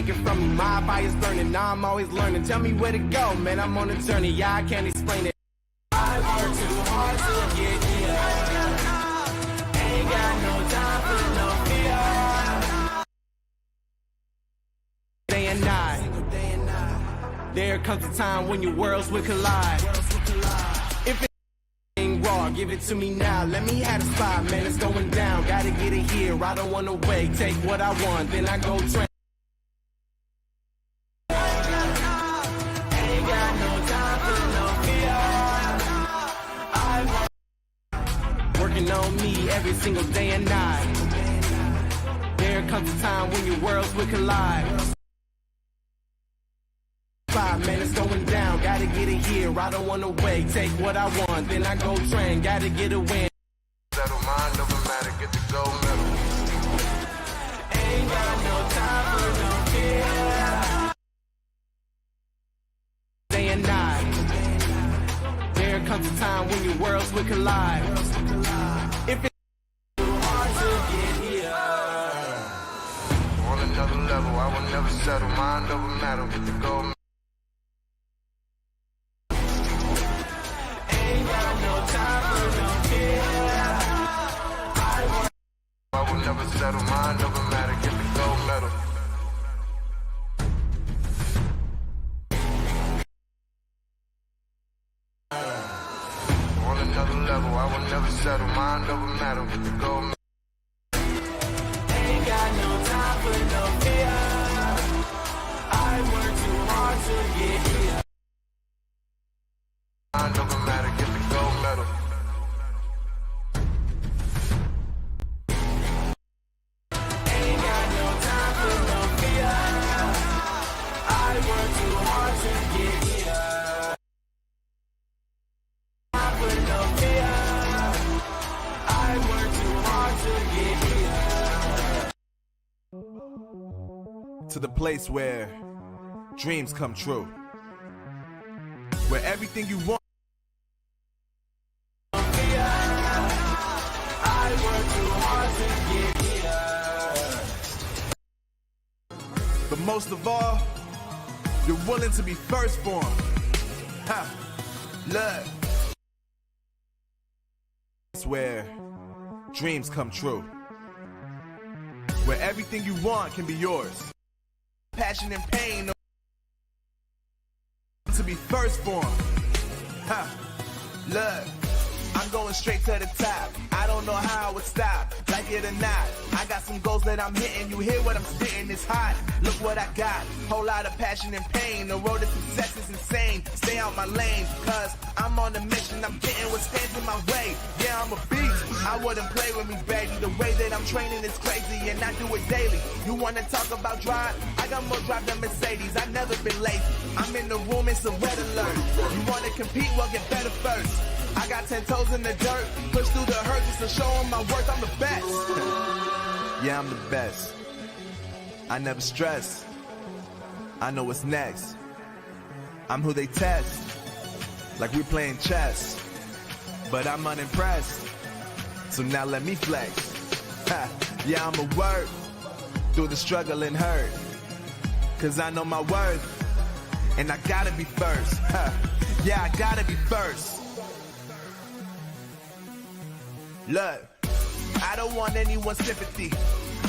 take it from me. My fire's burning, now I'm always learning. Tell me where to go, man, I'm on a journey. Yeah, I can't explain it. I work too hard to get here. Ain't got no time for no fear. Day and night. There comes a time when your worlds will collide. If it ain't raw, give it to me now. Let me have a spot, man, it's going down. Gotta get it here, I don't wanna wait. Take what I want, then I go train. Ain't got no time for no fear. I'm working on me every single day and night. There comes a time when your worlds will collide. Man, it's going down, gotta get it here, I don't wanna wait, take what I want, then I go train, gotta get a win. Settle mind over matter, get the gold medal. Ain't got no time for no fear. Day and night, there comes a time when your worlds will collide. If it's too hard to get here. On another level, I will never settle, mind over matter, get the gold medal. I will never settle, mind over matter, get the gold medal. On another level, I will never settle, mind over matter, get the gold medal. Ain't got no time for no fear. I work too hard to get here. Mind over matter, get the gold medal. To the place where dreams come true, where everything you want. I work too hard to get here. But most of all, you're willing to be first for 'em. Ha! Look. It's where dreams come true, where everything you want can be yours. Passion and pain to be first for 'em. Ha! Look, I'm going straight to the top. I don't know how I would stop, like it or not. I got some goals that I'm hitting. You hear what I'm spitting? It's hot. Look what I got. Whole lot of passion and pain. The road to success is insane. Stay out my lane, cause I'm on a mission. I'm getting what stands in my way. Yeah, I'm a beast. I wouldn't play with me, baby. The way that I'm training is crazy, and I do it daily. You wanna talk about drive? I got more drive than Mercedes. I never been lazy. I'm in the room, it's a red alert. You wanna compete? Well, get better first. I got 10 toes in the dirt. Push through the hurt just to show them my worth. I'm the best. Yeah, I'm the best. I never stress. I know what's next. I'm who they test, like we're playing chess. But I'm unimpressed, so now let me flex. Ha. Yeah, I'ma work through the struggle and hurt, cause I know my worth, and I gotta be first. Ha. Yeah, I gotta be first. Look, I don't want anyone's sympathy.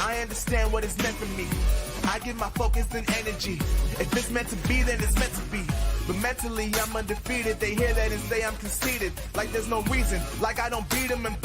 I understand what it's meant for me. I give my focus and energy. If it's meant to be, then it's meant to be. But mentally, I'm undefeated. They hear that and say I'm conceited. Like there's no reason. Like I don't beat them and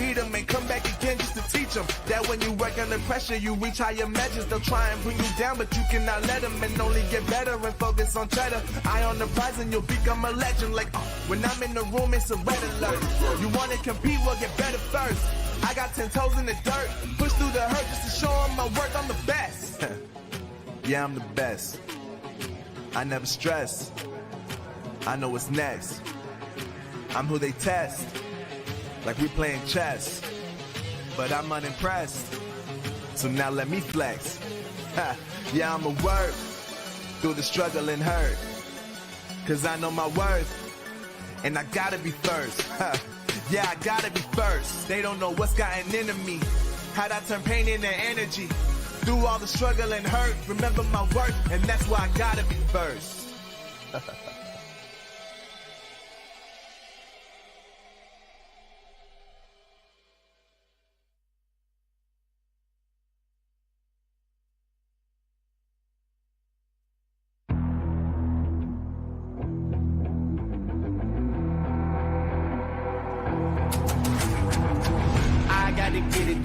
come back again just to teach them that when you work under pressure, you reach higher measures. They'll try and bring you down, but you cannot let them, and only get better and focus on cheddar. Eye on the prize and you'll become a legend. Like when I'm in the room, it's a red alert. You wanna compete? Well, get better first. I got 10 toes in the dirt. Push through the hurt just to show them my worth. I'm the best. Yeah, I'm the best. I never stress. I know what's next. I'm who they test, like we playing chess. But I'm unimpressed, so now let me flex. Ha. Yeah, I'ma work through the struggle and hurt, cause I know my worth, and I gotta be first. Ha. Yeah, I gotta be first. They don't know what's gotten into me, how'd I turn pain into energy. Through all the struggle and hurt, remember my worth, and that's why I gotta be first.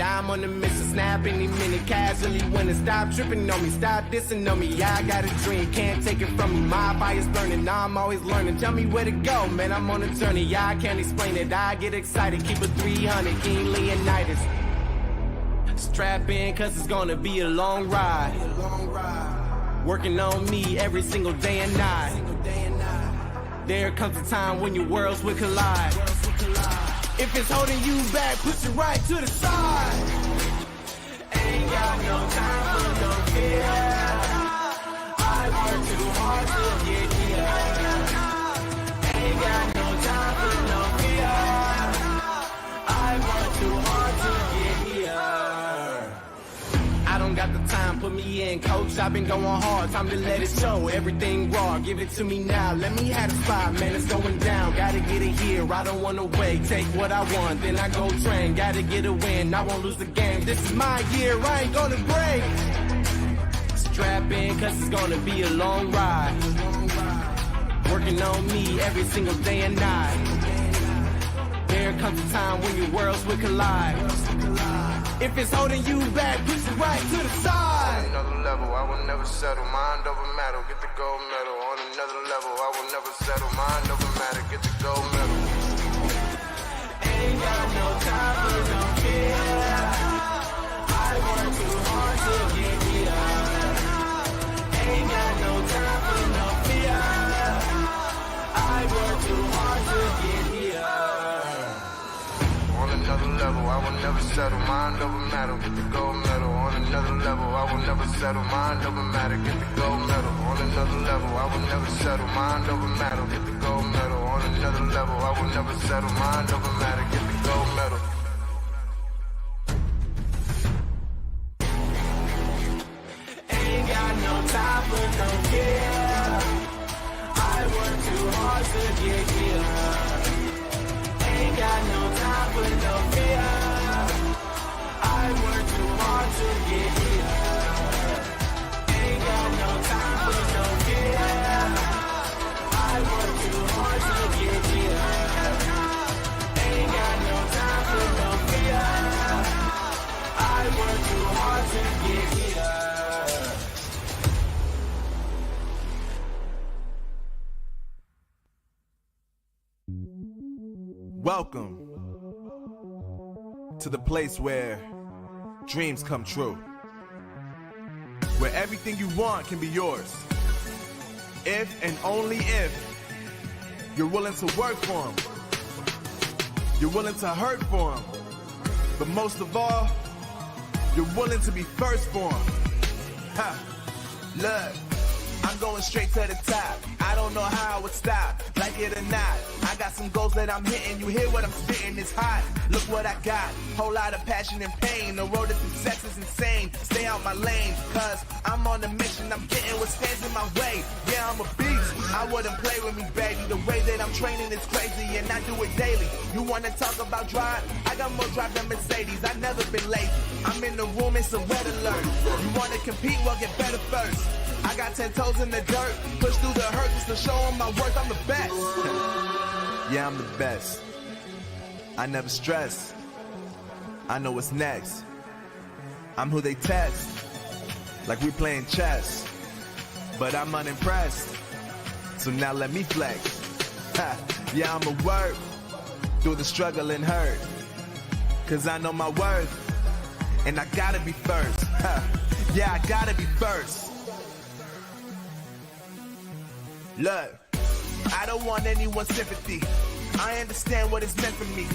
I'm on the mission, snap any minute, casually winning. Stop tripping on me, stop dissing on me. Yeah, I got a dream, can't take it from me. My fire's burning, now I'm always learning. Tell me where to go, man, I'm on a journey. Yeah, I can't explain it, I get excited. Keep it 300, King Leonidas. Strap in, cause it's gonna be a long ride. Working on me every single day and night. There comes a time when your worlds will collide. If it's holding you back, push it right to the side. Ain't got no time for no fear. I work too hard to get here. Ain't got no time for no fear. I work too hard to get here. I don't got the time, put me in, coach. I've been going hard, time to let it show. Everything raw, give it to me now. Let me have the spot, man, it's going down. Gotta get it here, I don't wanna wait. Take what I want, then I go train. Gotta get a win, I won't lose the game. This is my year, I ain't gonna break. Strap in, cause it's gonna be a long ride. Working on me every single day and night. There comes a time when your worlds will collide. If it's holding you back, push it right to the side. On another level, I will never settle. Mind over matter, get the gold medal. On another level, I will never settle. Mind over matter, get the gold medal. Ain't got no time for no fear. I work too hard to get here. Ain't got no time for no fear. I work too hard to get here. On another level, I will never settle. Mind over matter, get the gold medal. On another level, I will never settle. Mind over matter, get the gold medal. On another level, I will never settle. Mind over matter, get the gold medal. On another level, I will never settle. Mind over matter, get the gold medal. Ain't got no time for no fear. I work too hard to get here. Ain't got no time for no fear. I work too hard to get here. Ain't got no time for no fear. I work too hard to get here. Ain't got no time for no fear. I work too hard to get here. Welcome to the place where dreams come true. Where everything you want can be yours. If and only if you're willing to work for them. You're willing to hurt for them. But most of all, you're willing to be first for them. Ha! Look, I'm going straight to the top. I don't know how I would stop, like it or not. I got some goals that I'm hitting. You hear what I'm spitting, it's hot. Look what I got, whole lot of passion and pain. The road to success is insane. Stay out my lane, cause I'm on a mission. I'm getting what stands in my way. Yeah, I'm a beast. I wouldn't play with me, baby. The way that I'm training is crazy, and I do it daily. You wanna talk about drive? I got more drive than Mercedes. I've never been lazy. I'm in the room, it's a red alert. You wanna compete? Well, get better first. I got 10 toes in the dirt, push through the hurt just to show them my worth. I'm the best. Yeah, I'm the best. I never stress. I know what's next. I'm who they test, like we playing chess. But I'm unimpressed, so now let me flex. Ha, yeah, I'ma work through the struggle and hurt, cause I know my worth, and I gotta be first. Ha, yeah, I gotta be first. Look, I don't want anyone's sympathy. I understand what it's meant for me.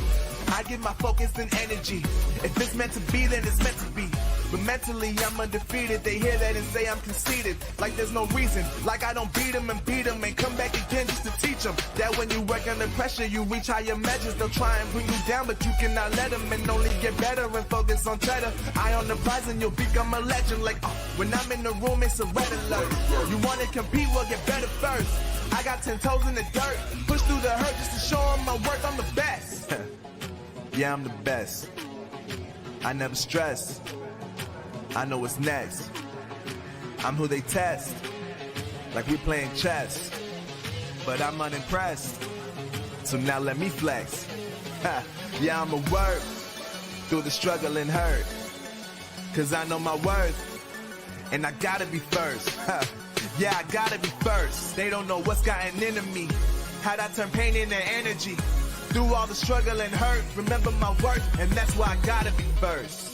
I give my focus and energy. If it's meant to be, then it's meant to be. but mentally I'm undefeated. They hear that and say I'm conceited, like there's no reason, like I don't beat them and come back again just to teach them that when you work under pressure, you reach higher measures. They'll try and bring you down, but you cannot let them, and only get better and focus on cheddar. Eye on the prize and you'll become a legend. Like, when I'm in the room, it's a red alert. You wanna compete, well, get better first. I got 10 toes in the dirt, push through the hurt just to show them my work. I'm the best. Yeah, I'm the best. I never stress. I know what's next. I'm who they test, like we playing chess. But I'm unimpressed, so now let me flex. Yeah, I'ma work through the struggle and hurt, cause I know my worth, and I gotta be first. Yeah, I gotta be first. They don't know what's gotten into me, how'd I turn pain into energy. Through all the struggle and hurt, remember my worth, and that's why I gotta be first.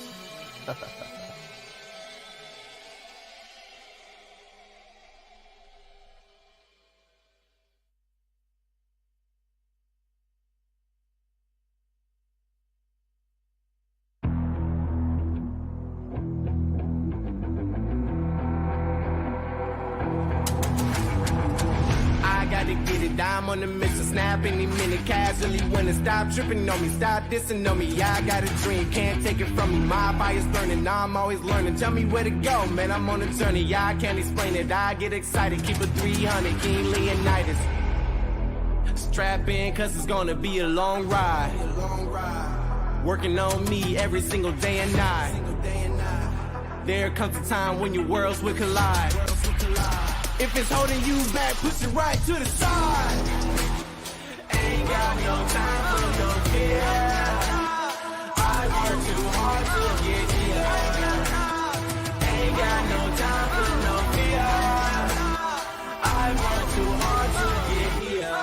I'm on the mission, snap any minute, casually winning. Stop tripping on me, stop dissing on me. Yeah, I got a dream, can't take it from me. My fire's burning, I'm always learning. Tell me where to go, man, I'm on a journey. Yeah, I can't explain it, I get excited. Keep it 300, King Leonidas. Strap in, cause it's gonna be a long ride. Working on me every single day and night. There comes a time when your worlds will collide. If it's holding you back, push it right to the side. Ain't got no time for no fear. I work too hard to get here. Ain't got no time for no fear. I work too hard to get here.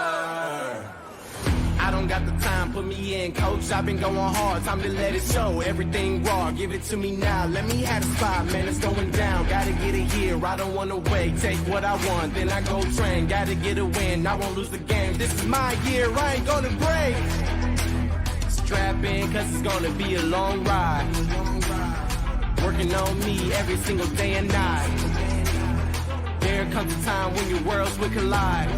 I don't got the time, put me in, coach. I've been going hard, time to let it show. Everything raw, give it to me now. Let me have the spot, man, it's going down. Gotta get it here, I don't wanna wait. Take what I want, then I go train. Gotta get a win, I won't lose the game. This is my year, I ain't gonna break. Strap in, cause it's gonna be a long ride. Working on me every single day and night. There comes a time when your worlds will collide.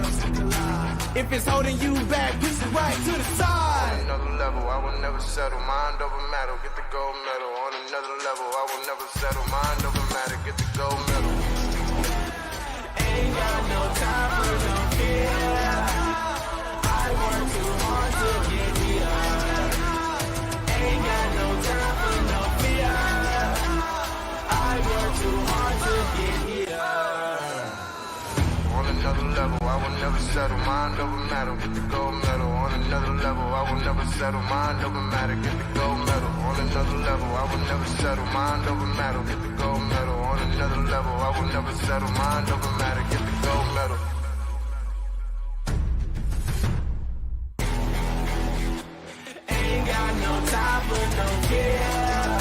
If it's holding you back, push it right to the side. On another level, I will never settle. Mind over matter, get the gold medal. On another level, I will never settle. Mind over matter, get the gold medal. Ain't got no time for no fear. I work too hard to get here. Ain't got no time for no fear. I work too hard to get here. On another level, I will never settle. Mind over matter, get the gold medal. On another level, I will never settle. Mind over matter, get the gold medal. On another level, I will never settle. Mind over matter, get the gold medal. On another level, I will never settle. Mind over matter, get the gold medal. Ain't got no time for no care.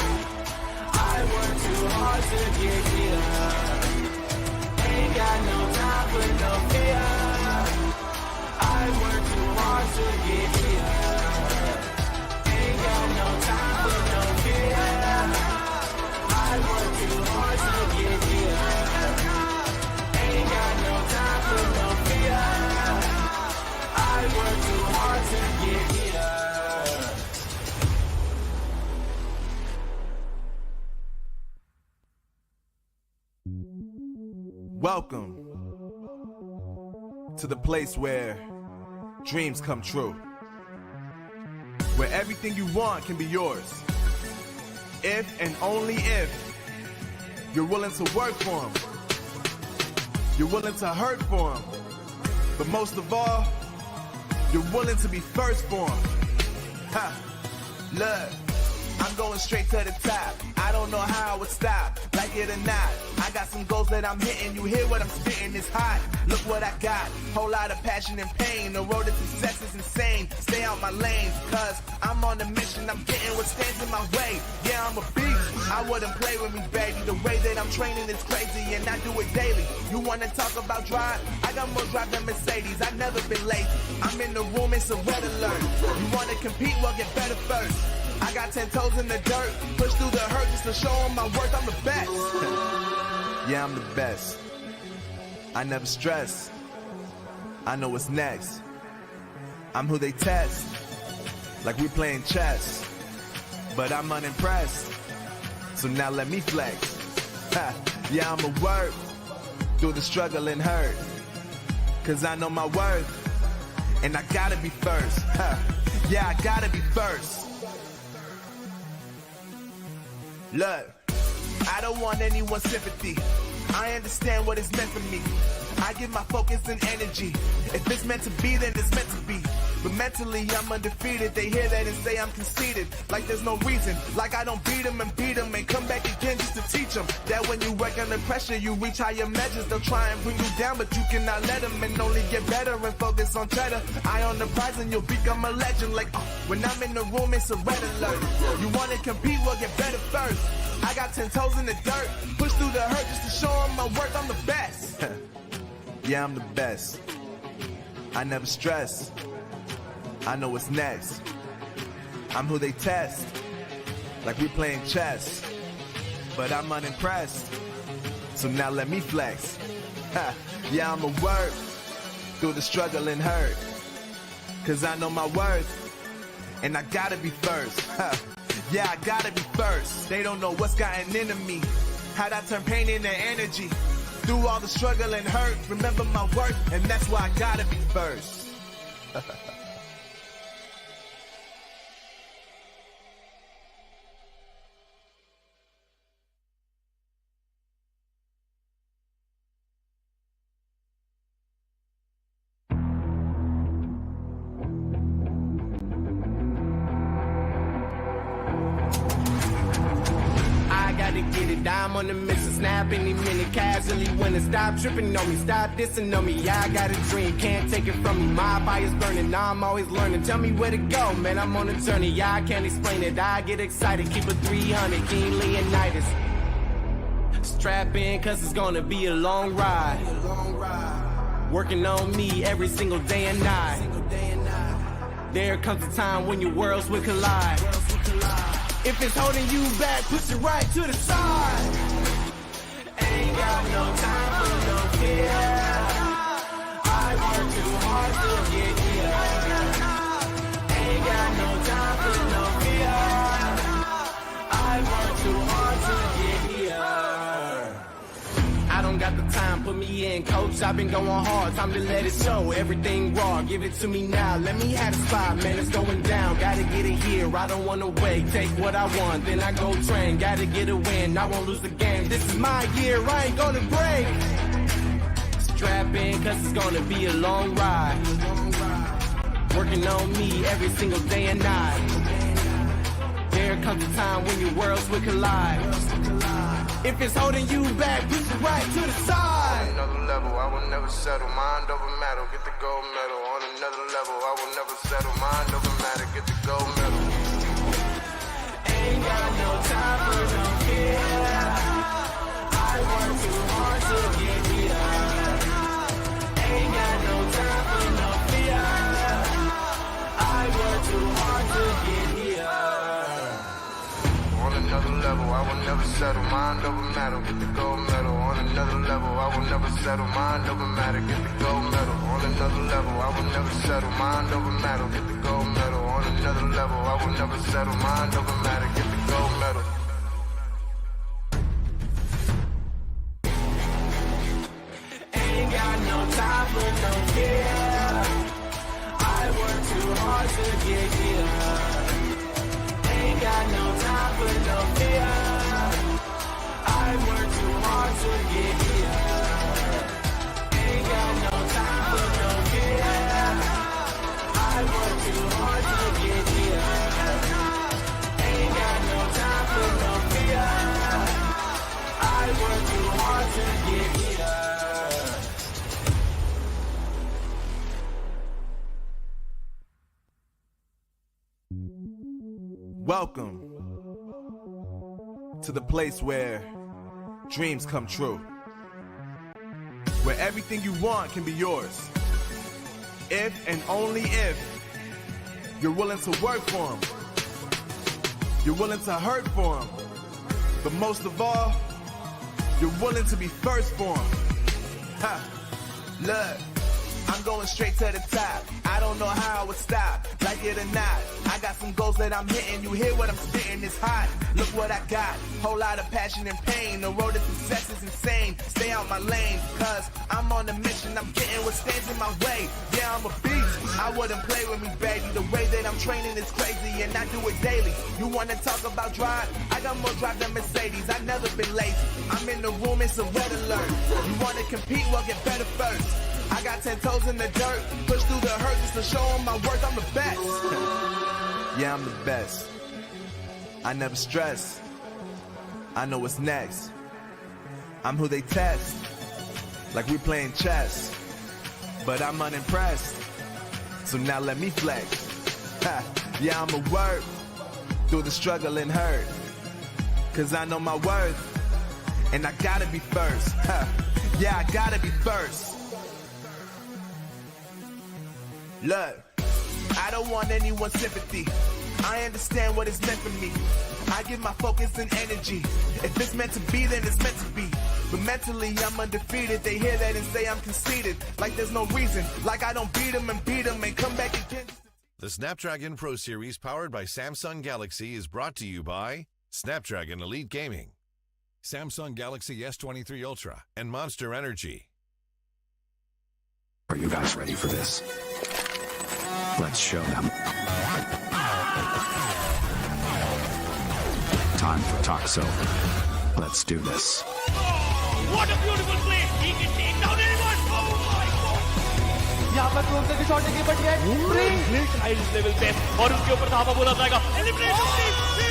I work too hard to get here. Ain't got no time for no fear. I work too hard to get here. Ain't got no time for no fear. I work too hard to get here. Ain't got no time for no fear. I work too hard to get here. Welcome to the place where dreams come true, where everything you want can be yours, if and only if you're willing to work for them, you're willing to hurt for them, but most of all, you're willing to be first for them. Look, I'm going straight to the top. I don't know how I would stop, like it or not. I got some goals that I'm hitting. You hear what I'm spitting, it's hot. Look what I got, whole lot of passion and pain. The road to success is insane. Stay out my lane, cause I'm on a mission. I'm getting what stands in my way. Yeah, I'm a beast. I wouldn't play with me, baby. The way that I'm training is crazy, and I do it daily. You wanna talk about drive? I got more drive than Mercedes. I've never been lazy. I'm in the room, it's a red alert. You wanna compete? Well, get better first. I got 10 toes in the dirt, push through the hurt just to show them my worth. I'm the best. Yeah, I'm the best. I never stress. I know what's next. I'm who they test, like we playing chess. But I'm unimpressed, so now let me flex. Ha, yeah, I'ma work through the struggle and hurt, cause I know my worth, and I gotta be first. Ha, yeah, I gotta be first. Look, I don't want anyone's sympathy. I understand what it's meant for me. I give my focus and energy. If it's meant to be, then it's meant to be. But mentally, I'm undefeated. They hear that and say I'm conceited. Like there's no reason. Like I don't beat them and come back again just to teach them that when you work under pressure, you reach higher measures. They'll try and bring you down, but you cannot let them, and only get better and focus on cheddar. Eye on the prize and you'll become a legend. Like when I'm in the room, it's a red alert. You wanna compete, well get better first. I got 10 toes in the dirt, push through the hurt just to show them my worth. I'm the best. Yeah, I'm the best. I never stress. I know what's next. I'm who they test, like we playing chess. But I'm unimpressed, so now let me flex. Ha, yeah, I'ma work through the struggle and hurt, cause I know my worth, and I gotta be first. Ha, yeah, I gotta be first. They don't know what's gotten into me, how'd I turn pain into energy. Through all the struggle and hurt, remember my worth, and that's why I gotta be first. I'm on the mission, snap any minute, casually when it stop tripping on me, stop dissing on me. Yeah, I got a dream, can't take it from me. My fire's burning, now I'm always learning. Tell me where to go, man, I'm on a journey. Yeah, I can't explain it, I get excited. Keep a 300, King Leonidas. Strap in, cause it's gonna be a long ride. Working on me every single day and night. There comes a time when your worlds will collide. If it's holding you back, push it right to the side. Ain't got no time for no fear. I work too hard to get here. Ain't got no time for no fear. I work too hard to get here. I don't got the time, put me in, coach. I've been going hard, time to let it show. Everything raw, give it to me now. Let me have the spot, man, it's going down. Gotta get it here, I don't wanna wait. Take what I want, then I go train. Gotta get a win, I won't lose the game. This is my year, I ain't gonna break. Strap in, cause it's gonna be a long ride. Working on me every single day and night. There comes a time when your worlds will collide. If it's holding you back, push it right to the side. On another level, I will never settle. Mind over matter, get the gold medal. On another level, I will never settle. Mind over matter, get the gold medal. Ain't got no time for no fear. I work too hard to get here. Ain't got no time for no fear. I work too hard to get here. On another level, I will never settle. Mind over matter, get the gold medal. On another level, I will never settle. Mind over matter, get the gold medal. On another level, I will never settle. Mind over matter, get the gold medal. On another level, I will never settle. Mind over matter, get the gold medal. Ain't got no time for no fear. I work too hard to get here. Ain't got no time for no fear. I work too hard to get here. Ain't got no time for no fear. I work too hard to get here. Ain't got no time for no fear. I work too hard to get here. Welcome to the place where dreams come true, where everything you want can be yours, if and only if you're willing to work for them. You're willing to hurt for them. But most of all, you're willing to be first for them. Ha! Look, I'm going straight to the top. I don't know how I would stop, like it or not. I got some goals that I'm hitting. You hear what I'm spitting? It's hot. Look what I got. Whole lot of passion and pain. The road to success is insane. Stay out my lane, cause I'm on a mission. I'm getting what stands in my way. Yeah, I'm a beast. I wouldn't play with me, baby. The way that I'm training is crazy, and I do it daily. You wanna talk about drive? I got more drive than Mercedes. I've never been lazy. I'm in the room, it's a red alert. You wanna compete? Well, get better first. I got 10 toes in the dirt, push through the hurt just to show them my worth. I'm the best. Yeah, I'm the best. I never stress. I know what's next. I'm who they test, like we playing chess. But I'm unimpressed, so now let me flex. Ha, yeah, I'm a work through the struggle and hurt, cause I know my worth, and I gotta be first. Ha, yeah, I gotta be first. Look, I don't want anyone's sympathy. I understand what it's meant for me. I give my focus and energy. If it's meant to be, then it's meant to be. But mentally, I'm undefeated. They hear that and say I'm conceited. Like there's no reason. Like I don't beat them and come back again. The Snapdragon Pro Series powered by Samsung Galaxy is brought to you by Snapdragon Elite Gaming, Samsung Galaxy S23 Ultra, and Monster Energy. Are you guys ready for this? Let's show them. Time for Toxo. Let's do this. Oh, what a beautiful play! He can take down anyone! Oh my god! यहाँ पर close करके shot देंगे but ये highest level पे और उसके ऊपर धावा बोला जाएगा elimination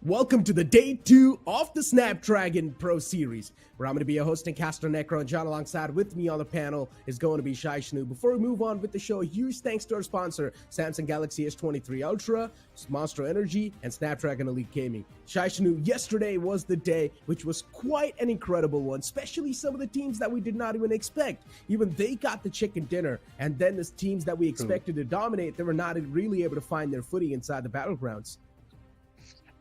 Welcome to the day 2 of the Snapdragon Pro Series, where I'm going to be your host and caster Necro, and John alongside with me on the panel is going to be Shai Shnu. Before we move on with the show, huge thanks to our sponsor, Samsung Galaxy S23 Ultra, Monster Energy, and Snapdragon Elite Gaming. Shai Shnu, yesterday was the day, which was quite an incredible one, especially some of the teams that we did not even expect. Even they got the chicken dinner, and then the teams that we expected to dominate, they were not really able to find their footing inside the battlegrounds.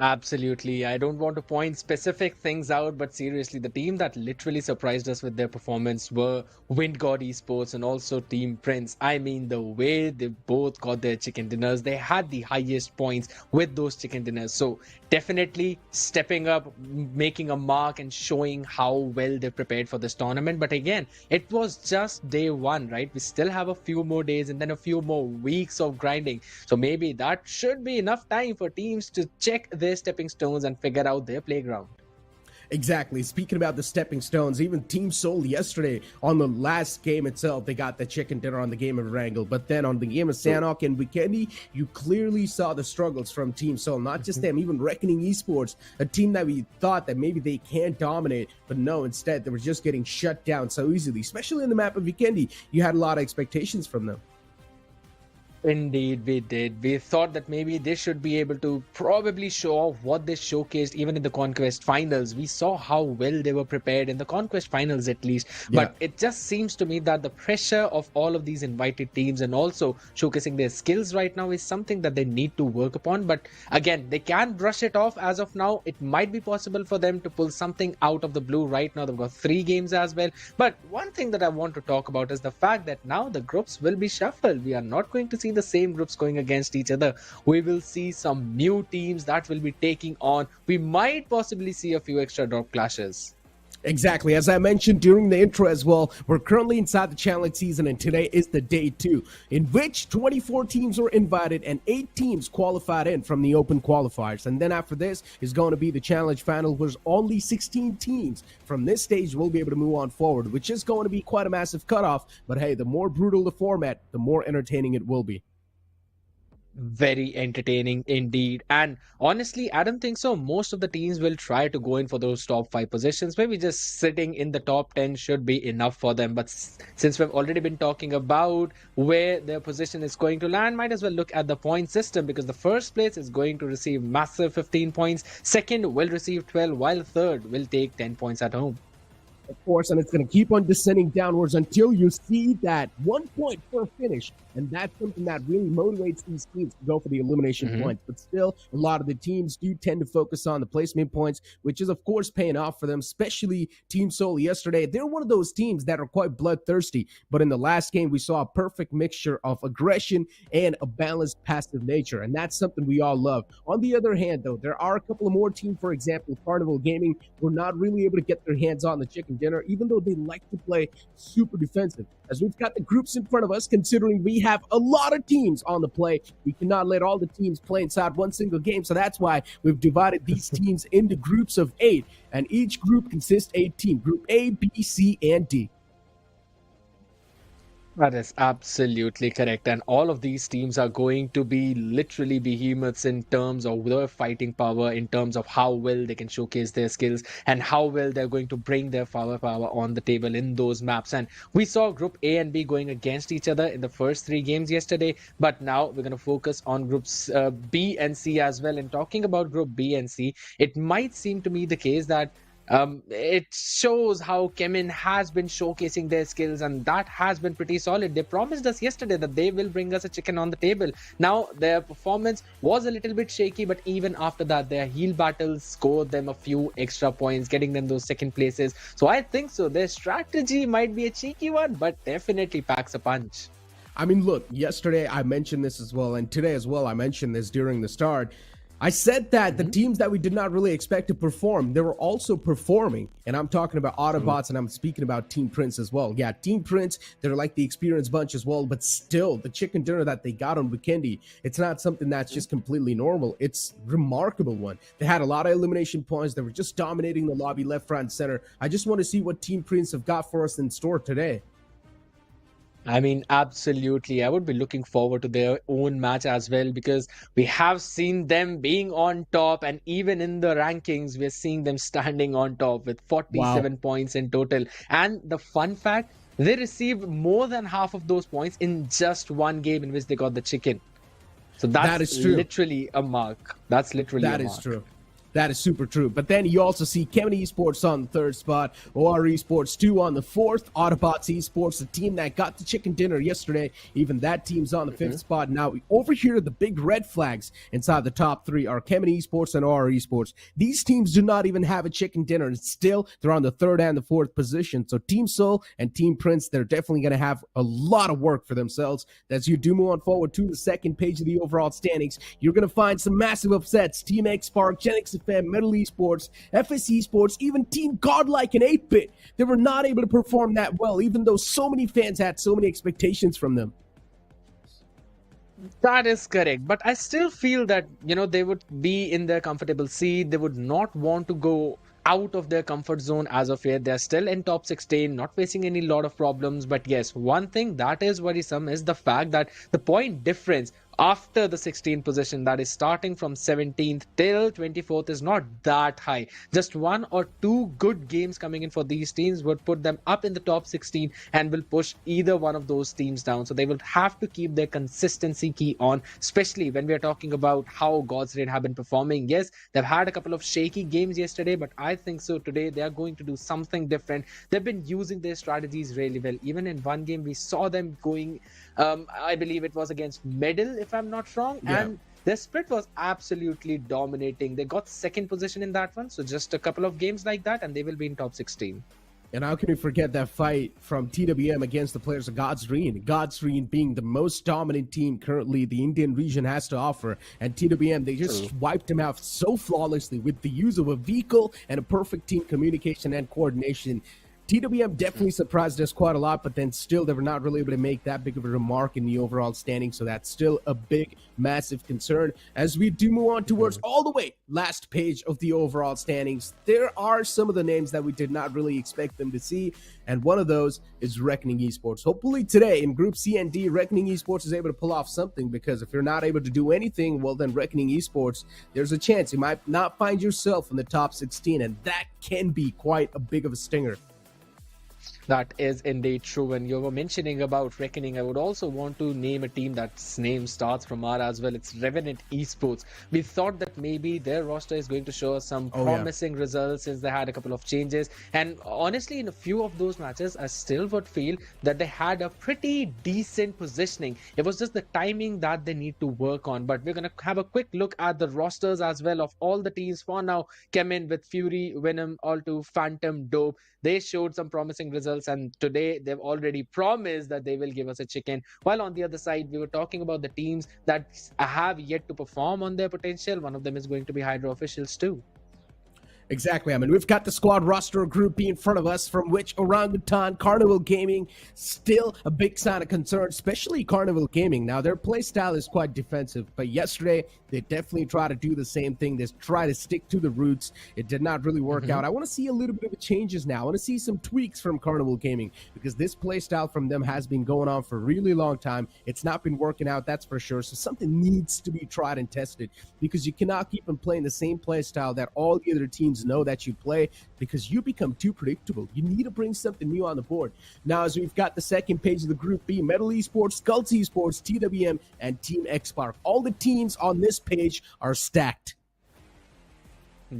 Absolutely. I don't want to point specific things out, but seriously, the team that literally surprised us with their performance were God Esports and also Team Prince. I mean, the way they both got their chicken dinners, they had the highest points with those chicken dinners. So definitely stepping up, making a mark and showing how well they prepared for this tournament. But again, it was just day 1, right? We still have a few more days and then a few more weeks of grinding. So maybe that should be enough time for teams to check their stepping stones and figure out their playground. Exactly. Speaking about the stepping stones, even Team Seoul yesterday on the last game itself, they got the chicken dinner on the game of Erangel. But then on the game of Sanhok and Vikendi, you clearly saw the struggles from Team Seoul. Not just them, even Reckoning Esports, a team that we thought that maybe they can't dominate. But no, instead, they were just getting shut down so easily. Especially in the map of Vikendi, you had a lot of expectations from them. Indeed, we did. We thought that maybe they should be able to probably show off what they showcased even in the Conquest Finals. We saw how well they were prepared in the Conquest Finals at least. But it just seems to me that the pressure of all of these invited teams and also showcasing their skills right now is something that they need to work upon. But again, they can't brush it off as of now. It might be possible for them to pull something out of the blue right now. They've got 3 games as well. But one thing that I want to talk about is the fact that now the groups will be shuffled. We are not going to see the same groups going against each other. We will see some new teams that will be taking on. We might possibly see a few extra drop clashes. Exactly. As I mentioned during the intro as well, we're currently inside the challenge season, and today is the day 2, in which 24 teams were invited and 8 teams qualified in from the open qualifiers. And then after this is going to be the challenge final, where only 16 teams from this stage will be able to move on forward, which is going to be quite a massive cutoff. But hey, the more brutal the format, the more entertaining it will be. Very entertaining indeed. And honestly, I don't think so. Most of the teams will try to go in for those top 5 positions. Maybe just sitting in the top 10 should be enough for them. But since we've already been talking about where their position is going to land, might as well look at the point system, because the first place is going to receive massive 15 points. Second will receive 12, while third will take 10 points at home. of course, and it's going to keep on descending downwards until you see that 1 point per finish. And that's something that really motivates these teams to go for the elimination points. But still, a lot of the teams do tend to focus on the placement points, which is, of course, paying off for them, especially Team Seoul yesterday. They're one of those teams that are quite bloodthirsty. But in the last game, we saw a perfect mixture of aggression and a balanced passive nature. And that's something we all love. On the other hand, though, there are a couple of more teams, for example, Carnival Gaming, were not really able to get their hands on the chicken dinner, even though they like to play super defensive. As we've got the groups in front of us, considering we have a lot of teams on the play, we cannot let all the teams play inside one single game. So that's why we've divided these teams into groups of 8, and each group consists of 8 teams, Group A, B, C, and D. That is absolutely correct. And all of these teams are going to be literally behemoths in terms of their fighting power, in terms of how well they can showcase their skills and how well they're going to bring their firepower on the table in those maps. And we saw Group A and B going against each other in the first 3 games yesterday. But now we're going to focus on Groups B and C as well. And talking about Group B and C, it might seem to me the case that it shows how Chemin has been showcasing their skills, and that has been pretty solid. They promised us yesterday that they will bring us a chicken on the table. Now, their performance was a little bit shaky, but even after that, their heal battles scored them a few extra points, getting them those second places. So I think so. Their strategy might be a cheeky one, but definitely packs a punch. I mean, look, yesterday I mentioned this as well, and today as well I mentioned this during the start. I said that the teams that we did not really expect to perform, they were also performing. And I'm talking about AUTOBOTZ, and I'm speaking about Team Prince as well. Yeah, Team Prince, they're like the experienced bunch as well, but still, the chicken dinner that they got on Vikendi, it's not something that's just completely normal. It's a remarkable one. They had a lot of elimination points. They were just dominating the lobby left, right, and center. I just want to see what Team Prince have got for us in store today. I mean, absolutely. I would be looking forward to their own match as well, because we have seen them being on top, and even in the rankings, we're seeing them standing on top with 47 points in total. And the fun fact, they received more than half of those points in just one game in which they got the chicken. So that is true. Literally a mark. That's literally a mark. That is true. That is super true. But then you also see Chemin Esports on the 3rd spot, OR Esports 2 on the 4th, AUTOBOTZ Esports, the team that got the chicken dinner yesterday. Even that team's on the 5th spot. Now, over here, the big red flags inside the top 3 are Chemin Esports and OR Esports. These teams do not even have a chicken dinner, and still, they're on the 3rd and the 4th position. So Team Seoul and Team Prince, they're definitely going to have a lot of work for themselves. As you do move on forward to the 2nd page of the overall standings, you're going to find some massive upsets. Team X Spark, Genix Metal Esports, FS Esports, even Team Godlike and 8-Bit. They were not able to perform that well, even though so many fans had so many expectations from them. That is correct. But I still feel that, they would be in their comfortable seat. They would not want to go out of their comfort zone as of yet. They're still in top 16, not facing any lot of problems. But yes, one thing that is worrisome is the fact that the point difference after the 16th position, that is starting from 17th till 24th, is not that high. Just 1 or 2 good games coming in for these teams would put them up in the top 16 and will push either one of those teams down. So they will have to keep their consistency key on, especially when we are talking about how God's Raid have been performing. Yes, they've had a couple of shaky games yesterday, but I think so today they are going to do something different. They've been using their strategies really well. Even in one game, we saw them going, I believe it was against Medal, if I'm not wrong, and their split was absolutely dominating. They got 2nd position in that one, so just a couple of games like that and they will be in top 16. And how can we forget that fight from TWM against the players of Godsreen? Godsreen being the most dominant team currently the Indian region has to offer. And TWM, they just wiped him out so flawlessly with the use of a vehicle and a perfect team communication and coordination. TWM definitely surprised us quite a lot, but then still they were not really able to make that big of a remark in the overall standing. So that's still a big, massive concern. As we do move on towards all the way last page of the overall standings, there are some of the names that we did not really expect them to see. And one of those is Reckoning Esports. Hopefully today in Group C and D, Reckoning Esports is able to pull off something, because if you're not able to do anything, well then Reckoning Esports, there's a chance you might not find yourself in the top 16. And that can be quite a big of a stinger. That is indeed true. When you were mentioning about Reckoning, I would also want to name a team that's name starts from R as well. It's Revenant Esports. We thought that maybe their roster is going to show us some promising results since they had a couple of changes. And honestly, in a few of those matches, I still would feel that they had a pretty decent positioning. It was just the timing that they need to work on. But we're going to have a quick look at the rosters as well of all the teams for now. Kemin with Fury, Venom, Alto, Phantom, Dope. They showed some promising results, and today they've already promised that they will give us a chicken. While on the other side, we were talking about the teams that have yet to perform on their potential. One of them is going to be Hydra officials too. Exactly. I mean, we've got the squad roster Group B in front of us, from which Orangutan, Carnival Gaming, still a big sign of concern, especially Carnival Gaming. Now, their play style is quite defensive, but yesterday they definitely try to do the same thing. They try to stick to the roots. It did not really work out. I want to see a little bit of changes now. I want to see some tweaks from Carnival Gaming, because this play style from them has been going on for a really long time. It's not been working out, that's for sure. So something needs to be tried and tested, because you cannot keep on playing the same play style that all the other teams know that you play, because you become too predictable. You need to bring something new on the board. Now, as we've got the second page of the Group B, Metal Esports, Skulls Esports, TWM, and Team X-Spark. All the teams on this page are stacked.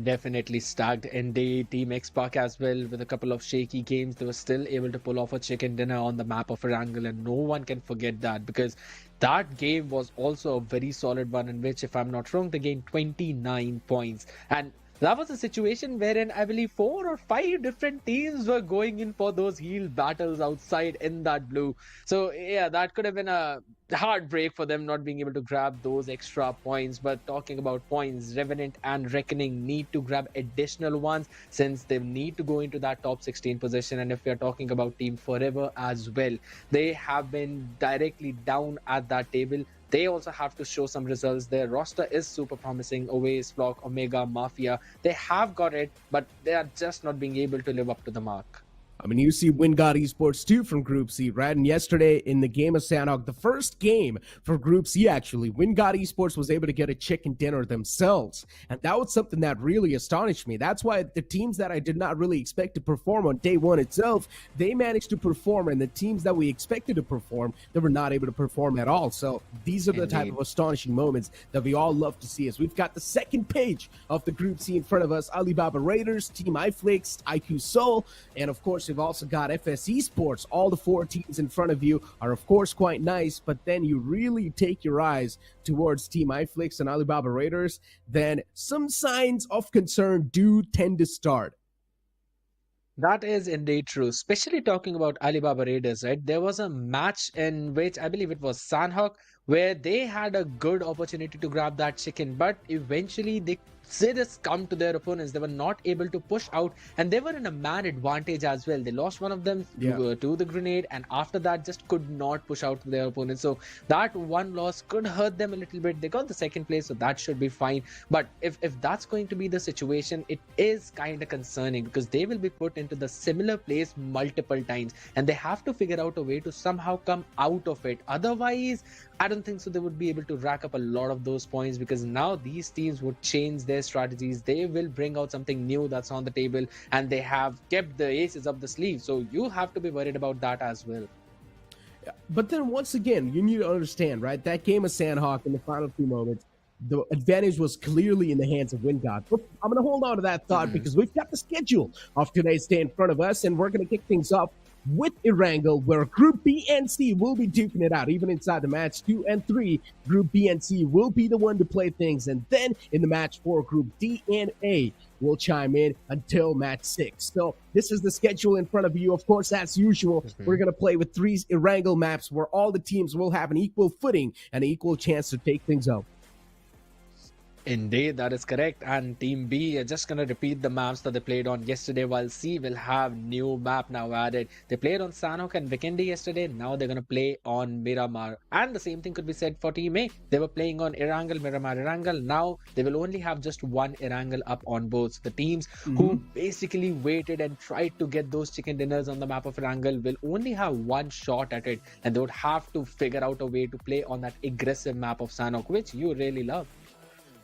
Definitely stacked. Indeed, Team X-Spark as well, with a couple of shaky games, they were still able to pull off a chicken dinner on the map of Erangel, and no one can forget that, because that game was also a very solid one, in which, if I'm not wrong, they gained 29 points. And that was a situation wherein I believe 4 or 5 different teams were going in for those heel battles outside in that blue. So yeah, that could have been a hard break for them not being able to grab those extra points. But talking about points, Revenant and Reckoning need to grab additional ones, since they need to go into that top 16 position. And if we are talking about Team Forever as well, they have been directly down at that table. They also have to show some results. Their roster is super promising. Oasis, Flock, Omega, Mafia. They have got it, but they are just not being able to live up to the mark. I mean, you see Gujarat Esports too from Group C, right? And yesterday in the game of Sanhok, the first game for Group C, actually, Gujarat Esports was able to get a chicken dinner themselves. And that was something that really astonished me. That's why the teams that I did not really expect to perform on day one itself, they managed to perform. And the teams that we expected to perform, they were not able to perform at all. So these are the type of astonishing moments that we all love to see. As we've got the second page of the Group C in front of us, Alibaba Raiders, Team iFlix, IQ Soul, and of course, we've also got FS Esports. All the 4 teams in front of you are, of course, quite nice, but then you really take your eyes towards Team iFlix and Alibaba Raiders, then some signs of concern do tend to start. That is indeed true, especially talking about Alibaba Raiders, right? There was a match in which I believe it was Sanhok, where they had a good opportunity to grab that chicken, but eventually they just come to their opponents. They were not able to push out, and they were in a man advantage as well. They lost one of them to the grenade, and after that just could not push out to their opponents. So that one loss could hurt them a little bit. They got the second place, so that should be fine. But if that's going to be the situation, it is kind of concerning, because they will be put into the similar place multiple times, and they have to figure out a way to somehow come out of it. Otherwise, I don't think so they would be able to rack up a lot of those points, because now these teams would change their strategies. They will bring out something new that's on the table, and they have kept the aces up the sleeve. So you have to be worried about that as well. But then once again, you need to understand, right? That game of Sanhok in the final few moments, the advantage was clearly in the hands of Wingard. I'm going to hold on to that thought because we've got the schedule of today's day in front of us, and we're going to kick things off with Erangel, where Group B and C will be duking it out. Even inside the match 2 and 3, Group B and C will be the one to play things. And then in the match 4, Group D and A will chime in until match 6. So this is the schedule in front of you. Of course, as usual, we're going to play with 3 Erangel maps where all the teams will have an equal footing and an equal chance to take things out. Indeed, that is correct. And Team B are just going to repeat the maps that they played on yesterday, while C will have new map now added. They played on Sanhok and Vikendi yesterday. Now they're going to play on Miramar. And the same thing could be said for Team A. They were playing on Erangel, Miramar, Erangel. Now they will only have just one Erangel up on both. The teams who basically waited and tried to get those chicken dinners on the map of Erangel will only have one shot at it. And they would have to figure out a way to play on that aggressive map of Sanhok, which you really love.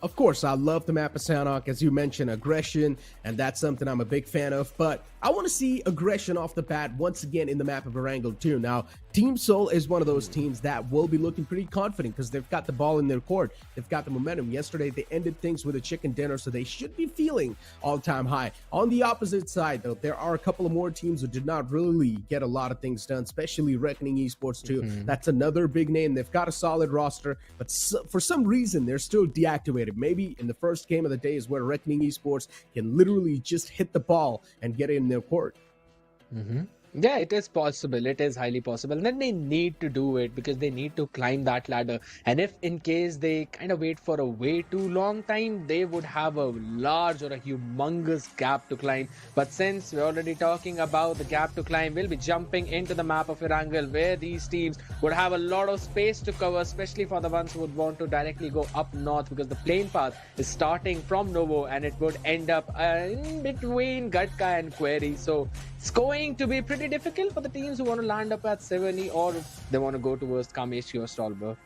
of course, I love the map of Sanhok, as you mentioned, aggression, and that's something I'm a big fan of. But I want to see aggression off the bat once again in the map of Erangel too. Now, Team Seoul is one of those teams that will be looking pretty confident because they've got the ball in their court. They've got the momentum. Yesterday, they ended things with a chicken dinner, so they should be feeling all-time high. On the opposite side, though, there are a couple of more teams who did not really get a lot of things done, especially Reckoning Esports too. That's another big name. They've got a solid roster, but for some reason, they're still deactivated. Maybe in the first game of the day is where Reckoning Esports can literally just hit the ball and get it in their court. Yeah, it is possible. It is highly possible. And then they need to do it because they need to climb that ladder. And if in case they kind of wait for a way too long time, they would have a large or a humongous gap to climb. But since we're already talking about the gap to climb, we'll be jumping into the map of Erangel, where these teams would have a lot of space to cover, especially for the ones who would want to directly go up north, because the plane path is starting from Novo and it would end up in between Gatka and Query. So it's going to be pretty difficult for the teams who want to land up at 70, or if they want to go towards Kameshi or Stolberg.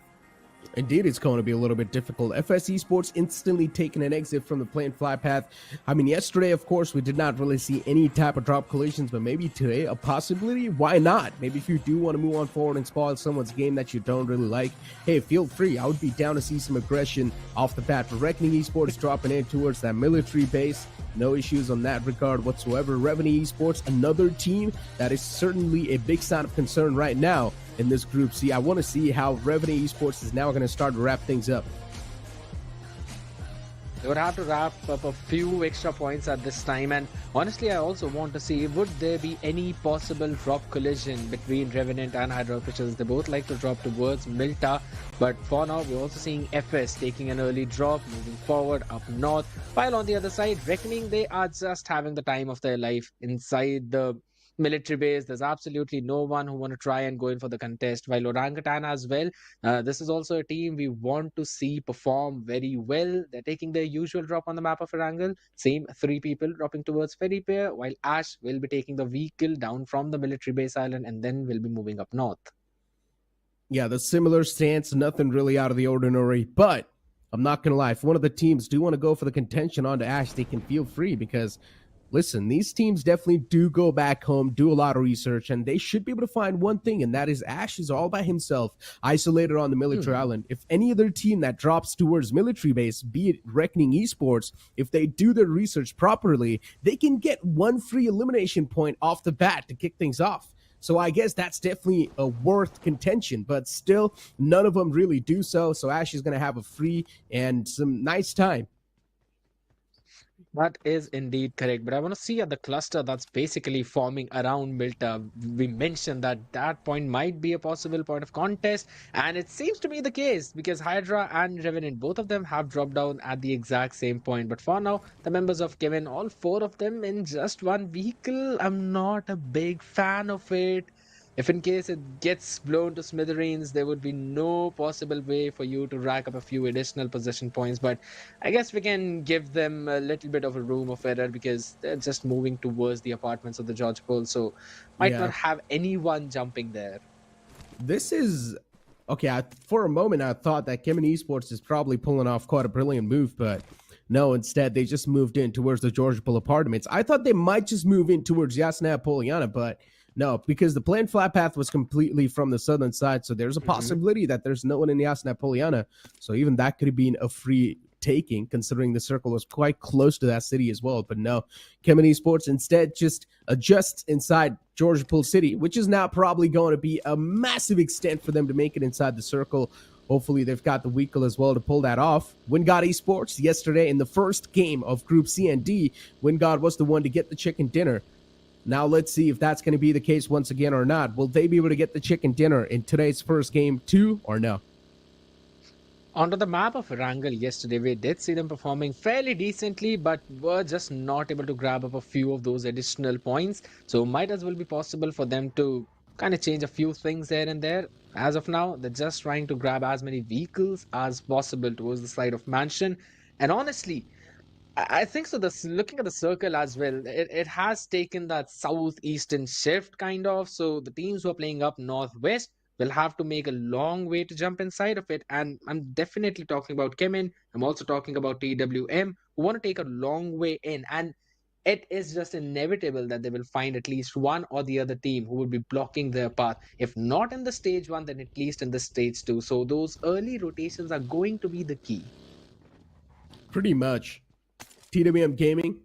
Indeed, it's going to be a little bit difficult. FS Esports instantly taking an exit from the plane fly path. I mean, yesterday, of course, we did not really see any type of drop collisions, but maybe today, a possibility. Why not? Maybe if you do want to move on forward and spoil someone's game that you don't really like, hey, feel free. I would be down to see some aggression off the bat. But Reckoning Esports dropping in towards that military base. No issues on that regard whatsoever. Revenue Esports, another team that is certainly a big sign of concern right now in this Group C. I want to see how Revenue Esports is now going to start to wrap things up. They would have to wrap up a few extra points at this time, and honestly, I also want to see, would there be any possible drop collision between Revenant and Hydra officials? They both like to drop towards Milta, but for now, we're also seeing FS taking an early drop, moving forward up north, while on the other side, Reckoning, they are just having the time of their life inside the military base. There's absolutely no one who want to try and go in for the contest, while Orangutan as well, this is also a team we want to see perform very well. They're taking their usual drop on the map of Erangel, same 3 people dropping towards Ferry Pier, while Ash will be taking the vehicle down from the military base island and then will be moving up north. Yeah, the similar stance, nothing really out of the ordinary, but I'm not gonna lie, if one of the teams do want to go for the contention onto Ash, they can feel free, because listen, these teams definitely do go back home, do a lot of research, and they should be able to find one thing, and that is Ash is all by himself, isolated on the military island. If any other team that drops towards military base, be it Reckoning Esports, if they do their research properly, they can get one free elimination point off the bat to kick things off. So I guess that's definitely a worth contention, but still, none of them really do so. So Ash is going to have a free and some nice time. That is indeed correct, but I want to see at the cluster that's basically forming around Milta. We mentioned that that point might be a possible point of contest, and it seems to be the case because Hydra and Revenant, both of them have dropped down at the exact same point. But for now, the members of Kevin, all 4 of them in just one vehicle, I'm not a big fan of it. If in case it gets blown to smithereens, there would be no possible way for you to rack up a few additional possession points. But I guess we can give them a little bit of a room of error because they're just moving towards the apartments of the George Pole. So might not have anyone jumping there. This is... okay, for a moment, I thought that Chemin Esports is probably pulling off quite a brilliant move, but no, instead, they just moved in towards the George Pole apartments. I thought they might just move in towards Yasna Poliana, but no, because the planned flat path was completely from the southern side, so there's a possibility that there's no one in Yasna Poliana. So even that could have been a free taking, considering the circle was quite close to that city as well. But no, Chemin Esports instead just adjusts inside George Pole City, which is now probably going to be a massive extent for them to make it inside the circle. Hopefully, they've got the vehicle as well to pull that off. Wingard Esports, yesterday in the first game of Group C and D, Wingard was the one to get the chicken dinner. Now let's see if that's going to be the case once again or not. Will they be able to get the chicken dinner in today's first game too, or no? Onto the map of Erangel yesterday, we did see them performing fairly decently, but were just not able to grab up a few of those additional points. So might as well be possible for them to kind of change a few things here and there. As of now, they're just trying to grab as many vehicles as possible towards the side of Mansion. And honestly, I think so. Looking at the circle as well, it has taken that southeastern shift kind of. So the teams who are playing up northwest will have to make a long way to jump inside of it. And I'm definitely talking about Chemin. I'm also talking about TWM, who want to take a long way in. And it is just inevitable that they will find at least one or the other team who will be blocking their path. If not in the stage 1, then at least in the stage 2. So those early rotations are going to be the key. Pretty much. TWM Gaming,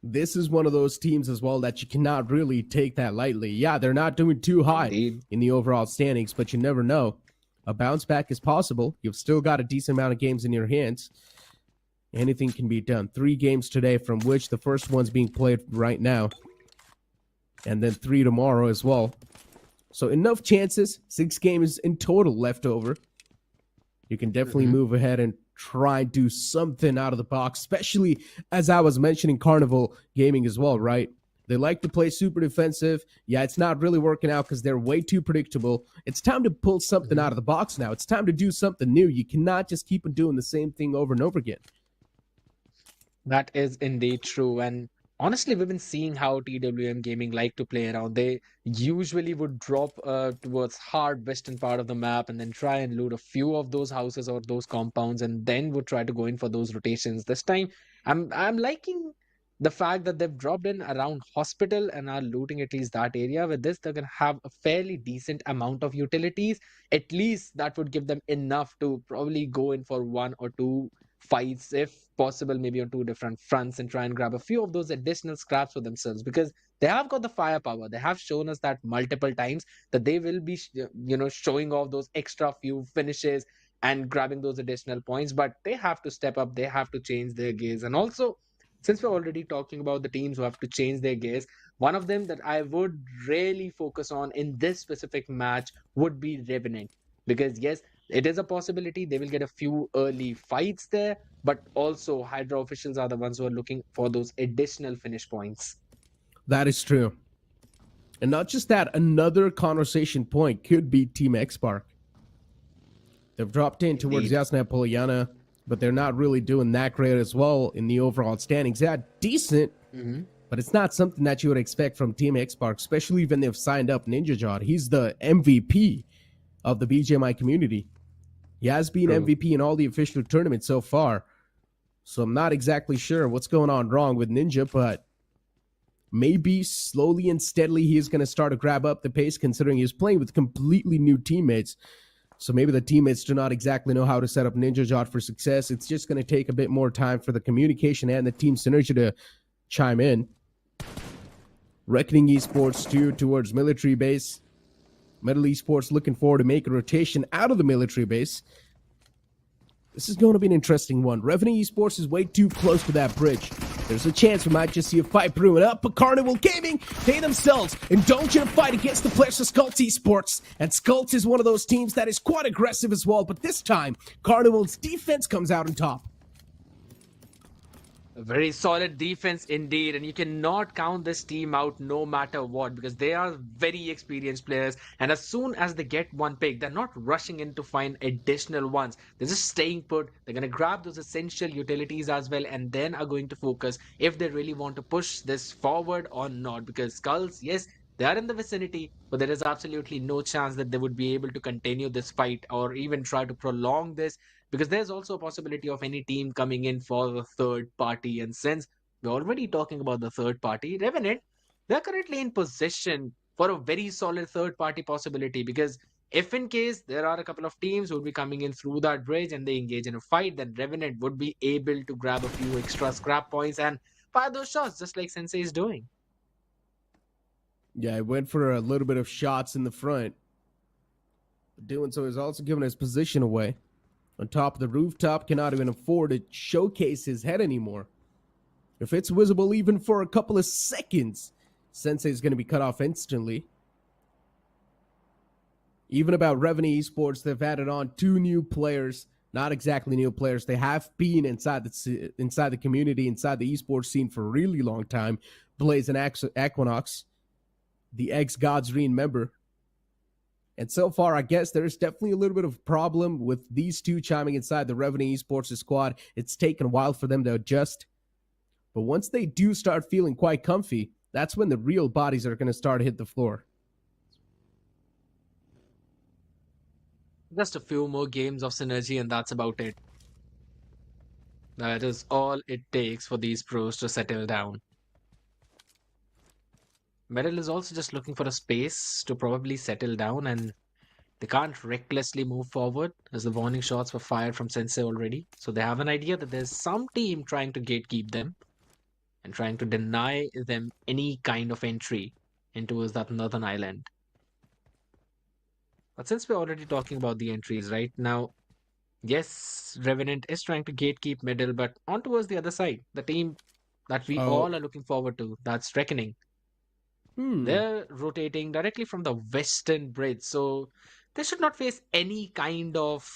this is one of those teams as well that you cannot really take that lightly. Yeah, they're not doing too high Indeed. in the overall standings, but you never know. A bounce back is possible. You've still got a decent amount of games in your hands. Anything can be done. 3 games today, from which the first one's being played right now. And then 3 tomorrow as well. So enough chances. 6 games in total left over. You can definitely move ahead and try and do something out of the box, especially as I was mentioning Carnival Gaming as well, right? They like to play super defensive. Yeah, it's not really working out because they're way too predictable. It's time to pull something out of the box now. It's time to do something new. You cannot just keep on doing the same thing over and over again. That is indeed true. And honestly, we've been seeing how TWM Gaming like to play around. They usually would drop towards hard western part of the map and then try and loot a few of those houses or those compounds, and then would try to go in for those rotations. This time, I'm liking the fact that they've dropped in around hospital and are looting at least that area. With this, they're going to have a fairly decent amount of utilities. At least that would give them enough to probably go in for 1 or 2 fights, if possible, maybe on 2 different fronts, and try and grab a few of those additional scraps for themselves, because they have got the firepower. They have shown us that multiple times that they will be showing off those extra few finishes and grabbing those additional points. But they have to step up, they have to change their gears. And also, since we're already talking about the teams who have to change their gears, one of them that I would really focus on in this specific match would be Revenant. Because yes, it is a possibility they will get a few early fights there, but also Hydra officials are the ones who are looking for those additional finish points. That is true. And not just that, another conversation point could be Team X-Spark. They've dropped in towards Yasna Poliana, but they're not really doing that great as well in the overall standings. Yeah, decent, but it's not something that you would expect from Team X-Spark, especially when they've signed up Ninja Jod. He's the MVP of the BGMI community. He has been MVP in all the official tournaments so far. So I'm not exactly sure what's going on wrong with Ninja, but maybe slowly and steadily he is going to start to grab up the pace, considering he's playing with completely new teammates. So maybe the teammates do not exactly know how to set up Ninja Jot for success. It's just going to take a bit more time for the communication and the team synergy to chime in. Reckoning Esports too towards military base. Metal Esports looking forward to make a rotation out of the military base. This is going to be an interesting one. Revenue Esports is way too close to that bridge. There's a chance we might just see a fight brewing up, but Carnival Gaming, they themselves indulge in a fight against the players of Skulls Esports. And Skulls is one of those teams that is quite aggressive as well, but this time, Carnival's defense comes out on top. A very solid defense indeed, and you cannot count this team out no matter what, because they are very experienced players, and as soon as they get one pick, they're not rushing in to find additional ones. They're just staying put. They're going to grab those essential utilities as well, and then are going to focus if they really want to push this forward or not, because Skulls, yes, they are in the vicinity, but there is absolutely no chance that they would be able to continue this fight or even try to prolong this, because there's also a possibility of any team coming in for the third party. And since we're already talking about the third party, Revenant, they're currently in position for a very solid third party possibility, because if in case there are a couple of teams who will be coming in through that bridge and they engage in a fight, then Revenant would be able to grab a few extra scrap points and fire those shots just like Sensei is doing. Yeah, he went for a little bit of shots in the front. Doing so is also giving his position away. On top of the rooftop, cannot even afford to showcase his head anymore. If it's visible even for a couple of seconds, Sensei is going to be cut off instantly. Even about Revenue Esports, they've added on 2 new players. Not exactly new players. They have been inside the community, inside the esports scene for a really long time. Blaze and Equinox, the ex-God's Reen member. And so far, I guess there's definitely a little bit of a problem with these 2 chiming inside the Revenue Esports squad. It's taken a while for them to adjust. But once they do start feeling quite comfy, that's when the real bodies are going to start to hit the floor. Just a few more games of synergy, and that's about it. That is all it takes for these pros to settle down. Metal is also just looking for a space to probably settle down, and they can't recklessly move forward as the warning shots were fired from Sensei already. So they have an idea that there's some team trying to gatekeep them and trying to deny them any kind of entry into that northern island. But since we're already talking about the entries right now, yes, Revenant is trying to gatekeep middle, but on towards the other side, the team that we all are looking forward to, that's Reckoning. They're rotating directly from the western bridge, so they should not face any kind of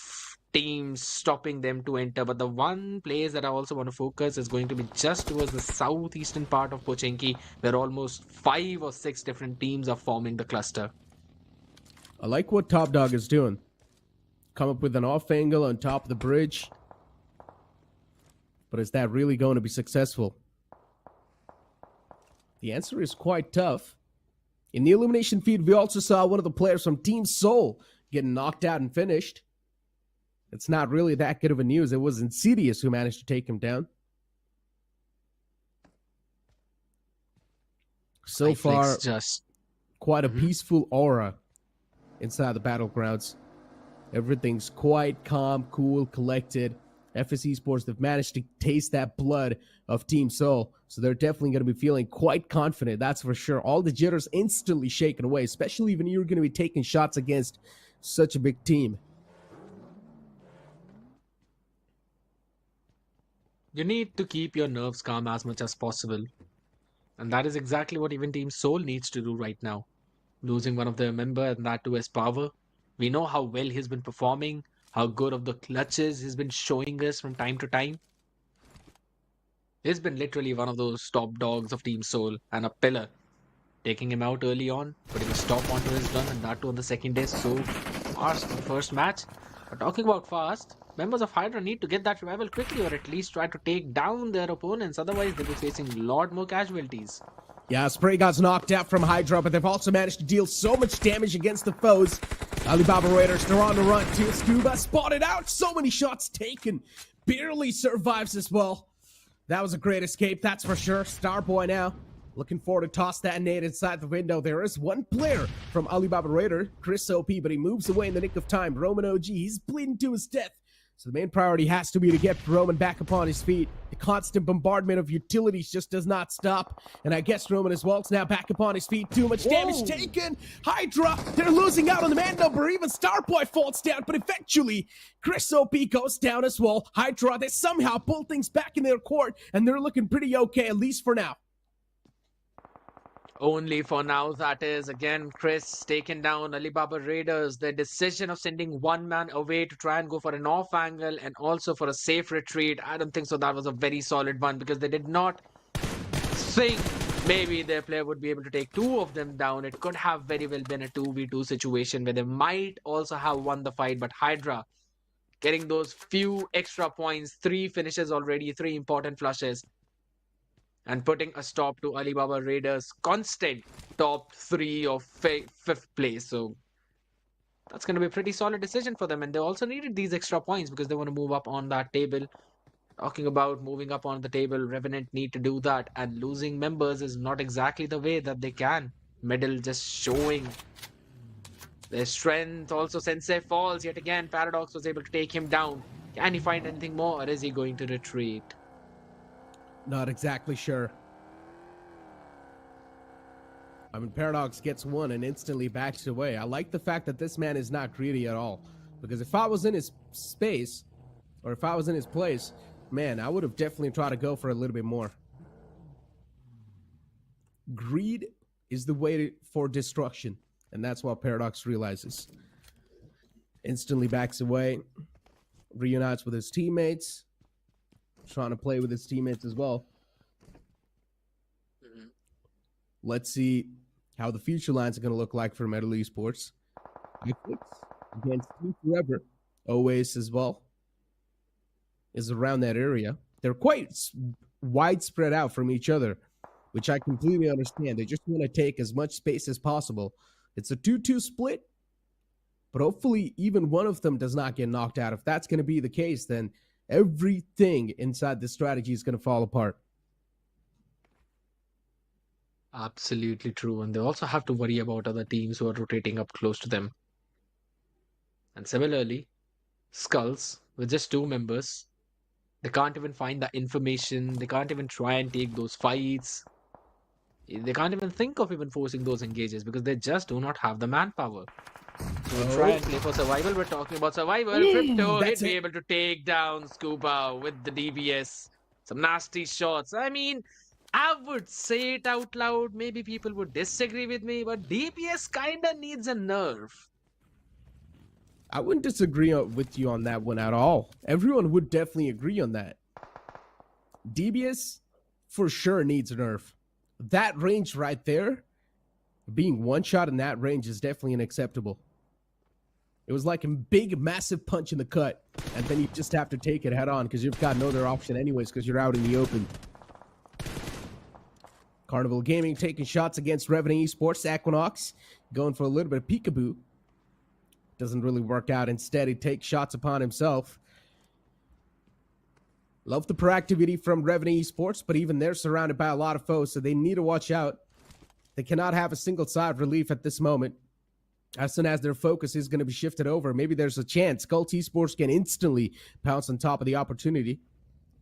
teams stopping them to enter. But the one place that I also want to focus is going to be just towards the southeastern part of Pochinki, where almost 5 or 6 different teams are forming the cluster. I like what Top Dog is doing. Come up with an off angle on top of the bridge. But is that really going to be successful? The answer is quite tough. In the elimination feed, we also saw one of the players from Team Seoul getting knocked out and finished. It's not really that good of a news. It was Insidious who managed to take him down. So far, just quite a peaceful aura inside the battlegrounds. Everything's quite calm, cool, collected. FS Esports, they've managed to taste that blood of Team Seoul, so they're definitely going to be feeling quite confident, that's for sure. All the jitters instantly shaken away, especially when you're going to be taking shots against such a big team. You need to keep your nerves calm as much as possible. And that is exactly what even Team Seoul needs to do right now. Losing one of their members, and that too as Power. We know how well he's been performing, how good of the clutches he's been showing us from time to time. He's been literally one of those top dogs of Team Seoul and a pillar. Taking him out early on, putting a stop onto his run, and that too on the second day so fast in the first match. But talking about fast, members of Hydra need to get that revival quickly, or at least try to take down their opponents. Otherwise, they'll be facing a lot more casualties. Yeah, Spray got knocked out from Hydra, but they've also managed to deal so much damage against the foes. Alibaba Raiders, they're on the run too. Scuba spotted out, so many shots taken. Barely survives as well. That was a great escape, that's for sure. Starboy now looking forward to toss that nade inside the window. There is one player from Alibaba Raider, Chris OP, but he moves away in the nick of time. Roman OG, he's bleeding to his death. So the main priority has to be to get Roman back upon his feet. The constant bombardment of utilities just does not stop. And I guess Roman as well is now back upon his feet. Too much damage taken. Hydra, they're losing out on the man number. Even Starboy falls down, but eventually Chris OP goes down as well. Hydra, they somehow pull things back in their court, and they're looking pretty okay, at least for now. Only for now, that is. Again, Chris taking down Alibaba Raiders. The decision of sending one man away to try and go for an off angle and also for a safe retreat, I don't think so. That was a very solid one because they did not think maybe their player would be able to take 2 of them down. It could have very well been a 2v2 situation where they might also have won the fight. But Hydra getting those few extra points, 3 finishes already, 3 important flushes, and putting a stop to Alibaba Raiders' constant top 3 or 5th place. So that's going to be a pretty solid decision for them. And they also needed these extra points because they want to move up on that table. Talking about moving up on the table, Revenant need to do that. And losing members is not exactly the way that they can. Middle just showing their strength. Also, Sensei falls yet again. Paradox was able to take him down. Can he find anything more, or is he going to retreat? Not exactly sure. I mean, Paradox gets one and instantly backs away. I like the fact that this man is not greedy at all. Because if I was in his space, or if I was in his place, man, I would have definitely tried to go for a little bit more. Greed is the way for destruction. And that's what Paradox realizes. Instantly backs away. Reunites with his teammates. Trying to play with his teammates as well. Let's see how the future lines are going to look like for Metal Esports. Against Team Forever. Always as well is around that area. They're quite widespread out from each other, which I completely understand. They just want to take as much space as possible. It's a 2-2 split, But hopefully even one of them does not get knocked out. If that's going to be the case, then everything inside the strategy is going to fall apart. Absolutely true. And they also have to worry about other teams who are rotating up close to them. And similarly, Skulls, with just 2 members, they can't even find the information. They can't even try and take those fights. They can't even think of even forcing those engages because they just do not have the manpower. So we'll try and play for survival. We're talking about survival. Crypto, he'd be able to take down Scuba with the DBS. Some nasty shots. I mean, I would say it out loud. Maybe people would disagree with me, but DBS kinda needs a nerf. I wouldn't disagree with you on that one at all. Everyone would definitely agree on that. DBS for sure needs a nerf. That range right there, being one shot in that range is definitely unacceptable. It was like a big, massive punch in the gut, and then you just have to take it head on because you've got no other option anyways because you're out in the open. Carnival Gaming taking shots against Revenant Esports. Equinox going for a little bit of peekaboo. Doesn't really work out. Instead, he takes shots upon himself. Love the proactivity from Revenant Esports, but even they're surrounded by a lot of foes, so they need to watch out. They cannot have a single side relief at this moment. As soon as their focus is going to be shifted over, maybe there's a chance Gujarat Esports can instantly pounce on top of the opportunity.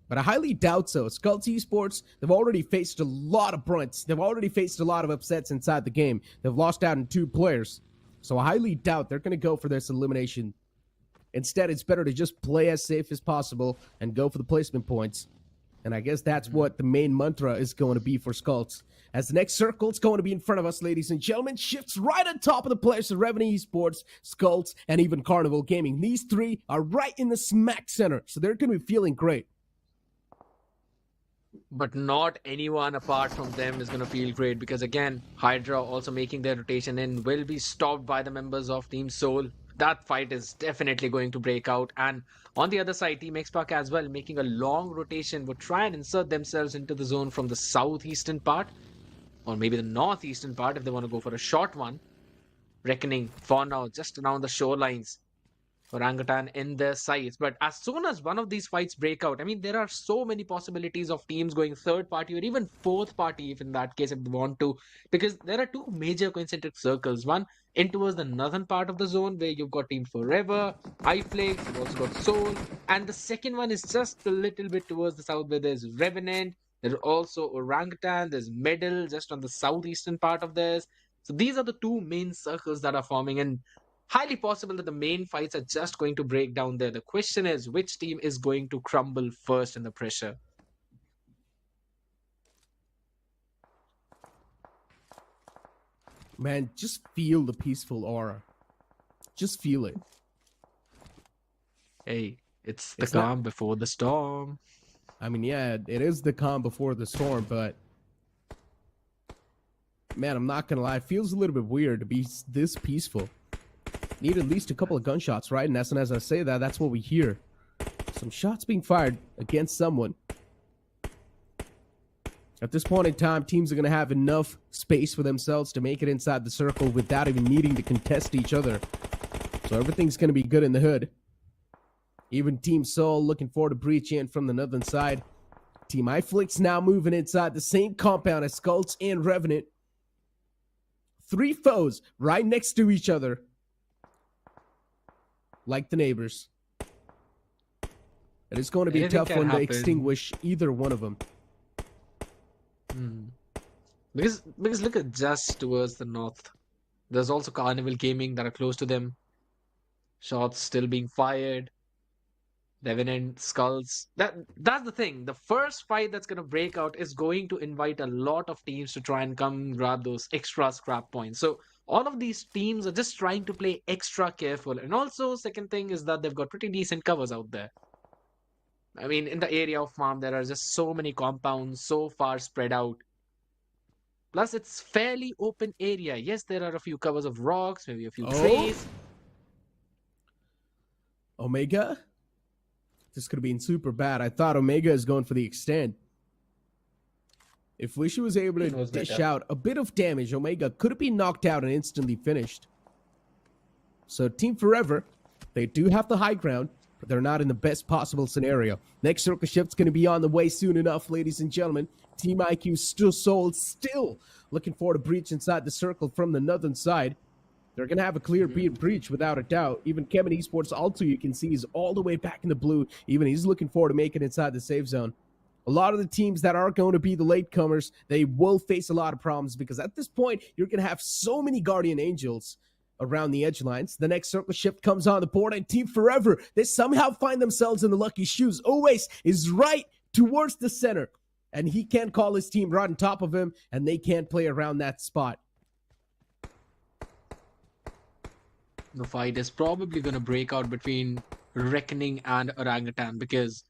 But I highly doubt so. Gujarat Esports, they've already faced a lot of brunts. They've already faced a lot of upsets inside the game. They've lost out in 2 players. So I highly doubt they're going to go for this elimination. Instead, it's better to just play as safe as possible and go for the placement points. And I guess that's what the main mantra is going to be for Skulls. As the next circle is going to be in front of us, ladies and gentlemen, shifts right on top of the players of Revenant Esports, Skulls, and even Carnival Gaming. These 3 are right in the smack center, so they're going to be feeling great. But not anyone apart from them is going to feel great because, again, Hydra also making their rotation in will be stopped by the members of Team Soul. That fight is definitely going to break out. And on the other side, Team X-Pac as well, making a long rotation, would try and insert themselves into the zone from the southeastern part, or maybe the northeastern part if they want to go for a short one. Reckoning for now just around the shorelines. Orangutan in their sights. But as soon as one of these fights break out, I mean, there are so many possibilities of teams going third party or even fourth party if in that case if they want to, because there are 2 major concentric circles. One in towards the northern part of the zone where you've got Team Forever, iFlix, you've also got Soul, and the second one is just a little bit towards the south where there's Revenant, there's also Orangutan, there's Medal just on the southeastern part of this. So these are the 2 main circles that are forming, and highly possible that the main fights are just going to break down there. The question is, which team is going to crumble first in the pressure? Man, just feel the peaceful aura. Just feel it. Hey, it's the calm before the storm. I mean, yeah, it is the calm before the storm, but man, I'm not gonna lie, it feels a little bit weird to be this peaceful. Need at least a couple of gunshots, right? And as soon as I say that, that's what we hear. Some shots being fired against someone. At this point in time, teams are going to have enough space for themselves to make it inside the circle without even needing to contest each other. So everything's going to be good in the hood. Even Team Soul looking forward to breaching in from the northern side. Team iFlix now moving inside the same compound as Skulls and Revenant. 3 foes right next to each other. Like the neighbors. It is going to be a tough one to extinguish either one of them. Because look at just towards the north. There's also Carnival Gaming that are close to them. Shots still being fired. Revenant, Skulls. That's the thing. The first fight that's going to break out is going to invite a lot of teams to try and come grab those extra scrap points. So all of these teams are just trying to play extra careful. And also, second thing is that they've got pretty decent covers out there. I mean, in the area of farm, there are just so many compounds, so far spread out. Plus, it's fairly open area. Yes, there are a few covers of rocks, maybe a few trees. Omega? This could have been super bad. I thought Omega is going for the extend. If Wishy was able to dish out a bit of damage, Omega could have been knocked out and instantly finished. So Team Forever, they do have the high ground, but they're not in the best possible scenario. Next circle shift's going to be on the way soon enough, ladies and gentlemen. Team IQ still looking for a breach inside the circle from the northern side. They're going to have a clear breach without a doubt. Even Chemin Esports also, you can see, is all the way back in the blue. Even he's looking forward to making it inside the safe zone. A lot of the teams that are going to be the latecomers, they will face a lot of problems because at this point, you're going to have so many Guardian Angels around the edge lines. The next circle shift comes on the board, and Team Forever, they somehow find themselves in the lucky shoes. Always is right towards the center, and he can't call his team right on top of him, and they can't play around that spot. The fight is probably going to break out between Reckoning and Orangutan because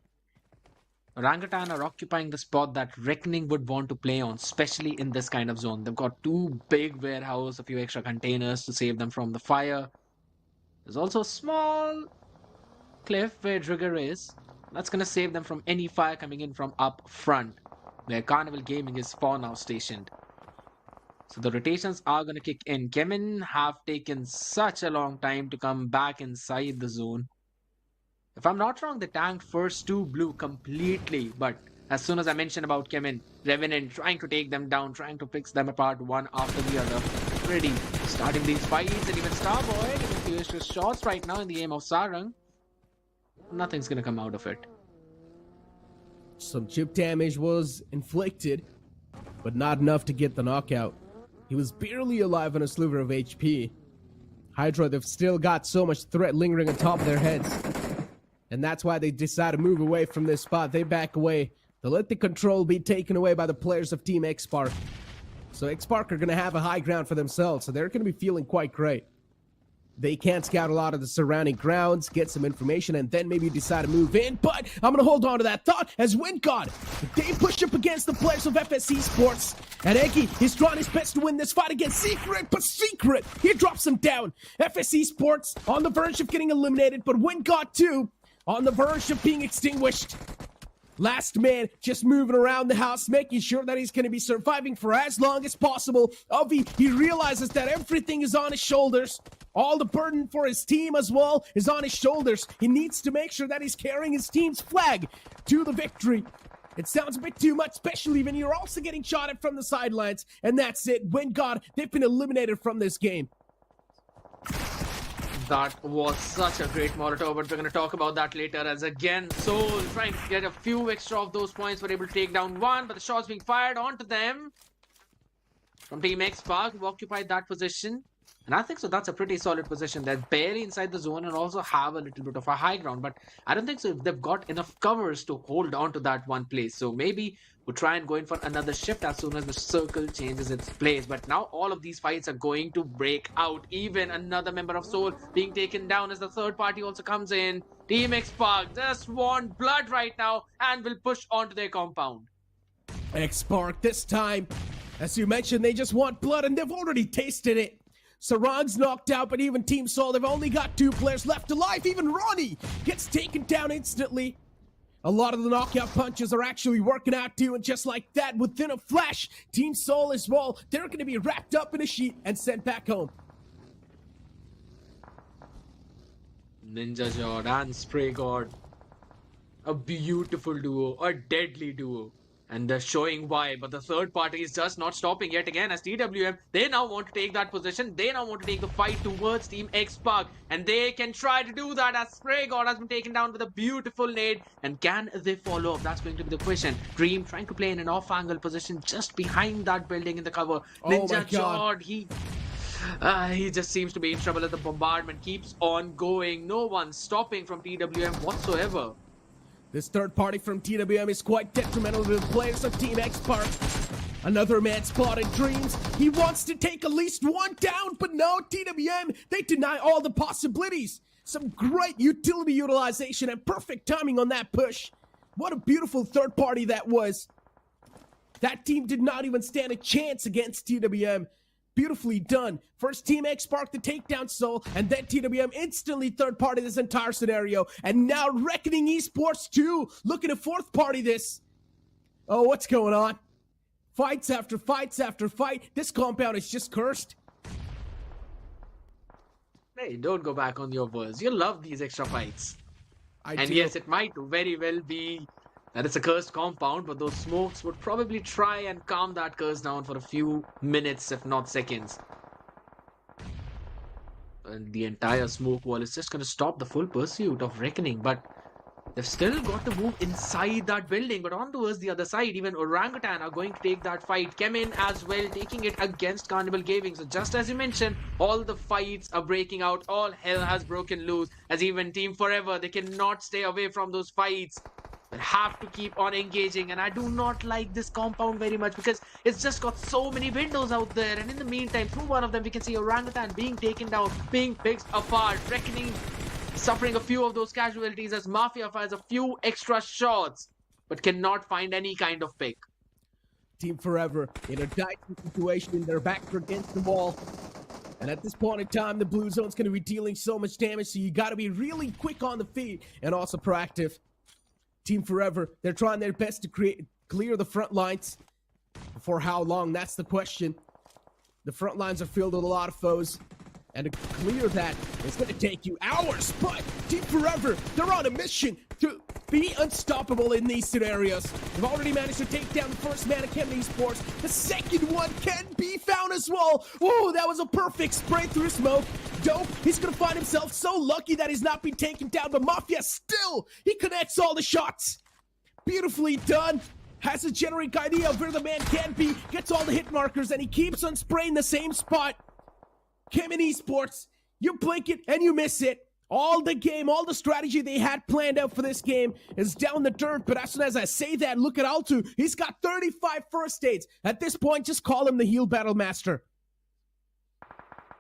Orangutan are occupying the spot that Reckoning would want to play on, especially in this kind of zone. They've got 2 big warehouses, a few extra containers to save them from the fire. There's also a small cliff where Trigger is. That's going to save them from any fire coming in from up front, where Carnival Gaming is for now stationed. So the rotations are going to kick in. Chemin have taken such a long time to come back inside the zone. If I'm not wrong, they tanked first 2 blue completely. But as soon as I mentioned about Chemin, Revenant trying to take them down, trying to fix them apart one after the other. Ready, starting these fights, and even Starboy getting a few extra shots right now in the aim of Sarang. Nothing's going to come out of it. Some chip damage was inflicted, but not enough to get the knockout. He was barely alive on a sliver of HP. Hydra, they've still got so much threat lingering on top of their heads. And that's why they decide to move away from this spot. They back away. They let the control be taken away by the players of Team X-Spark. So X-Spark are going to have a high ground for themselves, so they're going to be feeling quite great. They can scout a lot of the surrounding grounds, get some information, and then maybe decide to move in. But I'm going to hold on to that thought as WinGod, they push up against the players of FS Esports. And Eggy, he's trying his best to win this fight against Secret, but Secret, he drops him down. FS Esports on the verge of getting eliminated, but WinGod too on the verge of being extinguished. Last man just moving around the house, making sure that he's going to be surviving for as long as possible. Avi, he realizes that everything is on his shoulders. All the burden for his team as well is on his shoulders. He needs to make sure that he's carrying his team's flag to the victory. It sounds a bit too much, especially when you're also getting shot at from the sidelines. And that's it. WinGod, they've been eliminated from this game. That was such a great Molotov, but we're going to talk about that later as again, Soul trying to get a few extra of those points, were able to take down 1, but the shots being fired onto them from Team X-Spark, who occupied that position. And I think so that's a pretty solid position. They're barely inside the zone and also have a little bit of a high ground, but I don't think so if they've got enough covers to hold on to that one place. So maybe we'll try and go in for another shift as soon as the circle changes its place. But now all of these fights are going to break out. Even another member of Soul being taken down as the third party also comes in. Team X-Spark just want blood right now and will push onto their compound. X-Spark this time, as you mentioned, they just want blood and they've already tasted it. Sarang's knocked out, but even Team Soul, they've only got 2 players left alive. Even Ronnie gets taken down instantly. A lot of the knockout punches are actually working out too, and just like that, within a flash, Team Soul as well, they're going to be wrapped up in a sheet and sent back home. Ninja Jord and Spray God. A beautiful duo, a deadly duo. And they're showing why, but the third party is just not stopping yet again as TWM. They now want to take that position. They now want to take the fight towards Team X-Spark. And they can try to do that as Spray God has been taken down with a beautiful nade. And can they follow up? That's going to be the question. Dream trying to play in an off-angle position just behind that building in the cover. Ninja Jord, he just seems to be in trouble as the bombardment keeps on going. No one stopping from TWM whatsoever. This third party from TWM is quite detrimental to the players of Team X-Spark. Another man spotted Dreams. He wants to take at least 1 down, but no, TWM, they deny all the possibilities. Some great utility utilization and perfect timing on that push. What a beautiful third party that was. That team did not even stand a chance against TWM. Beautifully done. First Team X-Spark to take down Soul, and then TWM instantly third party this entire scenario. And now Reckoning Esports too, looking to fourth party this. Oh, what's going on? Fights after fights after fight. This compound is just cursed. Hey, don't go back on your words. You love these extra fights. I do. Yes, it might very well be that it's a cursed compound, but those smokes would probably try and calm that curse down for a few minutes, if not seconds. And the entire smoke wall is just going to stop the full pursuit of Reckoning, but they've still got to move inside that building. But on towards the other side, even Orangutan are going to take that fight. Chemin as well, taking it against Carnival Gaming. So just as you mentioned, all the fights are breaking out. All hell has broken loose. As even Team Forever, they cannot stay away from those fights. They have to keep on engaging. And I do not like this compound very much because it's just got so many windows out there. And in the meantime, through one of them, we can see Orangutan being taken down, being picked apart. Reckoning suffering a few of those casualties as Mafia fires a few extra shots, but cannot find any kind of pick. Team Forever in a dicey situation. They're back against the wall. And at this point in time, the blue zone's going to be dealing so much damage, so you got to be really quick on the feet and also proactive. Team Forever, they're trying their best to clear the front lines. For how long, that's the question. The front lines are filled with a lot of foes. And to clear that, it's going to take you hours. But Team Forever, they're on a mission to be unstoppable in these scenarios. They've already managed to take down the first man of Chemin Esports. The second one can be found as well. Oh, that was a perfect spray through smoke. Dope, he's going to find himself so lucky that he's not been taken down. But Mafia still, he connects all the shots. Beautifully done. Has a generic idea of where the man can be. Gets all the hit markers and he keeps on spraying the same spot. Chemin Esports, you blink it and you miss it. All the game, all the strategy they had planned out for this game is down the dirt. But as soon as I say that, look at Altu. He's got 35 first aids. At this point, just call him the heal battle master.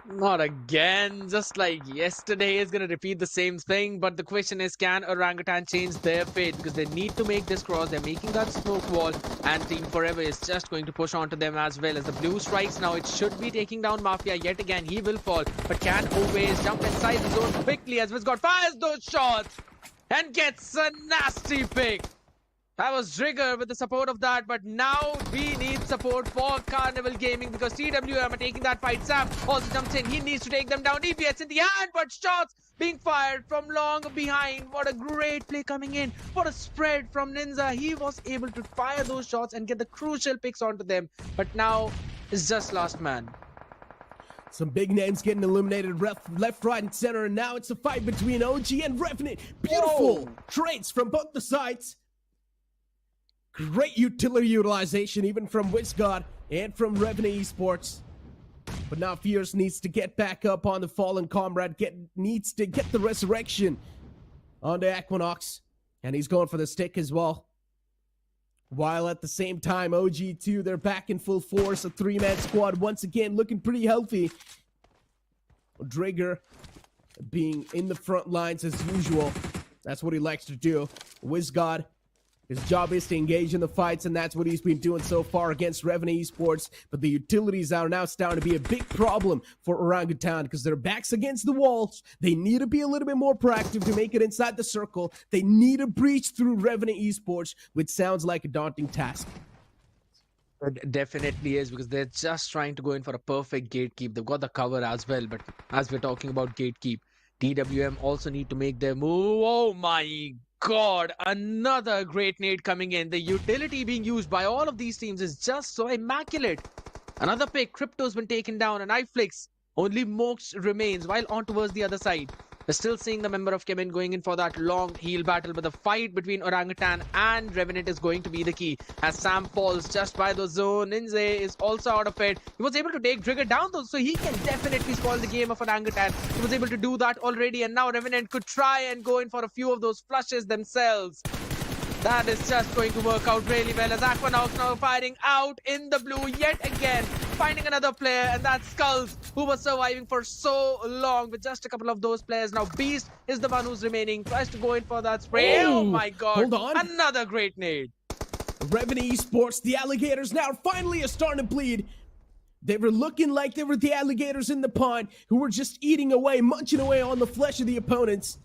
Not again. Just like yesterday is going to repeat the same thing. But the question is, can Orangutan change their fate? Because they need to make this cross. They're making that smoke wall. And Team Forever is just going to push onto them as well. As the blue strikes now, it should be taking down Mafia. Yet again, he will fall. But can always jump inside the zone quickly as Vizgod fires those shots. And gets a nasty pick. That was Trigger with the support of that, but now we need support for Carnival Gaming because TWM are taking that fight. Sam also jumps in. He needs to take them down. EPS in the hand, but shots being fired from long behind. What a great play coming in. What a spread from Ninja. He was able to fire those shots and get the crucial picks onto them, but now it's just last man. Some big names getting eliminated left, right, and center, and now it's a fight between OG and Revenant. Beautiful trades from both the sides. Great utility utilization even from Wizgod and from Revenant Esports. But now Fierce needs to get back up on the fallen comrade, needs to get the resurrection onto Equinox. And he's going for the stick as well. While at the same time, OG2, they're back in full force. A three-man squad once again looking pretty healthy. Drigger being in the front lines as usual. That's what he likes to do. Wizgod, his job is to engage in the fights, and that's what he's been doing so far against Revenant Esports. But the utilities are now starting to be a big problem for Orangutan because their backs against the walls. They need to be a little bit more proactive to make it inside the circle. They need to breach through Revenant Esports, which sounds like a daunting task. It definitely is because they're just trying to go in for a perfect gatekeep. They've got the cover as well, but as we're talking about gatekeep, TWM also need to make their move. Oh my God, another great nade coming in. The utility being used by all of these teams is just so immaculate. Another pick, Crypto's been taken down, and iFlix only Mox remains while on towards the other side. We're still seeing the member of Chemin going in for that long heal battle, but the fight between Orangutan and Revenant is going to be the key. As Sam falls just by the zone, Ninja is also out of it. He was able to take Trigger down though, so he can definitely spoil the game of Orangutan. He was able to do that already, and now Revenant could try and go in for a few of those flushes themselves. That is just going to work out really well as Aquanox now firing out in the blue yet again, finding another player, and that's Skulls, who was surviving for so long with just a couple of those players. Now Beast is the one who's remaining, tries to go in for that spray. Oh my God, hold on. Another great nade. Revenant Esports, the alligators now finally are starting to bleed. They were looking like they were the alligators in the pond who were just eating away, munching away on the flesh of the opponents.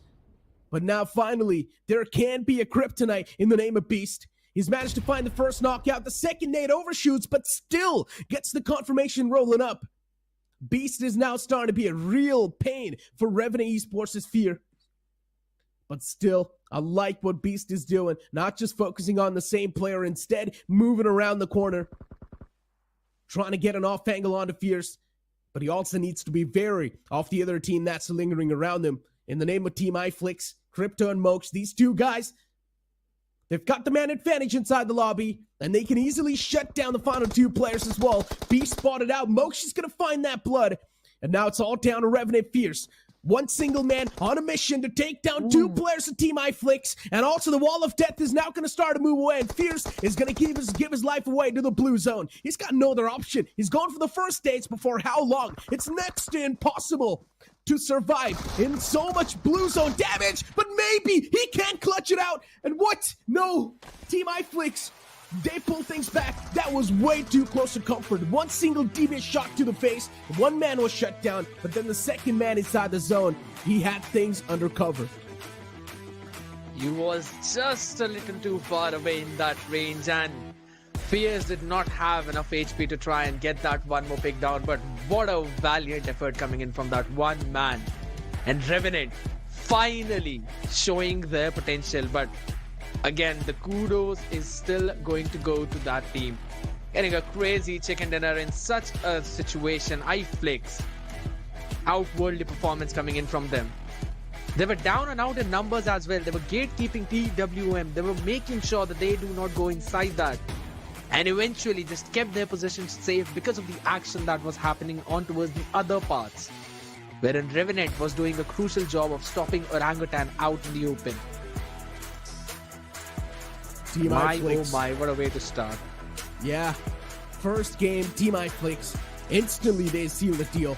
But now finally, there can be a kryptonite in the name of Beast. He's managed to find the first knockout. The second nade overshoots, but still gets the confirmation rolling up. Beast is now starting to be a real pain for Revenant Esports' Fear. But still, I like what Beast is doing. Not just focusing on the same player, instead moving around the corner. Trying to get an off angle onto Fierce. But he also needs to be wary of the other team that's lingering around him. In the name of Team iFlix, Crypto and Mox, these two guys, they've got the man advantage inside the lobby, and they can easily shut down the final two players as well. Beast spotted out. Mox is going to find that blood. And now it's all down to Revenant Fierce. One single man on a mission to take down two players of Team iFlix. And also the Wall of Death is now going to start to move away. And Fierce is going to give his life away to the blue zone. He's got no other option. He's going for the first stage before how long? It's next to impossible to survive in so much blue zone damage. But maybe he can't clutch it out. And what? No. Team iFlix, they pull things back. That was way too close to comfort. One single devious shot to the face. One man was shut down, but then the second man inside the zone, he had things under cover. He was just a little too far away in that range, and Fierce did not have enough HP to try and get that one more pick down. But what a valiant effort coming in from that one man. And Revenant finally showing their potential, but again, the kudos is still going to go to that team. Getting a crazy chicken dinner in such a situation. iFlix, outworldly performance coming in from them. They were down and out in numbers as well. They were gatekeeping TWM. They were making sure that they do not go inside that. And eventually just kept their positions safe because of the action that was happening on towards the other parts. Wherein Revenant was doing a crucial job of stopping Orangutan out in the open. Team oh my, what a way to start. Yeah, first game, Team iFlix, instantly they seal the deal.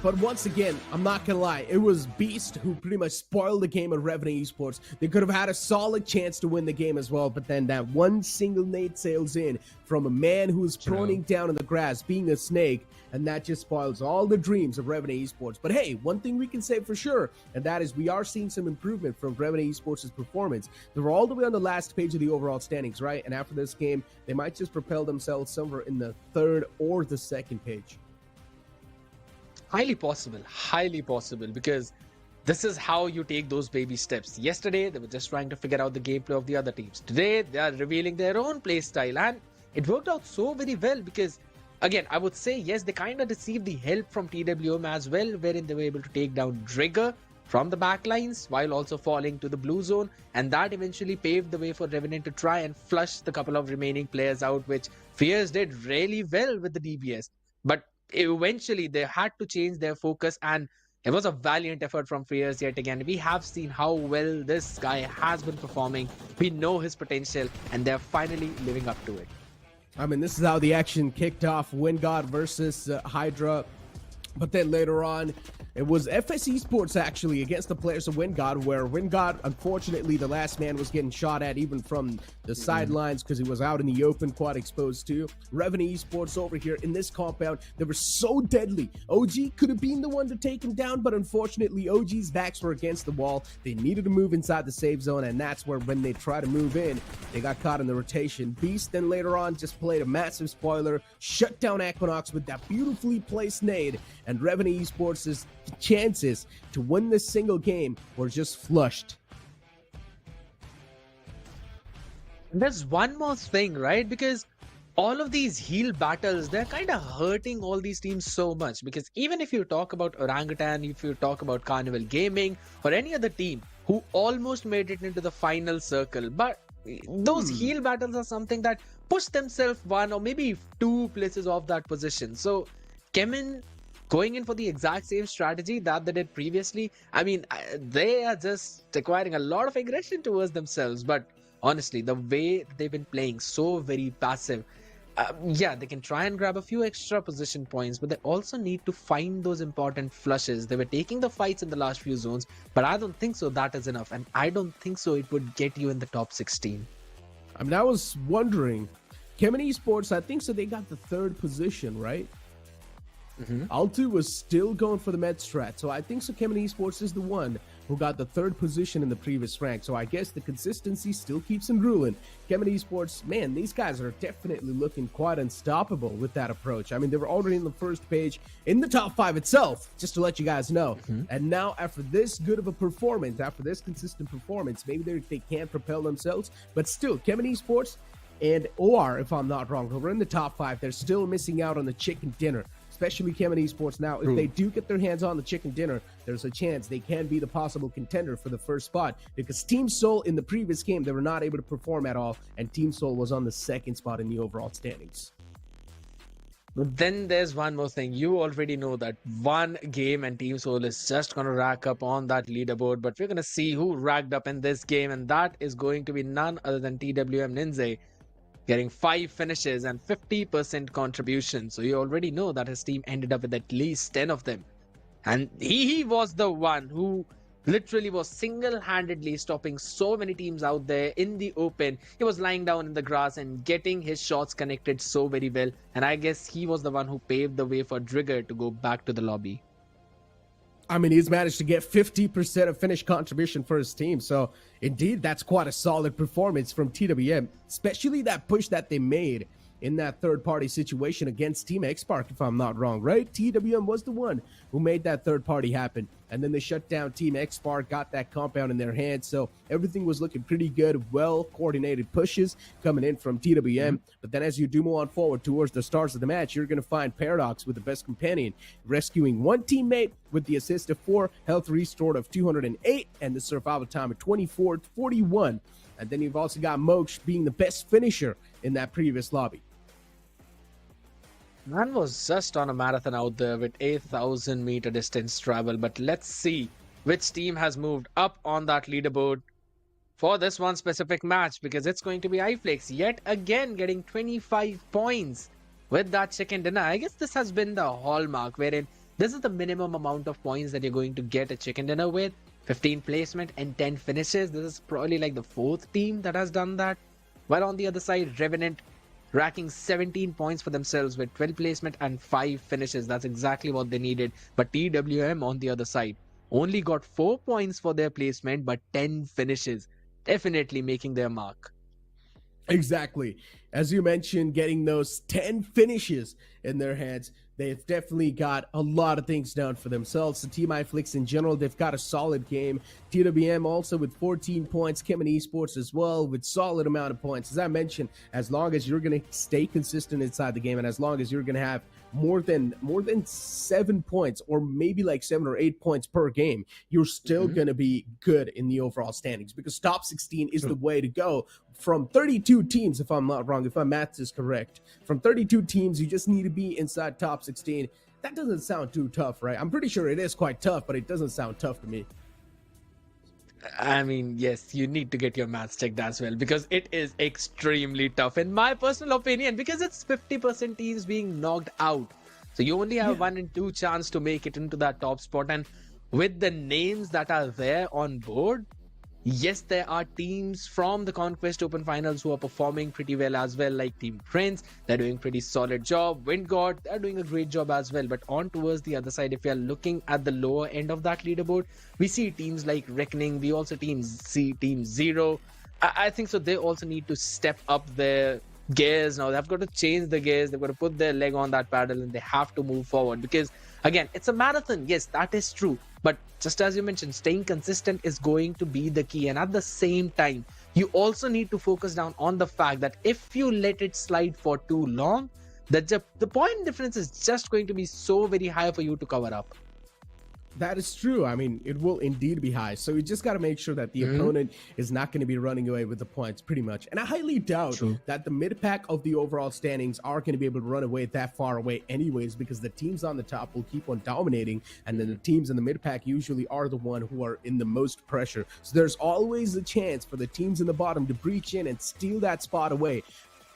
But once again, I'm not gonna lie, it was Beast who pretty much spoiled the game of Revenant Esports. They could have had a solid chance to win the game as well, but then that one single nade sails in from a man who is proning down in the grass, being a snake, and that just spoils all the dreams of Revenant Esports. But hey, one thing we can say for sure, and that is we are seeing some improvement from Revenant Esports' performance. They were all the way on the last page of the overall standings, right? And after this game, they might just propel themselves somewhere in the third or the second page. Highly possible, because this is how you take those baby steps. Yesterday, they were just trying to figure out the gameplay of the other teams. Today, they are revealing their own play style, and it worked out so very well because, again, I would say, yes, they kind of received the help from TWM as well, wherein they were able to take down Trigger from the backlines while also falling to the blue zone, and that eventually paved the way for Revenant to try and flush the couple of remaining players out, which Fierce did really well with the DBS. But eventually they had to change their focus, and it was a valiant effort from Fierce yet again. We have seen how well this guy has been performing. We know his potential, and they're finally living up to it. I mean, this is how the action kicked off. Wingard versus Hydra. But then later on, it was FS Esports actually against the players of Wingard, where Wingard, unfortunately, the last man was getting shot at even from the sidelines because he was out in the open, quad exposed too. Revenant Esports over here in this compound, they were so deadly. OG could have been the one to take him down, but unfortunately, OG's backs were against the wall. They needed to move inside the safe zone, and that's where when they try to move in, they got caught in the rotation. Beast then later on just played a massive spoiler, shut down Equinox with that beautifully placed nade, and Revenant Esports' chances to win this single game were just flushed. There's one more thing, right? Because all of these heal battles, they're kind of hurting all these teams so much. Because even if you talk about Orangutan, if you talk about Carnival Gaming, or any other team who almost made it into the final circle, but those heal battles are something that push themselves one or maybe two places off that position. So Chemin going in for the exact same strategy that they did previously, I mean, they are just acquiring a lot of aggression towards themselves. But honestly, the way they've been playing, so very passive, yeah, they can try and grab a few extra position points, but they also need to find those important flushes. They were taking the fights in the last few zones, but I don't think so that is enough, and I don't think so it would get you in the top 16. I mean, I was wondering, Chemin Esports, I think so they got the third position, right? Altu was still going for the med strat, so I think so Chemin Esports is the one who got the 3rd position in the previous rank. So I guess the consistency still keeps on ruling. Chemin Esports, man, these guys are definitely looking quite unstoppable with that approach. I mean, they were already in the first page in the top 5 itself, just to let you guys know. And now after this good of a performance, after this consistent performance, maybe they can't propel themselves, but still, Chemin Esports and OR, if I'm not wrong, who are in the top 5, they're still missing out on the chicken dinner, especially Chemin Esports. Now, if they do get their hands on the chicken dinner, there's a chance they can be the possible contender for the first spot, because Team Seoul in the previous game, they were not able to perform at all, and Team Seoul was on the 2nd spot in the overall standings. But then there's one more thing. You already know that one game and Team Seoul is just going to rack up on that leaderboard. But we're going to see who racked up in this game. And that is going to be none other than TWM Ninja, getting 5 finishes and 50% contribution. So you already know that his team ended up with at least 10 of them. And he was the one who literally was single-handedly stopping so many teams out there in the open. He was lying down in the grass and getting his shots connected so very well. And I guess he was the one who paved the way for Trigger to go back to the lobby. I mean, he's managed to get 50% of finish contribution for his team. So indeed, that's quite a solid performance from TWM, especially that push that they made in that third-party situation against Team X-Park, if I'm not wrong, right? TWM was the one who made that third party happen. And then they shut down Team X-Park, got that compound in their hands. So everything was looking pretty good, well-coordinated pushes coming in from TWM. But then as you do move on forward towards the stars of the match, you're going to find Paradox with the best companion, rescuing one teammate with the assist of 4, health restored of 208, and the survival time of 24-41. And then you've also got Moksh being the best finisher in that previous lobby. Man was just on a marathon out there with 8,000 meter distance travel. But let's see which team has moved up on that leaderboard for this one specific match, because it's going to be iFlix yet again getting 25 points with that chicken dinner. I guess this has been the hallmark, wherein this is the minimum amount of points that you're going to get a chicken dinner with. 15 placement and 10 finishes. This is probably like the 4th team that has done that. While on the other side, Revenant racking 17 points for themselves with 12 placement and 5 finishes. That's exactly what they needed. But TWM on the other side only got 4 points for their placement but 10 finishes. Definitely making their mark. Exactly. As you mentioned, getting those 10 finishes in their hands, they've definitely got a lot of things down for themselves. The Team iFlix in general, they've got a solid game. TWM also with 14 points. Chemin Esports as well with solid amount of points. As I mentioned, as long as you're going to stay consistent inside the game, and as long as you're going to have more than 7 points, or maybe like 7 or 8 points per game, you're still going to be good in the overall standings, because top 16 is the way to go. From 32 teams, if I'm not wrong, if my math is correct, from 32 teams, you just need to be inside top 16. That doesn't sound too tough, right? I'm pretty sure it is quite tough, but it doesn't sound tough to me. I mean, yes, you need to get your maths checked as well, because it is extremely tough in my personal opinion, because it's 50% teams being knocked out. So you only have 1 in 2 chance to make it into that top spot. And with the names that are there on board, yes, there are teams from the Conquest Open Finals who are performing pretty well as well, like Team Prince. They're doing pretty solid job. WindGod, they're doing a great job as well. But on towards the other side, if we are looking at the lower end of that leaderboard, we see teams like Reckoning. We also see Team Zero. I think so they also need to step up their gears now. They've got to change the gears. They've got to put their leg on that paddle, and they have to move forward, because again, it's a marathon. Yes, that is true. But just as you mentioned, staying consistent is going to be the key. And at the same time, you also need to focus down on the fact that if you let it slide for too long, the point difference is just going to be so very high for you to cover up. That is true. I mean, it will indeed be high. So you just got to make sure that the opponent is not going to be running away with the points, pretty much. And I highly doubt that the mid-pack of the overall standings are going to be able to run away that far away anyways, because the teams on the top will keep on dominating, and then the teams in the mid-pack usually are the one who are in the most pressure. So there's always a chance for the teams in the bottom to breach in and steal that spot away.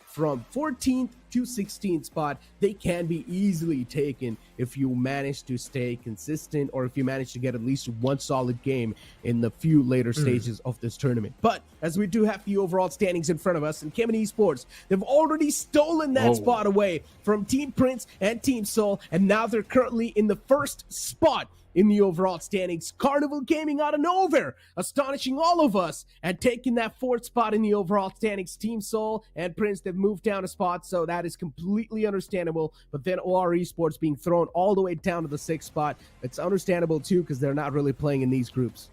From 14th to 16th spot, they can be easily taken if you manage to stay consistent, or if you manage to get at least one solid game in the few later stages of this tournament. But as we do have the overall standings in front of us, and Chemin Esports, they've already stolen that spot away from Team Prince and Team Seoul, and now they're currently in the first spot in the overall standings. Carnival Gaming out of nowhere, astonishing all of us and taking that 4th spot in the overall standings. Team Soul and Prince, they've moved down a spot, so that is completely understandable. But then OR Esports being thrown all the way down to the 6th spot, it's understandable too because they're not really playing in these groups.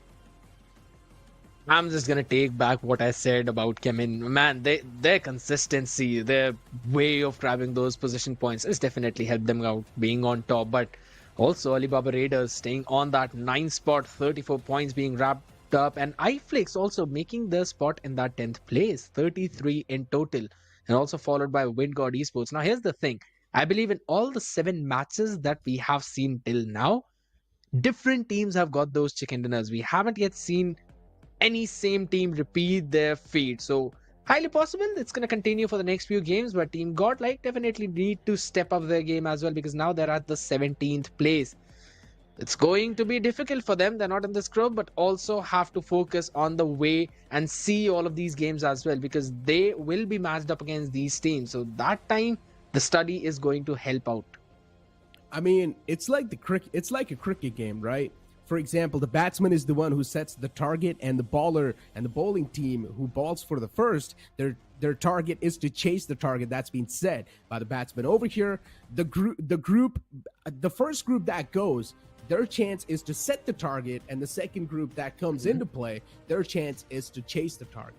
I'm just gonna take back what I said about Chemin. Man, their consistency, their way of grabbing those position points has definitely helped them out being on top. But also Alibaba Raiders staying on that 9th spot, 34 points being wrapped up, and iFlix also making their spot in that 10th place, 33 in total, and also followed by Wingod Esports. Now here's the thing, I believe in all the 7 matches that we have seen till now, different teams have got those chicken dinners. We haven't yet seen any same team repeat their feat. So highly possible it's going to continue for the next few games, but Team Godlike definitely need to step up their game as well because now they're at the 17th place. It's going to be difficult for them. They're not in this group, but also have to focus on the way and see all of these games as well because they will be matched up against these teams. So that time the study is going to help out. I mean, it's like a cricket game, right? For example, the batsman is the one who sets the target, and the baller and the bowling team who balls for the first, their target is to chase the target that's been set by the batsman. Over here, the first group that goes, their chance is to set the target, and the second group that comes into play, their chance is to chase the target.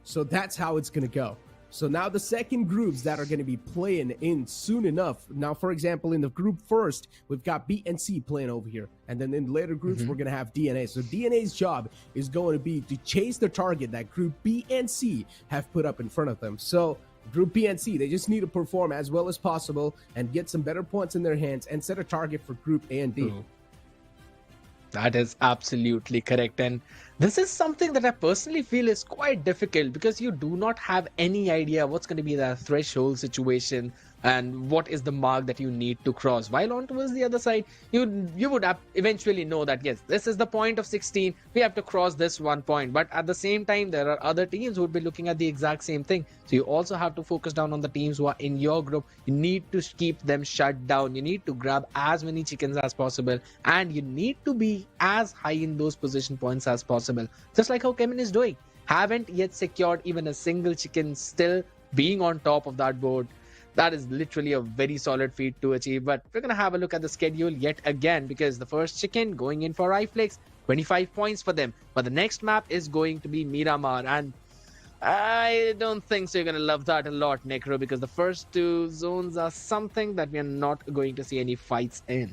So that's how it's going to go. So now the second groups that are going to be playing in soon enough. Now, for example, in the group first, we've got B and C playing over here. And then in later groups, we're going to have DNA. So DNA's job is going to be to chase the target that group B and C have put up in front of them. So group B and C, they just need to perform as well as possible and get some better points in their hands and set a target for group A and D. That is absolutely correct. And this is something that I personally feel is quite difficult because you do not have any idea what's going to be the threshold situation and what is the mark that you need to cross. While on towards the other side, you would eventually know that, yes, this is the point of 16. We have to cross this one point. But at the same time, there are other teams who would be looking at the exact same thing. So you also have to focus down on the teams who are in your group. You need to keep them shut down. You need to grab as many chickens as possible. And you need to be as high in those position points as possible. Just like how Chemin is doing. Haven't yet secured even a single chicken, still being on top of that board. That is literally a very solid feat to achieve. But we're going to have a look at the schedule yet again because the first chicken going in for iFlix, 25 points for them. But the next map is going to be Miramar. And I don't think so you're going to love that a lot, Necro, because the first 2 zones are something that we are not going to see any fights in.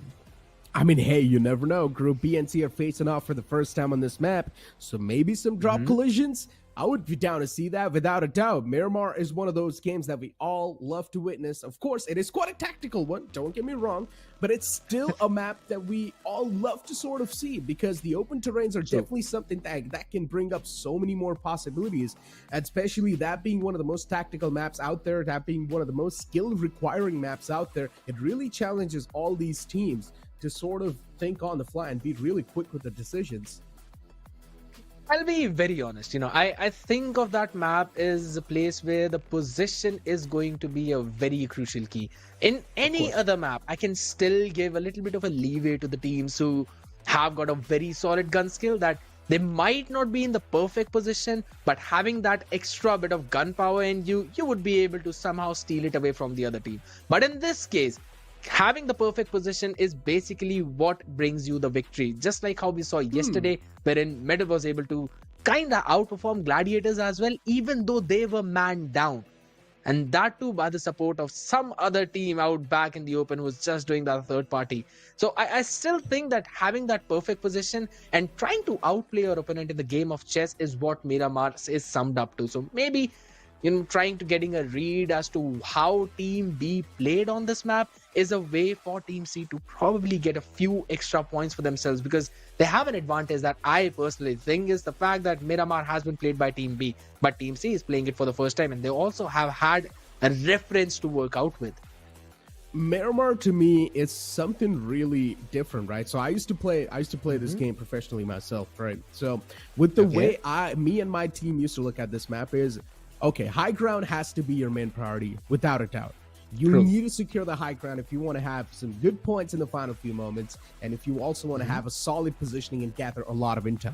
I mean, hey, you never know. Group B and C are facing off for the first time on this map. So maybe some drop collisions. I would be down to see that without a doubt. Miramar is one of those games that we all love to witness. Of course, it is quite a tactical one, don't get me wrong, but it's still a map that we all love to sort of see because the open terrains are definitely something that can bring up so many more possibilities, especially that being one of the most tactical maps out there, that being one of the most skill requiring maps out there. It really challenges all these teams to sort of think on the fly and be really quick with the decisions. I'll be very honest, I think of that map as a place where the position is going to be a very crucial key. In any other map, I can still give a little bit of a leeway to the teams who have got a very solid gun skill that they might not be in the perfect position, but having that extra bit of gun power in you would be able to somehow steal it away from the other team. But in this case, having the perfect position is basically what brings you the victory. Just like how we saw yesterday, wherein Medal was able to kind of outperform Gladiators as well, even though they were man down. And that too by the support of some other team out back in the open who was just doing that third party. So I still think that having that perfect position and trying to outplay your opponent in the game of chess is what Miramar is summed up to. So maybe trying to getting a read as to how Team B played on this map is a way for Team C to probably get a few extra points for themselves because they have an advantage that I personally think is the fact that Miramar has been played by Team B, but Team C is playing it for the first time and they also have had a reference to work out with. Miramar to me is something really different, right? So I used to play this game professionally myself, right? So with the way me and my team used to look at this map is, okay, high ground has to be your main priority, without a doubt. You True. need to secure the high ground if you want to have some good points in the final few moments, and if you also want to have a solid positioning and gather a lot of intel.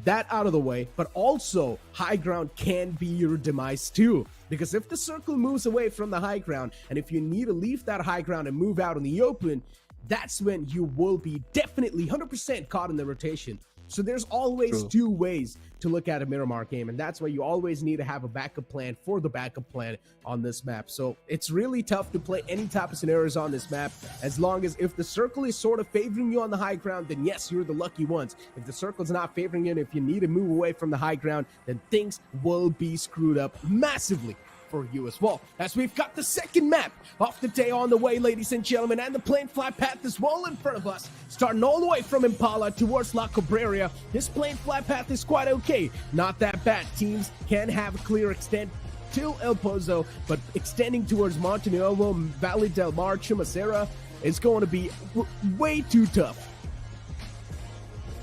That out of the way, but also high ground can be your demise too. Because if the circle moves away from the high ground, and if you need to leave that high ground and move out in the open, that's when you will be definitely 100% caught in the rotation. So there's always True. two ways to look at a Miramar game, and that's why you always need to have a backup plan for the backup plan on this map. So it's really tough to play any type of scenarios on this map, as long as if the circle is sort of favoring you on the high ground, then yes, you're the lucky ones. If the circle's not favoring you, and if you need to move away from the high ground, then things will be screwed up massively for you as well. As we've got the second map of the day on the way, ladies and gentlemen, and the plane flight path is well in front of us, starting all the way from Impala towards La Cabrera. This plane flight path is quite okay, not that bad. Teams can have a clear extent till El Pozo, but extending towards Monte Nuevo, Valle del Mar, Chumacera is going to be way too tough.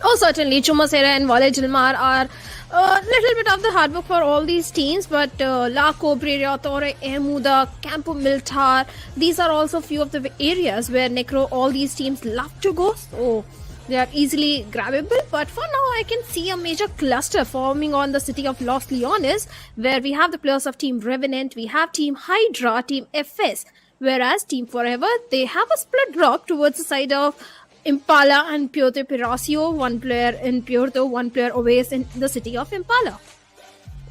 Oh, certainly. Chumacera and Valle del Mar are a little bit of the hard work for all these teams, but La Cabrera, Torre Emuda, Campo Militar, these are also few of the areas where Necro, all these teams love to go. So they are easily grabbable, but for now I can see a major cluster forming on the city of Los Leones, where we have the players of Team Revenant, we have Team Hydra, Team FS, whereas Team Forever, they have a split drop towards the side of Impala and Puerto Piracio, one player in Puerto, one player away in the city of Impala.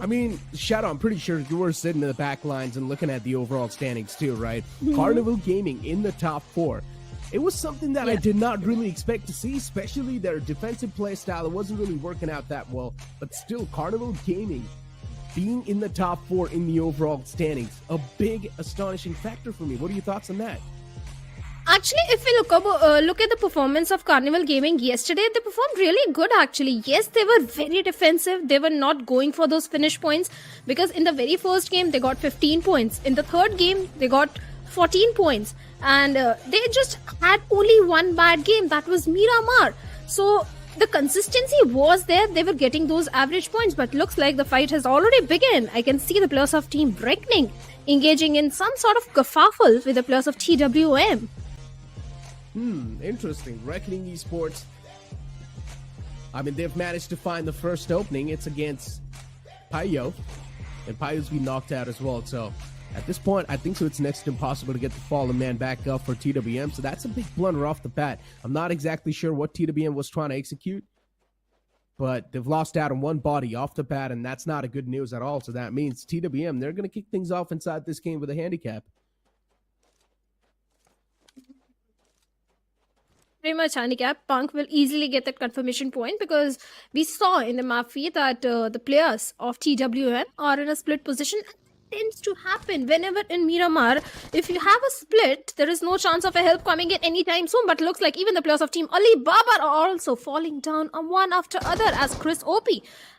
I mean, Shadow, I'm pretty sure you were sitting in the back lines and looking at the overall standings too, right? Carnival Gaming in the top 4. It was something that I did not really expect to see, especially their defensive play style. It wasn't really working out that well, but still, Carnival Gaming being in the top 4 in the overall standings, a big, astonishing factor for me. What are your thoughts on that? Actually, if we look at the performance of Carnival Gaming yesterday, they performed really good actually. Yes, they were very defensive. They were not going for those finish points, because in the very first game, they got 15 points. In the third game, they got 14 points. And they just had only one bad game. That was Miramar. So the consistency was there. They were getting those average points, but looks like the fight has already begun. I can see the players of Team Reckoning engaging in some sort of kerfuffle with the players of TWM. Interesting. Reckoning Esports. I mean, they've managed to find the first opening. It's against Payo. And Payo's been knocked out as well. So at this point, I think so it's next to impossible to get the fallen man back up for TWM. So that's a big blunder off the bat. I'm not exactly sure what TWM was trying to execute, but they've lost out on one body off the bat, and that's not a good news at all. So that means TWM, they're going to kick things off inside this game with a handicap. Pretty much handicap. Punk will easily get that confirmation point, because we saw in the map feed that the players of TWM are in a split position. It tends to happen whenever in Miramar. If you have a split, there is no chance of a help coming in anytime soon, but looks like even the players of Team Alibaba are also falling down one after other, as Chris OP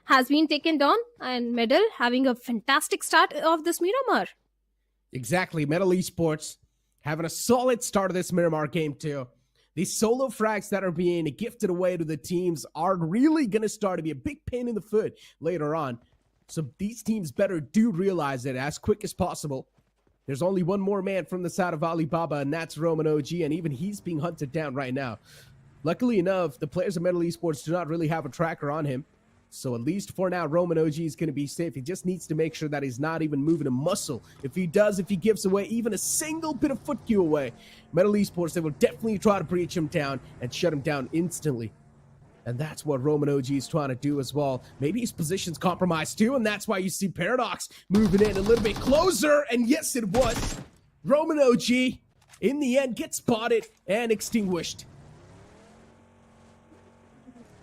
has been taken down and Medal having a fantastic start of this Miramar. Exactly. Metal Esports having a solid start of this Miramar game too. These solo frags that are being gifted away to the teams are really going to start to be a big pain in the foot later on. So these teams better do realize it as quick as possible. There's only one more man from the side of Alibaba, and that's Roman OG, and even he's being hunted down right now. Luckily enough, the players of Metal Esports do not really have a tracker on him. So at least for now, Roman OG is going to be safe. He just needs to make sure that he's not even moving a muscle. If he does, if he gives away even a single bit of foot queue away, Metal Esports, they will definitely try to breach him down and shut him down instantly. And that's what Roman OG is trying to do as well. Maybe his position's compromised too, and that's why you see Paradox moving in a little bit closer. And yes, it was. Roman OG, in the end, gets spotted and extinguished.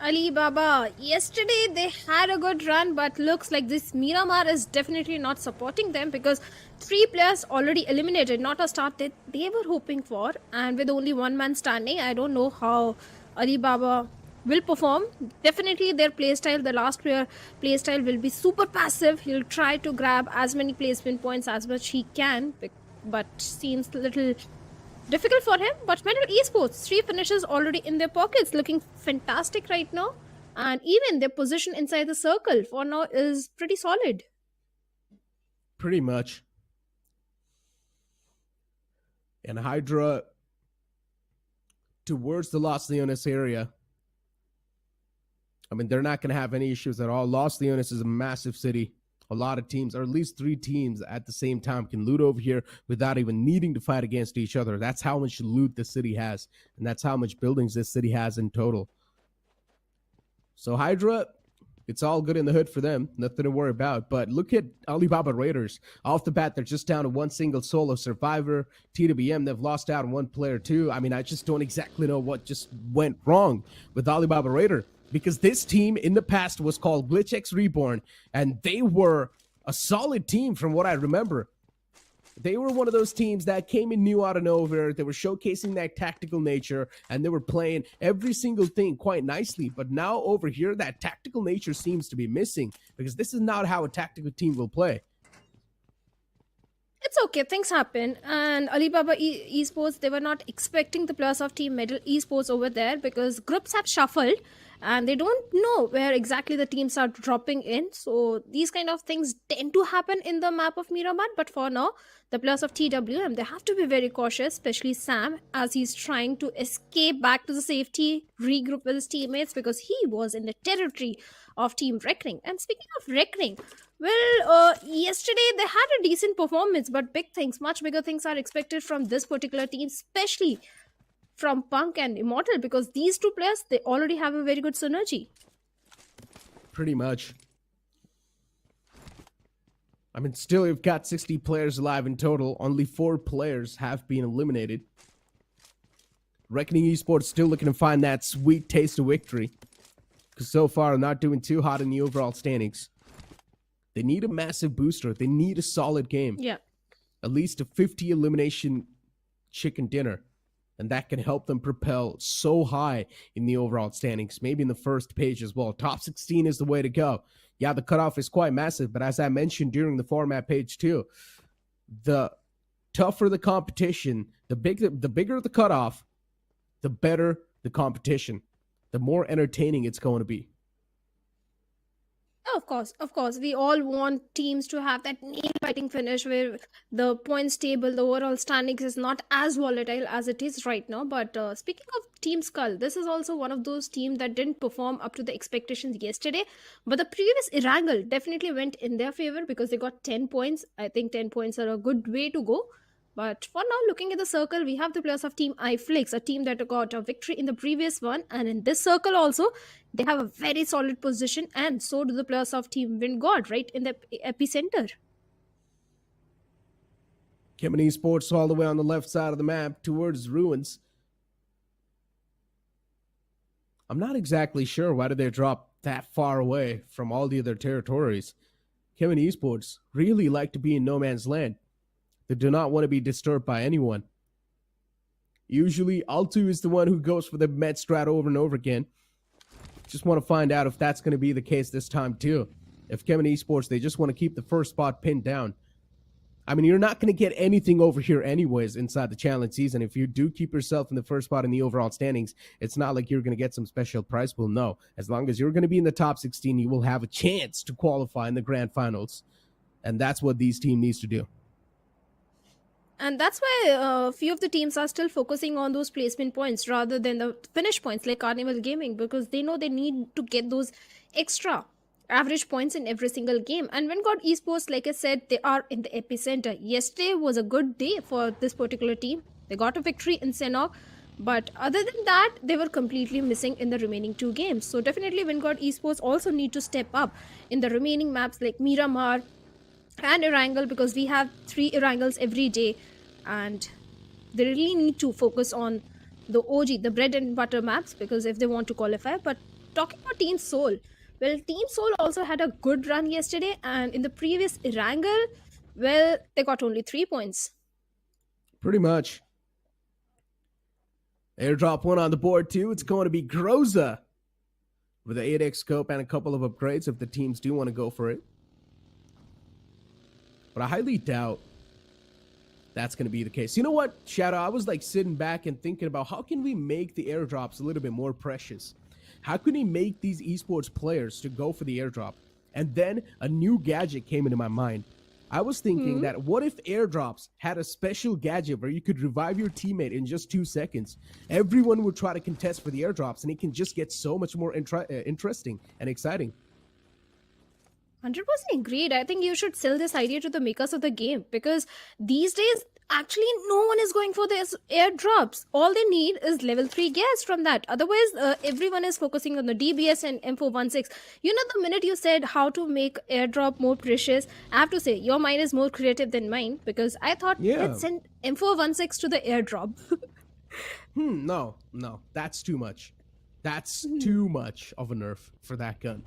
Alibaba, yesterday they had a good run, but looks like this Miramar is definitely not supporting them, because 3 players already eliminated, not a start that they were hoping for, and with only one man standing, I don't know how Alibaba will perform. Definitely their playstyle, the last player playstyle will be super passive. He'll try to grab as many placement points as much he can, but seems a little difficult for him. But Metal Esports, 3 finishes already in their pockets, looking fantastic right now. And even their position inside the circle for now is pretty solid. Pretty much. And Hydra towards the Los Leones area. I mean, they're not going to have any issues at all. Los Leones is a massive city. A lot of teams, or at least 3 teams at the same time, can loot over here without even needing to fight against each other. That's how much loot the city has, and that's how much buildings this city has in total. So Hydra, it's all good in the hood for them. Nothing to worry about. But look at Alibaba Raiders. Off the bat, they're just down to one single solo survivor. TWM, they've lost out on one player too. I mean, I just don't exactly know what just went wrong with Alibaba Raider. Because this team in the past was called GlitchX Reborn, and they were a solid team from what I remember. They were one of those teams that came in new out of nowhere. They were showcasing that tactical nature, and they were playing every single thing quite nicely. But now over here, that tactical nature seems to be missing, because this is not how a tactical team will play. It's okay, things happen. And Alibaba Esports, they were not expecting the plus of Team Medal Esports over there because groups have shuffled and they don't know where exactly the teams are dropping in. So these kind of things tend to happen in the map of Miramar. But for now, the plus of TWM, they have to be very cautious, especially Sam, as he's trying to escape back to the safety, regroup with his teammates because he was in the territory of Team Reckoning. And speaking of Reckoning, well, yesterday they had a decent performance, but big things, much bigger things are expected from this particular team, especially from Punk and Immortal, because these two players, they already have a very good synergy. Pretty much. I mean, still, you've got 60 players alive in total. Only 4 players have been eliminated. Reckoning Esports still looking to find that sweet taste of victory. Because so far, not doing too hot in the overall standings. They need a massive booster. They need a solid game. Yeah. At least a 50 elimination chicken dinner. And that can help them propel so high in the overall standings. Maybe in the first page as well. Top 16 is the way to go. Yeah, the cutoff is quite massive. But as I mentioned during the format page too, the tougher the competition, the bigger the cutoff, the better the competition. The more entertaining it's going to be. Of course. We all want teams to have that nail-biting finish where the points table, the overall standings is not as volatile as it is right now. But speaking of Team Skull, this is also one of those teams that didn't perform up to the expectations yesterday. But the previous Erangel definitely went in their favor because they got 10 points. I think 10 points are a good way to go. But for now, looking at the circle, we have the players of Team iFlix, a team that got a victory in the previous one. And in this circle also, they have a very solid position. And so do the players of Team WindGod, right in the epicenter. Chemin Esports all the way on the left side of the map towards Ruins. I'm not exactly sure why did they drop that far away from all the other territories. Chemin Esports really like to be in no man's land. They do not want to be disturbed by anyone. Usually, Altu is the one who goes for the med strat over and over again. Just want to find out if that's going to be the case this time too. If Chemin Esports, they just want to keep the first spot pinned down. I mean, you're not going to get anything over here anyways inside the challenge season. If you do keep yourself in the first spot in the overall standings, it's not like you're going to get some special prize pool. No, as long as you're going to be in the top 16, you will have a chance to qualify in the grand finals. And that's what these teams needs to do. And that's why a few of the teams are still focusing on those placement points rather than the finish points like Carnival Gaming, because they know they need to get those extra average points in every single game. And when God Esports, like I said, they are in the epicenter. Yesterday was a good day for this particular team. They got a victory in Sanhok. But other than that, they were completely missing in the remaining 2 games. So definitely WindGod Esports also need to step up in the remaining maps like Miramar and Erangel, because we have 3 Erangels every day. And they really need to focus on the OG, the bread and butter maps, because if they want to qualify. But talking about Team Soul, well, Team Soul also had a good run yesterday. And in the previous Erangel, well, they got only 3 points. Pretty much. Airdrop 1 on the board too. It's going to be Groza with an 8x scope and a couple of upgrades if the teams do want to go for it. But I highly doubt that's going to be the case. You know what, Shadow? I was like sitting back and thinking about how can we make the airdrops a little bit more precious? How can we make these esports players to go for the airdrop? And then a new gadget came into my mind. I was thinking that what if airdrops had a special gadget where you could revive your teammate in just 2 seconds? Everyone would try to contest for the airdrops, and it can just get so much more interesting and exciting. 100% agreed. I think you should sell this idea to the makers of the game, because these days, actually, no one is going for the airdrops. All they need is level 3 gas from that. Otherwise, everyone is focusing on the DBS and M416. You know, the minute you said how to make airdrop more precious, I have to say, your mind is more creative than mine, because I thought, let's send M416 to the airdrop. No, that's too much. That's too much of a nerf for that gun.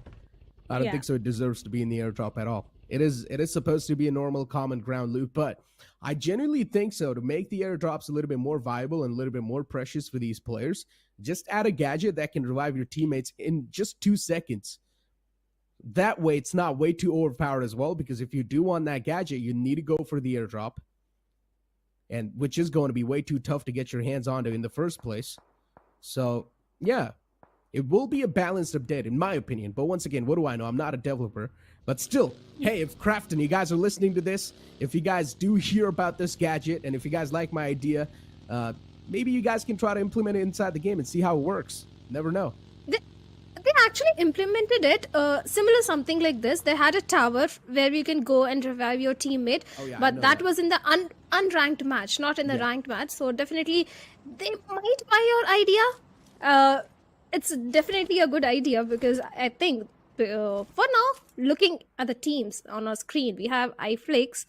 I don't think so. It deserves to be in the airdrop at all. It is supposed to be a normal common ground loot, but I genuinely think so. To make the airdrops a little bit more viable and a little bit more precious for these players, just add a gadget that can revive your teammates in just 2 seconds. That way, it's not way too overpowered as well, because if you do want that gadget, you need to go for the airdrop, and which is going to be way too tough to get your hands onto in the first place. So, yeah. It will be a balanced update, in my opinion. But once again, what do I know? I'm not a developer. But still, hey, if Crafton, you guys are listening to this, if you guys do hear about this gadget, and if you guys like my idea, maybe you guys can try to implement it inside the game and see how it works. Never know. They actually implemented it, similar something like this. They had a tower where you can go and revive your teammate. But that was in the unranked match, not in the ranked match. So definitely, they might buy your idea. It's definitely a good idea, because I think for now, looking at the teams on our screen, we have iFlix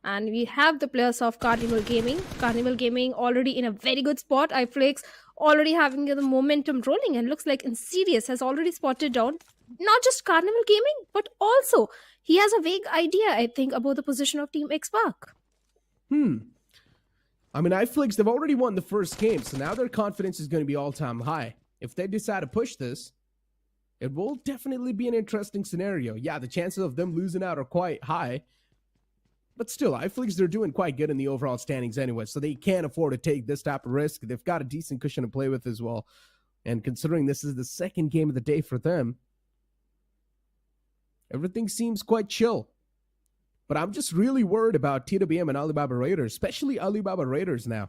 and we have the players of Carnival Gaming. Carnival Gaming already in a very good spot. iFlix already having the momentum rolling, and looks like Insidious has already spotted down not just Carnival Gaming, but also he has a vague idea, I think, about the position of Team X-Park. I mean, iFlix, they've already won the first game, so now their confidence is going to be all-time high. If they decide to push this, it will definitely be an interesting scenario. Yeah, the chances of them losing out are quite high. But still, iFlix, they're doing quite good in the overall standings anyway, so they can't afford to take this type of risk. They've got a decent cushion to play with as well. And considering this is the second game of the day for them, everything seems quite chill. But I'm just really worried about TWM and Alibaba Raiders, especially Alibaba Raiders now.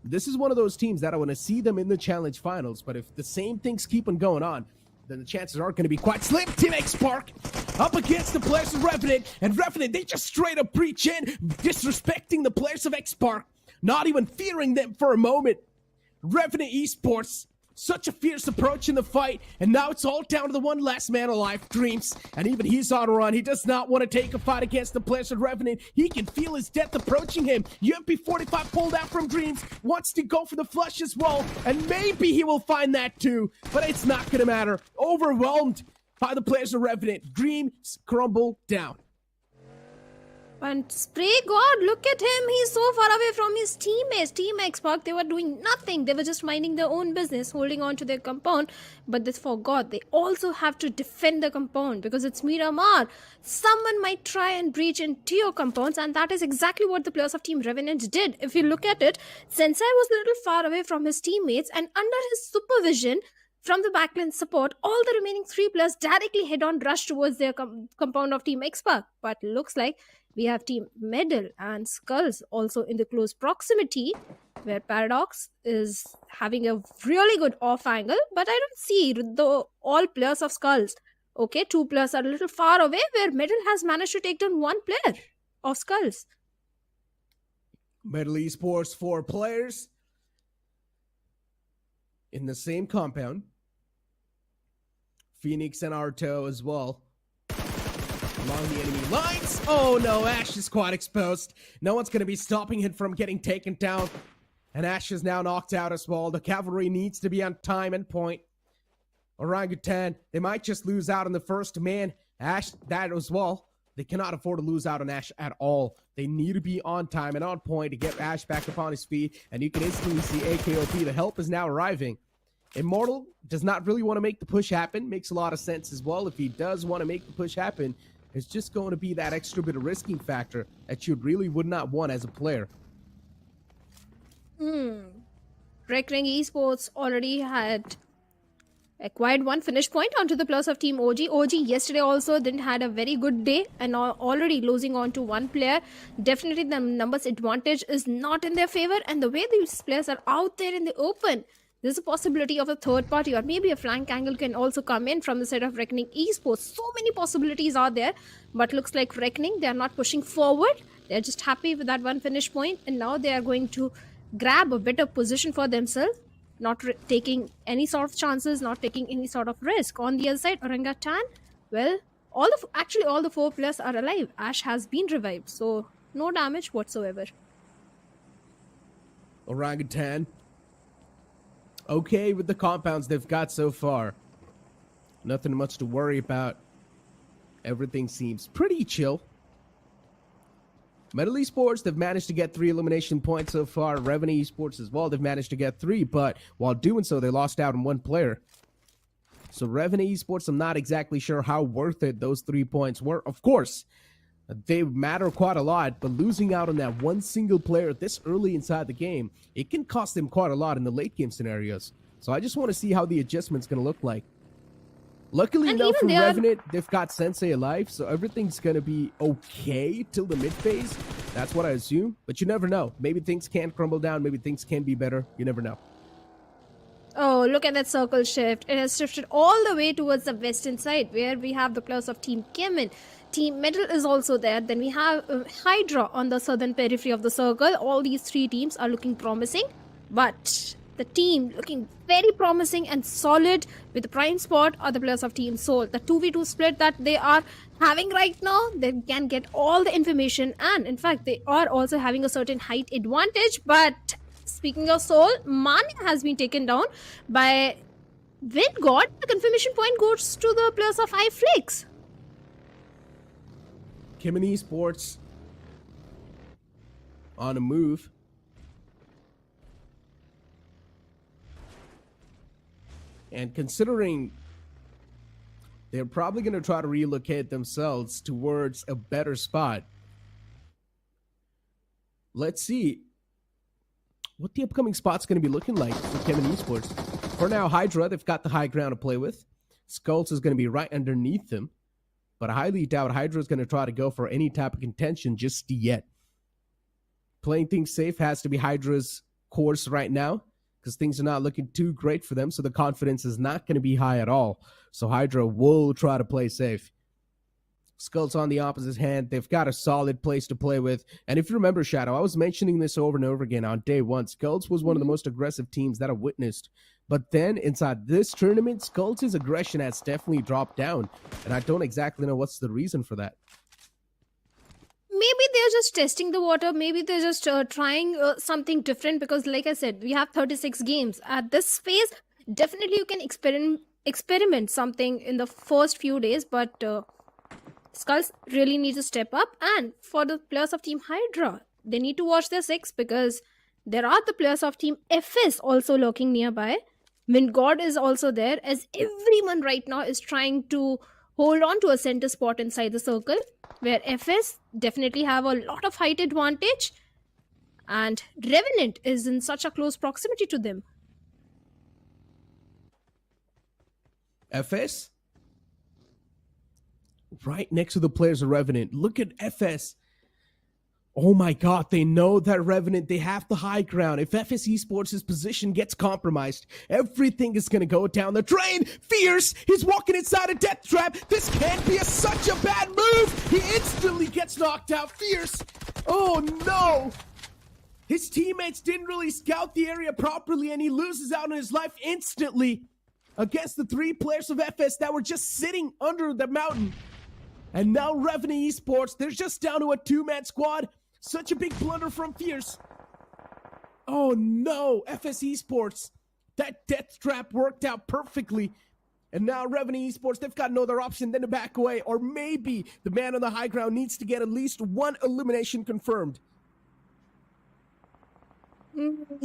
This is one of those teams that I want to see them in the challenge finals, but if the same things keep on going on, then the chances are going to be quite slim. Team X-Park up against the players of Revenant, and Revenant, they just straight up preach in, disrespecting the players of X-Park, not even fearing them for a moment. Revenant Esports, such a fierce approach in the fight, and now it's all down to the one last man alive, Dreams, and even he's on a run. He does not want to take a fight against the players of Revenant. He can feel his death approaching him. UMP45 pulled out from Dreams, wants to go for the flush as well, and maybe he will find that too, but it's not going to matter. Overwhelmed by the players of Revenant, Dreams crumble down. And Spray God, look at him. He's so far away from his teammates. Team X-Park, they were doing nothing. They were just minding their own business, holding on to their compound. But they forgot they also have to defend the compound, because it's Miramar. Someone might try and breach into your compounds, and that is exactly what the players of Team Revenant did. If you look at it, Sensei was a little far away from his teammates, and under his supervision from the backline support, all the remaining 3 players directly head-on rush towards their compound of Team X-Park. But looks like we have Team Medal and Skulls also in the close proximity, where Paradox is having a really good off angle, but I don't see all players of Skulls. Okay, 2 players are a little far away, where Medal has managed to take down 1 player of Skulls. Medal Esports, 4 players in the same compound. Phoenix and Arto as well. Along the enemy lines. Oh no, Ash is quite exposed. No one's going to be stopping him from getting taken down. And Ash is now knocked out as well. The cavalry needs to be on time and point. Orangutan, they might just lose out on the first man. Ash, that as well. They cannot afford to lose out on Ash at all. They need to be on time and on point to get Ash back upon his feet. And you can instantly see AKOP. The help is now arriving. Immortal does not really want to make the push happen. Makes a lot of sense as well. If he does want to make the push happen, it's just going to be that extra bit of risking factor that you really would not want as a player. Reckoning Esports already had acquired one finish point onto the plus of Team OG. OG yesterday also didn't had a very good day and already losing on to one player. Definitely the numbers advantage is not in their favor, and the way these players are out there in the open, there's a possibility of a third party or maybe a flank angle can also come in from the side of Reckoning Esports. So many possibilities are there, but looks like Reckoning, they are not pushing forward. They're just happy with that one finish point, and now they are going to grab a better position for themselves, not taking any sort of chances, not taking any sort of risk. On the other side, Orangutan, well, all the 4 players are alive. Ash has been revived, so no damage whatsoever. Orangutan, okay with the compounds they've got so far. Nothing much to worry about. Everything seems pretty chill. Metal Esports, they've managed to get 3 elimination points so far. Revenue Esports as well, they've managed to get 3, but while doing so, they lost out on 1 player. So Revenue Esports, I'm not exactly sure how worth it those 3 points were. Of course, they matter quite a lot, but losing out on that one single player this early inside the game, it can cost them quite a lot in the late game scenarios. So I just want to see how the adjustment's going to look like. Luckily enough for Revenant, they've got Sensei alive, so everything's going to be okay till the mid phase. That's what I assume, but you never know. Maybe things can crumble down, maybe things can be better. You never know. Oh, look at that circle shift. It has shifted all the way towards the western side, where we have the players of Team Chemin. Team Metal is also there. Then we have Hydra on the southern periphery of the circle. All these 3 teams are looking promising, but the team looking very promising and solid with the prime spot are the players of Team Soul. The 2v2 split that they are having right now, they can get all the information, and in fact they are also having a certain height advantage. But speaking of Soul, Mane has been taken down by Vingod. The confirmation point goes to the players of iFlix. Chemin Esports on a move. And considering they're probably going to try to relocate themselves towards a better spot, let's see what the upcoming spot's going to be looking like for Chemin Esports. For now, Hydra, they've got the high ground to play with. Skulls is going to be right underneath them, but I highly doubt Hydra is going to try to go for any type of contention just yet. Playing things safe has to be Hydra's course right now, because things are not looking too great for them, so the confidence is not going to be high at all. So Hydra will try to play safe. Skulls on the opposite hand, they've got a solid place to play with. And if you remember, Shadow, I was mentioning this over and over again on day 1. Skulls was one of the most aggressive teams that I witnessed. But then inside this tournament, Skulls' aggression has definitely dropped down. And I don't exactly know what's the reason for that. Maybe they're just testing the water. Maybe they're just trying something different, because like I said, we have 36 games. At this phase, definitely you can experiment something in the first few days, but Skulls really need to step up. And for the players of Team Hydra, they need to watch their 6, because there are the players of Team FS also lurking nearby. Vingod is also there, as everyone right now is trying to hold on to a center spot inside the circle, where FS definitely have a lot of height advantage, and Revenant is in such a close proximity to them. FS? Right next to the players of Revenant. Look at FS. Oh my god, they know that Revenant, they have the high ground. If FS Esports' position gets compromised, everything is going to go down the drain. Fierce, he's walking inside a death trap. This can't be such a bad move. He instantly gets knocked out. Fierce. Oh no. His teammates didn't really scout the area properly, and he loses out on his life instantly against the 3 players of FS that were just sitting under the mountain. And now Revenue Esports, they're just down to a 2-man squad. Such a big blunder from Fierce. Oh no, FS Esports. That death trap worked out perfectly. And now Revenue Esports, they've got no other option than to back away. Or maybe the man on the high ground needs to get at least 1 elimination confirmed.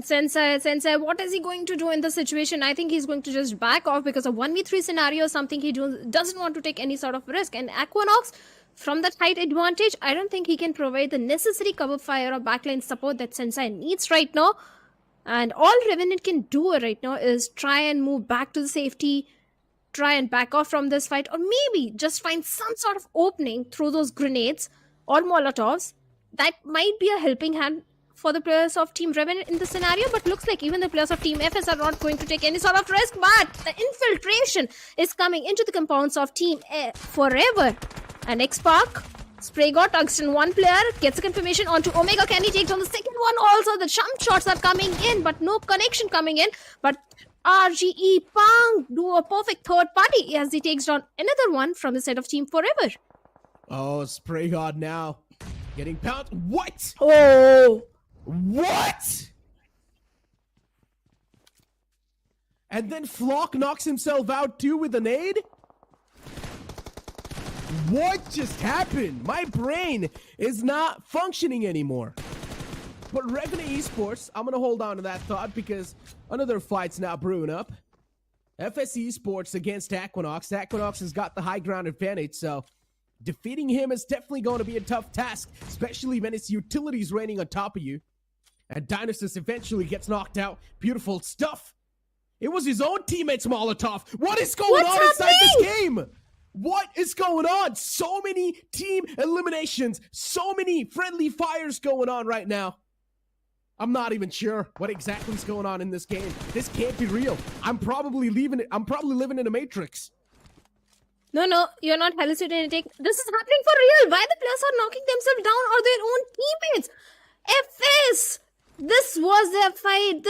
Sensei, what is he going to do in this situation? I think he's going to just back off, because a 1v3 scenario is something he doesn't want to take any sort of risk. And Aquanox, from that height advantage, I don't think he can provide the necessary cover fire or backline support that Sensei needs right now. And all Revenant can do right now is try and move back to the safety, try and back off from this fight, or maybe just find some sort of opening through those grenades or Molotovs, that might be a helping hand for the players of Team Revenant in this scenario. But looks like even the players of Team FS are not going to take any sort of risk. But the infiltration is coming into the compounds of Team Forever. And X-Spark, Spray got tungsten. One player gets a confirmation onto Omega. Can he take down the second one also? The jump shots are coming in, but no connection coming in. But RGE Pang do a perfect third party as he takes down another one from the side of Team Forever. Oh, Spray God now getting pounced. What? Oh! What? And then Flock knocks himself out too with a nade? What just happened? My brain is not functioning anymore. But Revenant Esports, I'm going to hold on to that thought because another fight's now brewing up. FS Esports against Equinox. Equinox has got the high ground advantage, so defeating him is definitely going to be a tough task, especially when it's utilities raining on top of you. And Dionysus eventually gets knocked out. Beautiful stuff. It was his own teammate's Molotov. What is going on inside this game? What is going on? So many team eliminations. So many friendly fires going on right now. I'm not even sure what exactly is going on in this game. This can't be real. I'm probably living in a matrix. No, you're not hallucinating. This is happening for real. Why the players are knocking themselves down or their own teammates? FS! This was their fight.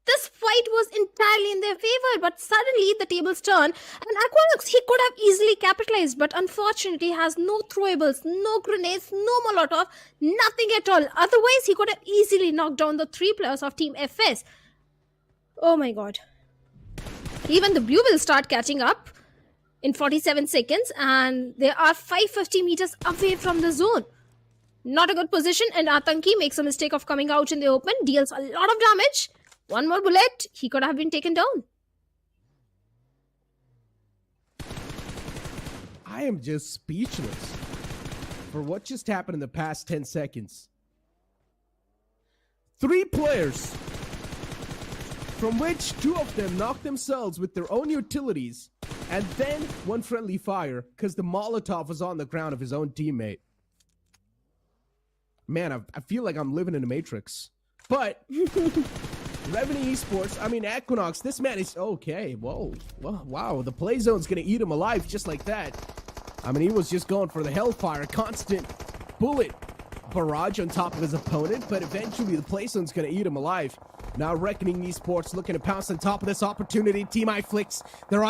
This fight was entirely in their favor, but suddenly the tables turn, and Aquanox, he could have easily capitalized, but unfortunately has no throwables, no grenades, no Molotov, nothing at all. Otherwise, he could have easily knocked down the 3 players of Team FS. Oh my god. Even the blue will start catching up in 47 seconds, and they are 550 meters away from the zone. Not a good position, and Atanki makes a mistake of coming out in the open, deals a lot of damage. One more bullet, he could have been taken down. I am just speechless for what just happened in the past 10 seconds. 3 players, from which 2 of them knocked themselves with their own utilities, and then 1 friendly fire because the Molotov was on the ground of his own teammate. Man, I feel like I'm living in a matrix. But Revenant Esports, I mean Equinox, this man is okay. Whoa, wow, the play zone's gonna eat him alive just like that. I mean, he was just going for the hellfire, constant bullet barrage on top of his opponent, but eventually the play zone's gonna eat him alive. Now Reckoning Esports looking to pounce on top of this opportunity. Team iFlix, they're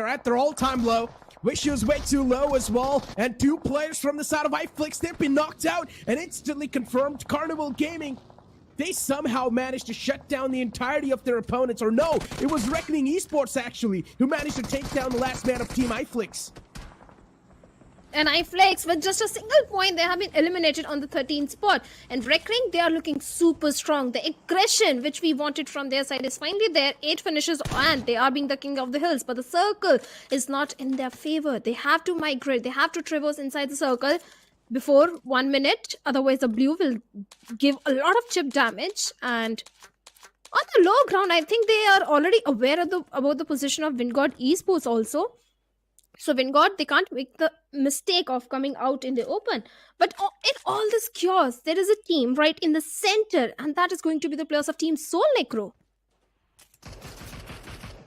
at their all-time low. Wish was way too low as well, and 2 players from the side of iFlix, they've been knocked out and instantly confirmed. Carnival Gaming, they somehow managed to shut down the entirety of their opponents, or no, it was Reckoning Esports actually who managed to take down the last man of Team iFlix. And iFlix, with just a single point, they have been eliminated on the 13th spot. And Reckoning, they are looking super strong. The aggression which we wanted from their side is finally there. 8 finishes and they are being the king of the hills. But the circle is not in their favor. They have to migrate. They have to traverse inside the circle before 1 minute. Otherwise, the blue will give a lot of chip damage. And on the low ground, I think they are already aware of about the position of Gujarat Esports also. So Gujarat, they can't make the mistake of coming out in the open. But in all this chaos, there is a team right in the center, and that is going to be the players of Team Soul, Necro.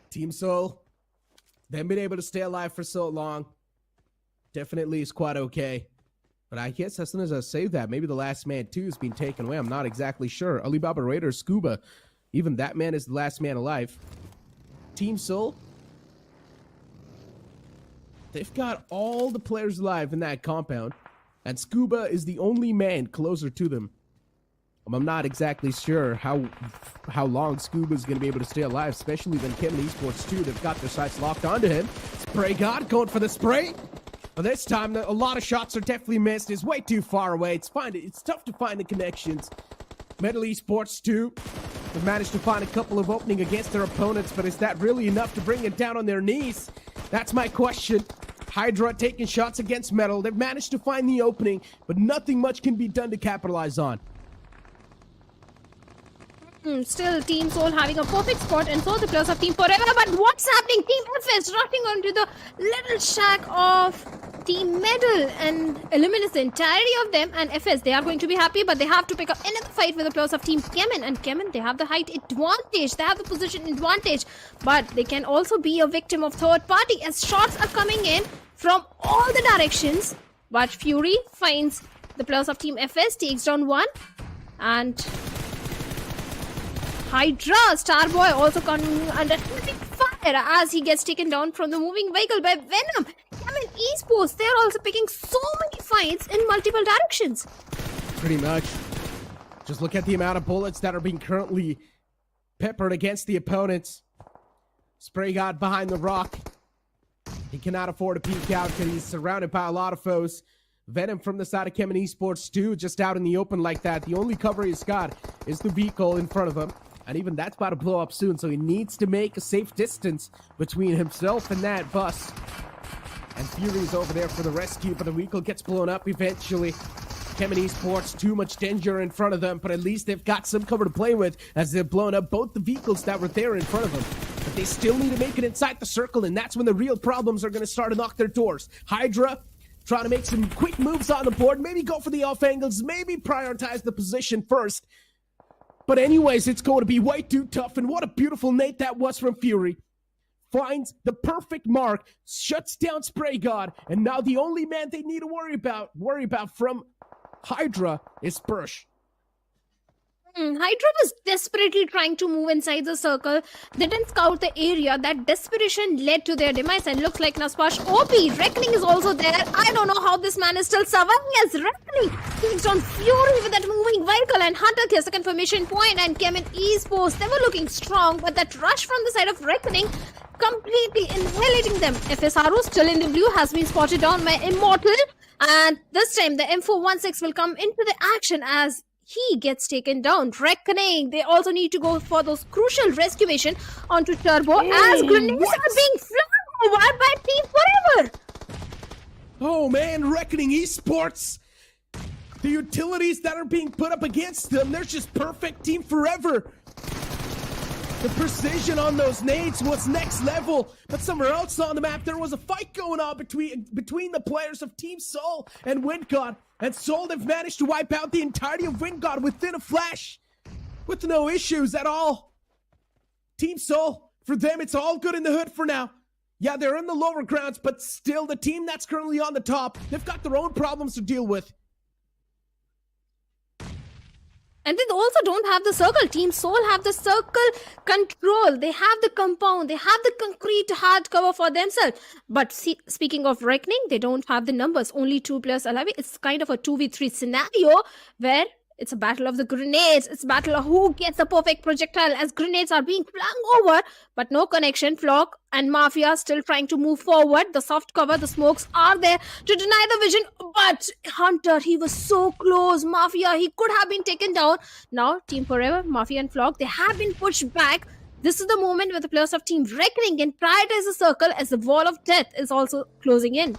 Team Soul, they've been able to stay alive for so long. Definitely is quite okay. But I guess as soon as I say that, maybe the last man too has been taken away. I'm not exactly sure. Alibaba Raider, Scuba, even that man is the last man alive. Team Soul, they've got all the players alive in that compound, and Scuba is the only man closer to them. I'm not exactly sure how long Scuba is going to be able to stay alive, especially when Chemin Esports too, they've got their sights locked onto him. Spray God going for the spray. But this time, a lot of shots are definitely missed. It's way too far away. It's tough to find the connections. Metal Esports too, have managed to find a couple of openings against their opponents, but is that really enough to bring it down on their knees? That's my question. Hydra taking shots against Metal. They've managed to find the opening, but nothing much can be done to capitalize on. Still, Team Soul having a perfect spot, and so the players of Team Forever. But what's happening? Team FS rushing onto the little shack of Team Medal and eliminates the entirety of them. And FS, they are going to be happy, but they have to pick up another fight with the players of Team Chemin. And Chemin, they have the height advantage, they have the position advantage, but they can also be a victim of third party as shots are coming in from all the directions. But Fury finds the players of Team FS, takes down one, and Hydra, Starboy also coming under fire as he gets taken down from the moving vehicle by Venom. Chemin Esports, they're also picking so many fights in multiple directions. Pretty much. Just look at the amount of bullets that are being currently peppered against the opponents. Spray God behind the rock. He cannot afford to peek out because he's surrounded by a lot of foes. Venom from the side of Chemin Esports too, just out in the open like that. The only cover he's got is the vehicle in front of him. And even that's about to blow up soon, so he needs to make a safe distance between himself and that bus. And Fury's over there for the rescue, but the vehicle gets blown up eventually. Chemin Esports, too much danger in front of them, but at least they've got some cover to play with as they've blown up both the vehicles that were there in front of them. But they still need to make it inside the circle, and that's when the real problems are going to start to knock their doors. Hydra trying to make some quick moves on the board, maybe go for the off angles, maybe prioritize the position first. But anyways, it's going to be way too tough, and what a beautiful nade that was from Fury. Finds the perfect mark, shuts down Spray God, and now the only man they need to worry about from Hydra is Bursch. Hydra was desperately trying to move inside the circle. They didn't scout the area. That desperation led to their demise, and looks like Naspash OP. Reckoning is also there. I don't know how this man is still surviving as Reckoning takes on Fury with that moving vehicle, and Hunter gets a confirmation point, and Chemin Esports, they were looking strong, but that rush from the side of Reckoning completely annihilating them. FSRO still in the blue has been spotted down by Immortal, and this time the M416 will come into the action as he gets taken down. Reckoning, they also need to go for those crucial rescue mission onto Turbo as grenades are being flung over by Team Forever. Oh man, Reckoning Esports! The utilities that are being put up against them, they're just perfect. Team Forever. The precision on those nades was next level, but somewhere else on the map there was a fight going on between the players of Team Soul and WindGod, and Soul have managed to wipe out the entirety of WindGod within a flash, with no issues at all. Team Soul, for them it's all good in the hood for now. Yeah, they're in the lower grounds, but still the team that's currently on the top, they've got their own problems to deal with. And they also don't have the circle. Team Soul have the circle control. They have the compound. They have the concrete hard cover for themselves. But speaking of Reckoning, they don't have the numbers. Only 2 players alive. It's kind of a 2v3 scenario where it's a battle of the grenades. It's a battle of who gets the perfect projectile as grenades are being flung over. But no connection. Flock and Mafia still trying to move forward. The soft cover, the smokes are there to deny the vision. But Hunter, he was so close. Mafia, he could have been taken down. Now, Team Forever, Mafia and Flock, they have been pushed back. This is the moment where the players of Team Reckoning can prioritize the circle as the wall of death is also closing in.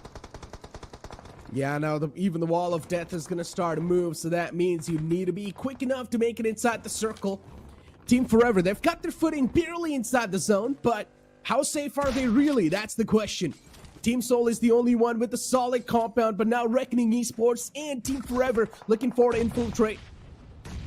Yeah, now even the wall of death is going to start to move, so that means you need to be quick enough to make it inside the circle. Team Forever, they've got their footing barely inside the zone, but how safe are they really? That's the question. Team Soul is the only one with a solid compound, but now Reckoning Esports and Team Forever looking forward to infiltrate.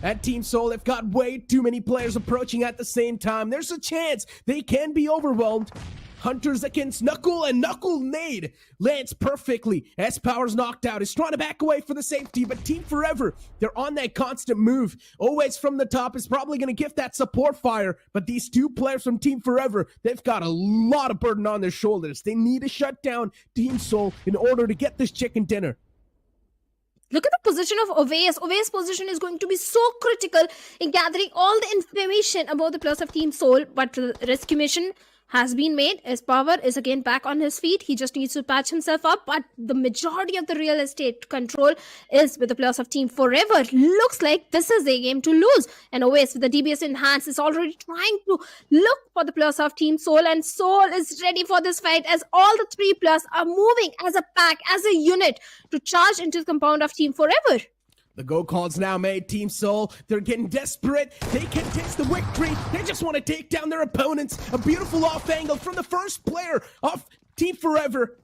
At Team Soul, they've got way too many players approaching at the same time. There's a chance they can be overwhelmed. Hunters against Knuckle, and Knuckle nade lands perfectly. S-Power's knocked out. Is trying to back away for the safety, but Team Forever, they're on that constant move. Always from the top is probably going to gift that support fire, but these 2 players from Team Forever, they've got a lot of burden on their shoulders. They need to shut down Team Soul in order to get this chicken dinner. Look at the position of Ove's. Ove's position is going to be so critical in gathering all the information about the players of Team Soul, but the rescue mission has been made. His power is again back on his feet. He just needs to patch himself up, but the majority of the real estate control is with the players of Team Forever. Looks like this is a game to lose. And always with the DBS enhanced is already trying to look for the players of Team Soul, and Soul is ready for this fight as all the 3 players are moving as a pack, as a unit to charge into the compound of Team Forever. The go calls now made. Team Soul, they're getting desperate. They can taste the victory. They just want to take down their opponents. A beautiful off angle from the first player of Team Forever.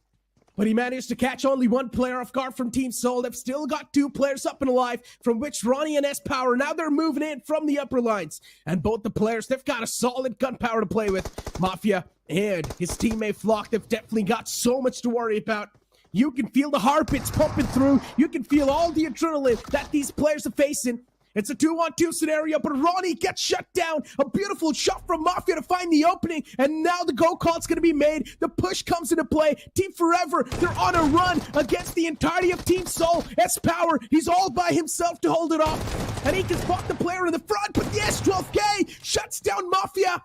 But he managed to catch only one player off guard from Team Soul. They've still got two players up and alive, from which Ronnie and S-Power, now they're moving in from the upper lines. And both the players, they've got a solid gunpowder to play with. Mafia and his teammate Flock, they've definitely got so much to worry about. You can feel the heart beats pumping through. You can feel all the adrenaline that these players are facing. It's a 2-on-2 scenario, but Ronnie gets shut down. A beautiful shot from Mafia to find the opening, and now the go call's gonna be made. The push comes into play. Team Forever, they're on a run against the entirety of Team Soul. S-Power, he's all by himself to hold it off, and he can spot the player in the front, but the S12K shuts down Mafia.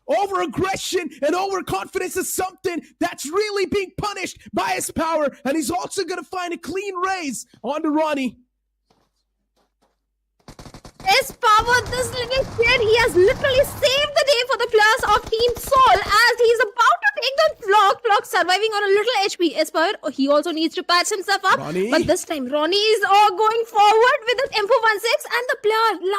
Over-aggression and overconfidence is something that's really being punished by S-Power, and he's also gonna find a clean raise onto Ronnie. S-Power, this little kid, he has literally saved the day for the players of Team Soul as he's about to take down Flock. Flock surviving on a little HP. S-Power, he also needs to patch himself up. Ronnie. But this time, Ronnie is going forward with the M416, and the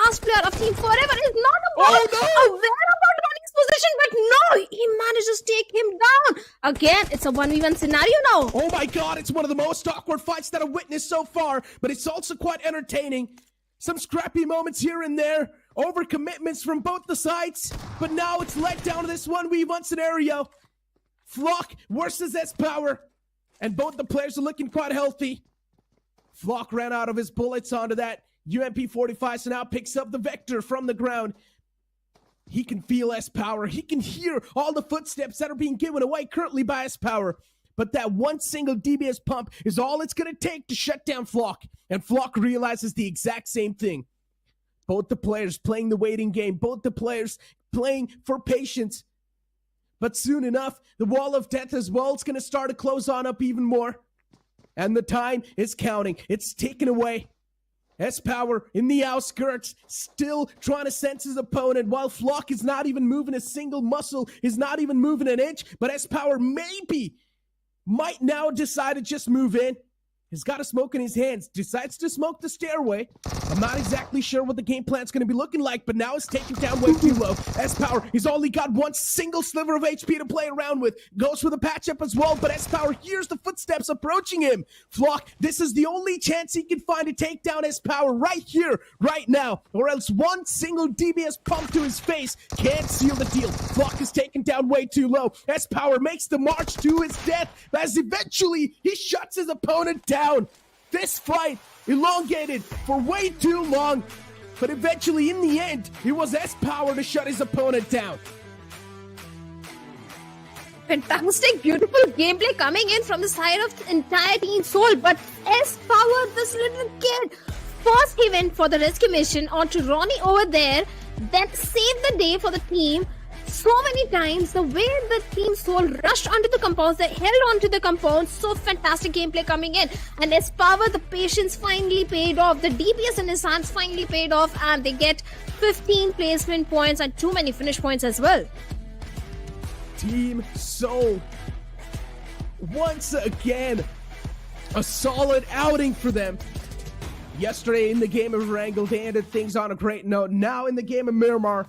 last player of Team Forever is not aware about Ronnie's position, but no, he manages to take him down. Again, it's a 1v1 scenario now. Oh my god, it's one of the most awkward fights that I've witnessed so far, but it's also quite entertaining. Some scrappy moments here and there, overcommitments from both the sides, but now it's led down to this 1v1 scenario. Flock versus S-Power, and both the players are looking quite healthy. Flock ran out of his bullets onto that UMP-45, so now picks up the Vector from the ground. He can feel S-Power. He can hear all the footsteps that are being given away currently by S-Power. But that one single DBS pump is all it's going to take to shut down Flock. And Flock realizes the exact same thing. Both the players playing the waiting game. Both the players playing for patience. But soon enough, the wall of death as well is going to start to close on up even more. And the time is counting. It's taken away. S-Power in the outskirts, still trying to sense his opponent, while Flock is not even moving a single muscle, is not even moving an inch. But S-Power might now decide to just move in. He's got a smoke in his hands, decides to smoke the stairway. I'm not exactly sure what the game plan's going to be looking like, but now it's taken down way too low. S-Power, he's only got one single sliver of HP to play around with. Goes for the patch-up as well, but S-Power hears the footsteps approaching him. Flock, this is the only chance he can find to take down S-Power right here, right now, or else one single DBS pump to his face can't seal the deal. Flock is taken down way too low. S-Power makes the march to his death as eventually he shuts his opponent down. This fight elongated for way too long, but eventually in the end, it was S-Power to shut his opponent down. Fantastic, beautiful gameplay coming in from the side of the entire Team Soul, but S-Power, this little kid, first he went for the rescue mission onto Ronnie over there, that saved the day for the team. So many times, the way the Team Soul rushed onto the compounds, they held onto the compounds, so fantastic gameplay coming in. And S-Power, the patience finally paid off, the DPS in his hands finally paid off, and they get 15 placement points and too many finish points as well. Team Soul, once again, a solid outing for them. Yesterday in the game of Erangel, they ended things on a great note. Now in the game of Miramar,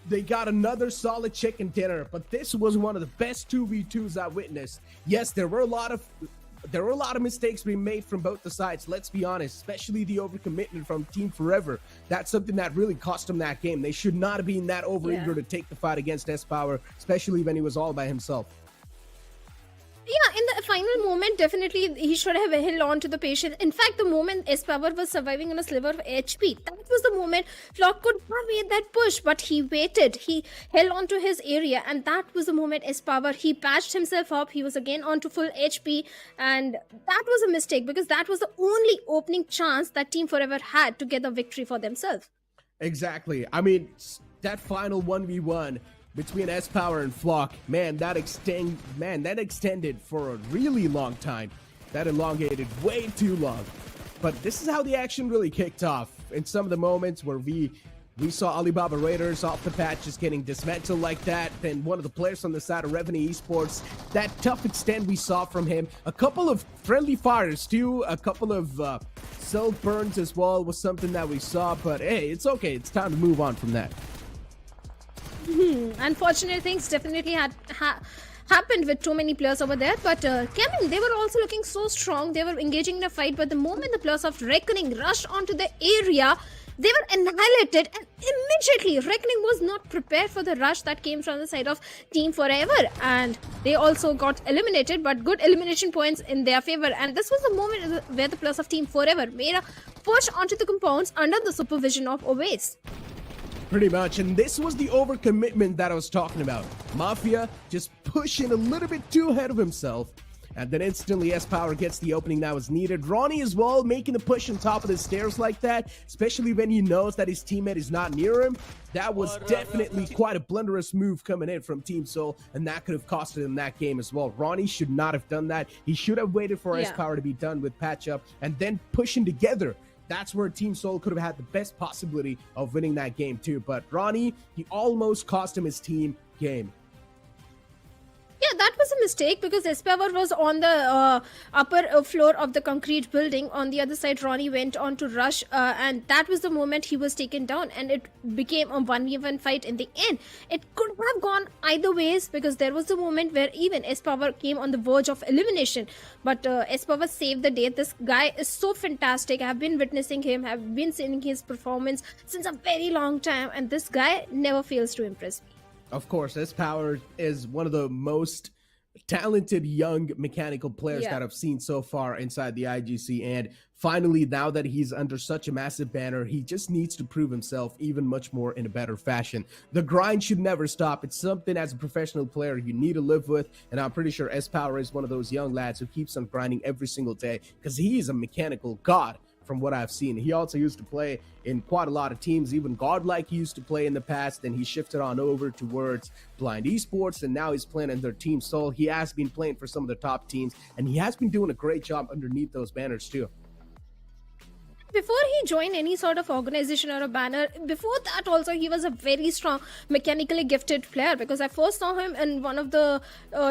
they got another solid chicken dinner, but this was one of the best 2v2s I witnessed. Yes, there were a lot of mistakes being made from both the sides, let's be honest, especially the overcommitment from Team Forever. That's something that really cost them that game. They should not have been that over-eager to take the fight against S-Power, especially when he was all by himself. Yeah, in the final moment, definitely he should have held on to the patient. In fact, the moment S-Power was surviving on a sliver of HP, that was the moment Flock could have made that push, but he waited. He held on to his area, and that was the moment S-Power, he patched himself up. He was again onto full HP, and that was a mistake because that was the only opening chance that Team Forever had to get the victory for themselves. Exactly. I mean, that final 1v1 between S-Power and Flock, that extended for a really long time. That elongated way too long. But this is how the action really kicked off. In some of the moments where we We saw Alibaba Raiders off the patch just getting dismantled like that. Then one of the players on the side of Revenue Esports, that tough extent we saw from him. A couple of friendly fires too, a couple of self burns as well was something that we saw. But hey, it's okay. It's time to move on from that. Unfortunate things definitely happened with too many players over there, but Chemin, they were also looking so strong. They were engaging in a fight, but the moment the players of Reckoning rushed onto the area, they were annihilated, and immediately Reckoning was not prepared for the rush that came from the side of Team Forever, and they also got eliminated, but good elimination points in their favor. And this was the moment where the players of Team Forever made a push onto the compounds under the supervision of OBOTZ. Pretty much, and this was the overcommitment that I was talking about. Mafia just pushing a little bit too ahead of himself, and then instantly S-Power gets the opening that was needed. Ronnie as well, making the push on top of the stairs like that, especially when he knows that his teammate is not near him. That was definitely quite a blunderous move coming in from Team Soul, and that could have costed him that game as well. Ronnie should not have done that. He should have waited for S-Power to be done with patch up, and then pushing together. That's where Team Soul could have had the best possibility of winning that game too. But Ronnie, he almost cost him his team game. Yeah, that was a mistake because S-Power was on the upper floor of the concrete building. On the other side, Ronnie went on to rush, and that was the moment he was taken down, and it became a 1v1 fight in the end. It could have gone either ways because there was a moment where even S-Power came on the verge of elimination, but S-Power saved the day. This guy is so fantastic. I have been witnessing him, I've been seeing his performance since a very long time, and this guy never fails to impress me. Of course, S-Power is one of the most talented young mechanical players that I've seen so far inside the IGC, and finally, now that he's under such a massive banner, he just needs to prove himself even much more in a better fashion. The grind should never stop. It's something as a professional player you need to live with, and I'm pretty sure S-Power is one of those young lads who keeps on grinding every single day because he is a mechanical god. From what I've seen, he also used to play in quite a lot of teams. Even Godlike he used to play in the past, then he shifted on over towards Blind Esports, and now he's playing under Team Soul. He has been playing for some of the top teams, and he has been doing a great job underneath those banners too. Before he joined any sort of organization or a banner, before that also he was a very strong mechanically gifted player, because I first saw him in one of the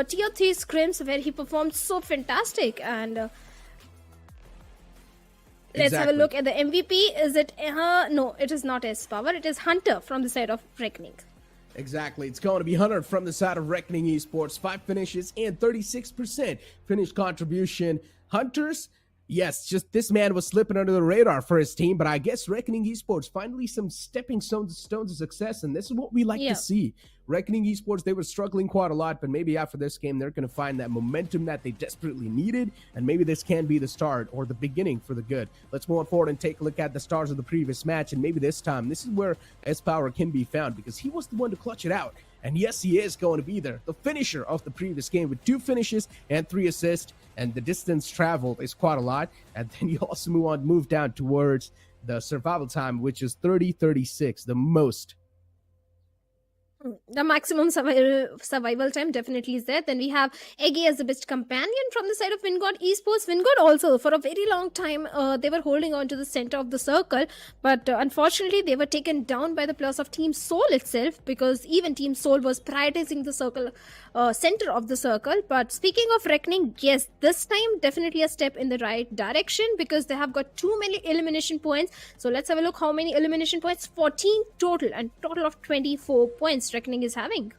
tier 3 scrims where he performed so fantastic. And let's have a look at the MVP. Is it no, it is not S-Power, it is Hunter from the side of Reckoning. Exactly, it's going to be Hunter from the side of Reckoning Esports. 5 finishes and 36% finish contribution. Hunters, yes, just this man was slipping under the radar for his team, but I guess Reckoning Esports finally some stepping stones of success, and this is what we like to see. Reckoning Esports, they were struggling quite a lot, but maybe after this game, they're going to find that momentum that they desperately needed, and maybe this can be the start or the beginning for the good. Let's move forward and take a look at the stars of the previous match, and maybe this time, this is where S-Power can be found, because he was the one to clutch it out. And yes, he is going to be there. The finisher of the previous game with 2 finishes and 3 assists, and the distance traveled is quite a lot. And then you also move down towards the survival time, which is 30-36, the most. The maximum survival time definitely is there. Then we have Eggy as the best companion from the side of Gujarat Esports. Gujarat also, for a very long time, they were holding on to the center of the circle, but unfortunately, they were taken down by the players of Team Soul itself, because even Team Soul was prioritizing the circle, center of the circle. But speaking of Reckoning, yes, this time definitely a step in the right direction, because they have got too many elimination points. So let's have a look how many elimination points. 14 total, and total of 24 points Reckoning is having.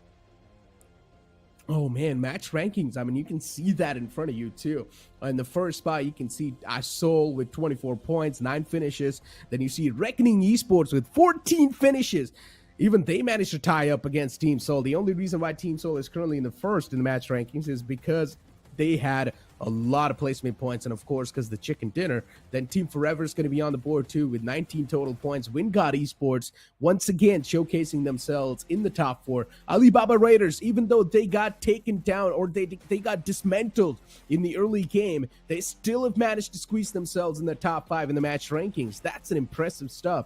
Oh man, match rankings. I mean, you can see that in front of you too. In the first spot, you can see Soul with 24 points, 9 finishes. Then you see Reckoning Esports with 14 finishes. Even they managed to tie up against Team Soul. The only reason why Team Soul is currently in the first in the match rankings is because they had a lot of placement points, and of course, because the chicken dinner. Then Team Forever is going to be on the board too with 19 total points. Gujarat Esports once again showcasing themselves in the top 4. Alibaba Raiders, even though they got taken down or they got dismantled in the early game, they still have managed to squeeze themselves in the top 5 in the match rankings. That's an impressive stuff.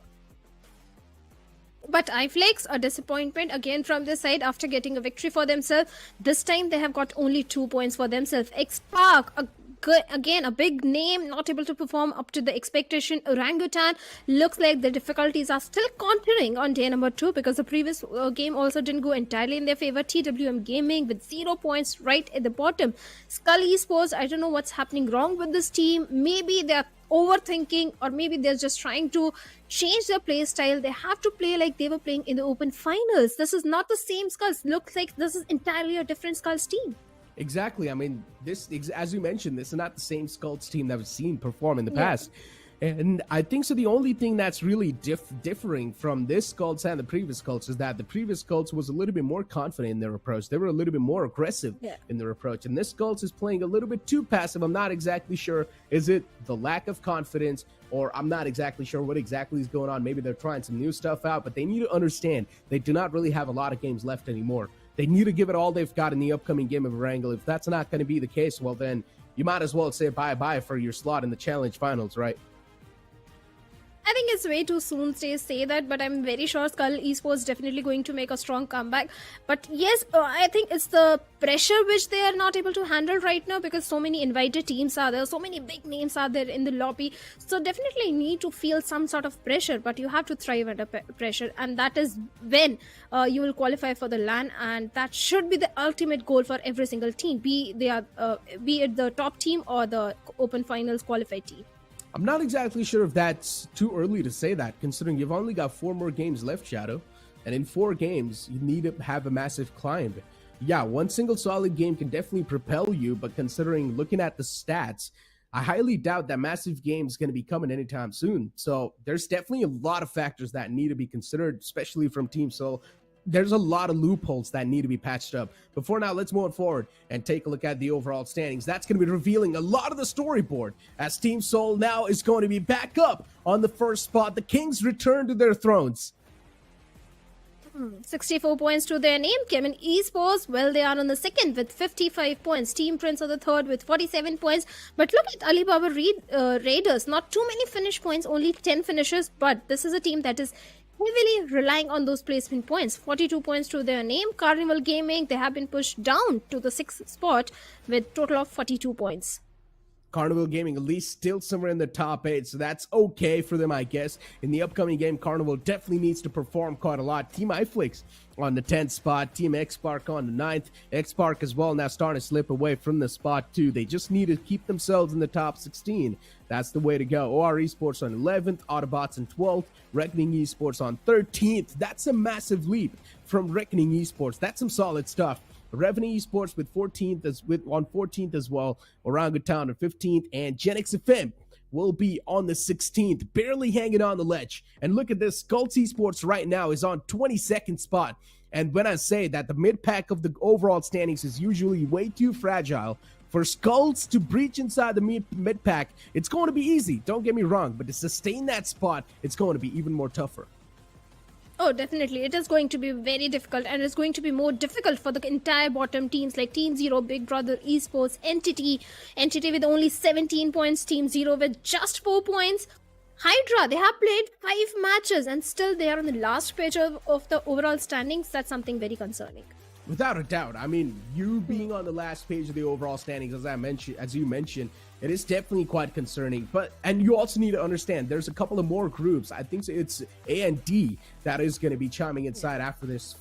But iFlakes, a disappointment again from this side after getting a victory for themselves. This time they have got only 2 points for themselves. X-Park, a again, a big name not able to perform up to the expectation. Orangutan looks like the difficulties are still conquering on day number 2 because the previous game also didn't go entirely in their favor. TWM Gaming with 0 points right at the bottom. Skull Esports, I don't know what's happening wrong with this team. Maybe they're overthinking, or maybe they're just trying to change their play style. They have to play like they were playing in the Open finals. This is not the same Skulls. Looks like this is entirely a different Skulls team. Exactly. I mean, this, as you mentioned, this is not the same Skulls team that we've seen perform in the past. And I think so the only thing that's really differing from this Skulls and the previous Skulls is that the previous Skulls was a little bit more confident in their approach. They were a little bit more aggressive in their approach. And this Skulls is playing a little bit too passive. I'm not exactly sure. Is it the lack of confidence, or I'm not exactly sure what exactly is going on. Maybe they're trying some new stuff out, but they need to understand they do not really have a lot of games left anymore. They need to give it all they've got in the upcoming game of Erangel. If that's not going to be the case, well, then you might as well say bye-bye for your slot in the Challenge Finals, right? I think it's way too soon to say that, but I'm very sure Skull Esports definitely going to make a strong comeback. But yes, I think it's the pressure which they are not able to handle right now, because so many invited teams are there, so many big names are there in the lobby. So definitely need to feel some sort of pressure, but you have to thrive under pressure, and that is when you will qualify for the LAN, and that should be the ultimate goal for every single team, be it the top team or the Open Finals qualified team. I'm not exactly sure if that's too early to say that, considering you've only got 4 more games left, Shadow. And in 4 games, you need to have a massive climb. Yeah, one single solid game can definitely propel you, but considering looking at the stats, I highly doubt that massive game is going to be coming anytime soon. So there's definitely a lot of factors that need to be considered, especially from Team Soul. There's a lot of loopholes that need to be patched up. But for now, let's move forward and take a look at the overall standings. That's going to be revealing a lot of the storyboard, as Team Soul now is going to be back up on the first spot. The Kings return to their thrones. 64 points to their name. Chemin Esports, well, they are on the second with 55 points. Team Prince on the third with 47 points. But look at Alibaba Raiders. Not too many finish points, only 10 finishes. But this is a team that is heavily relying on those placement points. 42 points to their name. Carnival Gaming, they have been pushed down to the 6th spot with total of 42 points. Carnival Gaming at least still somewhere in the top 8, so that's okay for them, I guess. In the upcoming game, Carnival definitely needs to perform quite a lot. Team iFlix on the 10th spot, Team X-Spark on the 9th. X-Spark as well now starting to slip away from the spot too. They just need to keep themselves in the top 16. That's the way to go. OR Esports on 11th, AUTOBOTZ on 12th, Reckoning Esports on 13th. That's a massive leap from Reckoning Esports. That's some solid stuff. Revenue Esports with 14th on 14th as well. Orangutan on 15th, and Genix FM will be on the 16th, barely hanging on the ledge. And look at this, Skulls Esports right now is on 22nd spot. And when I say that the mid-pack of the overall standings is usually way too fragile, for Skulls to breach inside the mid-pack, it's going to be easy, don't get me wrong, but to sustain that spot, it's going to be even more tougher. Oh, definitely. It is going to be very difficult, and it's going to be more difficult for the entire bottom teams like Team Zero, Big Brother, Esports, Entity with only 17 points, Team Zero with just 4 points. Hydra, they have played 5 matches and still they are on the last page of the overall standings. That's something very concerning. Without a doubt. I mean, you being on the last page of the overall standings, as you mentioned, it is definitely quite concerning. And you also need to understand, there's a couple of more groups. I think it's A and D that is going to be chiming inside after this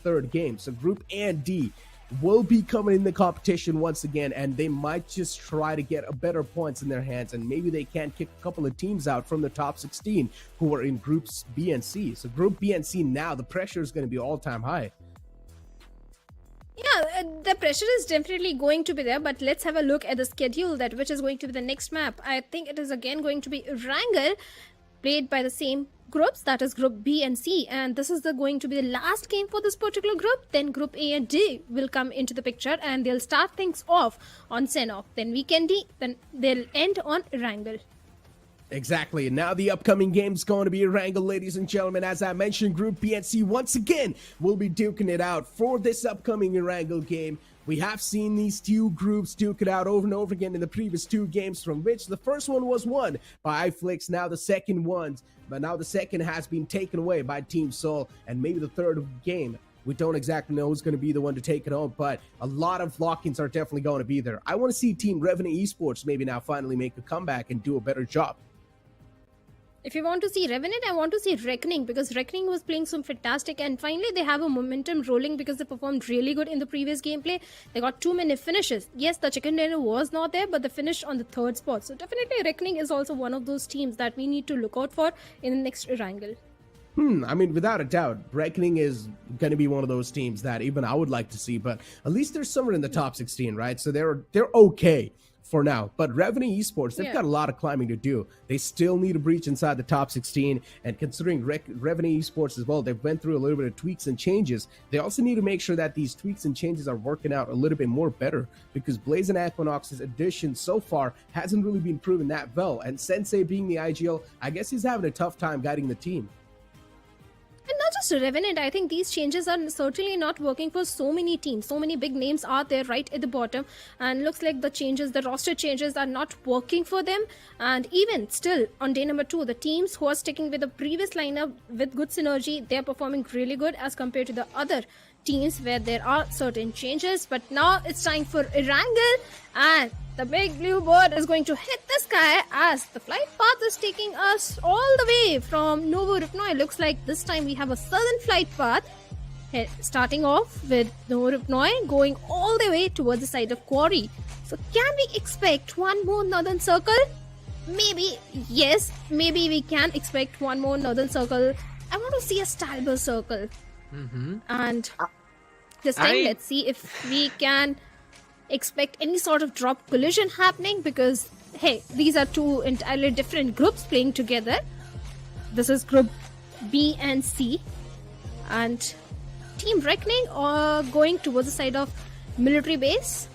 third game. So Group A and D will be coming in the competition once again, and they might just try to get a better points in their hands, and maybe they can kick a couple of teams out from the top 16 who are in Groups B and C. So Group B and C now, the pressure is going to be all-time high. Yeah, the pressure is definitely going to be there, but let's have a look at the schedule, that which is going to be the next map. I think it is again going to be Erangel, played by the same groups, that is Group B and C, and this is going to be the last game for this particular group. Then Group A and D will come into the picture, and they'll start things off on Sanhok, then Vikendi, then they'll end on Erangel. Exactly, and now the upcoming game is going to be Erangel, ladies and gentlemen. As I mentioned, Group B and C once again will be duking it out for this upcoming Erangel game. We have seen these two groups duke it out over and over again in the previous 2 games, from which the first one was won by iFlix, now the second has been taken away by Team Soul, and maybe the third game We don't exactly know who's going to be the one to take it home, but a lot of lock-ins are definitely going to be there. I want to see Team Revenant Esports maybe now finally make a comeback and do a better job. If you want to see Revenant, I want to see Reckoning, because Reckoning was playing some fantastic, and finally they have a momentum rolling because they performed really good in the previous gameplay. They got too many finishes. Yes, the chicken dinner was not there, but they finished on the 3rd spot. So definitely Reckoning is also one of those teams that we need to look out for in the next Erangel. I mean, without a doubt, Reckoning is going to be one of those teams that even I would like to see, but at least they're somewhere in the top 16, right? So they're okay for now. But Revenant Esports, they've got a lot of climbing to do. They still need to breach inside the top 16, and considering Revenant Esports as well, they've went through a little bit of tweaks and changes. They also need to make sure that these tweaks and changes are working out a little bit more better, because Blaze and Equinox's addition so far hasn't really been proven that well, and Sensei being the IGL, I guess he's having a tough time guiding the team. And not just Revenant, I think these changes are certainly not working for so many teams. So many big names are there right at the bottom, and looks like the roster changes are not working for them. And even still, on day number 2, the teams who are sticking with the previous lineup with good synergy, they're performing really good as compared to the other teams where there are certain changes. But now it's time for Erangel, and the big blue bird is going to hit the sky as the flight path is taking us all the way from Novo Rupnoy. Looks like this time we have a southern flight path, starting off with Novo Rupnoy, going all the way towards the side of Quarry. So can we expect one more northern circle? Maybe, yes, maybe we can expect one more northern circle. I want to see a Stalber circle. And this time, let's see if we can expect any sort of drop collision happening, because hey, these are two entirely different groups playing together. This is group B and C, and Team Reckoning are going towards the side of military base.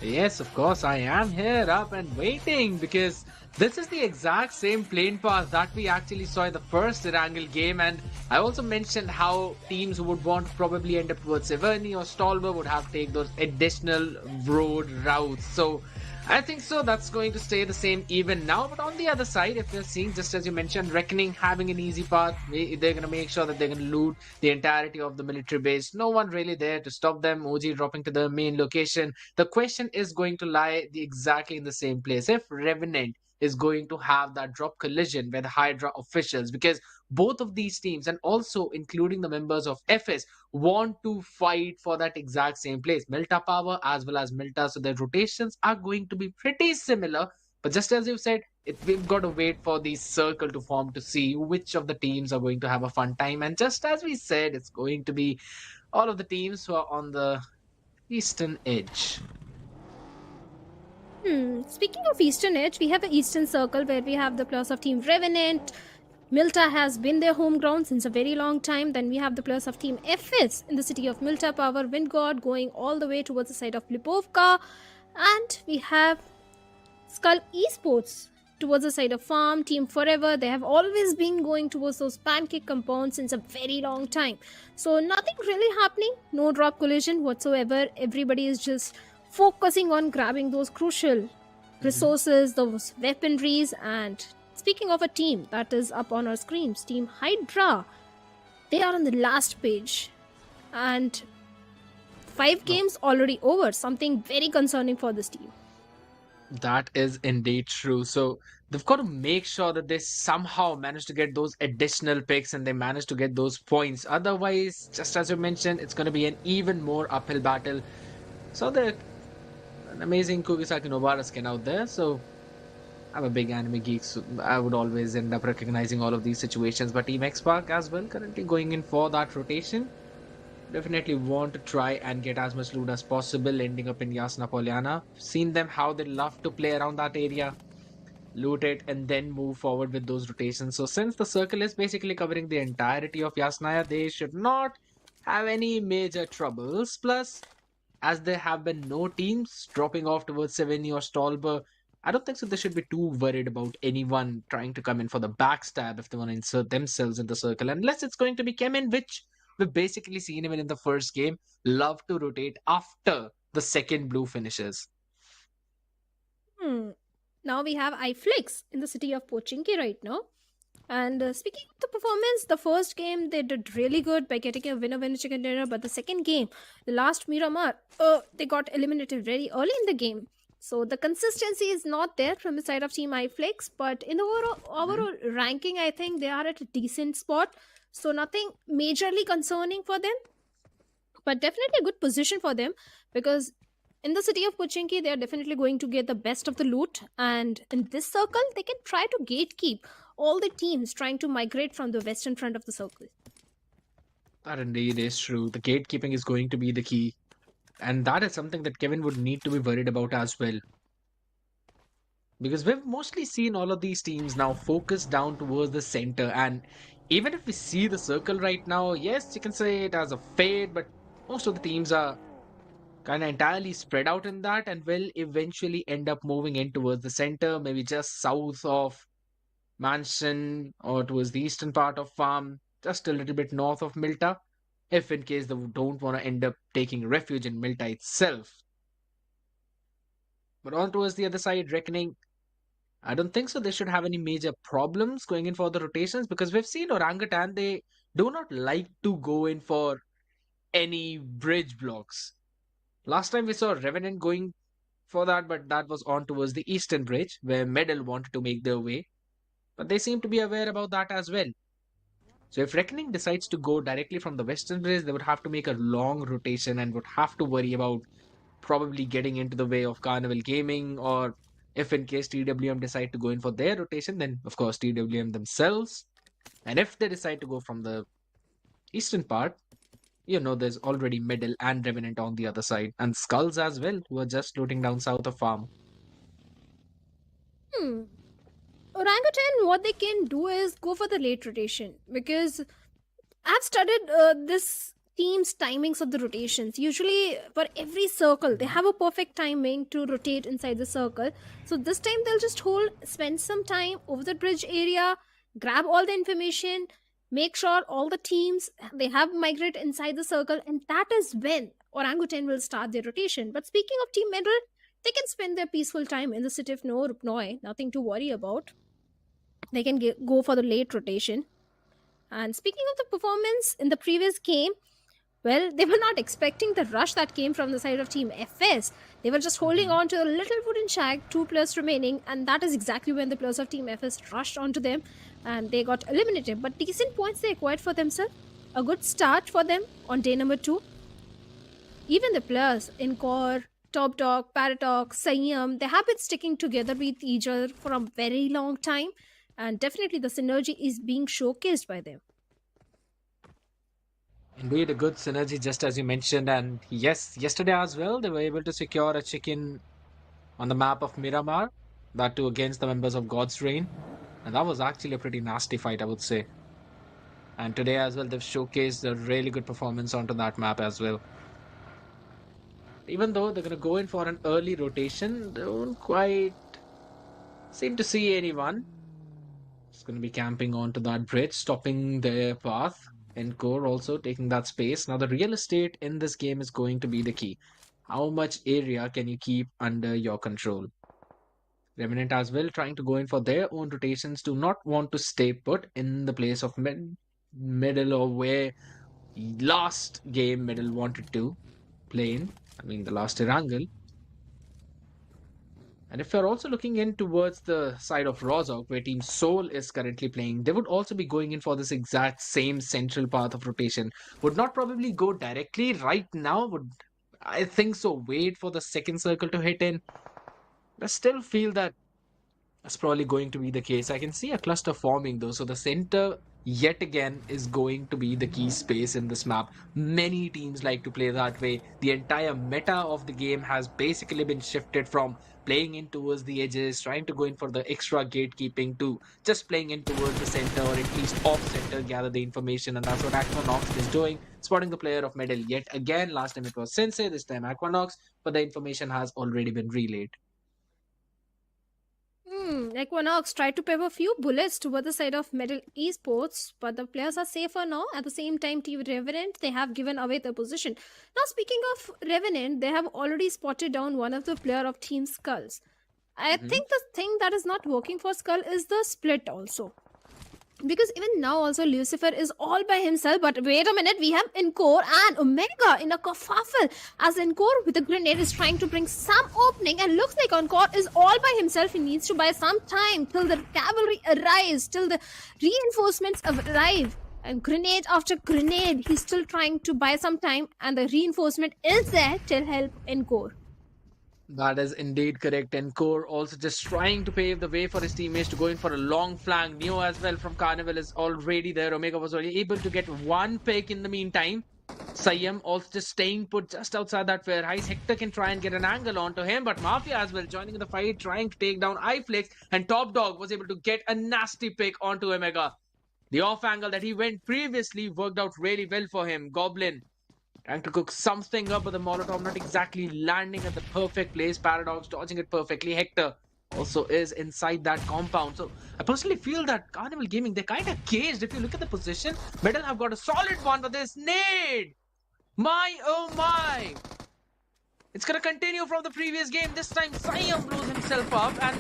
Yes, of course, I am here up and waiting, because this is the exact same plane path that we actually saw in the first Erangel game, and I also mentioned how teams who would want to probably end up towards Severny or Stalber would have to take those additional road routes. So I think so that's going to stay the same even now. But on the other side, if you're seeing, just as you mentioned, Reckoning having an easy path, they're going to make sure that they're going to loot the entirety of the military base. No one really there to stop them. OG dropping to the main location. The question is going to lie exactly in the same place. If Revenant is going to have that drop collision with Hydra officials, because both of these teams, and also including the members of FS, want to fight for that exact same place, Milta Power as well as Milta, so their rotations are going to be pretty similar. But just as you said, we've got to wait for the circle to form to see which of the teams are going to have a fun time. And just as we said, it's going to be all of the teams who are on the eastern edge. Speaking of Eastern Edge, we have an Eastern Circle where we have the plus of Team Revenant. Milta has been their home ground since a very long time. Then we have the plus of Team FS in the city of Milta Power, Vingod, going all the way towards the side of Lipovka. And we have Skull Esports towards the side of Farm, Team Forever. They have always been going towards those pancake compounds since a very long time. So nothing really happening, no drop collision whatsoever. Everybody is just focusing on grabbing those crucial resources, those weaponries. And speaking of a team that is up on our screens, Team Hydra, they are on the last page, and 5 games already over, something very concerning for this team. That is indeed true. So they've got to make sure that they somehow manage to get those additional picks and they manage to get those points. Otherwise, just as you mentioned, it's going to be an even more uphill battle. So they're an amazing Kugisaki Nobara skin out there. So I'm a big anime geek, so I would always end up recognizing all of these situations. But Team X-Park as well, currently going in for that rotation. Definitely want to try and get as much loot as possible, ending up in Yasna Polyana. Seen them how they love to play around that area, loot it, and then move forward with those rotations. So since the circle is basically covering the entirety of Yasnaya, they should not have any major troubles. Plus, as there have been no teams dropping off towards Severny or Stalber, I don't think so they should be too worried about anyone trying to come in for the backstab if they want to insert themselves in the circle. Unless it's going to be Chemin, which we've basically seen even in the first game, love to rotate after the second blue finishes. Now we have iFlix in the city of Pochinki right now. And speaking of the performance, the first game they did really good by getting a winner chicken dinner. But the second game, the last Miramar, they got eliminated very early in the game. So the consistency is not there from the side of Team iFlix. But in the overall ranking, I think they are at a decent spot. So nothing majorly concerning for them, but definitely a good position for them, because in the city of Pochinki, they are definitely going to get the best of the loot. And in this circle, they can try to gatekeep all the teams trying to migrate from the western front of the circle. That indeed is true. The gatekeeping is going to be the key. And that is something that Kevin would need to be worried about as well. Because we've mostly seen all of these teams now focus down towards the center. And even if we see the circle right now, yes, you can say it has a fade, but most of the teams are kind of entirely spread out in that and will eventually end up moving in towards the center, maybe just south of Mansion or towards the eastern part of Farm, just a little bit north of Milta, if in case they don't want to end up taking refuge in Milta itself. But on towards the other side, Reckoning, I don't think so they should have any major problems going in for the rotations, because we've seen Orangutan, they do not like to go in for any bridge blocks. Last time we saw Revenant going for that, but that was on towards the eastern bridge where Medal wanted to make their way. But they seem to be aware about that as well. So if Reckoning decides to go directly from the western bridge, they would have to make a long rotation and would have to worry about probably getting into the way of Carnival Gaming, or if in case TWM decide to go in for their rotation, then of course TWM themselves. And if they decide to go from the eastern part, there's already Middle and Revenant on the other side, and Skulls as well, who are just floating down south of Farm. Orangutan, what they can do is go for the late rotation, because I've studied this team's timings of the rotations. Usually, for every circle, they have a perfect timing to rotate inside the circle. So this time, they'll just spend some time over the bridge area, grab all the information, make sure all the teams they have migrate inside the circle, and that is when Orangutan will start their rotation. But speaking of Team Middle, they can spend their peaceful time in the city of Rupnoi, nothing to worry about. They can go for the late rotation. And speaking of the performance in the previous game, well, they were not expecting the rush that came from the side of Team FS. They were just holding on to a little wooden shack, 2 players remaining, and that is exactly when the players of Team FS rushed onto them and they got eliminated. But decent points they acquired for themselves. A good start for them on day number 2. Even the players in Core, Top Dog, Paradox, Sanyam, they have been sticking together with each other for a very long time. And definitely the synergy is being showcased by them. Indeed, a good synergy, just as you mentioned. And yes, yesterday as well, they were able to secure a chicken on the map of Miramar, that too against the members of God's Reign. And that was actually a pretty nasty fight, I would say. And today as well, they've showcased a really good performance onto that map as well. Even though they're going to go in for an early rotation, they don't quite seem to see anyone. It's going to be camping onto that bridge, stopping their path. And Core also taking that space. Now the real estate in this game is going to be the key. How much area can you keep under your control? Revenant as well trying to go in for their own rotations, to not want to stay put in the place of Middle, or where last game Middle wanted to play in. I mean the last Erangel. And if you're also looking in towards the side of Rozok, where Team Soul is currently playing, they would also be going in for this exact same central path of rotation. Would not probably go directly right now, would I think so wait for the second circle to hit in. But I still feel that that's probably going to be the case. I can see a cluster forming though, so the center yet again is going to be the key space in this map. Many teams like to play that way. The entire meta of the game has basically been shifted from playing in towards the edges, trying to go in for the extra gatekeeping, to just playing in towards the center, or at least off center, gather the information. And that's what Aquanox is doing, spotting the player of Medal yet again. Last time it was Sensei, this time Aquanox, but the information has already been relayed. Equinox tried to pepper a few bullets toward the side of Metal Esports, but the players are safer now. At the same time, Team Revenant, they have given away their position. Now, speaking of Revenant, they have already spotted down one of the player of Team Skulls. I think the thing that is not working for Skull is the split also. Because even now also Lucifer is all by himself. But wait a minute, we have Encore and Omega in a kerfuffle, as Encore with a grenade is trying to bring some opening, and looks like Encore is all by himself. He needs to buy some time till the cavalry arrives, till the reinforcements arrive. And grenade after grenade, he's still trying to buy some time, and the reinforcement is there to help Encore. That is indeed correct. And Core also just trying to pave the way for his teammates to go in for a long flank. Neo as well from Carnival is already there. Omega was already able to get one pick in the meantime. Sayam also just staying put just outside that warehouse. Hector can try and get an angle onto him, but Mafia as well joining in the fight, trying to take down iFlix, and Top Dog was able to get a nasty pick onto Omega. The off angle that he went previously worked out really well for him. Goblin trying to cook something up, but the Molotov not exactly landing at the perfect place. Paradox dodging it perfectly. Hector also is inside that compound. So I personally feel that Carnival Gaming, they're kind of caged. If you look at the position, Metal have got a solid one, but there's nade. My, oh my. It's going to continue from the previous game. This time, Siam blows himself up, and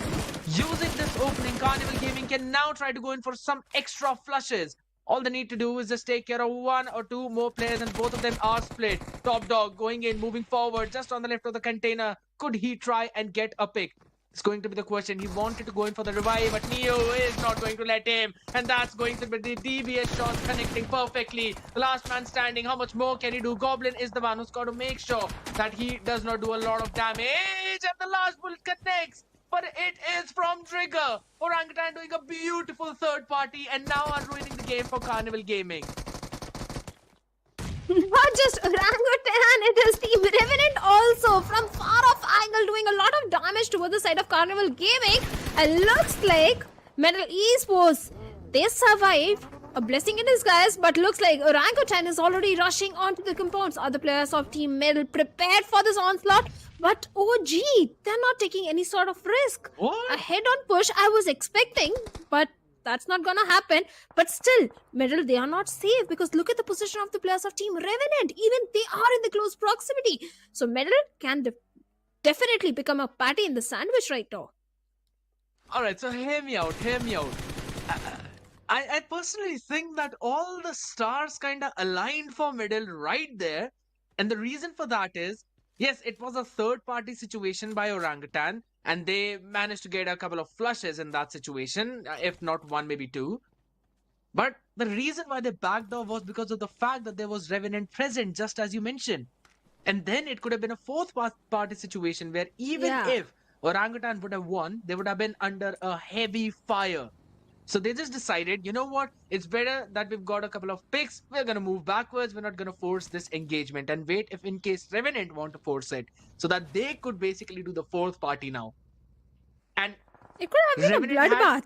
using this opening, Carnival Gaming can now try to go in for some extra flushes. All they need to do is just take care of one or two more players, and both of them are split. Top Dog going in, moving forward, just on the left of the container. Could he try and get a pick? It's going to be the question. He wanted to go in for the revive, but Neo is not going to let him. And that's going to be the DBS shots connecting perfectly. The last man standing. How much more can he do? Goblin is the one who's got to make sure that he does not do a lot of damage. And the last bullet connects. But it is from Trigger. Orangutan doing a beautiful third party and now are ruining the game for Carnival Gaming. Not just Orangutan, it is Team Revenant also from far off angle doing a lot of damage towards the side of Carnival Gaming. And looks like Metal Esports, they survived. A blessing in disguise, but looks like Orangutan is already rushing onto the compounds. Other players of Team Metal prepared for this onslaught, but oh gee, they're not taking any sort of risk. What? A head-on push I was expecting, but that's not gonna happen. But still, Metal, they are not safe, because look at the position of the players of Team Revenant. Even they are in the close proximity. So Metal can definitely become a patty in the sandwich right now. Alright, so hear me out, hear me out. I personally think that all the stars kind of aligned for Middle right there. And the reason for that is, yes, it was a third party situation by Orangutan, and they managed to get a couple of flushes in that situation, if not one, maybe two. But the reason why they backed off was because of the fact that there was Revenant present, just as you mentioned. And then it could have been a fourth party situation where even if Orangutan would have won, they would have been under a heavy fire. So they just decided, you know what, it's better that we've got a couple of picks. We're going to move backwards. We're not going to force this engagement and wait if in case Revenant want to force it, so that they could basically do the fourth party now. And it could have been a bloodbath.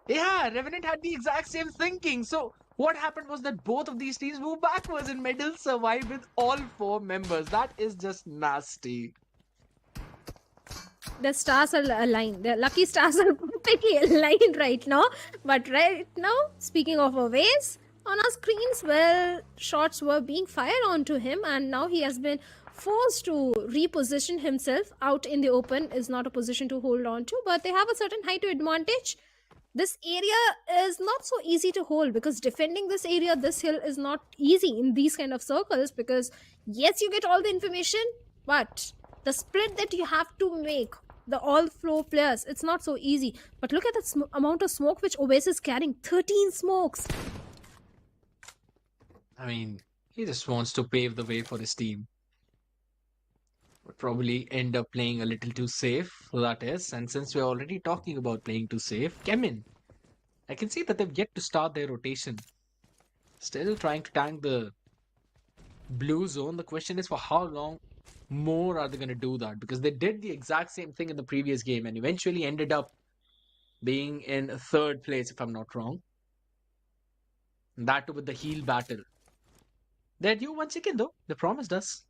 Yeah, Revenant had the exact same thinking. So what happened was that both of these teams moved backwards and Middle survived with all four members. That is just nasty. The stars are aligned. The lucky stars are perfectly aligned right now. But right now, speaking of Aways, on our screens, well, shots were being fired onto him, and now he has been forced to reposition himself. Out in the open is not a position to hold on to, but they have a certain height advantage. This area is not so easy to hold, because defending this area, this hill, is not easy in these kind of circles, because yes, you get all the information, but the split that you have to make, the all flow players, it's not so easy. But look at the amount of smoke which Oasis is carrying. 13 smokes. I mean, he just wants to pave the way for his team. Would probably end up playing a little too safe, so that is. And since we're already talking about playing too safe, Chemin, I can see that they've yet to start their rotation. Still trying to tank the blue zone. The question is, for how long more are they going to do that? Because they did the exact same thing in the previous game and eventually ended up being in third place, if I'm not wrong. And that too with the heal battle. They're due one chicken though. They promised us.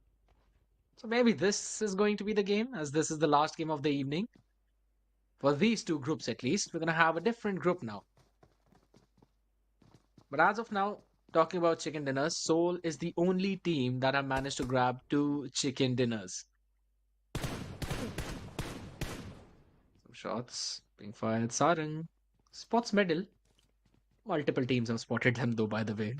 So maybe this is going to be the game, as this is the last game of the evening. For these two groups at least. We're going to have a different group now. But as of now, talking about chicken dinners, Seoul is the only team that have managed to grab 2 chicken dinners. Some shots being fired. Sarang spots medal. Multiple teams have spotted them though, by the way.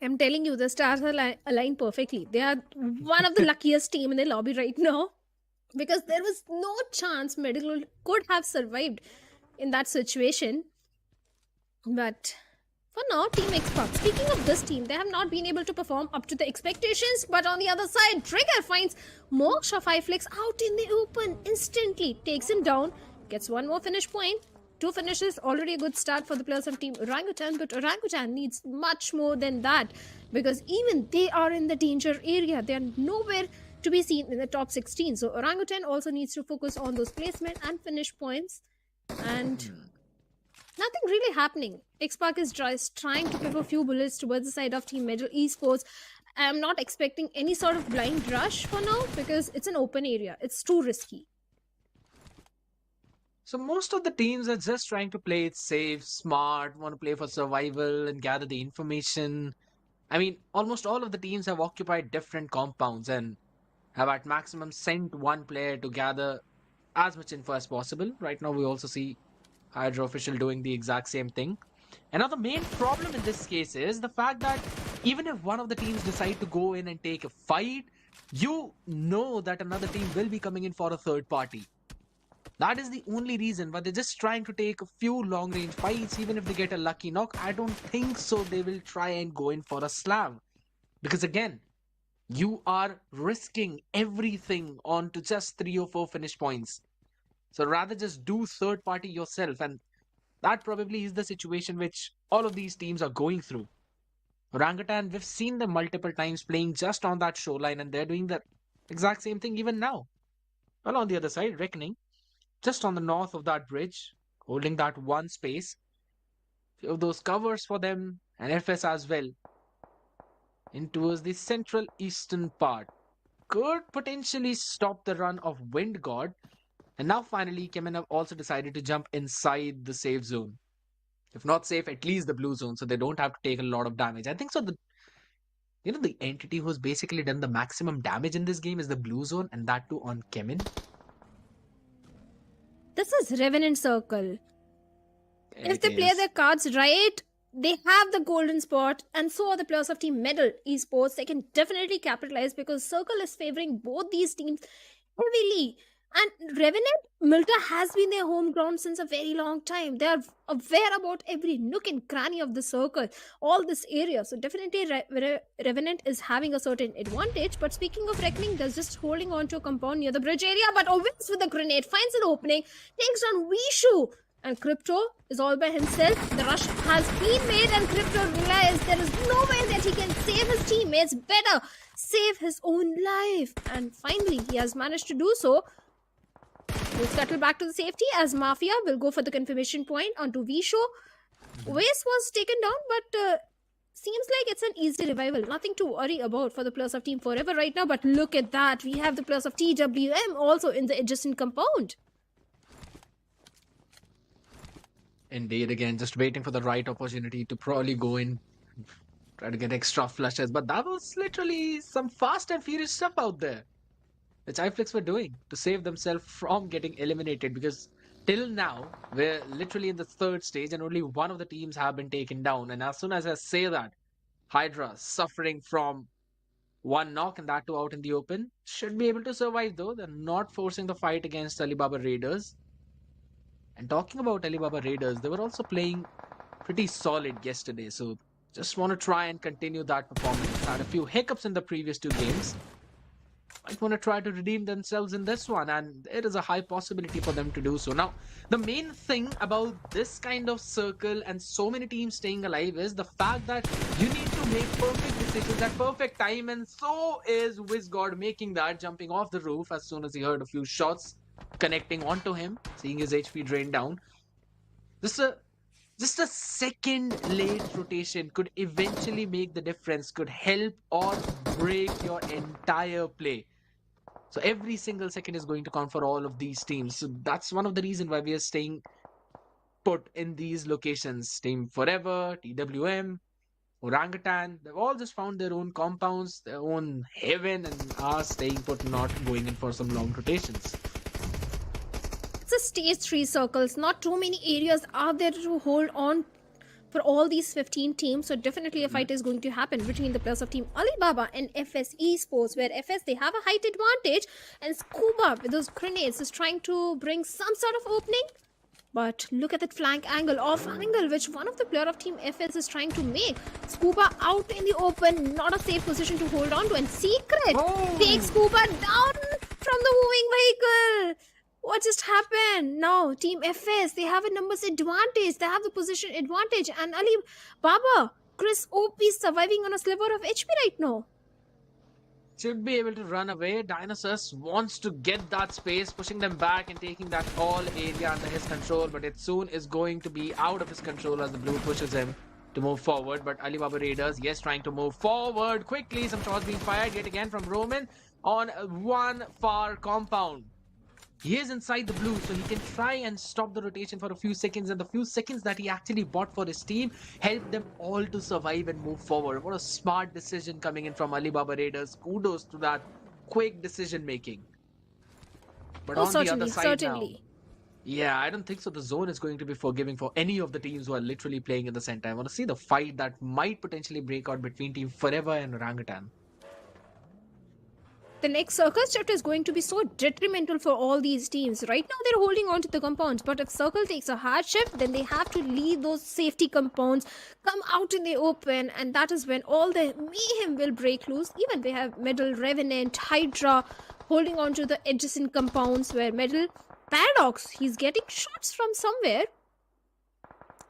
I'm telling you, the stars are aligned perfectly. They are one of the luckiest team in the lobby right now because there was no chance Medical could have survived in that situation. But for now, Team Xbox. Speaking of this team, they have not been able to perform up to the expectations. But on the other side, Trigger finds Moksha 5 flicks out in the open instantly, takes him down, gets one more finish point. 2 finishes, already a good start for the players of Team Orangutan, but Orangutan needs much more than that because even they are in the danger area. They are nowhere to be seen in the top 16. So Orangutan also needs to focus on those placement and finish points. And nothing really happening. Xpark is just trying to give a few bullets towards the side of Team Medal Esports. I'm not expecting any sort of blind rush for now because it's an open area. It's too risky. So most of the teams are just trying to play it safe, smart, want to play for survival and gather the information. I mean, almost all of the teams have occupied different compounds and have at maximum sent one player to gather as much info as possible. Right now, we also see Hydra official doing the exact same thing. And now the main problem in this case is the fact that even if one of the teams decide to go in and take a fight, you know that another team will be coming in for a third party. That is the only reason, but they're just trying to take a few long-range fights. Even if they get a lucky knock, I don't think so they will try and go in for a slam. Because again, you are risking everything onto just 3 or 4 finish points. So rather just do third party yourself, and that probably is the situation which all of these teams are going through. Orangutan, we've seen them multiple times playing just on that shoreline, and they're doing the exact same thing even now. Well, on the other side, Reckoning, just on the north of that bridge, holding that one space. Few of those covers for them, and FS as well. In towards the central eastern part. Could potentially stop the run of Wind God. And now finally, Chemin have also decided to jump inside the safe zone. If not safe, at least the blue zone, so they don't have to take a lot of damage. I think so. The entity who's basically done the maximum damage in this game is the blue zone, and that too on Chemin. This is Revenant Circle. If they play their cards right, they have the golden spot, and so are the players of Team Medal Esports. They can definitely capitalize because Circle is favoring both these teams heavily. And Revenant, Milta has been their home ground since a very long time. They are aware about every nook and cranny of the circle, all this area. So definitely Revenant is having a certain advantage. But speaking of Reckoning, they're just holding on to a compound near the bridge area. But Owens with the grenade finds an opening, takes on Vishu. And Crypto is all by himself. The rush has been made and Crypto realized there is no way that he can save his teammates. Better save his own life. And finally, he has managed to do so. We'll scuttle back to the safety as Mafia will go for the confirmation point onto Vishu. Waze was taken down, but seems like it's an easy revival. Nothing to worry about for the players of Team Forever right now. But look at that. We have the players of TWM also in the adjacent compound. Indeed, again, just waiting for the right opportunity to probably go in, try to get extra flushes. But that was literally some fast and furious stuff out there, which iFlix were doing to save themselves from getting eliminated. Because till now, we're literally in the third stage and only one of the teams have been taken down. And as soon as I say that, Hydra suffering from one knock and that too out in the open. Should be able to survive though. They're not forcing the fight against Alibaba Raiders. And talking about Alibaba Raiders, they were also playing pretty solid yesterday. So just want to try and continue that performance. Had a few hiccups in the previous 2 games. Might want to try to redeem themselves in this one, and it is a high possibility for them to do so. Now, the main thing about this kind of circle and so many teams staying alive is the fact that you need to make perfect decisions at perfect time, and so is WizGod making that, jumping off the roof as soon as he heard a few shots connecting onto him, seeing his HP drain down. Just a second late rotation could eventually make the difference, could help or break your entire play. So every single second is going to count for all of these teams. So that's one of the reasons why we are staying put in these locations. Team Forever, TWM, Orangutan, they've all just found their own compounds, their own heaven, and are staying put, not going in for some long rotations. It's a just stage 3 circles. Not too many areas are there to hold on for all these 15 teams. So definitely a fight is going to happen between the players of Team Alibaba and FS Esports, where FS, they have a height advantage, and Scuba with those grenades is trying to bring some sort of opening. But look at that flank angle, off angle, which one of the player of Team FS is trying to make. Scuba out in the open, not a safe position to hold on to, and Secret takes Scuba down from the moving vehicle. What just happened? Now, Team FS, they have a numbers advantage, they have the position advantage, and Ali Baba, Chris OP is surviving on a sliver of HP right now. Should be able to run away. Dinosaurs wants to get that space, pushing them back and taking that all area under his control, but it soon is going to be out of his control as the blue pushes him to move forward. But Alibaba Raiders, yes, trying to move forward quickly. Some shots being fired yet again from Roman on one far compound. He is inside the blue, so he can try and stop the rotation for a few seconds, and the few seconds that he actually bought for his team helped them all to survive and move forward. What a smart decision coming in from Alibaba Raiders. Kudos to that quick decision making. But on the other side now, yeah, I don't think so. The zone is going to be forgiving for any of the teams who are literally playing in the center. I want to see the fight that might potentially break out between Team Forever and Orangutan. The next circle shift is going to be so detrimental for all these teams. Right now, they're holding on to the compounds, but if circle takes a hard shift, then they have to leave those safety compounds, come out in the open, and that is when all the mayhem will break loose. Even they have Middle, Revenant, Hydra holding on to the adjacent compounds, where Middle, Paradox, he's getting shots from somewhere.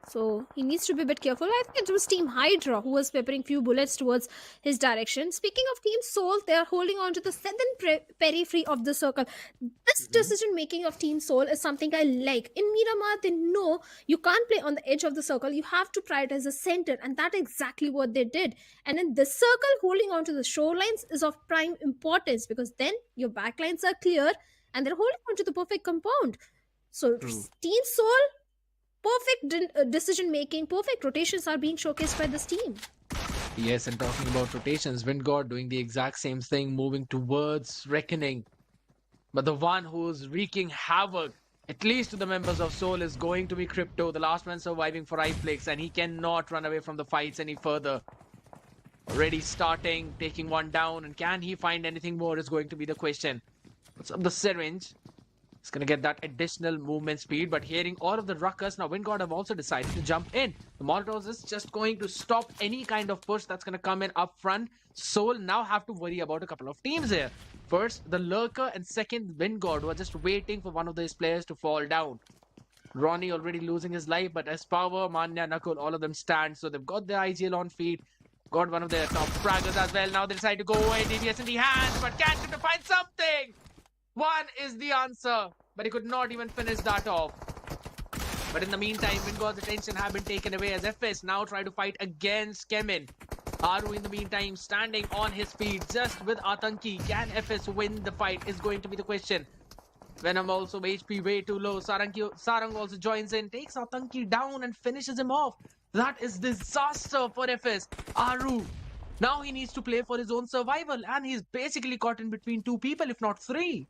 So he needs to be a bit careful. I think it was Team Hydra who was peppering few bullets towards his direction. Speaking of Team Soul, they are holding on to the southern periphery of the circle. This decision making of Team Soul is something I like. In Miramar, they know you can't play on the edge of the circle. You have to prioritize the center, and that's exactly what they did. And in this circle, holding on to the shorelines is of prime importance, because then your backlines are clear and they're holding on to the perfect compound. So Team Soul, perfect decision making, perfect rotations are being showcased by this team. Yes, and talking about rotations, Windgod doing the exact same thing, moving towards Reckoning. But the one who's wreaking havoc, at least to the members of Soul, is going to be Crypto, the last man surviving for iFlix, and he cannot run away from the fights any further. Already starting, taking one down, and can he find anything more is going to be the question. What's up the syringe? He's going to get that additional movement speed, but hearing all of the ruckus, now Windgod have also decided to jump in. The Molotovs is just going to stop any kind of push that's going to come in up front. Soul now have to worry about a couple of teams here. First, the Lurker, and second, Windgod, who are just waiting for one of these players to fall down. Ronnie already losing his life, but as Power, Manya, Nakul, all of them stand, so they've got their IGL on feet. Got one of their top fraggers as well. Now they decide to go away, DBS in the hands, but can't seem to find something! One is the answer, but he could not even finish that off. But in the meantime, Windgod's attention have been taken away as FS now try to fight against Chemin. Aru in the meantime standing on his feet just with Atanki. Can FS win the fight is going to be the question. Venom also HP way too low. Sarang also joins in, takes Atanki down and finishes him off. That is disaster for FS. Aru, now he needs to play for his own survival, and he's basically caught in between two people, if not three.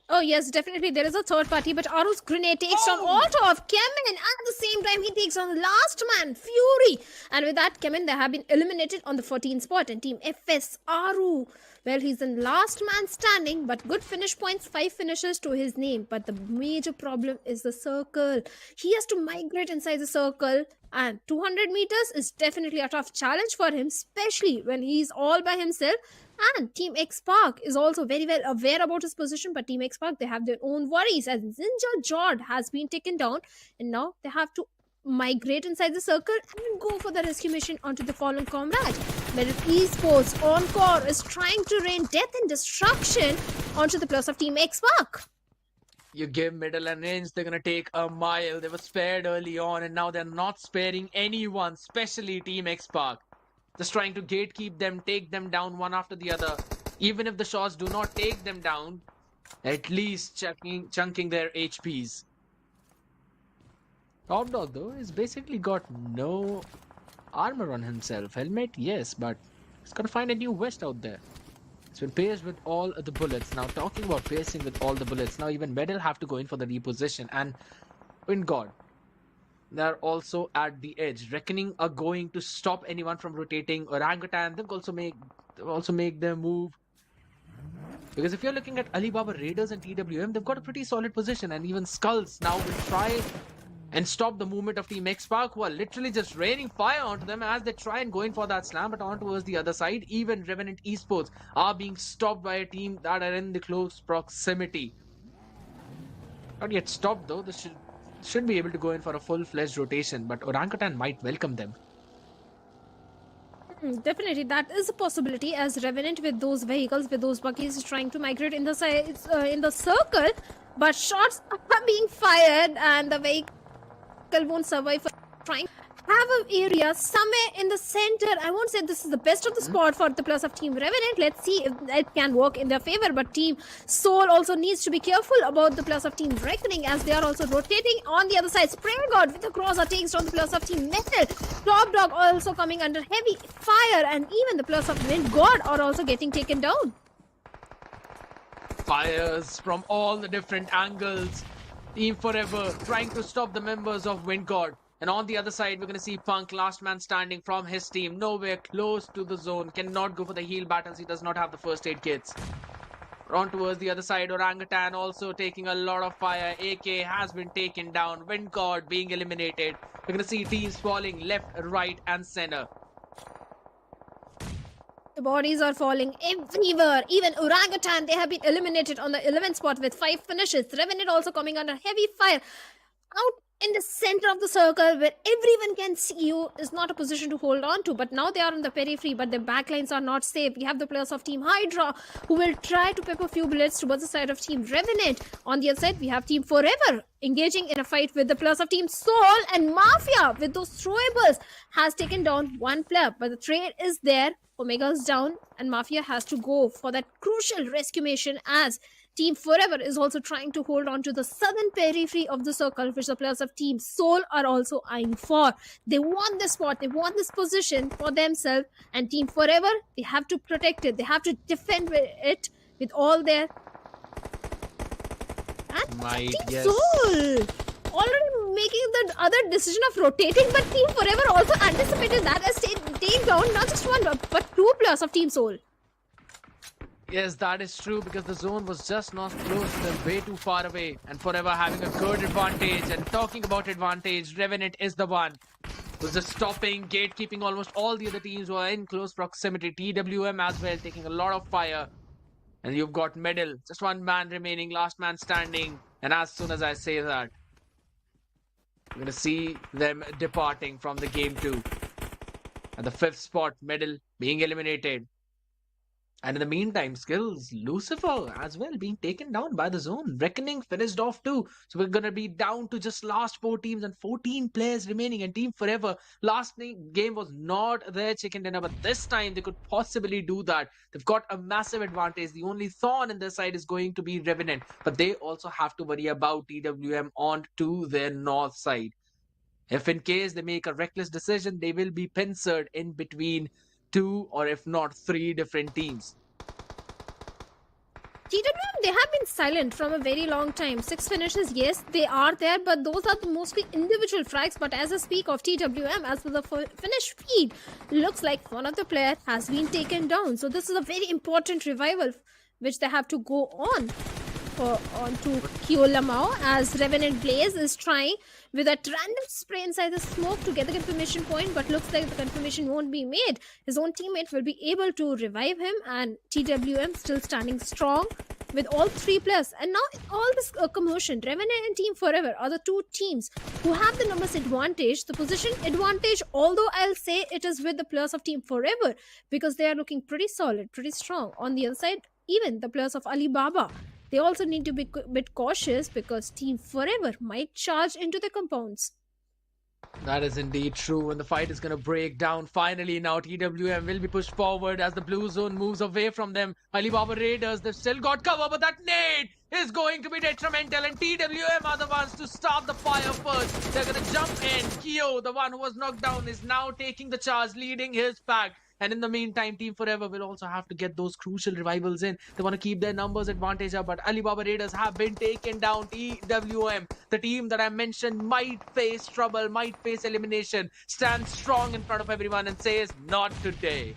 Oh yes, definitely there is a third party, but Aru's grenade takes on Auto of Chemin, and at the same time he takes on the last man, Fury. And with that, Chemin, they have been eliminated on the 14th spot. And Team FS, Aru, well, he's in last man standing, but good finish points, 5 finishes to his name. But the major problem is the circle. He has to migrate inside the circle, and 200 meters is definitely a tough challenge for him, especially when he's all by himself. And Team X Park is also very well aware about his position, but Team X Park, they have their own worries, as Ninja Jord has been taken down, and now they have to migrate inside the circle and go for the rescue mission onto the fallen comrade. Merit Esports Encore is trying to rain death and destruction onto the plus of Team X Park. You give middle and range, they're going to take a mile. They were spared early on, and now they're not sparing anyone, especially Team X Park. Just trying to gatekeep them, take them down one after the other. Even if the shots do not take them down, at least chunking their HPs. Top Dog, though, has basically got no armor on himself. Helmet, yes, but he's got to find a new vest out there. It's been pierced with all the bullets. Now, talking about piercing with all the bullets, now even Medal have to go in for the reposition. And in God, they're also at the edge. Reckoning are going to stop anyone from rotating. Orangutan, they'll also make their move. Because if you're looking at Alibaba Raiders and TWM, they've got a pretty solid position. And even Skulls now will try and stop the movement of Team X-Park, who are literally just raining fire onto them as they try and go in for that slam, but on towards the other side. Even Revenant Esports are being stopped by a team that are in the close proximity. Not yet stopped though. This should be able to go in for a full-fledged rotation, but Orangutan might welcome them. Definitely, that is a possibility, as Revenant with those vehicles, with those buggies, is trying to migrate in the circle, but shots are being fired and the vehicle won't survive for trying. Have an area somewhere in the center. I won't say this is the best of the spot for the plus of Team Revenant. Let's see if it can work in their favor. But Team Soul also needs to be careful about the plus of Team Reckoning, as they are also rotating on the other side. Spray God with the crosser takes down the plus of Team Metal. Top Dog also coming under heavy fire, and even the plus of Wind God are also getting taken down. Fires from all the different angles. Team Forever trying to stop the members of Wind God. And on the other side, we're going to see Punk, last man standing from his team. Nowhere close to the zone. Cannot go for the heal battles. He does not have the first aid kits. On towards the other side, Orangutan also taking a lot of fire. AK has been taken down. Wind God being eliminated. We're going to see teams falling left, right and center. The bodies are falling everywhere. Even Orangutan, they have been eliminated on the 11th spot with 5 finishes. Revenant also coming under heavy fire. Out in the center of the circle where everyone can see you is not a position to hold on to. But now they are on the periphery, but the backlines are not safe. We have the players of Team Hydra who will try to pepper a few bullets towards the side of Team Revenant. On the other side, we have Team Forever engaging in a fight with the players of Team Soul, and Mafia with those throwables has taken down one player. But the trade is there. Omega's down, and Mafia has to go for that crucial rescue mission, as Team Forever is also trying to hold on to the southern periphery of the circle, which the players of Team Soul are also eyeing for. They want this spot, they want this position for themselves, and Team Forever, they have to protect it, they have to defend it with all their... And Team Soul already making the other decision of rotating, but Team Forever also anticipated that as take down not just one but 2 players of Team Soul. Yes, that is true, because the zone was just not close to them, way too far away, and Forever having a good advantage. And talking about advantage, Revenant is the one who's just stopping, gatekeeping almost all the other teams who are in close proximity. TWM as well taking a lot of fire, and you've got Medal, just one man remaining, last man standing. And as soon as I say that, we're going to see them departing from the game 2. At the 5th spot, Medal being eliminated. And in the meantime, Skills, Lucifer as well being taken down by the zone. Reckoning finished off too. So we're going to be down to just last 4 teams and 14 players remaining. And Team Forever, last game was not their chicken dinner, but this time they could possibly do that. They've got a massive advantage. The only thorn in their side is going to be Revenant. But they also have to worry about TWM on to their north side. If in case they make a reckless decision, they will be pincered in between 2 or if not 3 different teams. TWM, they have been silent from a very long time. 6 finishes, yes, they are there, but those are mostly individual frags. But as I speak of TWM, as for the finish feed, looks like one of the players has been taken down. So this is a very important revival which they have to go on to Kiolamau, as Revenant Blaze is trying with a random spray inside the smoke to get the confirmation point, but looks like the confirmation won't be made. His own teammate will be able to revive him, and TWM still standing strong with all 3 players. And now all this commotion, Revenant and Team Forever are the 2 teams who have the numbers advantage, the position advantage, although I'll say it is with the players of Team Forever, because they are looking pretty solid, pretty strong. On the other side, even the players of Alibaba, they also need to be a bit cautious, because Team Forever might charge into the compounds. That is indeed true, and the fight is going to break down finally. Now TWM will be pushed forward as the blue zone moves away from them. Alibaba Raiders, they've still got cover, but that nade is going to be detrimental, and TWM are the ones to start the fire first. They're going to jump in. Kyo, the one who was knocked down, is now taking the charge, leading his pack. And in the meantime, Team Forever will also have to get those crucial revivals in. They want to keep their numbers advantage up, but Alibaba Raiders have been taken down. TWM, the team that I mentioned, might face trouble, might face elimination, stands strong in front of everyone and says, not today.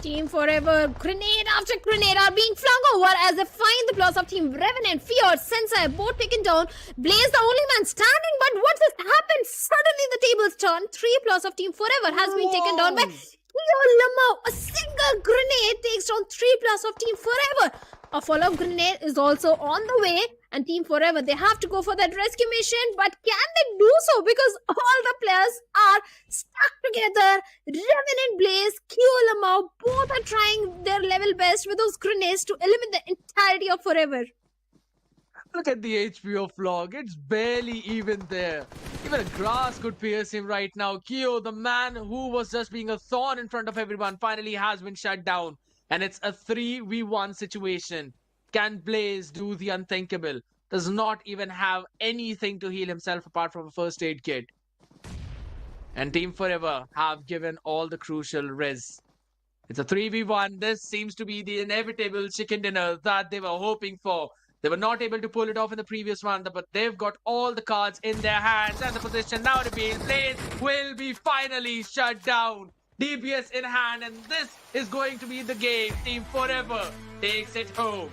Team Forever, grenade after grenade are being flung over as they find the blocks of Team Revenant, Fear, Sensei, both taken down. Blaze, the only man standing, but what has happened? Suddenly the tables turn. 3 plots of Team Forever has been taken down by Kyo Lamau. A single grenade takes down 3 plots of Team Forever. A follow-up grenade is also on the way, and Team Forever, they have to go for that rescue mission, but can they do so? Because all the players are stuck together. Revenant, Blaze, Lamau, both are trying their level best with those grenades to eliminate the entirety of Forever. Look at the HP of Flog. It's barely even there. Even a grass could pierce him right now. Kyo, the man who was just being a thorn in front of everyone, finally has been shut down. And it's a 3v1 situation. Can Blaze do the unthinkable? Does not even have anything to heal himself apart from a first aid kit. And Team Forever have given all the crucial res. It's a 3v1. This seems to be the inevitable chicken dinner that they were hoping for. They were not able to pull it off in the previous one, but they've got all the cards in their hands. And the position now revealed. Blaze will be finally shut down. DPS in hand, and this is going to be the game. Team Forever takes it home.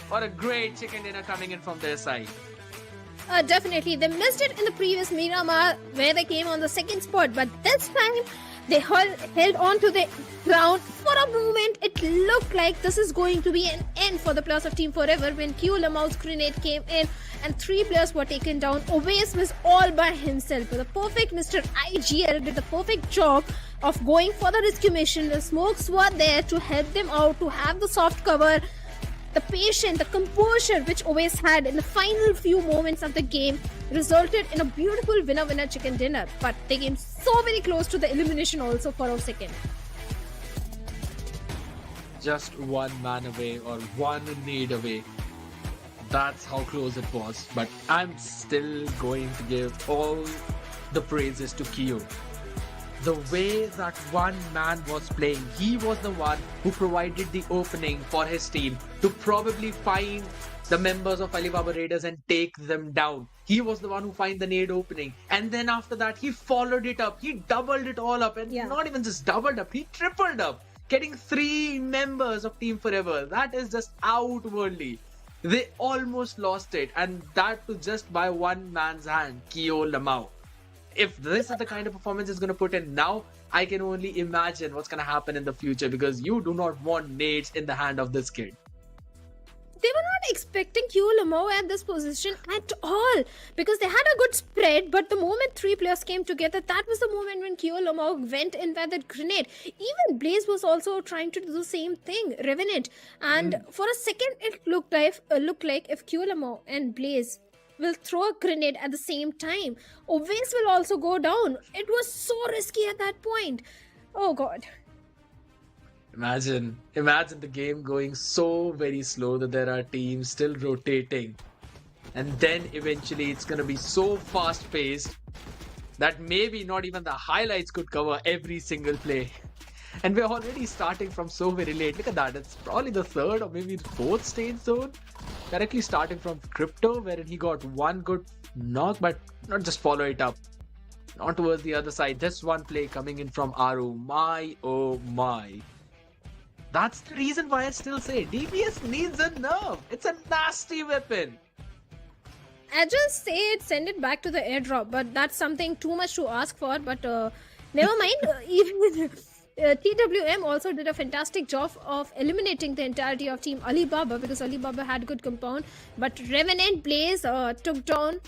What a great chicken dinner coming in from their side. Definitely. They missed it in the previous Miramar where they came on the second spot, but this time they held on to the ground. For a moment, it looked like this is going to be an end for the players of Team Forever when Q Lamau's grenade came in and 3 players were taken down. Obeys was all by himself. The perfect Mr. IGL did the perfect job of going for the rescue mission. The smokes were there to help them out, to have the soft cover. The patience, the composure which Obeys had in the final few moments of the game resulted in a beautiful winner-winner chicken dinner. But they came so very close to the elimination also for a second. Just one man away or one need away. That's how close it was. But I'm still going to give all the praises to Kyo. The way that one man was playing, he was the one who provided the opening for his team to probably find the members of Alibaba Raiders and take them down. He was the one who find the nade opening, and then after that he followed it up. He doubled it all up, and not even just doubled up, he tripled up, getting 3 members of Team Forever. That is just outwardly. They almost lost it, and that was just by one man's hand, Kyo Lamau. If this is the kind of performance it's going to put in now, I can only imagine what's going to happen in the future, because you do not want nades in the hand of this kid. They were not expecting Q Lamau at this position at all, because they had a good spread, but the moment 3 players came together, that was the moment when Q Lamau went in with that grenade. Even Blaze was also trying to do the same thing, Revenant, and for a second it looked like if Q Lamau and Blaze will throw a grenade at the same time, Obeys will also go down. It was so risky at that point. Oh god. Imagine the game going so very slow that there are teams still rotating. And then eventually it's going to be so fast paced that maybe not even the highlights could cover every single play. And we're already starting from so very late. Look at that. It's probably the 3rd or maybe the 4th stage zone. Directly starting from Crypto, wherein he got one good knock, but not just follow it up. Not towards the other side. Just one play coming in from Aru. My oh my. That's the reason why I still say DPS needs a nerf. It's a nasty weapon. I just say it, send it back to the airdrop, but that's something too much to ask for. But never mind. Even TWM also did a fantastic job of eliminating the entirety of Team Alibaba, because Alibaba had good compound. But Revenant, Blaze took down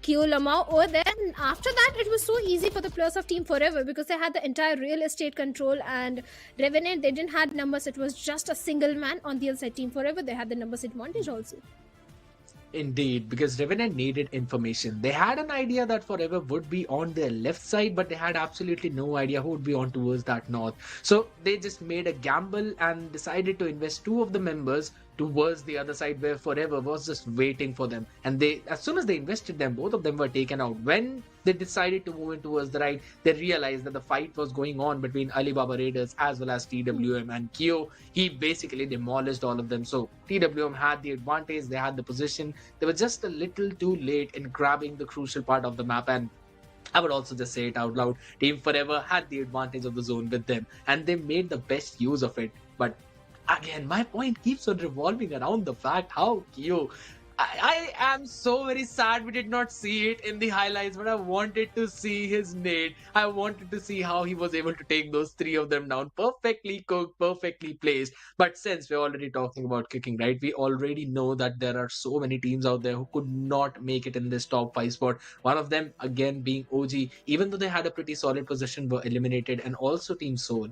Q Lamau over there, and after that it was so easy for the players of Team Forever because they had the entire real estate control, and Revenant, they didn't have numbers. It was just a single man. On the other side, Team Forever, they had the numbers advantage also. Indeed, because Revenant needed information. They had an idea that Forever would be on their left side, but they had absolutely no idea who would be on towards that north. So they just made a gamble and decided to invest 2 of the members towards the other side where Forever was just waiting for them. And they, as soon as they invested them, both of them were taken out. When they decided to move in towards the right, they realized that the fight was going on between Alibaba Raiders as well as TWM, and Kyo, he basically demolished all of them. So TWM had the advantage, they had the position. They were just a little too late in grabbing the crucial part of the map, and I would also just say it out loud. Team Forever had the advantage of the zone with them, and they made the best use of it. But again, my point keeps on revolving around the fact how Kyo. I am so very sad we did not see it in the highlights, but I wanted to see his nade. I wanted to see how he was able to take those 3 of them down. Perfectly cooked, perfectly placed. But since we're already talking about cooking, right, we already know that there are so many teams out there who could not make it in this top 5 spot. One of them, again, being OG, even though they had a pretty solid position, were eliminated, and also Team Soul.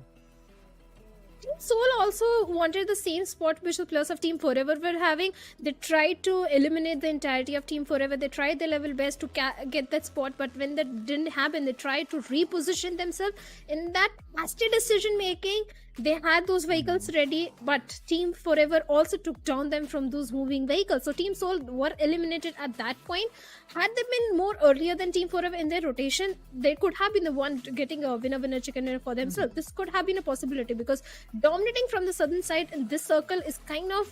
Team Soul also wanted the same spot which the players of Team Forever were having. They tried to eliminate the entirety of Team Forever. They tried their level best to get that spot, but when that didn't happen, they tried to reposition themselves. In that hasty decision making, they had those vehicles ready, but Team Forever also took down them from those moving vehicles. So Team Soul were eliminated at that point. Had they been more earlier than Team Forever in their rotation, they could have been the one getting a winner chicken dinner for themselves. This could have been a possibility, because dominating from the southern side in this circle is kind of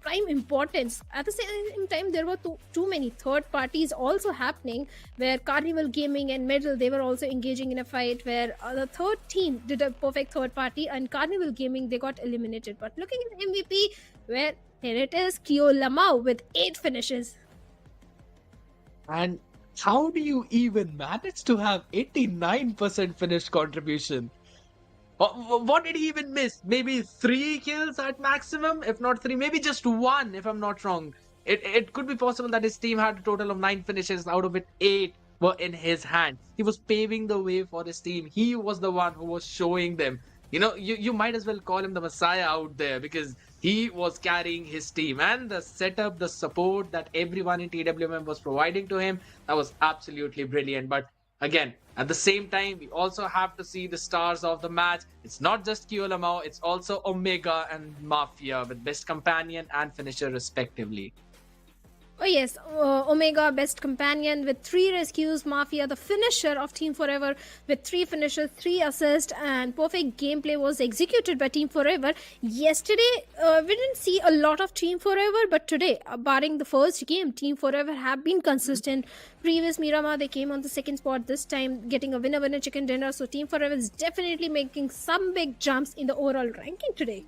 prime importance. At the same time, there were too many third parties also happening, where Carnival Gaming and Medal, they were also engaging in a fight where the third team did a perfect third party, and Carnival Gaming, they got eliminated. But looking at MVP, where here it is, Kyo Lamau with 8 finishes. And how do you even manage to have 89% finish contribution? What did he even miss? Maybe 3 kills at maximum, if not 3, maybe just 1, if I'm not wrong. It could be possible that his team had a total of 9 finishes, out of it 8 were in his hand. He was paving the way for his team. He was the one who was showing them. You know, you might as well call him the Messiah out there, because he was carrying his team, and the setup, the support that everyone in TWM was providing to him, that was absolutely brilliant. But again, at the same time, we also have to see the stars of the match. It's not just Kyo Lamau, it's also Omega and Mafia with best companion and finisher respectively. Oh yes, Omega best companion with 3 rescues, Mafia the finisher of Team Forever with 3 finishes, 3 assists, and perfect gameplay was executed by Team Forever. Yesterday, we didn't see a lot of Team Forever, but today, barring the first game, Team Forever have been consistent. Previous Miramar, they came on the second spot, this time getting a winner chicken dinner. So Team Forever is definitely making some big jumps in the overall ranking today.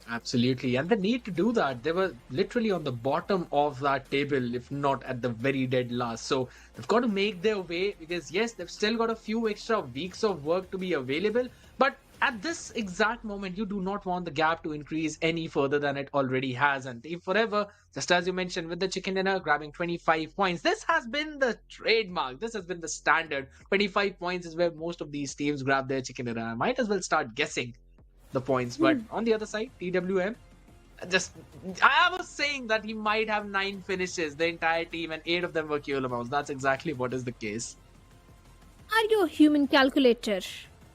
Absolutely, and they need to do that. They were literally on the bottom of that table, if not at the very dead last. So they've got to make their way, because yes, they've still got a few extra weeks of work to be available. But at this exact moment, you do not want the gap to increase any further than it already has. And Team Forever, just as you mentioned, with the chicken dinner, grabbing 25 points. This has been the trademark. This has been the standard. 25 points is where most of these teams grab their chicken dinner. I might as well start guessing the points. But on the other side, TWM, I was saying that he might have 9 finishes, the entire team, and 8 of them were Kyo Lamau. That's exactly what is the case. Are you a human calculator?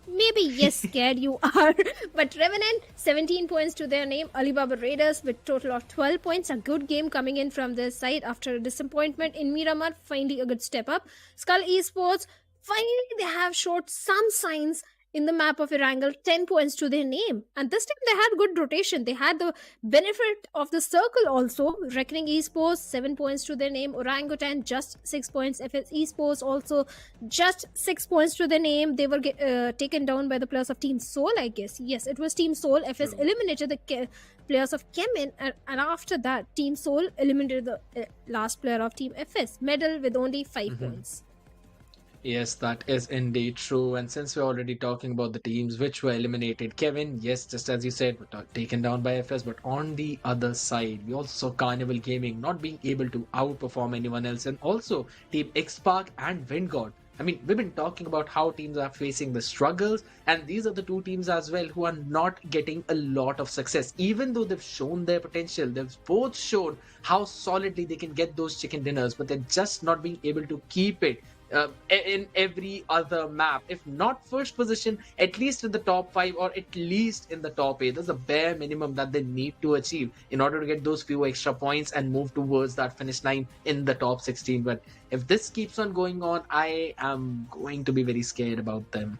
Maybe yes, scared you are. But Revenant, 17 points to their name. Alibaba Raiders with total of 12 points. A good game coming in from their side after a disappointment in Miramar, finding a good step up. Skull Esports, finally they have showed some signs in the map of Erangel, 10 points to their name. And this time they had good rotation. They had the benefit of the circle also. Reckoning Esports, 7 points to their name. Orangutan, just 6 points. FS Esports also just 6 points to their name. They were taken down by the players of Team Soul, I guess. Yes, it was Team Soul. FS eliminated the players of Chemin, and after that, Team Soul eliminated the last player of Team FS. Medal with only 5 points. Yes, that is indeed true. And since we're already talking about the teams which were eliminated, Kevin, yes, just as you said, were taken down by FS. But on the other side, we also saw Carnival Gaming not being able to outperform anyone else. And also Team X-Park and Windgod. I mean, we've been talking about how teams are facing the struggles, and these are the 2 teams as well who are not getting a lot of success. Even though they've shown their potential, they've both shown how solidly they can get those chicken dinners, but they're just not being able to keep it. in every other map. If not first position, at least in the top 5 or at least in the top 8. That's the bare minimum that they need to achieve in order to get those few extra points and move towards that finish line in the top 16. But if this keeps on going on, I am going to be very scared about them.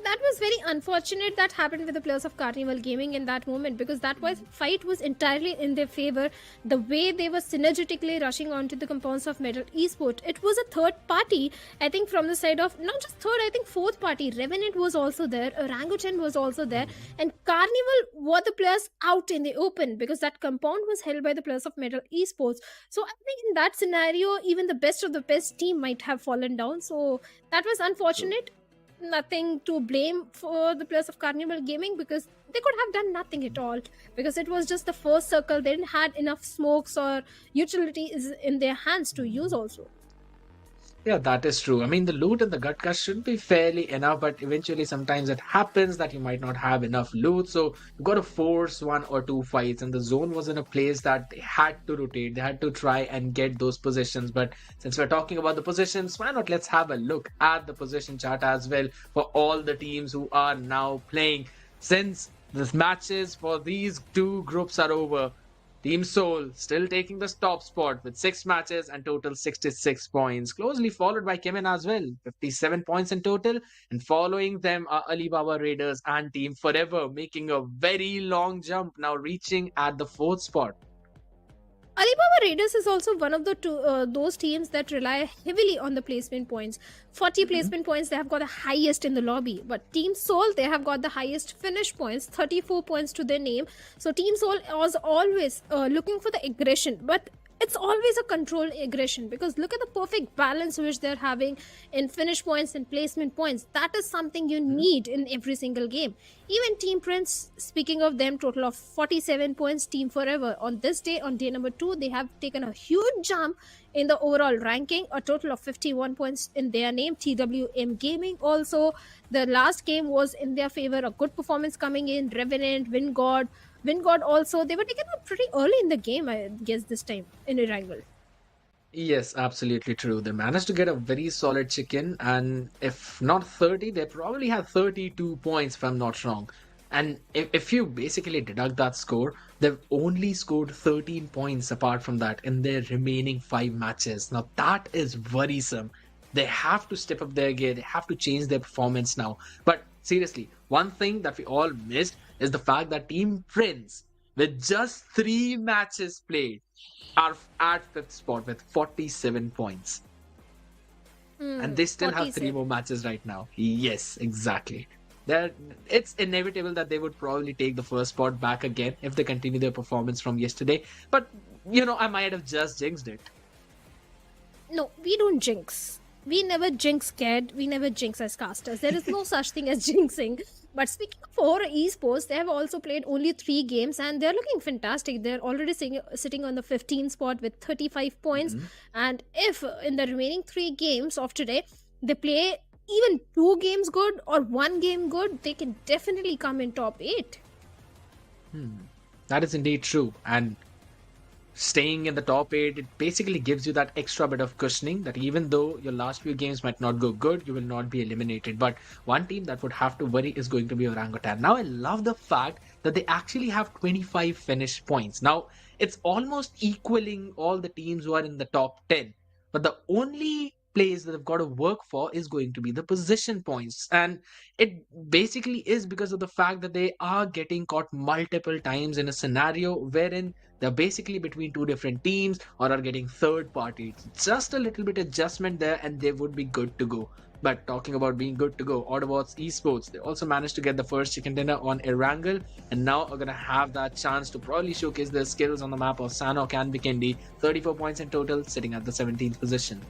That was very unfortunate that happened with the players of Carnival Gaming in that moment, because that fight was entirely in their favor. The way they were synergetically rushing onto the compounds of Metal Esports, it was a third party, I think, from the side of not just third, I think fourth party. Revenant was also there, Orangutan was also there, and Carnival were the players out in the open because that compound was held by the players of Metal Esports. So I think in that scenario, even the best of the best team might have fallen down. So that was unfortunate. Nothing to blame for the players of Carnival Gaming, because they could have done nothing at all, because it was just the first circle. They didn't had enough smokes or utilities in their hands to use also. Yeah, that is true. I mean, the loot and the gut cast should be fairly enough, but eventually sometimes it happens that you might not have enough loot. So you got to force 1 or 2 fights, and the zone was in a place that they had to rotate. They had to try and get those positions. But since we're talking about the positions, why not let's have a look at the position chart as well for all the teams who are now playing. Since the matches for these two groups are over, Team Seoul still taking the top spot with 6 matches and total 66 points. Closely followed by Chemin as well, 57 points in total. And following them are Alibaba Raiders and Team Forever, making a very long jump, now reaching at the 4th spot. Alibaba Raiders is also one of the those teams that rely heavily on the placement points. 40 placement points, they have got the highest in the lobby. But Team Seoul, they have got the highest finish points, 34 points to their name. So Team Seoul was always looking for the aggression. But it's always a controlled aggression, because look at the perfect balance which they're having in finish points and placement points. That is something you need in every single game. Even Team Prince, speaking of them, total of 47 points. Team Forever, on this day, on day number 2, they have taken a huge jump in the overall ranking, a total of 51 points in their name. TWM Gaming also, the last game was in their favor, a good performance coming in. Revenant, Wingod also, they were taken up pretty early in the game, I guess, this time in Erangel. Yes, absolutely true. They managed to get a very solid chicken, and if not 30, they probably have 32 points if I'm not wrong. And if you basically deduct that score, they've only scored 13 points apart from that in their remaining 5 matches. Now that is worrisome. They have to step up their gear. They have to change their performance now. But seriously, one thing that we all missed is the fact that Team Prince, with just 3 matches played, are at 5th spot with 47 points. And they still 47. have 3 more matches right now. Yes, exactly. It's inevitable that they would probably take the first spot back again if they continue their performance from yesterday. But, I might have just jinxed it. No, we don't jinx. We never jinx, kid. We never jinx as casters. There is no such thing as jinxing. But speaking of Crore Esports, they have also played only 3 games and they're looking fantastic. They're already sitting on the 15th spot with 35 points. And if in the remaining 3 games of today, they play even 2 games good or 1 game good, they can definitely come in top 8. That is indeed true. And staying in the top 8, it basically gives you that extra bit of cushioning that even though your last few games might not go good, you will not be eliminated. But one team that would have to worry is going to be Orangutan. Now, I love the fact that they actually have 25 finish points. Now, it's almost equaling all the teams who are in the top 10. But the only place that they've got to work for is going to be the position points, and it basically is because of the fact that they are getting caught multiple times in a scenario wherein they're basically between 2 different teams or are getting third parties. Just a little bit adjustment there and they would be good to go. But talking about being good to go, AUTOBOTZ Esports, they also managed to get the first chicken dinner on Erangel, and now are going to have that chance to probably showcase their skills on the map of Sanhok and Vikendi. 34 points in total, sitting at the 17th position.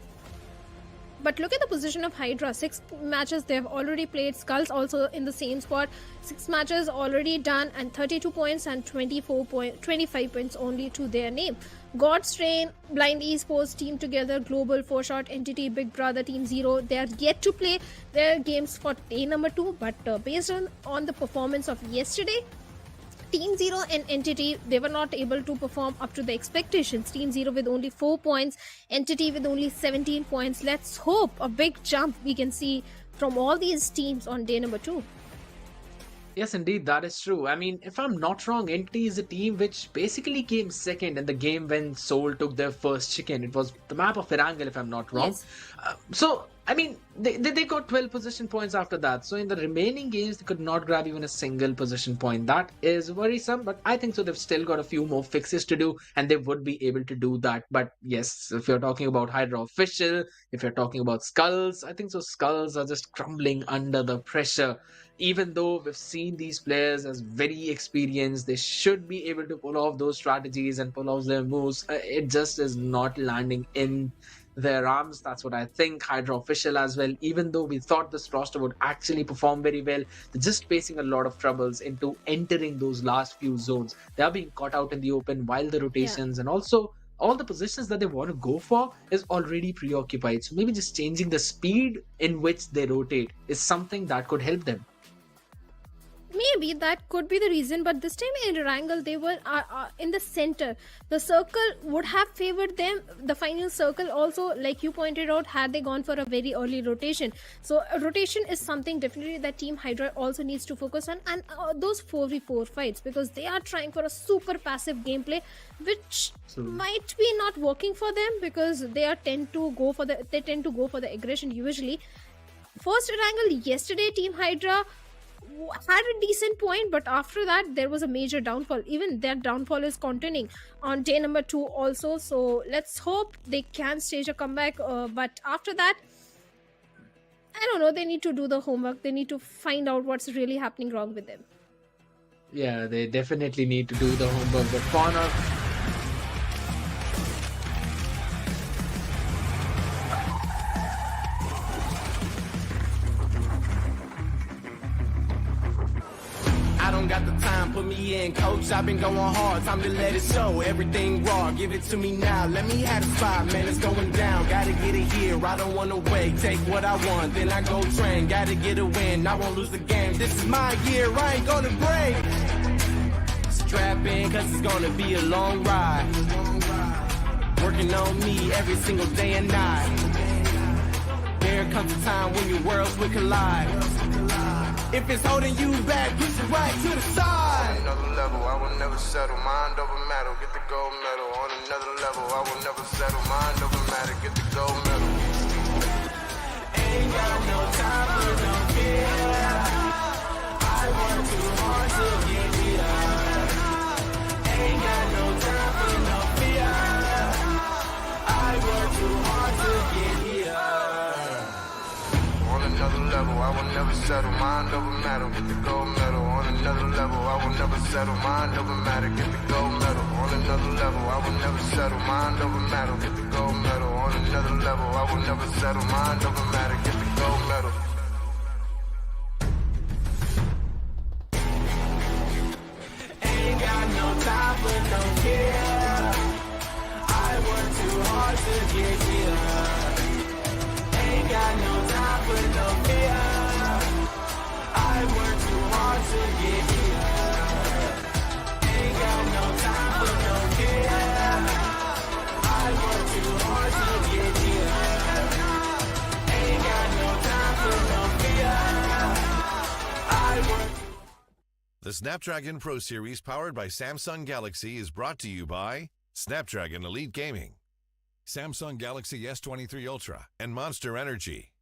But look at the position of Hydra. 6 matches they have already played. Skulls also in the same spot. 6 matches already done and 32 points and 25 points only to their name. God's Train, Blind Esports, Team Together, Global, 4Shot, Entity, Big Brother, Team Zero. They are yet to play their games for day number 2. But based on the performance of yesterday, Team Zero and Entity, they were not able to perform up to the expectations. Team Zero with only 4 points, Entity with only 17 points. Let's hope a big jump we can see from all these teams on day number 2. Yes, indeed, that is true. I mean, if I'm not wrong, Entity is a team which basically came second in the game when Seoul took their first chicken. It was the map of Erangel, if I'm not wrong. Yes. So, I mean, they got 12 position points after that. So, in the remaining games, they could not grab even a single position point. That is worrisome, but I think so. They've still got a few more fixes to do, and they would be able to do that. But yes, if you're talking about Hydra Official, if you're talking about Skulls, I think so. Skulls are just crumbling under the pressure. Even though we've seen these players as very experienced, they should be able to pull off those strategies and pull off their moves. It just is not landing in their arms. That's what I think. Hydra Official as well, even though we thought this roster would actually perform very well, they're just facing a lot of troubles into entering those last few zones. They are being caught out in the open while the rotations and also all the positions that they want to go for is already preoccupied. So maybe just changing the speed in which they rotate is something that could help them. Maybe that could be the reason, but this time in Erangel, they were in the center. The circle would have favored them. The final circle also, like you pointed out, had they gone for a very early rotation. So rotation is something definitely that Team Hydra also needs to focus on, and those 4v4 fights, because they are trying for a super passive gameplay, which might be not working for them because they tend to go for the aggression usually. First Erangel yesterday, Team Hydra had a decent point, but after that there was a major downfall. Even that downfall is continuing on day number 2 also. So let's hope they can stage a comeback, but after that, I don't know, they need to do the homework. They need to find out what's really happening wrong with them. Yeah, they definitely need to do the homework. But for now, I don't got the time, put me in, coach. I've been going hard, time to let it show. Everything raw, give it to me now. Let me have the spot, man, it's going down. Gotta get it here, I don't wanna wait. Take what I want, then I go train. Gotta get a win, I won't lose the game. This is my year, I ain't gonna break. Strap in, cause it's gonna be a long ride. Working on me every single day and night. There comes a time when your worlds will collide. If it's holding you back, push it right to the side. On another level, I will never settle. Mind over matter, get the gold medal. On another level, I will never settle. Mind over matter, get the gold medal. Ain't got no time for no fear. I work too hard to get here. Ain't got no time for no fear. I work too hard to get here. On another level, I will never settle. Mind over matter, get the gold medal. On another level, I will never settle. Mind over matter, get the gold medal. On another level, I will never settle. Mind over matter, get the gold medal. On another level, I will never settle. Mind over matter, get the gold medal. Ain't got no time for no care. I work too hard to get here. Ain't got no time for no fear. I work too hard to get here. Ain't got no time for no care. I work too hard to get here. Ain't got no time for no fear. I work. The Snapdragon Pro Series powered by Samsung Galaxy is brought to you by Snapdragon Elite Gaming, Samsung Galaxy S23 Ultra, and Monster Energy.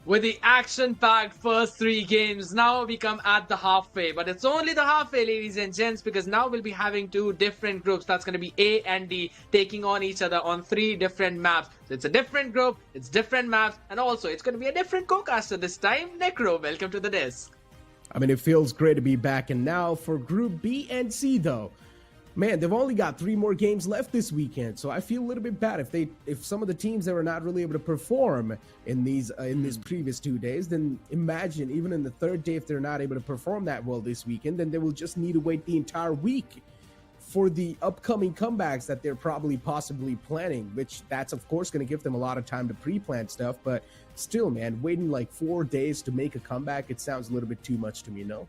with the action-packed first 3 games, now we come at the halfway. But it's only the halfway, ladies and gents, because now we'll be having 2 different groups. That's going to be A and D taking on each other on 3 different maps. So it's a different group, it's different maps, and also it's going to be a different co-caster this time. Necro, welcome to the desk. I mean, it feels great to be back. And now for Group B and C, though. Man, they've only got 3 more games left this weekend, so I feel a little bit bad if some of the teams that were not really able to perform in these previous 2 days, then imagine even in the third day if they're not able to perform that well this weekend, then they will just need to wait the entire week for the upcoming comebacks that they're probably possibly planning, which that's of course going to give them a lot of time to pre-plan stuff, but still, man, waiting like 4 days to make a comeback, it sounds a little bit too much to me, no?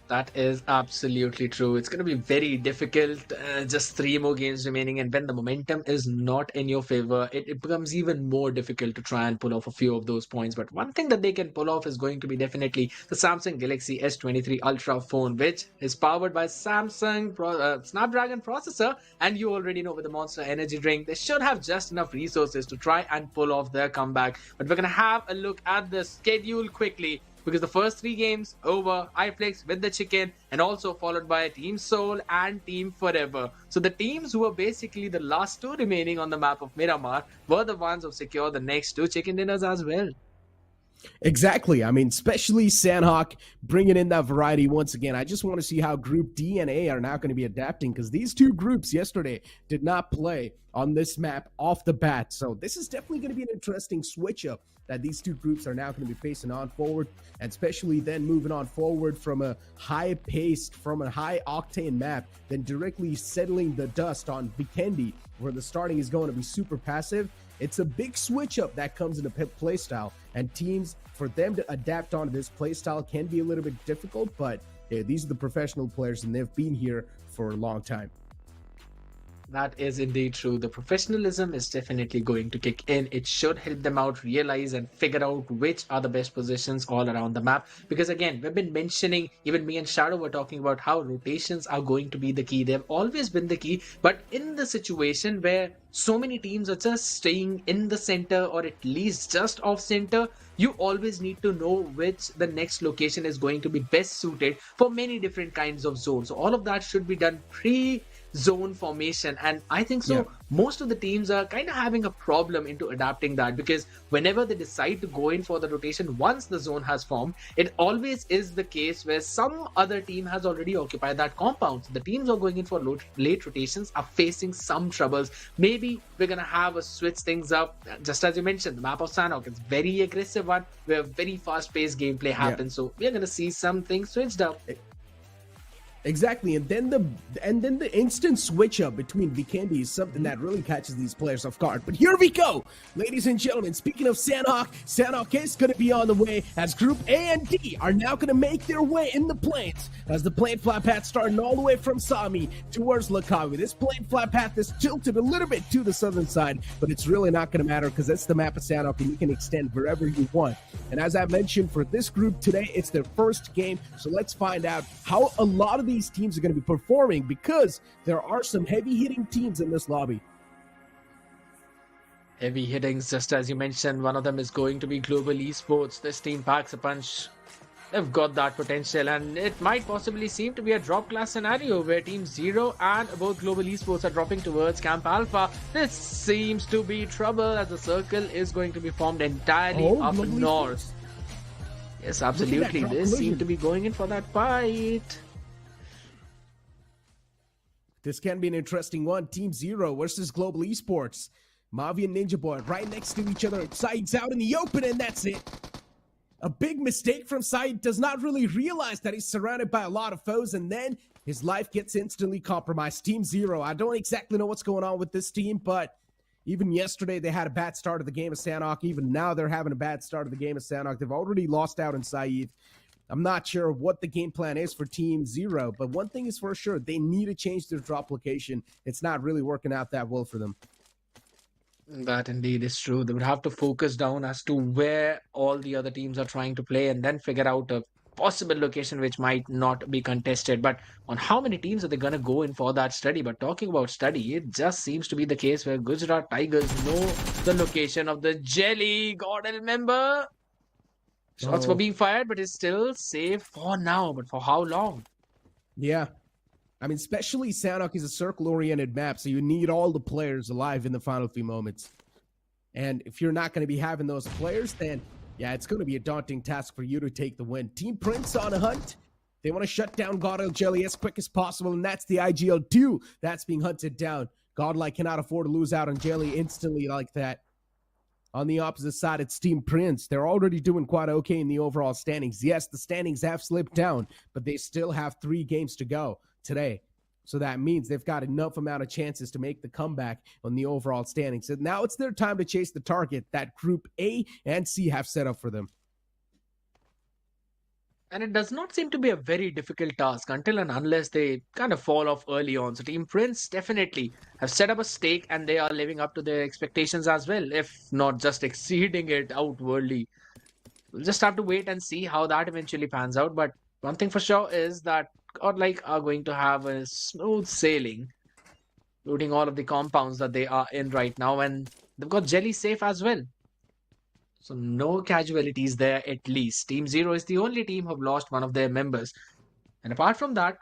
That is absolutely true. It's going to be very difficult. Just 3 more games remaining, and when the momentum is not in your favor, it becomes even more difficult to try and pull off a few of those points. But one thing that they can pull off is going to be definitely the Samsung Galaxy S23 Ultra phone, which is powered by Samsung Snapdragon processor. And you already know with the Monster Energy drink, they should have just enough resources to try and pull off their comeback. But we're going to have a look at the schedule quickly, because the first 3 games over, iFlix with the chicken, and also followed by Team Soul and Team Forever. So the teams who were basically the last 2 remaining on the map of Miramar were the ones who secured the next 2 chicken dinners as well. Exactly. I mean, especially Sanhok bringing in that variety once again. I just want to see how Group D and A are now going to be adapting, because these 2 groups yesterday did not play on this map off the bat. So this is definitely going to be an interesting switch up that these 2 groups are now going to be facing on forward, and especially then moving on forward from a high-paced, from a high-octane map, then directly settling the dust on Vikendi, where the starting is going to be super passive. It's a big switch up that comes into playstyle, and teams, for them to adapt onto this playstyle can be a little bit difficult, but these are the professional players and they've been here for a long time. That is indeed true. The professionalism is definitely going to kick in. It should help them out realize and figure out which are the best positions all around the map. Because again, we've been mentioning, even me and Shadow were talking about how rotations are going to be the key. They've always been the key. But in the situation where so many teams are just staying in the center or at least just off center, you always need to know which the next location is going to be best suited for many different kinds of zones. So all of that should be done pre-zone formation, and I think so. Yeah. Most of the teams are kind of having a problem into adapting that, because whenever they decide to go in for the rotation once the zone has formed, it always is the case where some other team has already occupied that compound. So the teams who are going in for late rotations are facing some troubles. Maybe we're going to have a switch things up. Just as you mentioned, the map of Sanhok is very aggressive one where very fast-paced gameplay happens. So we're going to see some things switched up. Exactly, and then the instant switch up between Vikendi is something that really catches these players off guard. But here we go, ladies and gentlemen. Speaking of Sanhok is going to be on the way, as Group A and D are now going to make their way in the plains, as the plane flat path starting all the way from Sami towards Lakawi. This plane flat path is tilted a little bit to the southern side, but it's really not going to matter because it's the map of Sanhok and you can extend wherever you want. And as I mentioned, for this group today, it's their first game, so let's find out how a lot of these teams are going to be performing, because there are some heavy hitting teams in this lobby. Heavy hittings, just as you mentioned, one of them is going to be Global Esports. This team packs a punch. They've got that potential, and it might possibly seem to be a drop class scenario where Team Zero and both Global Esports are dropping towards Camp Alpha. This seems to be trouble, as the circle is going to be formed entirely up north. Yes, absolutely. They seem to be going in for that fight. This can be an interesting one. Team Zero versus Global Esports. Mavi and Ninja Boy right next to each other. Saeed's out in the open, and that's it. A big mistake from Saeed. Does not really realize that he's surrounded by a lot of foes, and then his life gets instantly compromised. Team Zero, I don't exactly know what's going on with this team, but even yesterday they had a bad start of the game of Sanhok. Even now they're having a bad start of the game of Sanhok. They've already lost out on Saeed. I'm not sure what the game plan is for Team Zero, but one thing is for sure, they need to change their drop location. It's not really working out that well for them. That indeed is true. They would have to focus down as to where all the other teams are trying to play, and then figure out a possible location which might not be contested. But on how many teams are they going to go in for that study? But talking about study, it just seems to be the case where Gujarat Tigers know the location of the Jelly. God, I remember. Shots were being fired, but it's still safe for now. But for how long? Yeah. I mean, especially Sanhok is a circle-oriented map, so you need all the players alive in the final few moments. And if you're not going to be having those players, then, yeah, it's going to be a daunting task for you to take the win. Team Prince on a hunt. They want to shut down Erangel as quick as possible, and that's the IGL2 that's being hunted down. Godlike cannot afford to lose out on Jelly instantly like that. On the opposite side, it's Team Prince. They're already doing quite okay in the overall standings. Yes, the standings have slipped down, but they still have 3 games to go today. So that means they've got enough amount of chances to make the comeback on the overall standings. And now it's their time to chase the target that Group A and C have set up for them. And it does not seem to be a very difficult task until and unless they kind of fall off early on. So Team Prince definitely have set up a stake and they are living up to their expectations as well, if not just exceeding it outwardly. We'll just have to wait and see how that eventually pans out. But one thing for sure is that Godlike are going to have a smooth sailing, looting all of the compounds that they are in right now. And they've got Jelly safe as well. So no casualties there at least. Team Zero is the only team who have lost one of their members. And apart from that,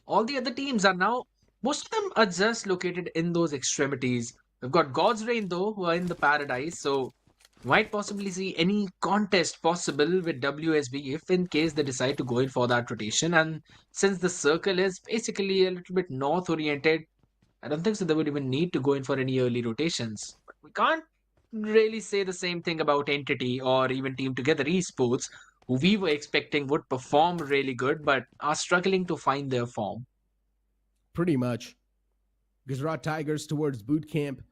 all the other teams are now, most of them are just located in those extremities. We've got God's Reign though, who are in the paradise. So might possibly see any contest possible with WSB if in case they decide to go in for that rotation. And since the circle is basically a little bit north oriented, I don't think so they would even need to go in for any early rotations. But we can't really say the same thing about Entity or even Team Together Esports, who we were expecting would perform really good but are struggling to find their form. Pretty much. Gujarat Tigers towards boot camp.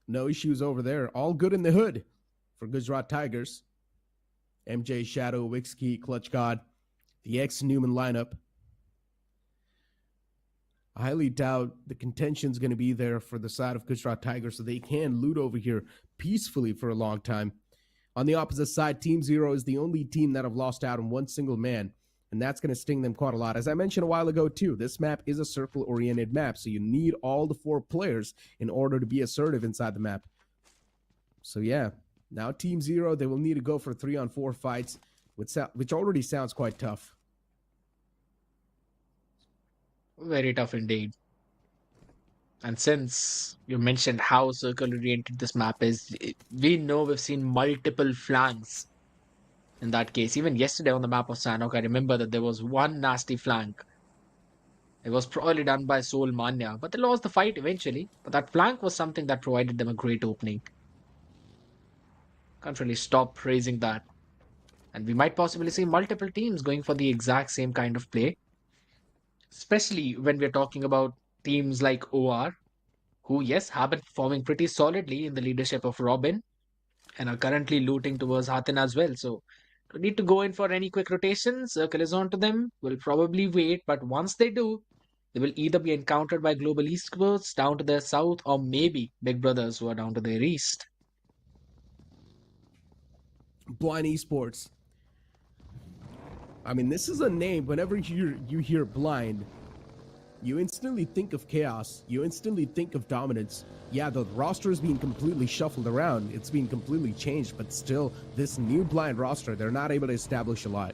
No issues over there. All good in the hood for Gujarat Tigers. MJ, Shadow, Wixkey, Clutch God, the ex-Newman lineup. I highly doubt the contention's going to be there for the side of Gujarat Tigers, so they can loot over here peacefully for a long time. On the opposite side, Team Zero is the only team that have lost out on one single man, and that's going to sting them quite a lot. As I mentioned a while ago, too, this map is a circle-oriented map, so you need all the 4 players in order to be assertive inside the map. So, yeah, now Team Zero, they will need to go for 3-on-4 fights, which already sounds quite tough. Very tough indeed. And since you mentioned how circle-oriented this map is, we know we've seen multiple flanks in that case. Even yesterday on the map of Sanhok, I remember that there was one nasty flank. It was probably done by Soul Mania, but they lost the fight eventually. But that flank was something that provided them a great opening. Can't really stop praising that. And we might possibly see multiple teams going for the exact same kind of play. Especially when we're talking about teams like OR, who, yes, have been performing pretty solidly in the leadership of Robin and are currently looting towards Hatin as well. So, don't need to go in for any quick rotations. Circle is on to them. We'll probably wait, but once they do, they will either be encountered by Global Esports down to their south or maybe Big Brothers who are down to their east. Blind Esports. I mean, this is a name, whenever you hear Blind, you instantly think of chaos. You instantly think of dominance. Yeah, the roster is being completely shuffled around. It's being completely changed, but still, this new Blind roster, they're not able to establish a lot.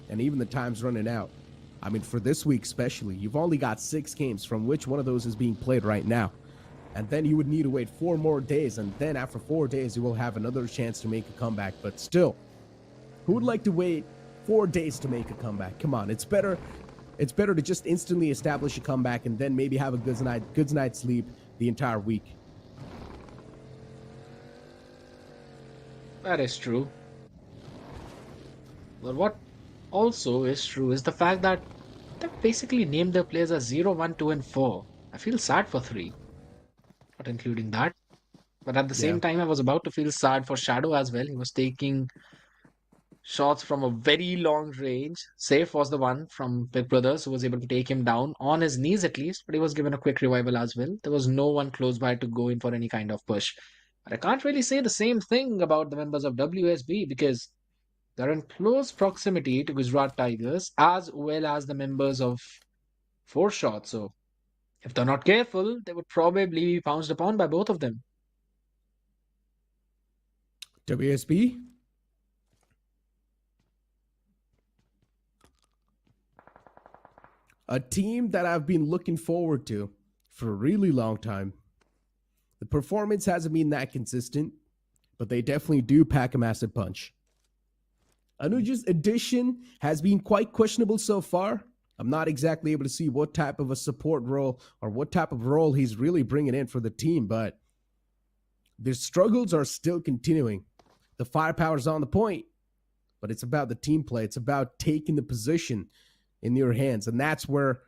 And even the time's running out. I mean, for this week especially, you've only got 6 games, from which one of those is being played right now. And then you would need to wait 4 more days, and then after 4 days, you will have another chance to make a comeback. But still, who would like to wait 4 days to make a comeback? Come on, it's better to just instantly establish a comeback and then maybe have a good night's sleep the entire week. That is true. But what also is true is the fact that they've basically named their players as 0, 1, 2, and 4. I feel sad for 3, not including that. But at the same time, I was about to feel sad for Shadow as well. He was taking shots from a very long range. Safe was the one from Big Brothers who was able to take him down on his knees at least, but he was given a quick revival as well. There was no one close by to go in for any kind of push. But I can't really say the same thing about the members of WSB because they're in close proximity to Gujarat Tigers as well as the members of 4 Shots. So if they're not careful, they would probably be pounced upon by both of them. WSB? A team that I've been looking forward to for a really long time. The performance hasn't been that consistent, but they definitely do pack a massive punch. Anuja's addition has been quite questionable so far. I'm not exactly able to see what type of a support role or what type of role he's really bringing in for the team, but their struggles are still continuing. The firepower's on the point, but it's about the team play. It's about taking the position in your hands, and that's where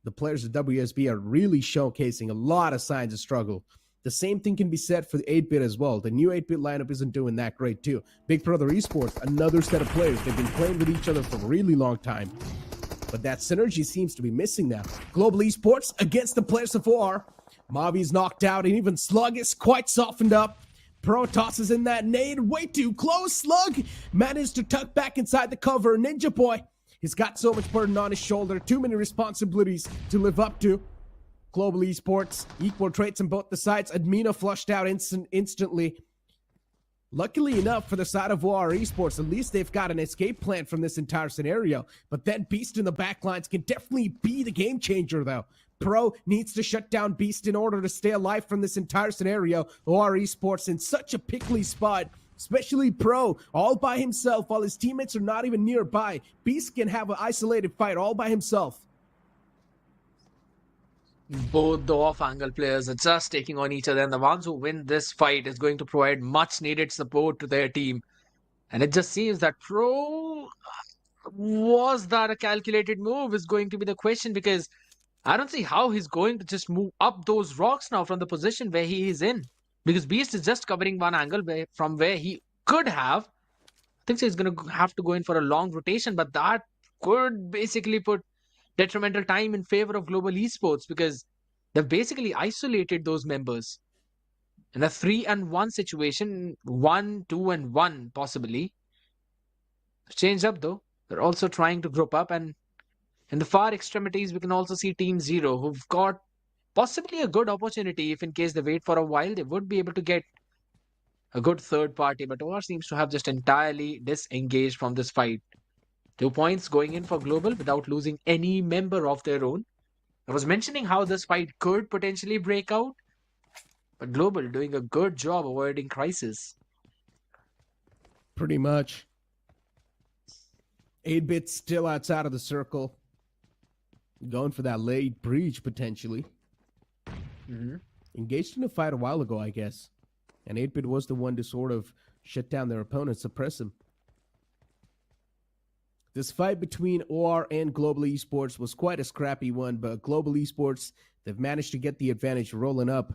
the players of WSB are really showcasing a lot of signs of struggle. The same thing can be said for the 8-bit as well. The new 8-bit lineup isn't doing that great too. Big Brother Esports, another set of players. They've been playing with each other for a really long time, but that synergy seems to be missing now. Global Esports against the players of OR. Mavi's knocked out, and even Slug is quite softened up. Pro tosses in that nade way too close. Slug managed to tuck back inside the cover. Ninja Boy, he's got so much burden on his shoulder, too many responsibilities to live up to. Global Esports, equal traits on both the sides. Admina flushed out instantly. Luckily enough for the side of OR Esports, at least they've got an escape plan from this entire scenario. But then Beast in the backlines can definitely be the game changer though. Pro needs to shut down Beast in order to stay alive from this entire scenario. OR Esports in such a pickly spot, especially Pro, all by himself while his teammates are not even nearby. Beast can have an isolated fight all by himself. Both the off-angle players are just taking on each other, and the ones who win this fight is going to provide much-needed support to their team. And it just seems that Pro, was that a calculated move is going to be the question, because I don't see how he's going to just move up those rocks now from the position where he is in. Because Beast is just covering one angle from where he could have. I think so he's going to have to go in for a long rotation, but that could basically put detrimental time in favor of Global Esports, because they've basically isolated those members. In a 3-1 situation, 1, 2, and 1 possibly. Changed up though. They're also trying to group up, and in the far extremities, we can also see Team Zero, who've got possibly a good opportunity. If in case they wait for a while, they would be able to get a good third party. But OR seems to have just entirely disengaged from this fight. 2 points going in for Global without losing any member of their own. I was mentioning how this fight could potentially break out, but Global doing a good job avoiding crisis. Pretty much. 8-bit still outside of the circle. Going for that late breach, potentially. Engaged in a fight a while ago, I guess. And 8-bit was the one to sort of shut down their opponent, suppress him. This fight between OR and Global Esports was quite a scrappy one, but Global Esports, they've managed to get the advantage rolling up.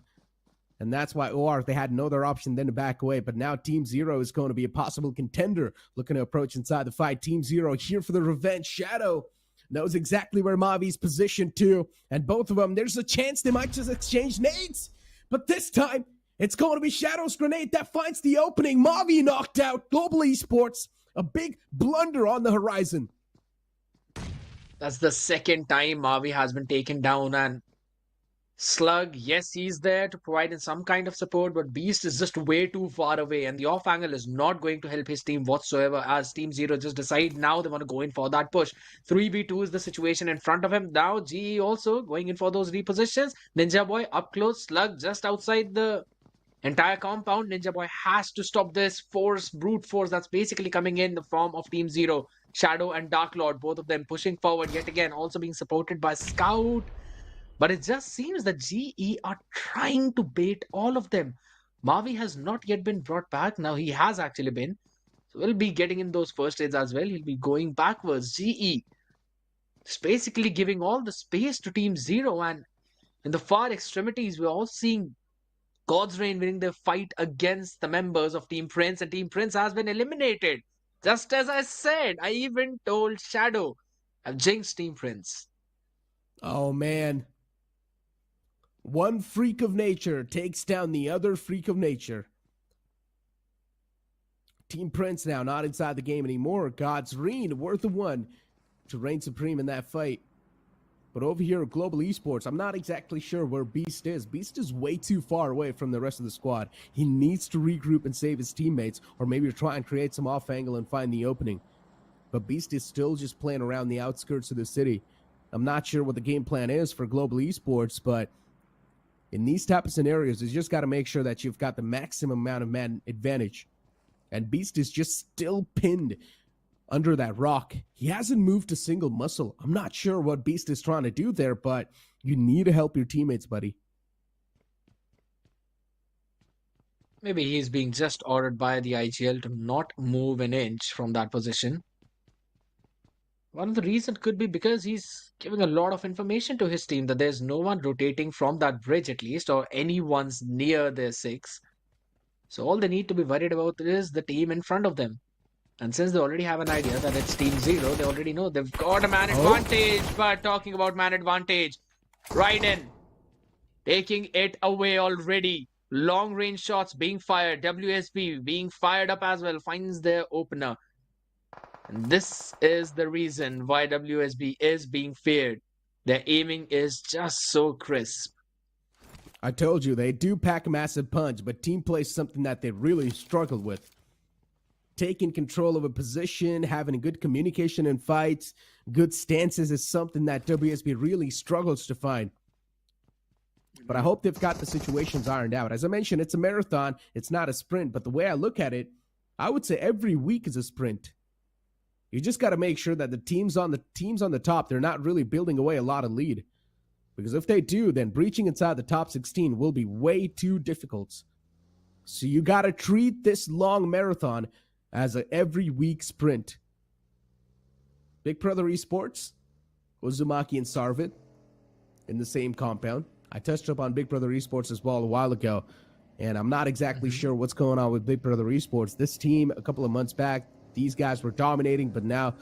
And that's why OR, they had no other option than to back away. But now Team Zero is going to be a possible contender looking to approach inside the fight. Team Zero here for the revenge. Shadow knows exactly where Mavi's positioned too. And both of them, there's a chance they might just exchange nades. But this time, it's going to be Shadow's grenade that finds the opening. Mavi knocked out. Global Esports, a big blunder on the horizon. That's the second time Mavi has been taken down, and Slug, yes, he's there to provide in some kind of support, but Beast is just way too far away, and the off angle is not going to help his team whatsoever, as Team Zero just decide now they want to go in for that push. 3v2 is the situation in front of him. Now GE also going in for those repositions. Ninja Boy up close, Slug just outside the entire compound. Ninja Boy has to stop this brute force that's basically coming in the form of Team Zero. Shadow and Dark Lord, both of them pushing forward yet again, also being supported by Scout. But it just seems that GE are trying to bait all of them. Mavi has not yet been brought back. Now he has actually been. So we'll be getting in those first aids as well. He'll be going backwards. GE is basically giving all the space to Team Zero. And in the far extremities, we're all seeing God's Reign winning their fight against the members of Team Prince. And Team Prince has been eliminated. Just as I said, I even told Shadow I've jinxed Team Prince. Oh, man. One freak of nature takes down the other freak of nature. Team Prince now not inside the game anymore. God's Reign worth the one to reign supreme in that fight. But over here at Global Esports, I'm not exactly sure where Beast is. Beast is way too far away from the rest of the squad. He needs to regroup and save his teammates, or maybe try and create some off angle and find the opening. But Beast is still just playing around the outskirts of the city. I'm not sure what the game plan is for Global Esports, but in these type of scenarios, you just got to make sure that you've got the maximum amount of man advantage. And Beast is just still pinned under that rock. He hasn't moved a single muscle. I'm not sure what Beast is trying to do there, but you need to help your teammates, buddy. Maybe he's being just ordered by the IGL to not move an inch from that position. One of the reasons could be because he's giving a lot of information to his team that there's no one rotating from that bridge at least, or anyone's near their 6. So all they need to be worried about is the team in front of them. And since they already have an idea that it's Team 0, they already know they've got a man advantage. But talking about man advantage, Raiden taking it away already. Long range shots being fired. WSB being fired up as well, finds their opener. And this is the reason why WSB is being feared. Their aiming is just so crisp. I told you, they do pack a massive punch, but team play is something that they really struggle with. Taking control of a position, having good communication in fights, good stances is something that WSB really struggles to find. But I hope they've got the situations ironed out. As I mentioned, it's a marathon. It's not a sprint. But the way I look at it, I would say every week is a sprint. You just got to make sure that the teams on the top, they're not really building away a lot of lead. Because if they do, then breaching inside the top 16 will be way too difficult. So you got to treat this long marathon as a every week sprint. Big Brother Esports, Uzumaki and Sarvit in the same compound. I touched up on Big Brother Esports as well a while ago, and I'm not exactly sure what's going on with Big Brother Esports. This team, a couple of months back, these guys were dominating, but now,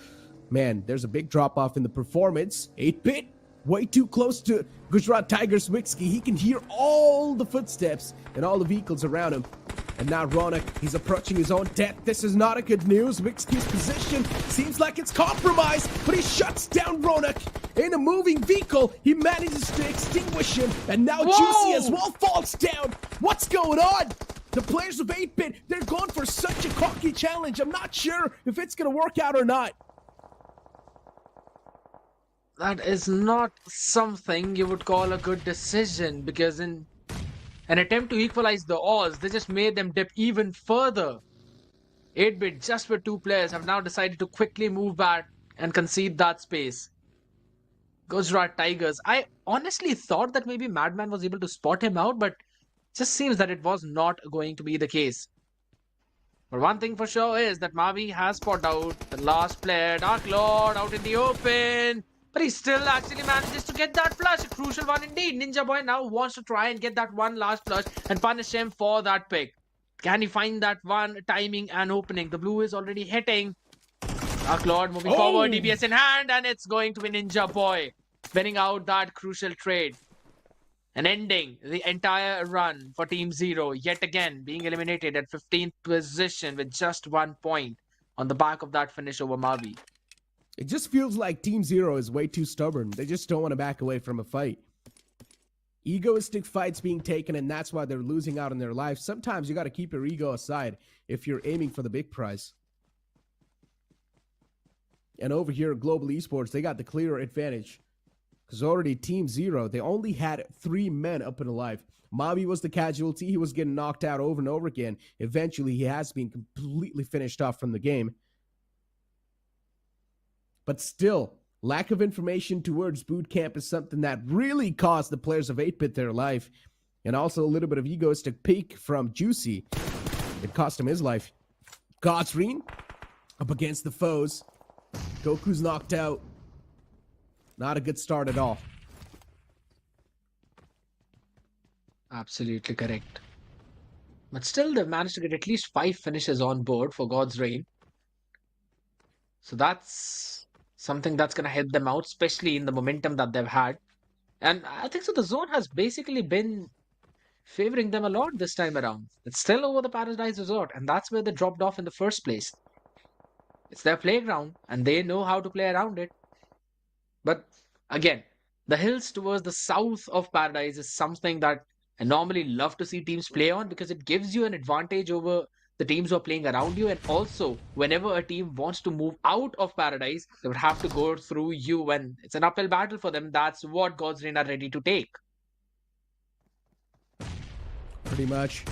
man, there's a big drop-off in the performance. 8-Bit, way too close to Gujarat Tigers Wixki. He can hear all the footsteps and all the vehicles around him. And now Ronak, he's approaching his own death. This is not a good news. Wixki's position seems like it's compromised, but he shuts down Ronak. In a moving vehicle, he manages to extinguish him, and now Juicy as well falls down. What's going on? The players of 8-Bit, they're going for such a cocky challenge. I'm not sure if it's going to work out or not. That is not something you would call a good decision, because in an attempt to equalize the odds, they just made them dip even further. 8-Bit, just with 2 players, have now decided to quickly move back and concede that space. Gujarat Tigers, I honestly thought that maybe Madman was able to spot him out, but it just seems that it was not going to be the case. But one thing for sure is that Mavi has spotted out the last player, Dark Lord, out in the open. But he still actually manages to get that flush. A crucial one indeed. Ninja Boy now wants to try and get that one last flush and punish him for that pick. Can he find that one timing and opening? The blue is already hitting. Dark Lord moving forward. DBS in hand. And it's going to be Ninja Boy spinning out that crucial trade. And ending the entire run for Team 0. Yet again being eliminated at 15th position with just 1 point on the back of that finish over Mavi. It just feels like Team 0 is way too stubborn. They just don't want to back away from a fight. Egoistic fights being taken, and that's why they're losing out on their life. Sometimes you got to keep your ego aside if you're aiming for the big prize. And over here at Global Esports, they got the clear advantage. Because already Team 0, they only had 3 men up and alive. Mavi was the casualty. He was getting knocked out over and over again. Eventually, he has been completely finished off from the game. But still, lack of information towards boot camp is something that really cost the players of 8-Bit their life. And also a little bit of egoistic peek from Juicy. It cost him his life. Godsreen up against the foes. Goku's knocked out. Not a good start at all. Absolutely correct. But still, they've managed to get at least 5 finishes on board for God's Reign. So that's something that's going to help them out, especially in the momentum that they've had. And I think so the zone has basically been favoring them a lot this time around. It's still over the Paradise Resort, and that's where they dropped off in the first place. It's their playground, and they know how to play around it. But again, the hills towards the south of Paradise is something that I normally love to see teams play on, because it gives you an advantage over the teams who are playing around you. And also, whenever a team wants to move out of Paradise, they would have to go through you, and it's an uphill battle for them. That's what God's Reign are ready to take. Pretty much.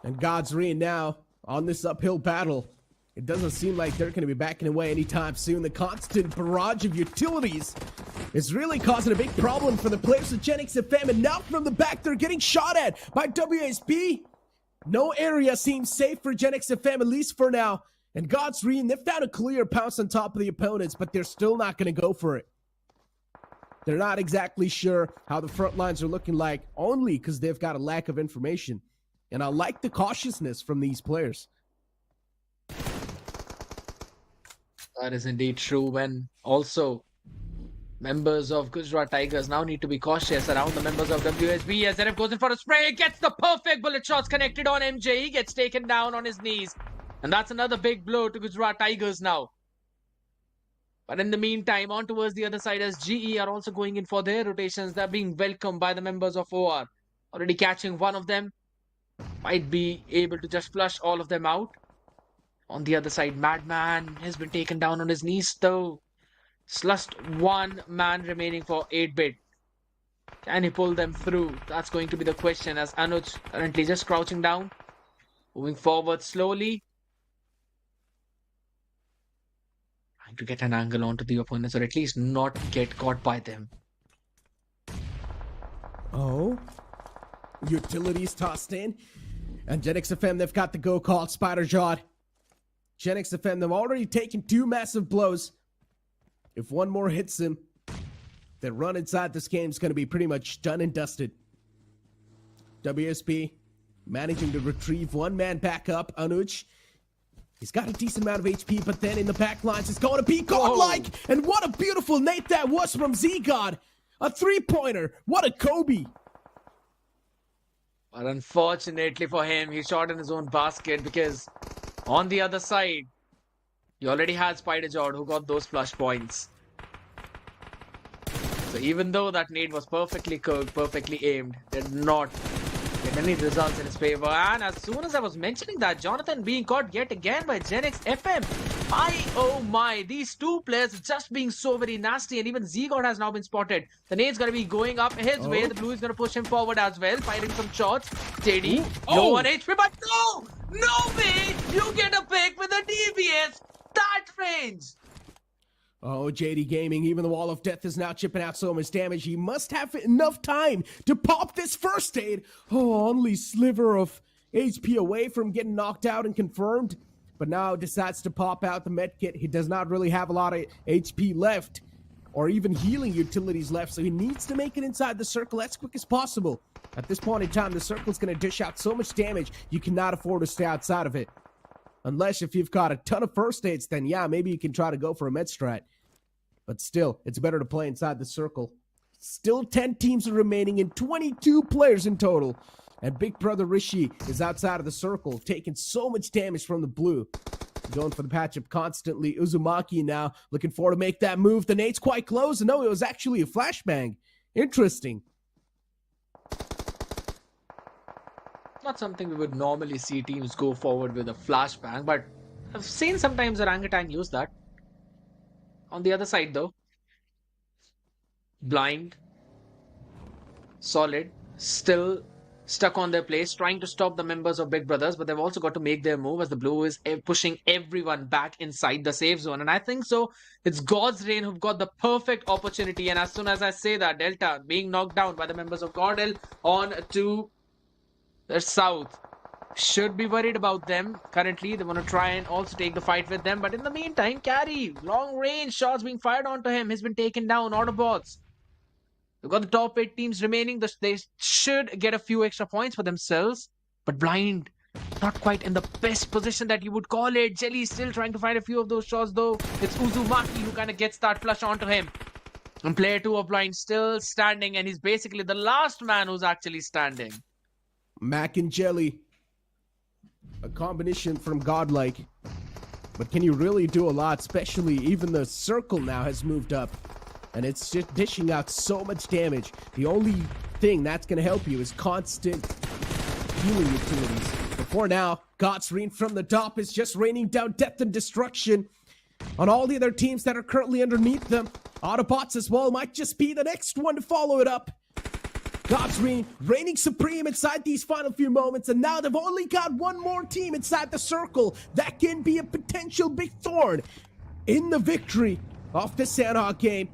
And God's Reign now on this uphill battle. it doesn't seem like they're going to be backing away anytime soon. The constant barrage of utilities is really causing a big problem for the players of Genix FM. And now from the back, they're getting shot at by WSP. No area seems safe for Genix FM, at least for now. And God's Rean, they've found a clear pounce on top of the opponents, but they're still not going to go for it. They're not exactly sure how the front lines are looking like, only because they've got a lack of information. And I like the cautiousness from these players. That is indeed true. When also members of Gujarat Tigers now need to be cautious around the members of WSB. As ZF goes in for a spray, gets the perfect bullet shots connected on MJ. He gets taken down on his knees. And that's another big blow to Gujarat Tigers now. But in the meantime, on towards the other side as GE are also going in for their rotations. They're being welcomed by the members of OR. Already catching one of them. Might be able to just flush all of them out. On the other side, Madman has been taken down on his knees though. Just one man remaining for 8-bit. Can he pull them through? That's going to be the question as Anuj currently just crouching down. Moving forward slowly. Trying to get an angle onto the opponents or at least not get caught by them. Oh. Utilities tossed in. And Genix FM, they've got the go call. Spider-Jawed. Genix FM, they've already taken 2 massive blows. If one more hits him, their run inside this game is going to be pretty much done and dusted. WSP managing to retrieve one man back up. Anuj, he's got a decent amount of HP, but then in the back lines, it's going to be Godlike. And what a beautiful nade that was from Z-God. A 3-pointer. What a Kobe. But unfortunately for him, he shot in his own basket because on the other side, he already had Spider-Jawed who got those flush points. So even though that nade was perfectly cooked, perfectly aimed, did not get any results in his favor. And as soon as I was mentioning that, Jonathan being caught yet again by Genix FM. Oh my, these two players just being so very nasty, and even Z-God has now been spotted. The nade's going to be going up his way. The blue is going to push him forward as well, firing some shots. JD, low on HP, but no way, you get a pick with a DBS that range. Oh, JD Gaming, even the Wall of Death is now chipping out so much damage. He must have enough time to pop this first aid. Oh, only sliver of HP away from getting knocked out and confirmed. But now decides to pop out the medkit. He does not really have a lot of HP left, or even healing utilities left, so he needs to make it inside the circle as quick as possible. At this point in time, the circle's going to dish out so much damage, you cannot afford to stay outside of it. Unless if you've got a ton of first aids, then yeah, maybe you can try to go for a med strat. But still, it's better to play inside the circle. Still 10 teams are remaining and 22 players in total. And Big Brother Rishi is outside of the circle, taking so much damage from the blue. Going for the patch-up constantly. Uzumaki now looking forward to make that move. The nade's quite close. And no, it was actually a flashbang. Interesting. Not something we would normally see teams go forward with a flashbang, but I've seen sometimes Orangutan use that. On the other side though, blind, solid, still stuck on their place, trying to stop the members of Big Brothers, but they've also got to make their move as the blue is pushing everyone back inside the safe zone. And I think so, it's God's Reign who've got the perfect opportunity. And as soon as I say that, Delta being knocked down by the members of Godel on to the south. Should be worried about them. Currently, they want to try and also take the fight with them. But in the meantime, Carry, long range shots being fired onto him. He's been taken down. AUTOBOTZ. We've got the top 8 teams remaining. They should get a few extra points for themselves. But Blind, not quite in the best position that you would call it. Jelly still trying to find a few of those shots though. It's Uzumaki who kind of gets that flush onto him. And player 2 of Blind still standing. And he's basically the last man who's actually standing. Mac and Jelly. A combination from Godlike. But can you really do a lot? Especially even the circle now has moved up. And it's just dishing out so much damage. The only thing that's going to help you is constant healing utilities. But for now, God's Reign from the top is just raining down death and destruction on all the other teams that are currently underneath them. AUTOBOTZ as well might just be the next one to follow it up. Godsreen reigning supreme inside these final few moments, and now they've only got one more team inside the circle that can be a potential big thorn in the victory of the Sanhok game.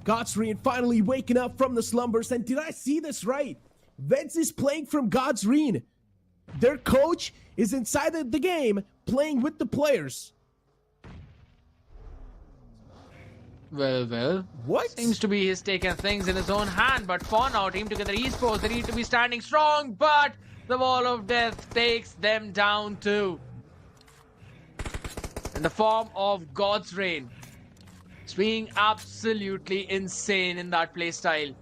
Godsreen finally waking up from the slumbers, and did I see this right? Veds is playing from Godsreen. Their coach is inside the game playing with the players. Well. What? Seems to be he's taking things in his own hand, but for now, Team Together Esports, they need to be standing strong, but the wall of death takes them down too. In the form of God's Reign. It's being absolutely insane in that playstyle.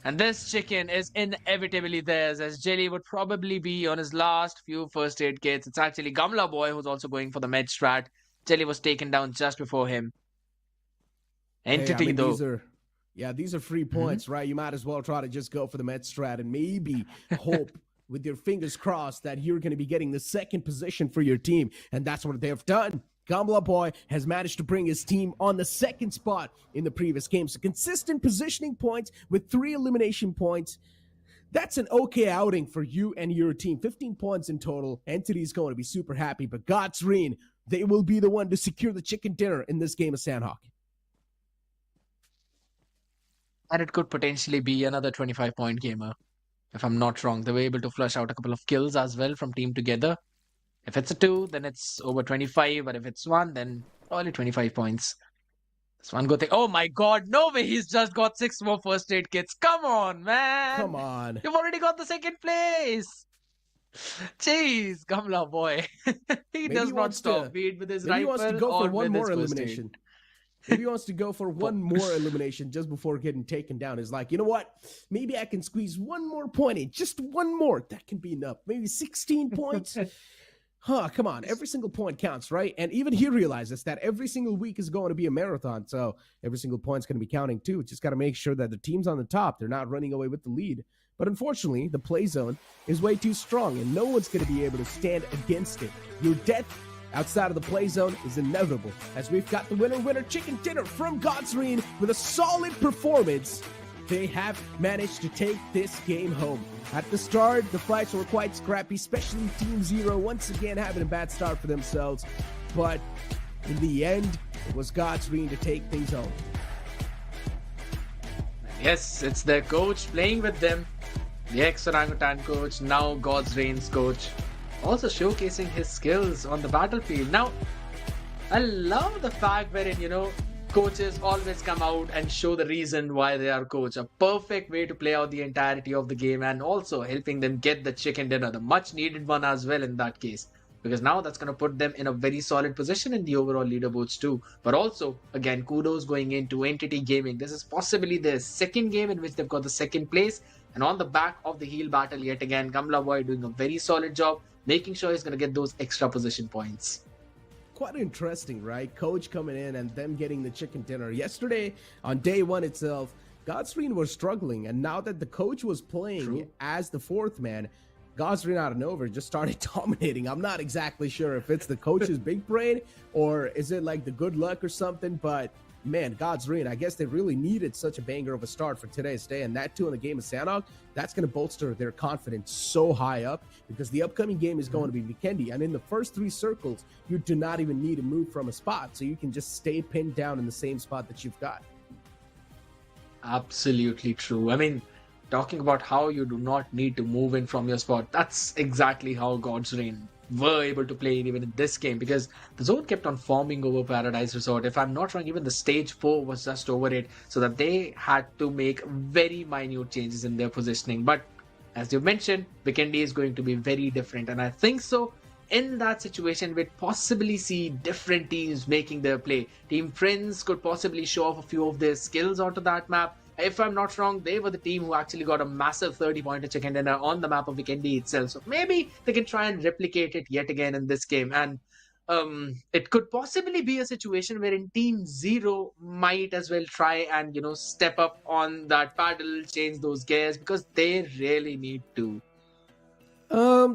And this chicken is inevitably theirs, as Jelly would probably be on his last few first aid kits. It's actually Gamla Boy who's also going for the med strat. Jelly was taken down just before him. Entity, though. These are free points, right? You might as well try to just go for the med strat and maybe hope with your fingers crossed that you're going to be getting the second position for your team. And that's what they've done. Gamla Boy has managed to bring his team on the second spot in the previous game. So consistent positioning points with 3 elimination points. That's an okay outing for you and your team. 15 points in total. Entity's going to be super happy. But Godsreen, they will be the one to secure the chicken dinner in this game of Sanhok. And it could potentially be another 25-point gamer. If I'm not wrong, they were able to flush out a couple of kills as well from Team Together. If it's a 2, then it's over 25. But if it's 1, then only 25 points. That's one good thing. Oh my god, no way, he's just got 6 more first aid kits. Come on, man. Come on. You've already got the second place. Jeez, Gamla Boy. he does not stop. Be it with his rifle he wants to go for or one with more his first elimination. aid. Maybe he wants to go for one more elimination just before getting taken down. He's like, you know what? Maybe I can squeeze one more point in. Just one more. That can be enough. Maybe 16 points. Come on. Every single point counts, right? And even he realizes that every single week is going to be a marathon. So every single point's going to be counting too. Just got to make sure that the team's on the top. They're not running away with the lead. But unfortunately, the play zone is way too strong and no one's going to be able to stand against it. Your death outside of the play zone is inevitable, as we've got the winner chicken dinner from Godsreen with a solid performance. They have managed to take this game home. At the start, the fights were quite scrappy, especially Team Zero once again having a bad start for themselves. But in the end, it was Godsreen to take things home. Yes, it's their coach playing with them. The ex-Orangutan coach, now Godsreen's coach. Also showcasing his skills on the battlefield. Now, I love the fact wherein, coaches always come out and show the reason why they are coach. A perfect way to play out the entirety of the game and also helping them get the chicken dinner, the much needed one as well in that case. Because now that's going to put them in a very solid position in the overall leaderboards too. But also, again, kudos going into Entity Gaming. This is possibly their second game in which they've got the second place. And on the back of the heel battle yet again, Gamla Boy doing a very solid job, making sure he's going to get those extra position points. Quite interesting, right? Coach coming in and them getting the chicken dinner. Yesterday, on day one itself, Godsreen was struggling. And now that the coach was playing as the fourth man, Godsreen out of nowhere just started dominating. I'm not exactly sure if it's the coach's big brain or is it like the good luck or something, but man, Godsreen, I guess they really needed such a banger of a start for today's day, and that too in the game of Sanhok, that's going to bolster their confidence so high up because the upcoming game is going to be Vikendi, and in the first 3 circles, you do not even need to move from a spot, so you can just stay pinned down in the same spot that you've got. Absolutely true. I mean, talking about how you do not need to move in from your spot, that's exactly how Godsreen were able to play it even in this game, because the zone kept on forming over Paradise Resort. If I'm not wrong, even the stage 4 was just over it, so that they had to make very minute changes in their positioning. But as you mentioned, Vikendi is going to be very different, and I think so in that situation we'd possibly see different teams making their play. Team Friends could possibly show off a few of their skills onto that map. If I'm not wrong, they were the team who actually got a massive 30-pointer chicken dinner on the map of Vikendi itself. So maybe they can try and replicate it yet again in this game. And it could possibly be a situation wherein Team Zero might as well try and, step up on that paddle, change those gears, because they really need to.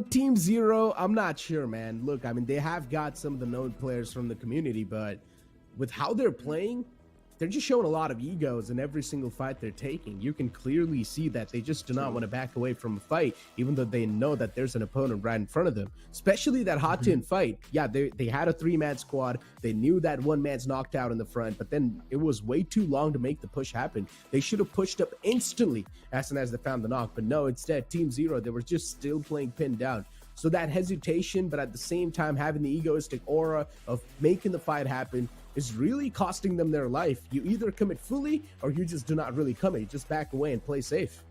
Team Zero, I'm not sure, man. Look, I mean, they have got some of the known players from the community, but with how they're playing, they're just showing a lot of egos in every single fight they're taking. You can clearly see that they just do not want to back away from a fight, even though they know that there's an opponent right in front of them. Especially that hot tin fight. Yeah, they had a 3-man squad. They knew that one man's knocked out in the front, but then it was way too long to make the push happen. They should have pushed up instantly as soon as they found the knock, but no, instead, Team Zero, they were just still playing pinned down. So that hesitation, but at the same time having the egoistic aura of making the fight happen, is really costing them their life. You either commit fully or you just do not really commit. You just back away and play safe.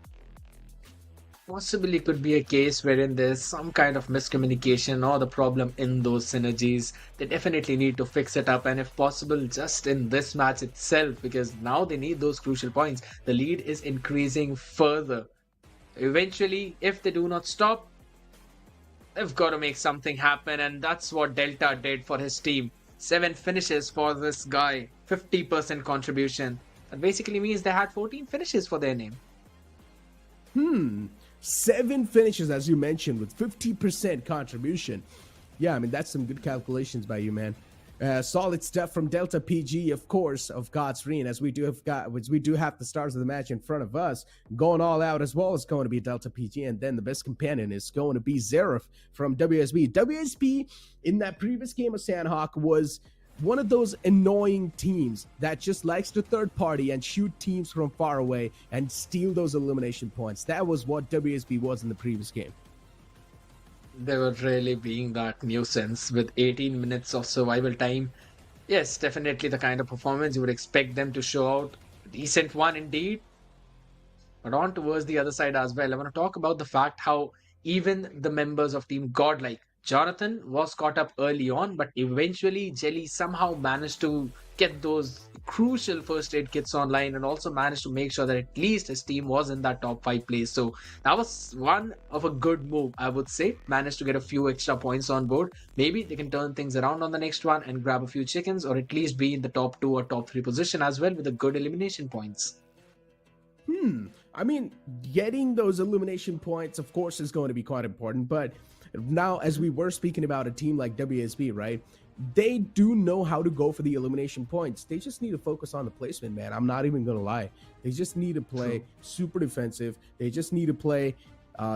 Possibly could be a case wherein there's some kind of miscommunication or the problem in those synergies. They definitely need to fix it up, and if possible, just in this match itself, because now they need those crucial points. The lead is increasing further. Eventually, if they do not stop, they've got to make something happen, and that's what Delta did for his team. 7 finishes for this guy, 50% contribution. That basically means they had 14 finishes for their name. 7 finishes, as you mentioned, with 50% contribution. Yeah, I mean, that's some good calculations by you, man. Solid stuff from Delta PG, of course, of God's Reign, as we do have the stars of the match in front of us. Going all out as well is going to be Delta PG, and then the best companion is going to be Xerath from WSB. WSB, in that previous game of Sanhok, was one of those annoying teams that just likes to third party and shoot teams from far away and steal those elimination points. That was what WSB was in the previous game. They were really being that nuisance with 18 minutes of survival time. Yes, definitely the kind of performance you would expect them to show out. Decent one indeed. But on towards the other side as well, I want to talk about the fact how even the members of Team Godlike, Jonathan was caught up early on, but eventually Jelly somehow managed to get those crucial first aid kits online and also managed to make sure that at least his team was in that top 5 place. So that was one of a good move, I would say. Managed to get a few extra points on board. Maybe they can turn things around on the next one and grab a few chickens, or at least be in the top 2 or top 3 position as well with a good elimination points. I mean, getting those elimination points, of course, is going to be quite important, but now, as we were speaking about a team like WSB, right? They do know how to go for the elimination points. They just need to focus on the placement, man. I'm not even going to lie. They just need to play super defensive. They just need to play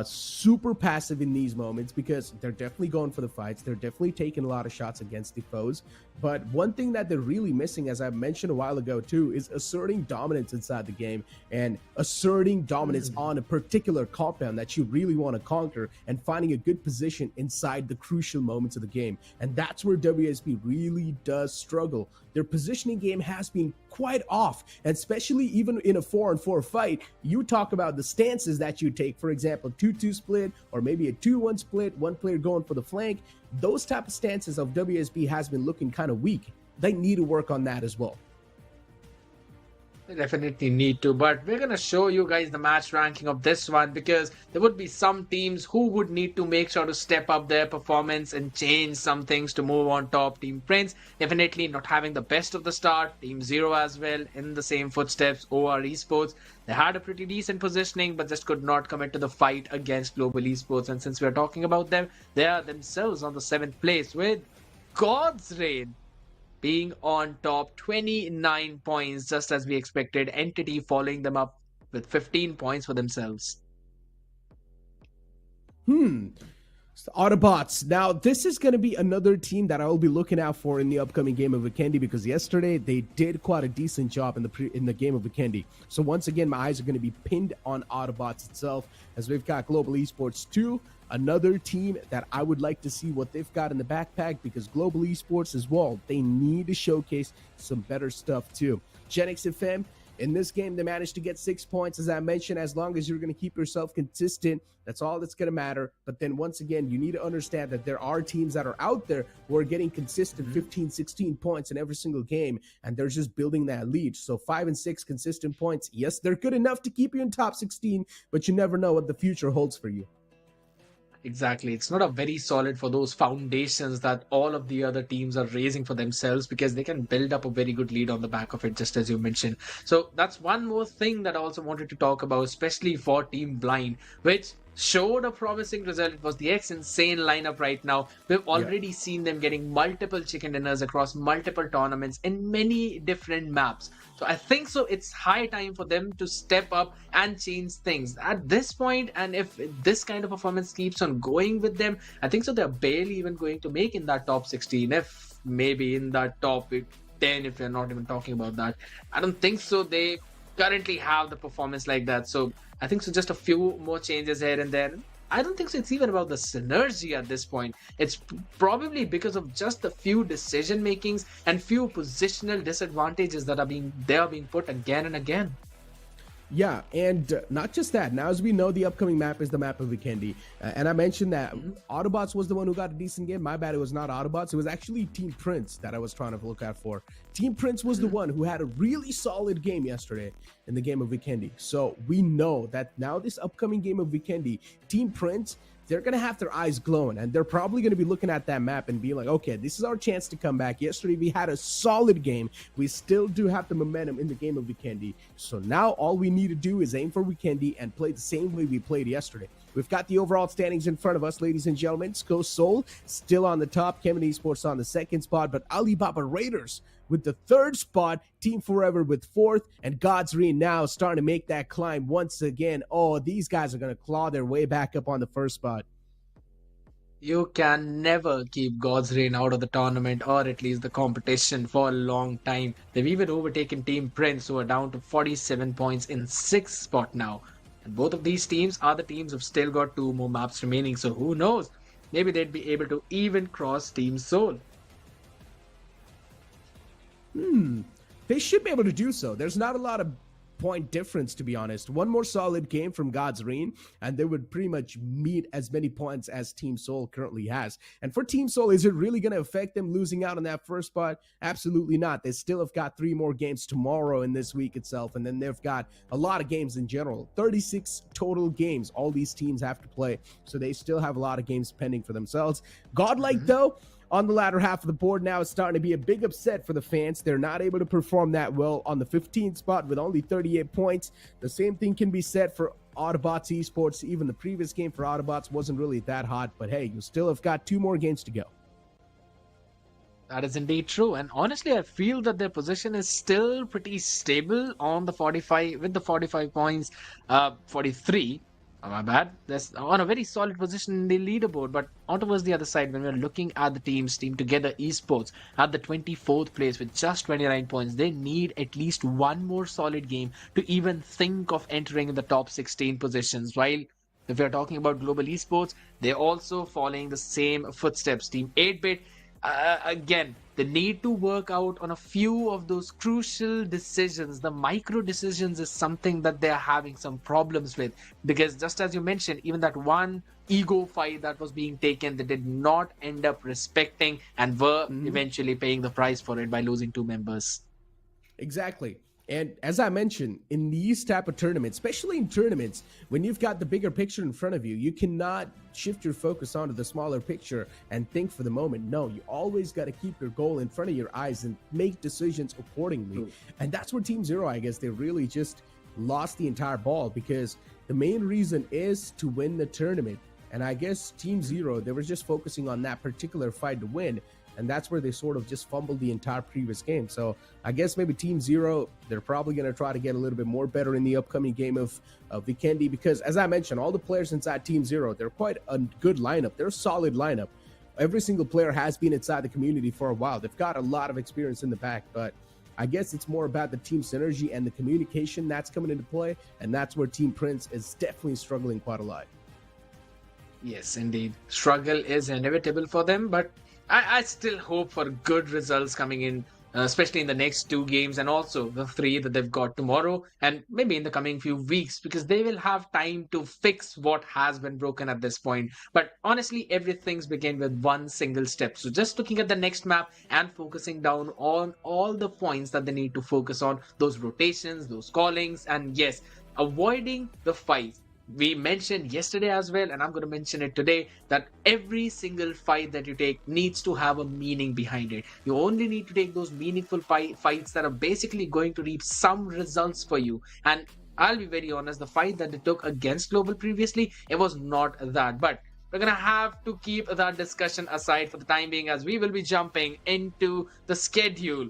super passive in these moments, because they're definitely going for the fights. They're definitely taking a lot of shots against the foes. But one thing that they're really missing, as I mentioned a while ago too, is asserting dominance inside the game and asserting dominance on a particular compound that you really want to conquer and finding a good position inside the crucial moments of the game. And that's where WSB really does struggle. Their positioning game has been quite off, and especially even in a 4-on-4 fight, you talk about the stances that you take, for example, 2-2 split or maybe a 2-1 split, one player going for the flank. Those type of stances of WSB has been looking kind of weak. They need to work on that as well. They definitely need to, but we're going to show you guys the match ranking of this one, because there would be some teams who would need to make sure to step up their performance and change some things to move on top. Team Prince definitely not having the best of the start. Team Zero as well in the same footsteps. OR Esports, they had a pretty decent positioning but just could not commit to the fight against Global Esports. And since we're talking about them, they are themselves on the 7th place with God's Reign being on top, 29 points, just as we expected. Entity following them up with 15 points for themselves. AUTOBOTZ. Now, this is going to be another team that I will be looking out for in the upcoming game of Vikendi, because yesterday they did quite a decent job in the game of Vikendi. So once again, my eyes are going to be pinned on AUTOBOTZ itself, as we've got Global Esports 2. Another team that I would like to see what they've got in the backpack, because Global Esports as well, they need to showcase some better stuff too. Genix FM, in this game, they managed to get 6 points. As I mentioned, as long as you're going to keep yourself consistent, that's all that's going to matter. But then once again, you need to understand that there are teams that are out there who are getting consistent 15, 16 points in every single game, and they're just building that lead. So 5 and 6 consistent points, yes, they're good enough to keep you in top 16, but you never know what the future holds for you. Exactly. It's not a very solid for those foundations that all of the other teams are raising for themselves, because they can build up a very good lead on the back of it, just as you mentioned. So that's one more thing that I also wanted to talk about, especially for Team Blind, which showed a promising result. It was the insane lineup right now. We've already seen them getting multiple chicken dinners across multiple tournaments in many different maps. So I think so it's high time for them to step up and change things at this point. And if this kind of performance keeps on going with them, I think so they're barely even going to make in that top 16, if maybe in that top 10, if we're not even talking about that. I don't think so they currently have the performance like that. So I think so just a few more changes here and there. I don't think so it's even about the synergy at this point. It's probably because of just a few decision makings and few positional disadvantages that are being put again and again. Yeah, and not just that. Now, as we know, the upcoming map is the map of Vikendi. And I mentioned that AUTOBOTZ was the one who got a decent game. My bad, it was not AUTOBOTZ. It was actually Team Prince that I was trying to look out for. Team Prince was the one who had a really solid game yesterday in the game of Vikendi. So we know that now this upcoming game of Vikendi, Team Prince, they're going to have their eyes glowing, and they're probably going to be looking at that map and be like, okay, this is our chance to come back. Yesterday, we had a solid game. We still do have the momentum in the game of Vikendi. So now all we need to do is aim for Vikendi and play the same way we played yesterday. We've got the overall standings in front of us, ladies and gentlemen. Sko Seoul still on the top. Chemin Esports on the second spot, but Alibaba Raiders with the third spot, Team Forever with fourth, and God's Reign now starting to make that climb once again. Oh, these guys are going to claw their way back up on the first spot. You can never keep God's Reign out of the tournament, or at least the competition, for a long time. They've even overtaken Team Prince, who are down to 47 points in 6th spot now. And both of these teams are the teams who've still got 2 more maps remaining, so who knows? Maybe they'd be able to even cross Team Seoul. They should be able to do so. There's not a lot of point difference, to be honest. One more solid game from God's Reign, and they would pretty much meet as many points as Team Seoul currently has. And for Team Seoul, is it really going to affect them losing out on that first spot? Absolutely not. They still have got 3 more games tomorrow in this week itself, and then they've got a lot of games in general. 36 total games all these teams have to play, so they still have a lot of games pending for themselves. Godlike, though, on the latter half of the board now, is starting to be a big upset for the fans. They're not able to perform that well on the 15th spot with only 38 points. The same thing can be said for AUTOBOTZ Esports. Even the previous game for AUTOBOTZ wasn't really that hot, but hey, you still have got 2 more games to go. That is indeed true, and honestly, I feel that their position is still pretty stable on the 45 with the 45 points, 43. Oh, my bad. That's on a very solid position in the leaderboard. But on towards the other side, when we're looking at the Team Together Esports at the 24th place with just 29 points, they need at least 1 more solid game to even think of entering in the top 16 positions. While if we're talking about Global Esports, they're also following the same footsteps. Team 8-Bit, again, they need to work out on a few of those crucial decisions. The micro decisions is something that they're having some problems with, because just as you mentioned, even that one ego fight that was being taken, they did not end up respecting and were eventually paying the price for it by losing 2 members. Exactly. And as I mentioned, in these type of tournaments, especially in tournaments, when you've got the bigger picture in front of you, you cannot shift your focus onto the smaller picture and think for the moment. No, you always got to keep your goal in front of your eyes and make decisions accordingly. And that's where Team Zero, I guess, they really just lost the entire ball, because the main reason is to win the tournament. And I guess Team Zero, they were just focusing on that particular fight to win. And that's where they sort of just fumbled the entire previous game. So I guess maybe Team Zero, they're probably going to try to get a little bit more better in the upcoming game of Vikendi, because as I mentioned, all the players inside Team Zero, they're quite a good lineup. They're a solid lineup. Every single player has been inside the community for a while. They've got a lot of experience in the back, but I guess it's more about the team synergy and the communication that's coming into play. And that's where Team Prince is definitely struggling quite a lot. Yes, indeed. Struggle is inevitable for them, but I still hope for good results coming in, especially in the next 2 games and also the 3 that they've got tomorrow and maybe in the coming few weeks, because they will have time to fix what has been broken at this point. But honestly, everything's began with one single step. So just looking at the next map and focusing down on all the points that they need to focus on, those rotations, those callings, and yes, avoiding the fights. We mentioned yesterday as well, and I'm going to mention it today, that every single fight that you take needs to have a meaning behind it. You only need to take those meaningful fights that are basically going to reap some results for you. And I'll be very honest, the fight that they took against Global previously, it was not that. But we're gonna have to keep that discussion aside for the time being, as we will be jumping into the schedule.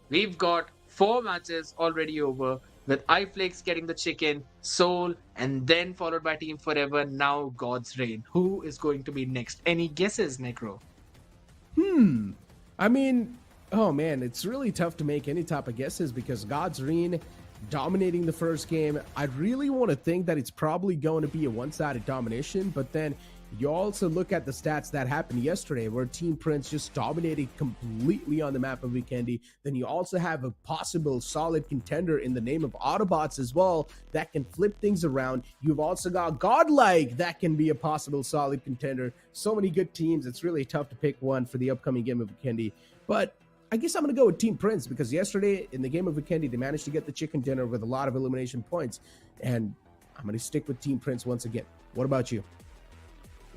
We've got 4 matches already over, with iFlix getting the chicken, Soul, and then followed by Team Forever, now God's Reign. Who is going to be next? Any guesses, Necro? I mean, oh man, it's really tough to make any type of guesses because God's Reign dominating the first game. I really want to think that it's probably going to be a one-sided domination, but then you also look at the stats that happened yesterday where Team Prince just dominated completely on the map of Vikendi. Then you also have a possible solid contender in the name of AUTOBOTZ as well that can flip things around. You've also got Godlike that can be a possible solid contender. So many good teams. It's really tough to pick one for the upcoming game of Vikendi. But I guess I'm going to go with Team Prince because yesterday in the game of Vikendi, they managed to get the chicken dinner with a lot of elimination points. And I'm going to stick with Team Prince once again. What about you?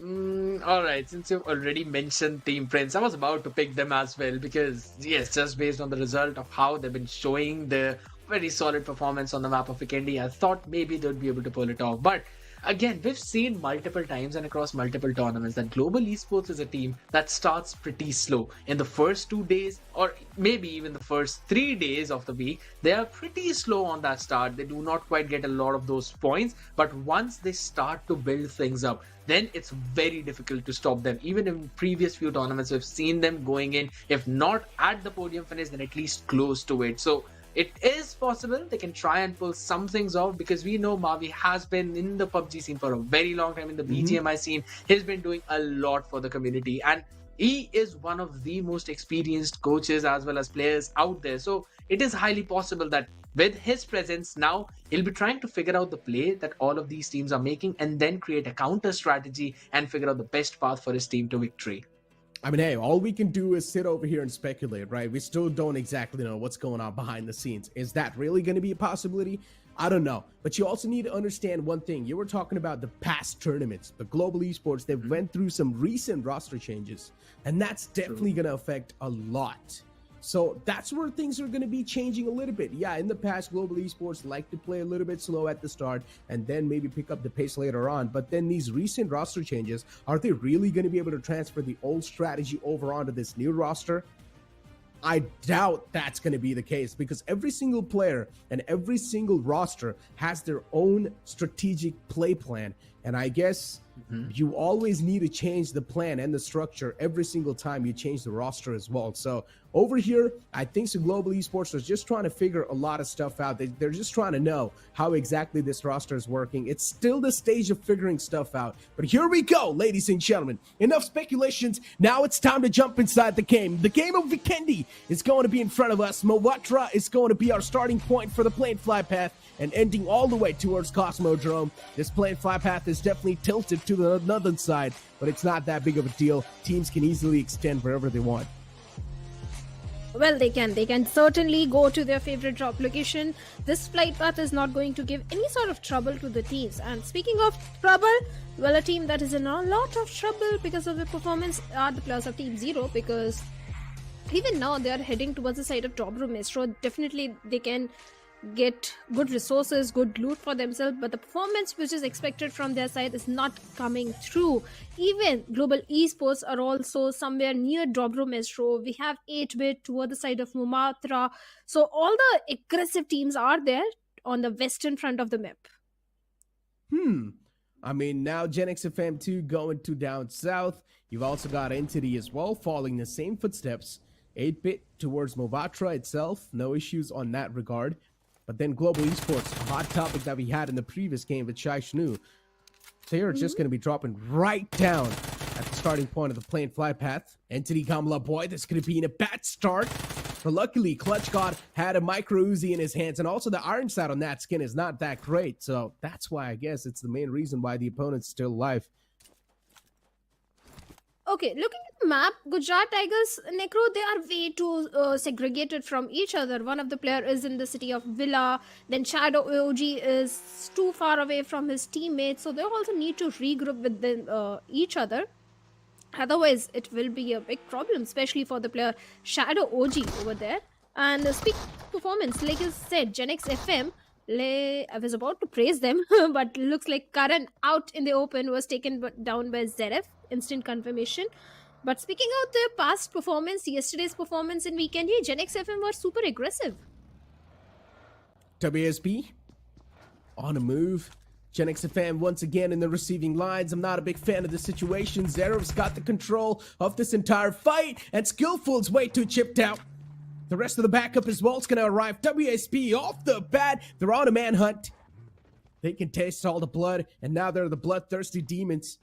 All right, since you've already mentioned Team Prince, I was about to pick them as well because, yes, just based on the result of how they've been showing their very solid performance on the map of Vikendi, I thought maybe they'd be able to pull it off. But again, we've seen multiple times and across multiple tournaments that Global Esports is a team that starts pretty slow. In the first 2 days, or maybe even the first 3 days of the week, they are pretty slow on that start. They do not quite get a lot of those points, but once they start to build things up, then it's very difficult to stop them. Even in previous few tournaments, we've seen them going in, if not at the podium finish, then at least close to it. So it is possible they can try and pull some things off because we know Mavi has been in the PUBG scene for a very long time, in the BGMI scene. He's been doing a lot for the community and he is one of the most experienced coaches as well as players out there. So it is highly possible that with his presence now, he'll be trying to figure out the play that all of these teams are making and then create a counter strategy and figure out the best path for his team to victory. I mean, hey, all we can do is sit over here and speculate, right? We still don't exactly know what's going on behind the scenes. Is that really going to be a possibility? I don't know. But you also need to understand one thing. You were talking about the past tournaments, the Global Esports. They've went through some recent roster changes, and that's definitely going to affect a lot. So that's where things are going to be changing a little bit. Yeah, in the past, Global Esports like to play a little bit slow at the start and then maybe pick up the pace later on. But then these recent roster changes, are they really going to be able to transfer the old strategy over onto this new roster? I doubt that's going to be the case because every single player and every single roster has their own strategic play plan. And I guess you always need to change the plan and the structure every single time you change the roster as well. So over here, I think the Global Esports is just trying to figure a lot of stuff out. They're just trying to know how exactly this roster is working. It's still the stage of figuring stuff out. But here we go, ladies and gentlemen. Enough speculations. Now it's time to jump inside the game. The game of Vikendi is going to be in front of us. Mawatra is going to be our starting point for the plane fly path and ending all the way towards Cosmodrome. This plane fly path is definitely tilted to the northern side, but it's not that big of a deal. Teams can easily extend wherever they want. Well, they can certainly go to their favorite drop location. This flight path is not going to give any sort of trouble to the teams. And speaking of trouble, well, a team that is in a lot of trouble because of their performance are the players of Team Zero, because even now they are heading towards the side of Top Room Metro. Definitely they can get good resources, good loot for themselves, but the performance which is expected from their side is not coming through. Even Global Esports are also somewhere near Dobro Metro. We have 8-bit toward the side of Mumatra. So all the aggressive teams are there on the western front of the map. I mean, now Gen X FM2 going to down south. You've also got Entity as well, following the same footsteps. 8-bit towards Movatra itself. No issues on that regard. But then Global Esports, a hot topic that we had in the previous game with Shai Shnu, they are just going to be dropping right down at the starting point of the plane fly path. Entity Kamala Boy, this could have been a bad start. But luckily, Clutch God had a micro Uzi in his hands, and also the iron side on that skin is not that great. So that's why I guess it's the main reason why the opponent's still alive. Okay, looking at the map, Gujarat Tigers, Necro, they are way too segregated from each other. One of the player is in the city of Villa, then Shadow OG is too far away from his teammates, so they also need to regroup with them, each other. Otherwise, it will be a big problem, especially for the player Shadow OG over there. And speaking of performance, like you said, Gen X FM, I was about to praise them, but looks like Karan out in the open was taken down by Zverev. Instant confirmation. But speaking of the past performance, yesterday's performance in Vikendi, Gen X FM were super aggressive. WSB on a move. Gen X FM once again in the receiving lines. I'm not a big fan of the situation. Zerev's got the control of this entire fight, and Skillful's way too chipped out. The rest of the backup as well is going to arrive. WSB off the bat. They're on a manhunt. They can taste all the blood, and now they're the bloodthirsty demons.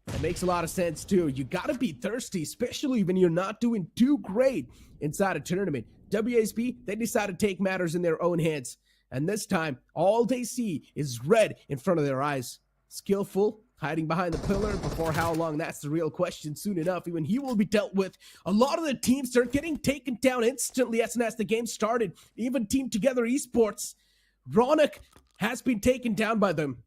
That makes a lot of sense too. You gotta be thirsty, especially when you're not doing too great inside a tournament. WSB, they decide to take matters in their own hands. And this time, all they see is red in front of their eyes. Skillful, hiding behind the pillar. Before how long, that's the real question. Soon enough, even he will be dealt with. A lot of the teams are getting taken down instantly as soon as the game started. Even Team Together Esports. Ronak has been taken down by them.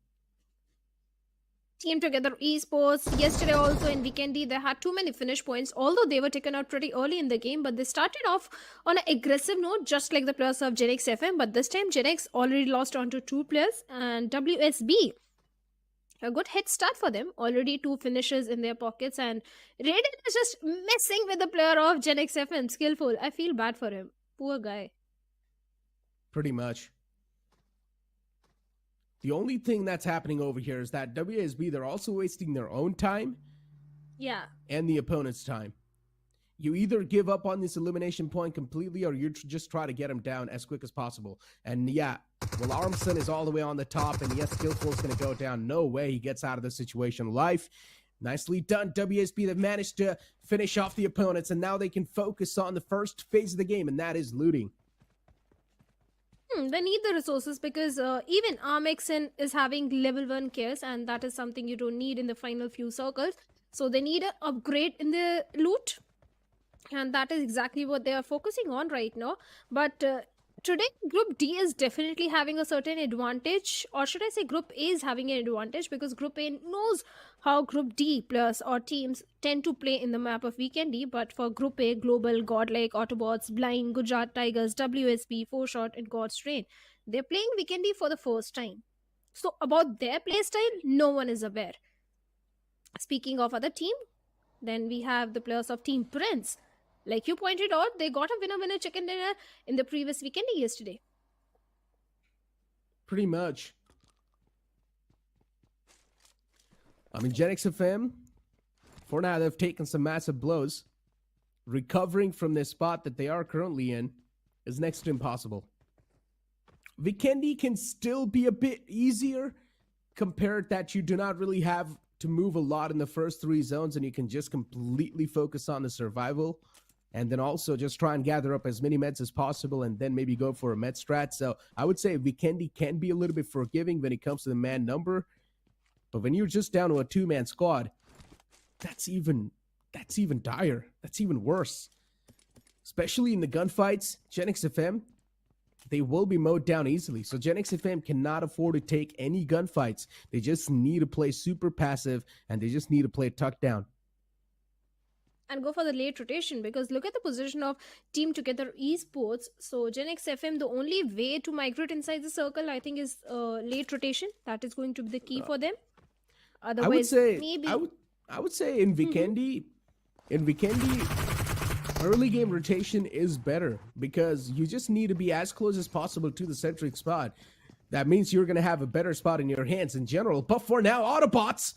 Team Together Esports, yesterday also in Vikendi, they had too many finish points, although they were taken out pretty early in the game, but they started off on an aggressive note, just like the players of Gen X FM, but this time Gen X already lost onto 2 players, and WSB, a good head start for them, already 2 finishes in their pockets, and Raiden is just messing with the player of Gen X FM, Skillful. I feel bad for him. Poor guy. Pretty much. The only thing that's happening over here is that WSB, they're also wasting their own time. Yeah. And the opponent's time. You either give up on this elimination point completely, or you just try to get him down as quick as possible. And yeah, well, Armson is all the way on the top, and yes, Skillful's going to go down. No way he gets out of this situation alive. Nicely done, WSB. They've managed to finish off the opponents, and now they can focus on the first phase of the game, and that is looting. They need the resources because even Armexen is having level 1 cares, and that is something you don't need in the final few circles. So they need an upgrade in the loot, and that is exactly what they are focusing on right now. But today, Group D is definitely having a certain advantage, or should I say Group A is having an advantage, because Group A knows how Group D players or teams tend to play in the map of Vikendi. But for Group A, Global, Godlike, AUTOBOTZ, Blind, Gujarat Tigers, WSB, 4Shot, and God's Train, they're playing Vikendi for the first time. So about their playstyle, no one is aware. Speaking of other team, then we have the players of Team Prince. Like you pointed out, they got a winner-winner chicken dinner in the previous Vikendi yesterday. Pretty much. I mean, Gen X FM, for now, they've taken some massive blows. Recovering from this spot that they are currently in is next to impossible. Vikendi can still be a bit easier compared that you do not really have to move a lot in the first 3 zones, and you can just completely focus on the survival. And then also just try and gather up as many meds as possible, and then maybe go for a med strat. So I would say Vikendi can be a little bit forgiving when it comes to the man number. But when you're just down to a 2-man squad, that's even dire. That's even worse. Especially in the gunfights, Gen X FM, they will be mowed down easily. So Gen X FM cannot afford to take any gunfights. They just need to play super passive, and they just need to play tuck down. And go for the late rotation, because look at the position of Team Together Esports. So Gen X FM, the only way to migrate inside the circle, I think, is late rotation. That is going to be the key for them. Otherwise, I would say in Vikendi, early game rotation is better, because you just need to be as close as possible to the centric spot. That means you're going to have a better spot in your hands in general. But for now, AUTOBOTZ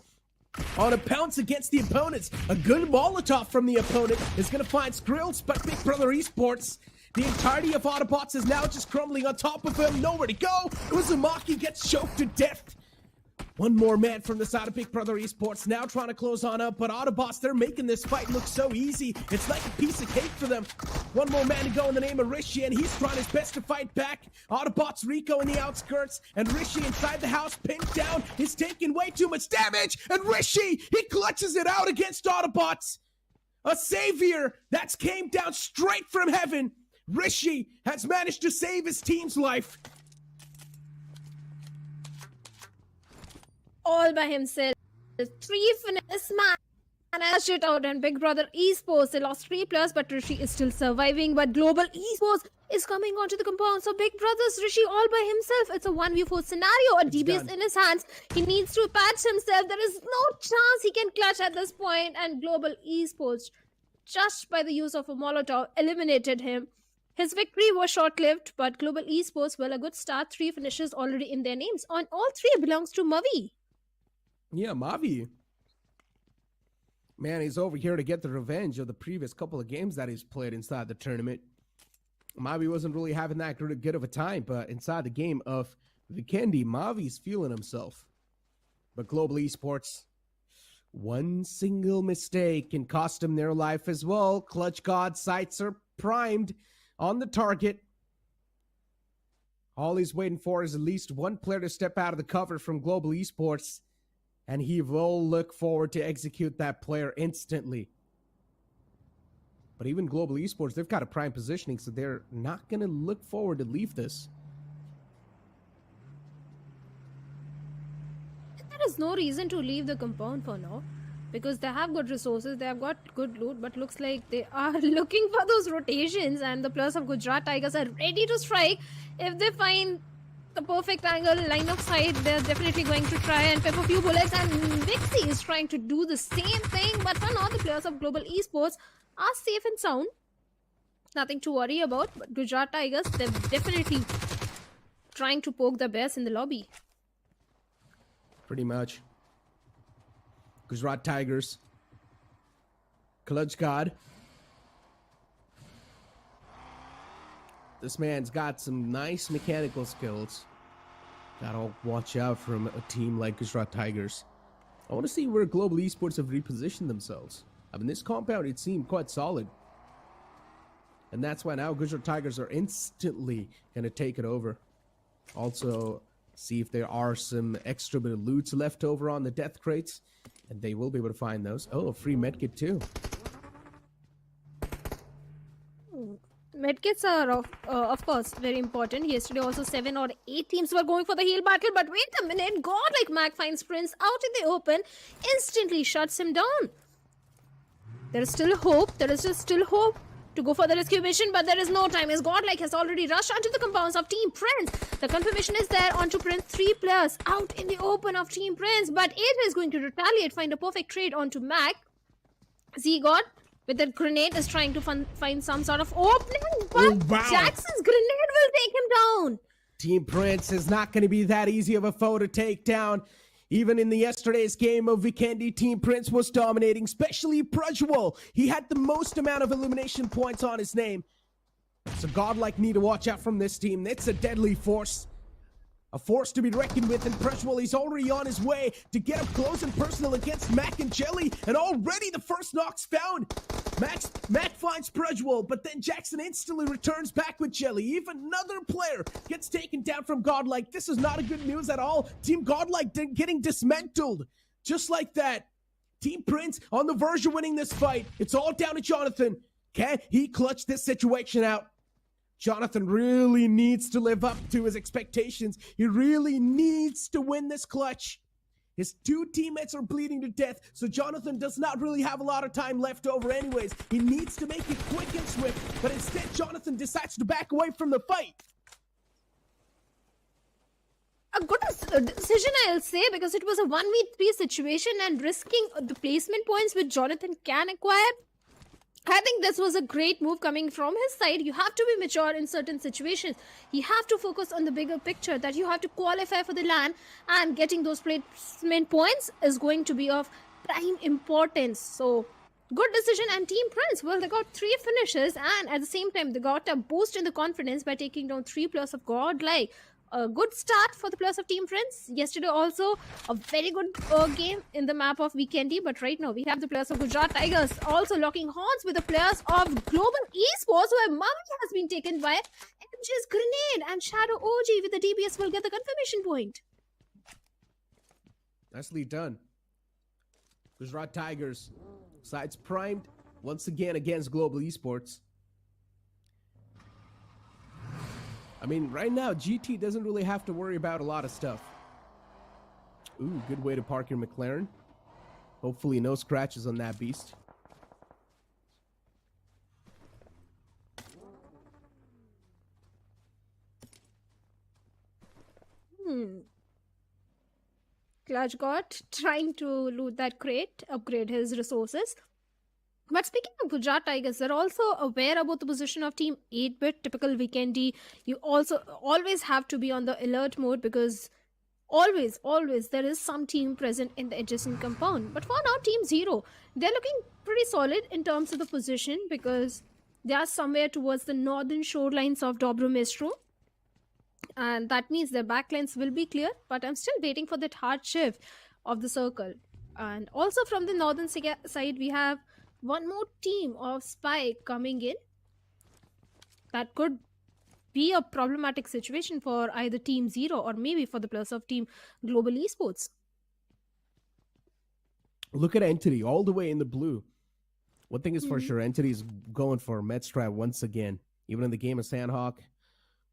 on a pounce against the opponents. A good Molotov from the opponent is going to find Skrills, but Big Brother Esports, the entirety of AUTOBOTZ is now just crumbling on top of him. Nowhere to go. Uzumaki gets choked to death. One more man from the side of Big Brother Esports now trying to close on up, but AUTOBOTZ, they're making this fight look so easy. It's like a piece of cake for them. One more man to go in the name of Rishi, and he's trying his best to fight back. AUTOBOTZ Rico in the outskirts, and Rishi inside the house, pinned down. He's taking way too much damage, and Rishi, he clutches it out against AUTOBOTZ. A savior that's came down straight from heaven. Rishi has managed to save his team's life. All by himself. 3 finesse managed it out, and Big Brother Esports, they lost 3 players, but Rishi is still surviving. But Global Esports is coming onto the compound. So Big Brother's Rishi all by himself. It's a 1v4 scenario. A DBS done. in his hands. He needs to patch himself. There is no chance he can clutch at this point. And Global Esports, just by the use of a Molotov, eliminated him. His victory was short-lived, but Global Esports, well, a good start. 3 finishes already in their names. On all 3 belongs to Mavi. Yeah, Mavi. Man, he's over here to get the revenge of the previous couple of games that he's played inside the tournament. Mavi wasn't really having that good of a time, but inside the game of Vikendi, Mavi's feeling himself. But Global Esports, one single mistake can cost him their life as well. Clutch God's sights are primed on the target. All he's waiting for is at least one player to step out of the cover from Global Esports, and he will look forward to execute that player instantly. But even Global Esports, they've got a prime positioning, so they're not going to look forward to leave this. There is no reason to leave the compound for now, because they have good resources, they have got good loot, but looks like they are looking for those rotations, and the players of Gujarat Tigers are ready to strike. If they find the perfect angle, line of sight, they're definitely going to try and pep a few bullets, and Vixie is trying to do the same thing, but for now the players of Global Esports are safe and sound. Nothing to worry about, but Gujarat Tigers, they're definitely trying to poke the bears in the lobby. Pretty much. Gujarat Tigers. Clutch God. This man's got some nice mechanical skills. Gotta watch out from a team like Gujarat Tigers. I want to see where Global Esports have repositioned themselves. I mean, this compound, it seemed quite solid. And that's why now Gujarat Tigers are instantly going to take it over. Also, see if there are some extra bit of loots left over on the death crates. And they will be able to find those. Oh, a free medkit too. Medkits are, of course, very important. Yesterday also 7 or 8 teams were going for the heal battle. But wait a minute. Godlike Mac finds Prince out in the open. Instantly shuts him down. There is still hope. There is still hope to go for the rescue mission. But there is no time, as Godlike has already rushed onto the compounds of Team Prince. The confirmation is there onto Prince. 3 players out in the open of Team Prince. But Adrian is going to retaliate. Find a perfect trade onto Mac. Zigod, with that grenade, is trying to find some sort of opening, but Jackson's grenade will take him down. Team Prince is not going to be that easy of a foe to take down. Even in the yesterday's game of Vikendi, Team Prince was dominating, especially Prajwal. He had the most amount of elimination points on his name. So Godlike need to watch out from this team. It's a deadly force. A force to be reckoned with, and Prajwal, he's already on his way to get up close and personal against Mac and Jelly, and already the first knock's found. Mac finds Prajwal, but then Jackson instantly returns back with Jelly. Even another player gets taken down from Godlike. This is not a good news at all. Team Godlike getting dismantled. Just like that. Team Prince on the verge of winning this fight. It's all down to Jonathan. Can he clutch this situation out? Jonathan really needs to live up to his expectations. He really needs to win this clutch. His 2 teammates are bleeding to death, so Jonathan does not really have a lot of time left over anyways. He needs to make it quick and swift, but instead Jonathan decides to back away from the fight. A good decision, I'll say, because it was a 1v3 situation, and risking the placement points which Jonathan can acquire, I think this was a great move coming from his side. You have to be mature in certain situations. You have to focus on the bigger picture, that you have to qualify for the LAN, and getting those placement points is going to be of prime importance. So, good decision. And Team Prince, well, they got 3 finishes, and at the same time, they got a boost in the confidence by taking down 3 players of Godlike. A good start for the players of Team Prince. Yesterday also a very good game in the map of Vikendi, but right now we have the players of Gujarat Tigers also locking horns with the players of Global Esports, where Mummy has been taken by MJ's grenade, and Shadow OG with the DBS will get the confirmation point. Nicely done. Gujarat Tigers, sides primed once again against Global Esports. I mean, right now, GT doesn't really have to worry about a lot of stuff. Ooh, good way to park your McLaren. Hopefully no scratches on that beast. Clutch got trying to loot that crate, upgrade his resources. But speaking of Gujarat Tigers, they're also aware about the position of Team 8-bit, typical Vikendi. You also always have to be on the alert mode because always there is some team present in the adjacent compound. But for now, Team 0, they're looking pretty solid in terms of the position because they are somewhere towards the northern shorelines of Dobro Mestro. And that means their backlines will be clear, but I'm still waiting for that hard shift of the circle. And also from the northern side, we have one more team of Spy coming in. That could be a problematic situation for either Team 0 or maybe for the players of Team Global Esports. Look at Entity all the way in the blue. One thing is for sure, Entity is going for Medstrat once again. Even in the game of Sanhok,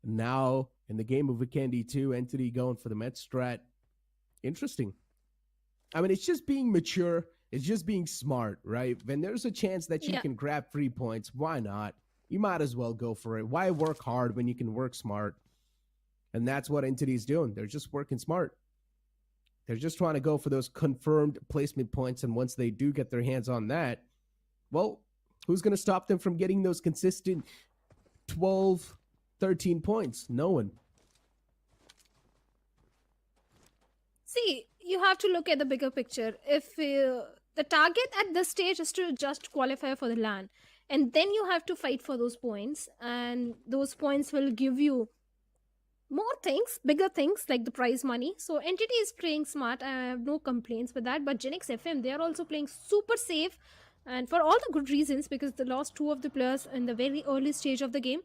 now in the game of Vikendi too, Entity going for the Medstrat. Interesting. I mean, it's just being mature. It's just being smart, right? When there's a chance that you can grab 3 points, why not? You might as well go for it. Why work hard when you can work smart? And that's what Entity's doing. They're just working smart. They're just trying to go for those confirmed placement points. And once they do get their hands on that, well, who's going to stop them from getting those consistent 12, 13 points? No one. See, you have to look at the bigger picture. If the target at this stage is to just qualify for the LAN, and then you have to fight for those points, and those points will give you more things, bigger things like the prize money. So Entity is playing smart. I have no complaints with that. But Genix FM, they are also playing super safe, and for all the good reasons, because they lost 2 of the players in the very early stage of the game.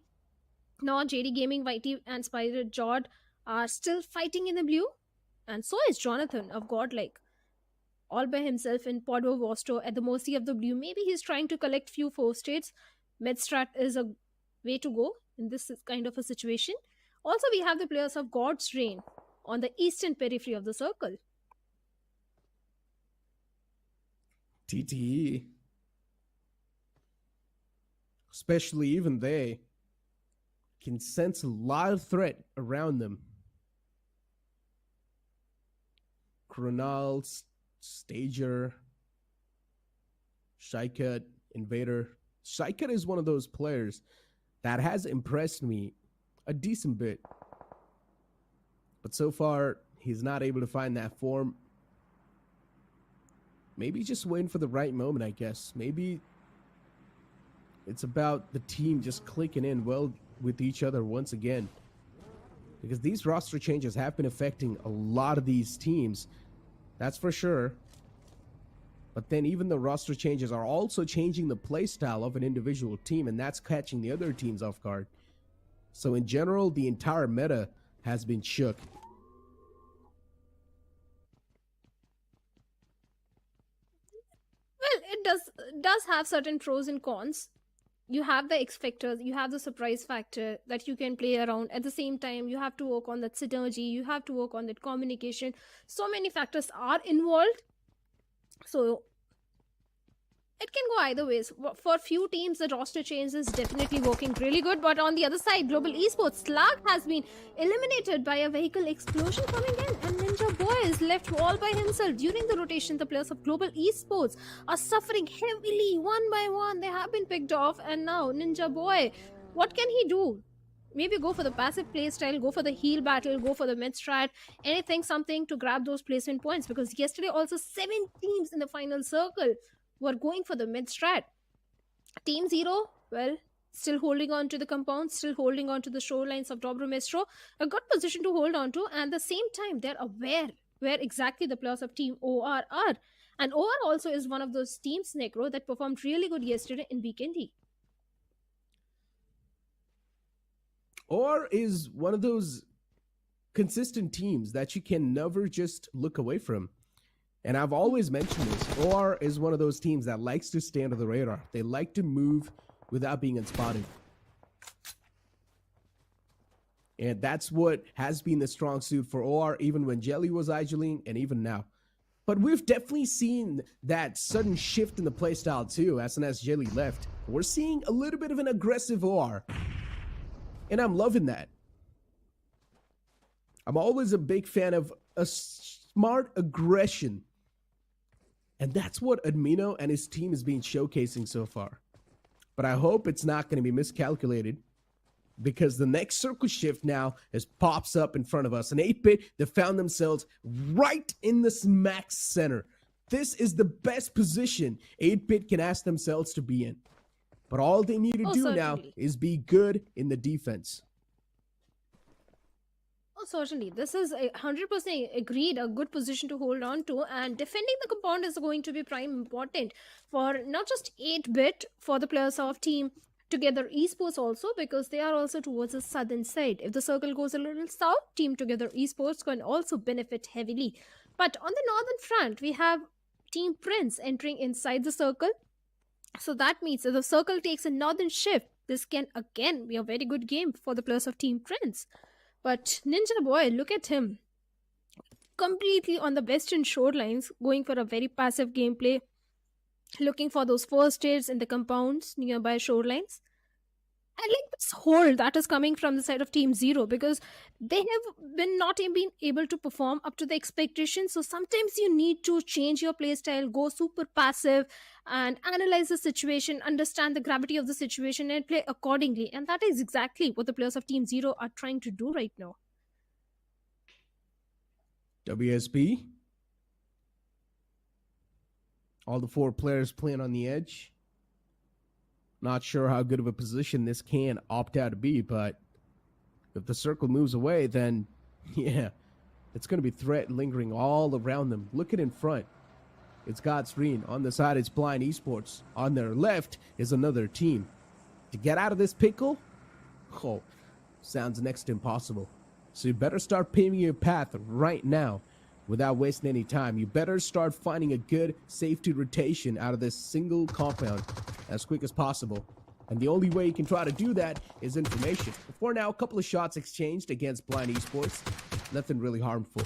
Now JD Gaming, YT and Spider Jord are still fighting in the blue, and so is Jonathan of Godlike, all by himself in Podvo Vosto at the mercy of the blue. Maybe he's trying to collect few 4 states. Medstrat is a way to go in this kind of a situation. Also, we have the players of God's Reign on the eastern periphery of the circle. TTE. Especially even they can sense a lot of threat around them. Kronal, Stager, Shaikat, Invader. Shaikat is one of those players that has impressed me a decent bit. But so far, he's not able to find that form. Maybe just waiting for the right moment, I guess. Maybe it's about the team just clicking in well with each other once again. Because these roster changes have been affecting a lot of these teams. That's for sure. But then even the roster changes are also changing the play style of an individual team, and that's catching the other teams off guard. So in general, the entire meta has been shook. Well, it does have certain pros and cons. You have the X factors, you have the surprise factor that you can play around. At the same time, you have to work on that synergy, you have to work on that communication. So many factors are involved. So it can go either ways. For few teams, the roster change is definitely working really good. But on the other side, Global Esports, Slug has been eliminated by a vehicle explosion coming in. And Ninja Boy is left all by himself. During the rotation, the players of Global Esports are suffering heavily. One by one, they have been picked off. And now, Ninja Boy, what can he do? Maybe go for the passive playstyle, go for the heal battle, go for the mid strat, anything, something to grab those placement points. Because yesterday also 7 teams in the final circle were going for the mid strat. Team 0, well, still holding on to the compound, still holding on to the shorelines of Dobro Mestro. A good position to hold on to, and at the same time, they're aware where exactly the players of Team OR are. And OR also is one of those teams, Necro, that performed really good yesterday in Vikendi. OR is one of those consistent teams that you can never just look away from. And I've always mentioned this. OR is one of those teams that likes to stay under the radar. They like to move without being unspotted. And that's what has been the strong suit for OR, even when Jelly was idling and even now. But we've definitely seen that sudden shift in the playstyle too, as soon as Jelly left. We're seeing a little bit of an aggressive OR. And I'm loving that. I'm always a big fan of a smart aggression. And that's what Admino and his team has been showcasing so far. But I hope it's not going to be miscalculated, because the next circle shift now pops up in front of us. An 8-bit that found themselves right in the smack center. This is the best position 8-bit can ask themselves to be in. But all they need to do now is be good in the defense. Oh, certainly. This is 100% agreed, a good position to hold on to, and defending the compound is going to be prime important for not just 8-bit, for the players of Team Together Esports also, because they are also towards the southern side. If the circle goes a little south, Team Together Esports can also benefit heavily. But on the northern front, we have Team Prince entering inside the circle. So that means if the circle takes a northern shift, this can again be a very good game for the players of Team Prince. But Ninja Boy, look at him. Completely on the western shorelines, going for a very passive gameplay, looking for those first aids in the compounds nearby shorelines. I like this hold that is coming from the side of Team Zero, because they have been not been able to perform up to the expectations. So sometimes you need to change your playstyle, go super passive and analyze the situation, understand the gravity of the situation and play accordingly. And that is exactly what the players of Team Zero are trying to do right now. WSB. All the 4 players playing on the edge. Not sure how good of a position this can opt out to be, but if the circle moves away, then yeah, it's going to be threat lingering all around them. Look at in front. It's God's Green. On the side, it's Blind Esports. On their left is another team. To get out of this pickle, oh, sounds next to impossible. So you better start paving your path right now without wasting any time. You better start finding a good safety rotation out of this single compound as quick as possible. And the only way you can try to do that is information. For now, a couple of shots exchanged against Blind Esports. Nothing really harmful.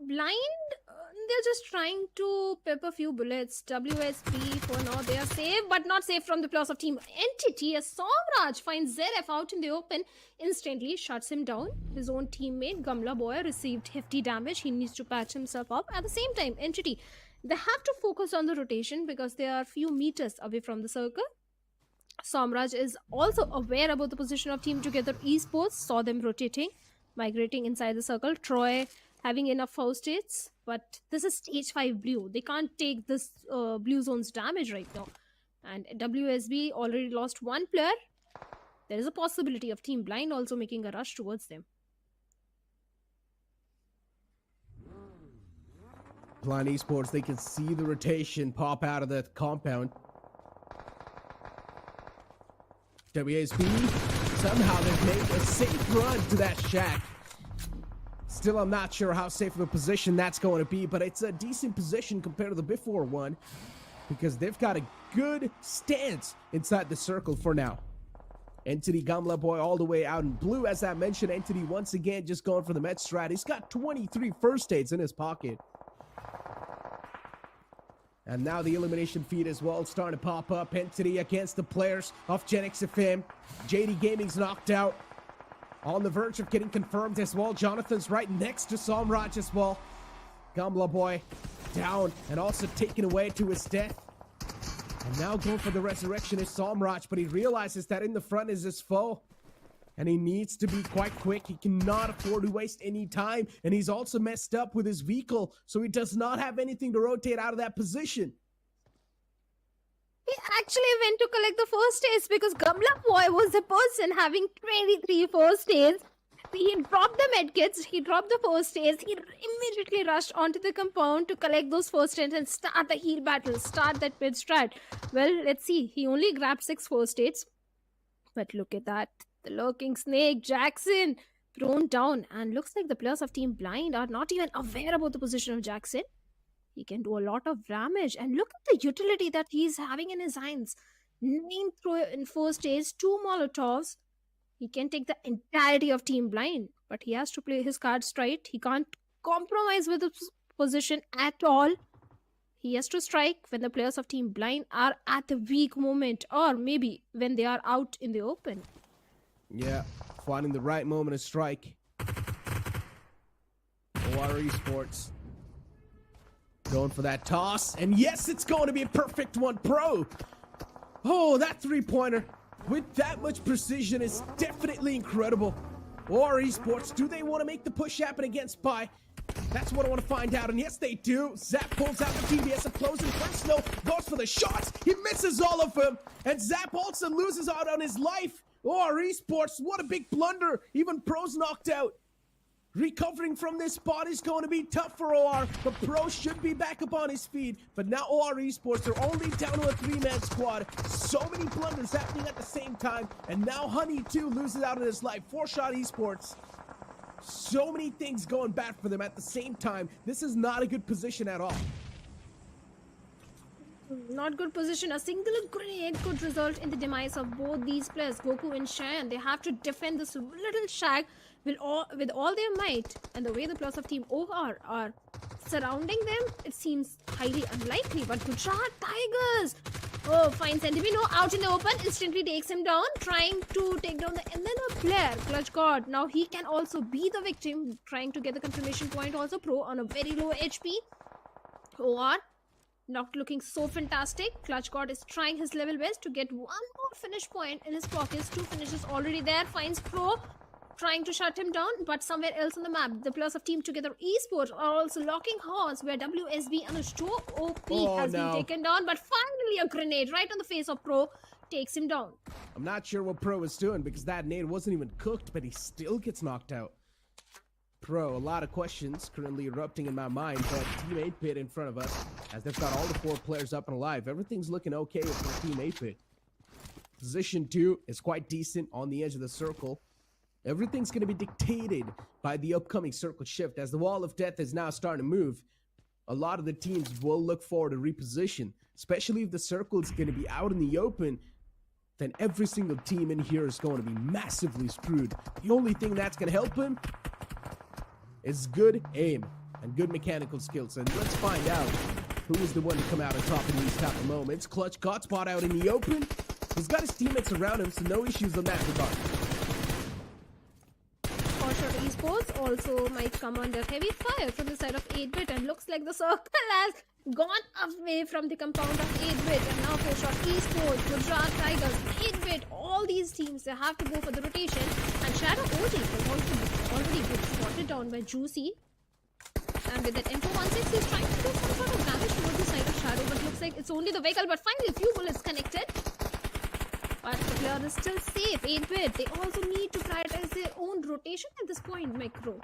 Blind, they're just trying to pep a few bullets. WSP, for now, they are safe, but not safe from the players of Team Entity, as Somraj finds Zeref out in the open, instantly shuts him down. His own teammate, Gamla Boy, received hefty damage. He needs to patch himself up. At the same time, Entity, they have to focus on the rotation because they are a few meters away from the circle. Somraj is also aware about the position of Team Together Esports, saw them rotating, migrating inside the circle. Troy having enough first hits, but this is stage 5 blue. They can't take this blue zone's damage right now. And WSB already lost 1 player. There is a possibility of Team Blind also making a rush towards them. Blind Esports, they can see the rotation pop out of the compound. WSB, somehow they've made a safe run to that shack. Still, I'm not sure how safe of a position that's going to be, but it's a decent position compared to the before one, because they've got a good stance inside the circle for now. Entity Gamla Boy all the way out in blue. As I mentioned, Entity once again just going for the med strat. He's got 23 first aids in his pocket. And now the elimination feed as well starting to pop up. Entity against the players of Genix FM. JD Gaming's knocked out. On the verge of getting confirmed as well. Jonathan's right next to Somraj as well. Gamla Boy down and also taken away to his death. And now going for the resurrection is Somraj, but he realizes that in the front is his foe. And he needs to be quite quick. He cannot afford to waste any time. And he's also messed up with his vehicle, so he does not have anything to rotate out of that position. He actually went to collect the first aids because Gamla Boy was the person having 23 first aids. He dropped the medkits, he dropped the first aids, he immediately rushed onto the compound to collect those first aids and start the heal battle, start that mid strat. Well, let's see, he only grabbed 6 first aids. But look at that, the lurking snake, Jackson, thrown down. And looks like the players of Team Blind are not even aware about the position of Jackson. He can do a lot of damage. And look at the utility that he's having in his hands. 9 throw in first aids, 2 Molotovs. He can take the entirety of Team Blind. But he has to play his cards right. He can't compromise with his position at all. He has to strike when the players of Team Blind are at the weak moment. Or maybe when they are out in the open. Yeah, finding the right moment to strike. OR Esports going for that toss. And yes, it's going to be a perfect one, Pro. Oh, that three-pointer with that much precision is definitely incredible. OR Esports, do they want to make the push happen against Spy? That's what I want to find out, and yes, they do. Zap pulls out the TBS and closing personal, goes for the shots. He misses all of them, and Zap also loses out on his life. OR Esports, what a big blunder. Even Pro's knocked out. Recovering from this spot is going to be tough for OR, but Pro should be back up on his feet. But now OR Esports are only down to a three-man squad. So many blunders happening at the same time, and now Honey too loses out on his life. 4-shot Esports. So many things going bad for them at the same time. This is not a good position at all. Not good position. A single grenade could result in the demise of both these players, Goku and Cheyenne. They have to defend this little shag with all their might. And the way the players of Team OR are surrounding them, it seems highly unlikely. But Gujarat Tigers, oh, finds Enemy out in the open, instantly takes him down, trying to take down the enemy player, Clutch God. Now he can also be the victim, trying to get the confirmation point also. Pro on a very low HP. OR not looking so fantastic. Clutch God is trying his level best to get one more finish point in his pockets. 2 finishes already there. Finds Pro trying to shut him down, but somewhere else on the map, the players of Team Together Esports are also locking horns, where WSB and OP has been taken down, but finally a grenade right on the face of Pro takes him down. I'm not sure what Pro is doing because that nade wasn't even cooked, but he still gets knocked out. Pro, a lot of questions currently erupting in my mind, but Team 8-Bit in front of us, as they've got all the 4 players up and alive. Everything's looking okay for Team 8-Bit. Position 2 is quite decent on the edge of the circle. Everything's going to be dictated by the upcoming circle shift. As the wall of death is now starting to move, a lot of the teams will look forward to reposition, especially if the circle is going to be out in the open. Then every single team in here is going to be massively screwed. The only thing that's going to help him is good aim and good mechanical skills. And let's find out who is the one to come out on top in these type of moments. Clutch got spot out in the open. He's got his teammates around him, so no issues on that regard. Esports also might come under heavy fire from the side of 8-Bit, and looks like the circle has gone away from the compound of 8-Bit, and now 4-shot Esports, Gujarat Tigers, 8-Bit, all these teams, they have to go for the rotation, and Shadow OG will also already been spotted down by Juicy, and with that M416 he's trying to do some sort of damage towards the side of Shadow, but looks like it's only the vehicle, but finally a few bullets connected. But the player is still safe. 8-Bit, they also need to prioritize their own rotation at this point, Micro.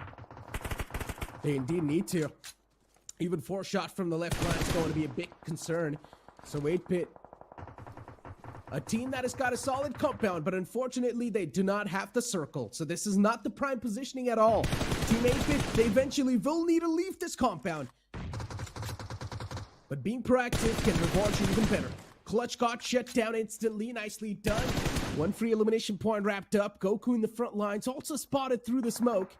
They indeed need to. Even 4-shot from the left line is going to be a big concern. So 8-Bit, a team that has got a solid compound, but unfortunately they do not have the circle. So this is not the prime positioning at all. Team 8-Bit, they eventually will need to leave this compound. But being proactive can reward you even better. Clutch got shut down instantly. Nicely done. 1 free elimination point wrapped up. Goku in the front lines, also spotted through the smoke.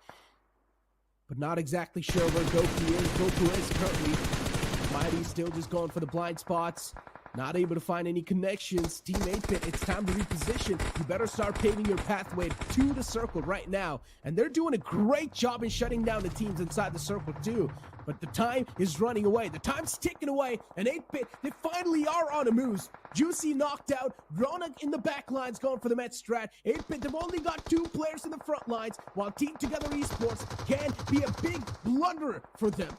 But not exactly sure where Goku is currently. Mighty still just going for the blind spots. Not able to find any connections. Team 8-Bit, it's time to reposition. You better start paving your pathway to the circle right now. And they're doing a great job in shutting down the teams inside the circle too. But the time is running away. The time's ticking away. And 8-Bit, they finally are on a move. Juicy knocked out. Ronak in the back lines going for the Met strat. 8-Bit, they've only got 2 players in the front lines, while Team Together Esports can be a big blunder for them.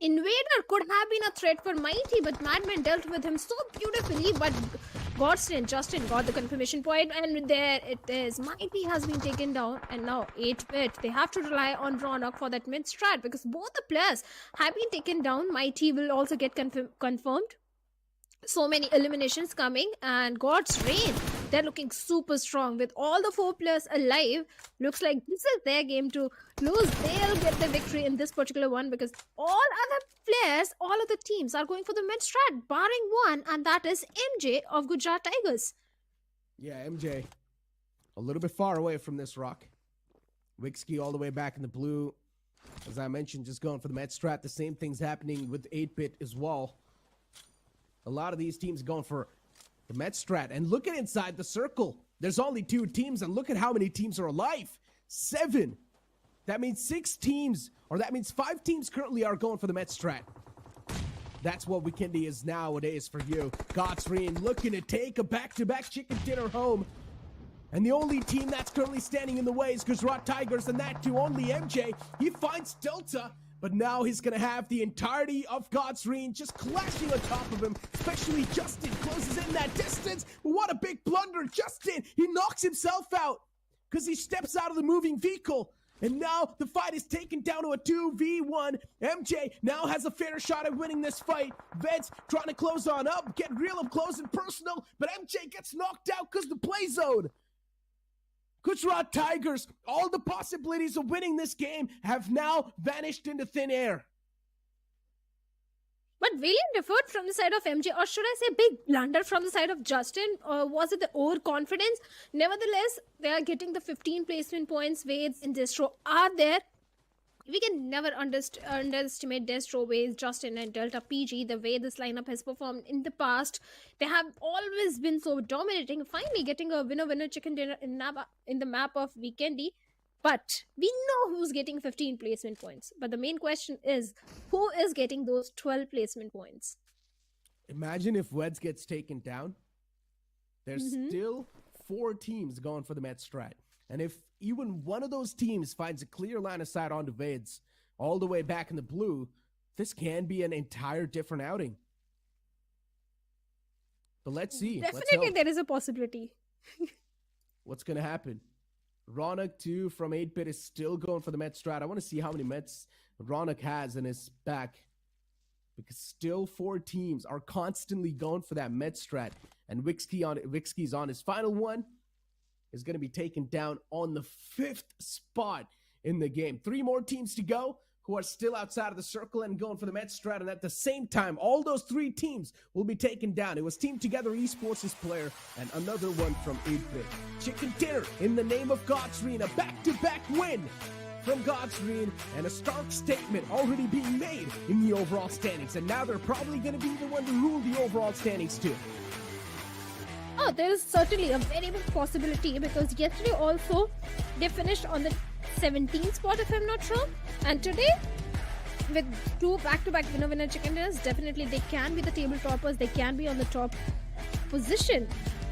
Invader could have been a threat for Mighty, but Madman dealt with him so beautifully, but Godston, Justin got the confirmation point, and there it is. Mighty has been taken down, and now 8-Bit, they have to rely on Ronak for that mid strat, because both the players have been taken down. Mighty will also get confirmed. So many eliminations coming, and God's Reign, they're looking super strong with all the 4 players alive. Looks like this is their game to lose. They'll get the victory in this particular one, because all other players, all of the teams are going for the mid strat, barring one, and that is MJ of Gujarat Tigers. Yeah, MJ a little bit far away from this rock. Wixky all the way back in the blue. As I mentioned, just going for the med strat. The same thing's happening with 8-Bit as well. A lot of these teams going for the Met strat. And look at inside the circle. There's only 2 teams, and look at how many teams are alive. 7. That means 6 teams, or that means 5 teams currently are going for the Met strat. That's what Vikendi is nowadays for you. Godsreen looking to take a back-to-back chicken dinner home. And the only team that's currently standing in the way is Gujarat Tigers, and that too only MJ. He finds Delta, but now he's gonna have the entirety of Godsreen just clashing on top of him, especially Justin closes in that distance. But what a big blunder, Justin! He knocks himself out because he steps out of the moving vehicle. And now the fight is taken down to a 2v1. MJ now has a fair shot at winning this fight. Veds trying to close on up, get real up close and personal, but MJ gets knocked out because the play zone. Gujarat Tigers, all the possibilities of winning this game have now vanished into thin air. But valiant effort from the side of MJ, or should I say big blunder from the side of Justin, or was it the overconfidence? Nevertheless, they are getting the 15 placement points. Wades in Destro are there. We can never underestimate Destro, Wades, Justin and Delta PG, the way this lineup has performed in the past. They have always been so dominating, finally getting a winner-winner chicken dinner in the map of Vikendi. But we know who's getting 15 placement points. But the main question is, who is getting those 12 placement points? Imagine if Weds gets taken down. There's still 4 teams going for the Met strat. And if even one of those teams finds a clear line of sight onto Veds all the way back in the blue, this can be an entire different outing. But let's see. Definitely there is a possibility. What's going to happen? Ronak 2 from 8-Bit is still going for the Met strat. I want to see how many Mets Ronak has in his back. Because still 4 teams are constantly going for that Met strat. And Wixky's on his final one. Is going to be taken down on the 5th spot in the game. 3 more teams to go who are still outside of the circle and going for the Met strat. And at the same time, all those 3 teams will be taken down. It was Team Together Esports' player and another one from 8-Bit. Chicken dinner in the name of Godsreen. A back-to-back win from Godsreen and a stark statement already being made in the overall standings. And now they're probably going to be the one to rule the overall standings too. Oh, there is certainly a very big possibility, because yesterday also they finished on the 17th spot if I'm not wrong. And today, with 2 back-to-back winner-winner chicken dinners, definitely they can be the table toppers. They can be on the top position.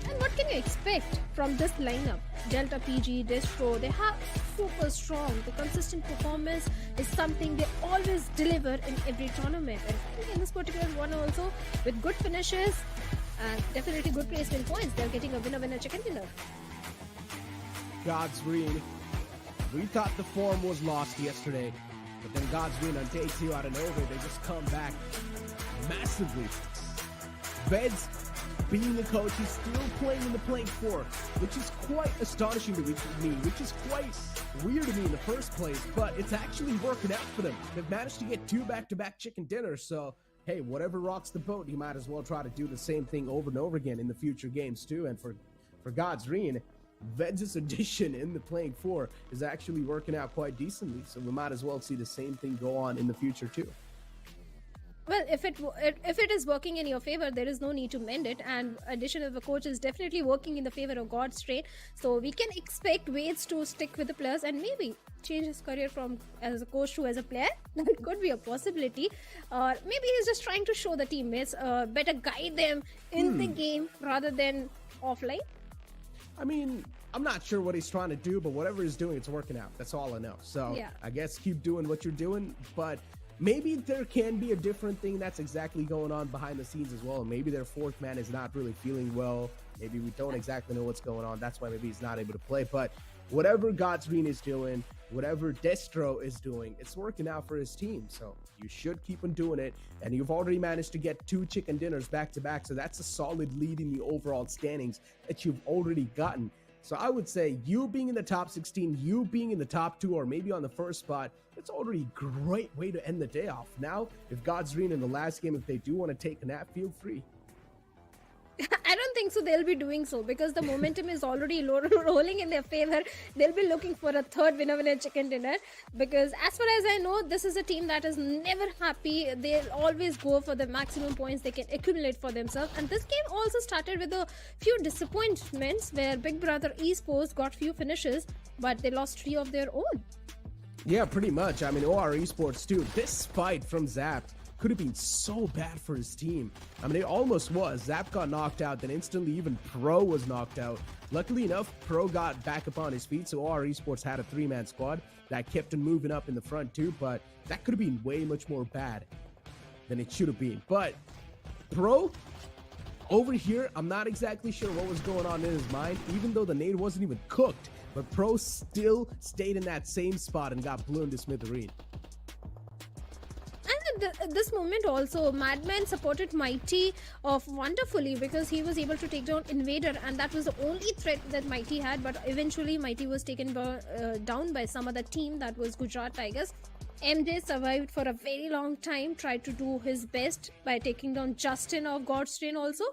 And what can you expect from this lineup? Delta PG, Destro, they have super strong. The consistent performance is something they always deliver in every tournament. And I think in this particular one also, with good finishes, and definitely good placement points, they're getting a winner-winner chicken dinner. Godsreen. We thought the form was lost yesterday, but then Godsreen on day 2 out of nowhere, they just come back massively. Veds, being the coach, is still playing in the playing 4, which is quite astonishing to me, which is quite weird to me in the first place, but it's actually working out for them. They've managed to get 2 back-to-back chicken dinners, so hey, whatever rocks the boat, you might as well try to do the same thing over and over again in the future games too. And for Godsreen, Veds' addition in the playing 4 is actually working out quite decently, so we might as well see the same thing go on in the future too. Well, if it is working in your favor, there is no need to mend it. And addition of the coach is definitely working in the favor of Godsreen. So we can expect Wades to stick with the players and maybe change his career from as a coach to as a player. That could be a possibility. Or maybe he's just trying to show the teammates, better guide them in the game rather than offline. I mean, I'm not sure what he's trying to do, but whatever he's doing, it's working out. That's all I know. So yeah. I guess keep doing what you're doing, but maybe there can be a different thing that's exactly going on behind the scenes as well. Maybe their 4th man is not really feeling well. Maybe we don't exactly know what's going on. That's why maybe he's not able to play. But whatever Godsreen is doing, whatever Destro is doing, it's working out for his team. So you should keep on doing it. And you've already managed to get 2 chicken dinners back to back. So that's a solid lead in the overall standings that you've already gotten. So I would say you being in the top 16, you being in the top 2, or maybe on the 1st spot, it's already a great way to end the day off. Now, if Godsreen in the last game, if they do want to take a nap, feel free. I don't think so they'll be doing so, because the momentum is already rolling in their favor. They'll be looking for a 3rd winner chicken dinner, because as far as I know, this is a team that is never happy. They'll always go for the maximum points they can accumulate for themselves. And this game also started with a few disappointments where Big Brother Esports got few finishes, but they lost 3 of their own. Yeah, pretty much. I mean, OR Esports too. This fight from Zap could have been so bad for his team. I mean, it almost was. Zap got knocked out, then instantly even Pro was knocked out. Luckily enough, Pro got back up on his feet, so OR Esports had a 3-man squad that kept him moving up in the front too, but that could have been way much more bad than it should have been. But Pro, over here, I'm not exactly sure what was going on in his mind, even though the nade wasn't even cooked, but Pro still stayed in that same spot and got blown to smithereen. At this moment also, Madman supported Mighty wonderfully because he was able to take down Invader, and that was the only threat that Mighty had. But eventually Mighty was taken down by some other team, that was Gujarat Tigers. MJ survived for a very long time, tried to do his best by taking down Justin of God's Train also.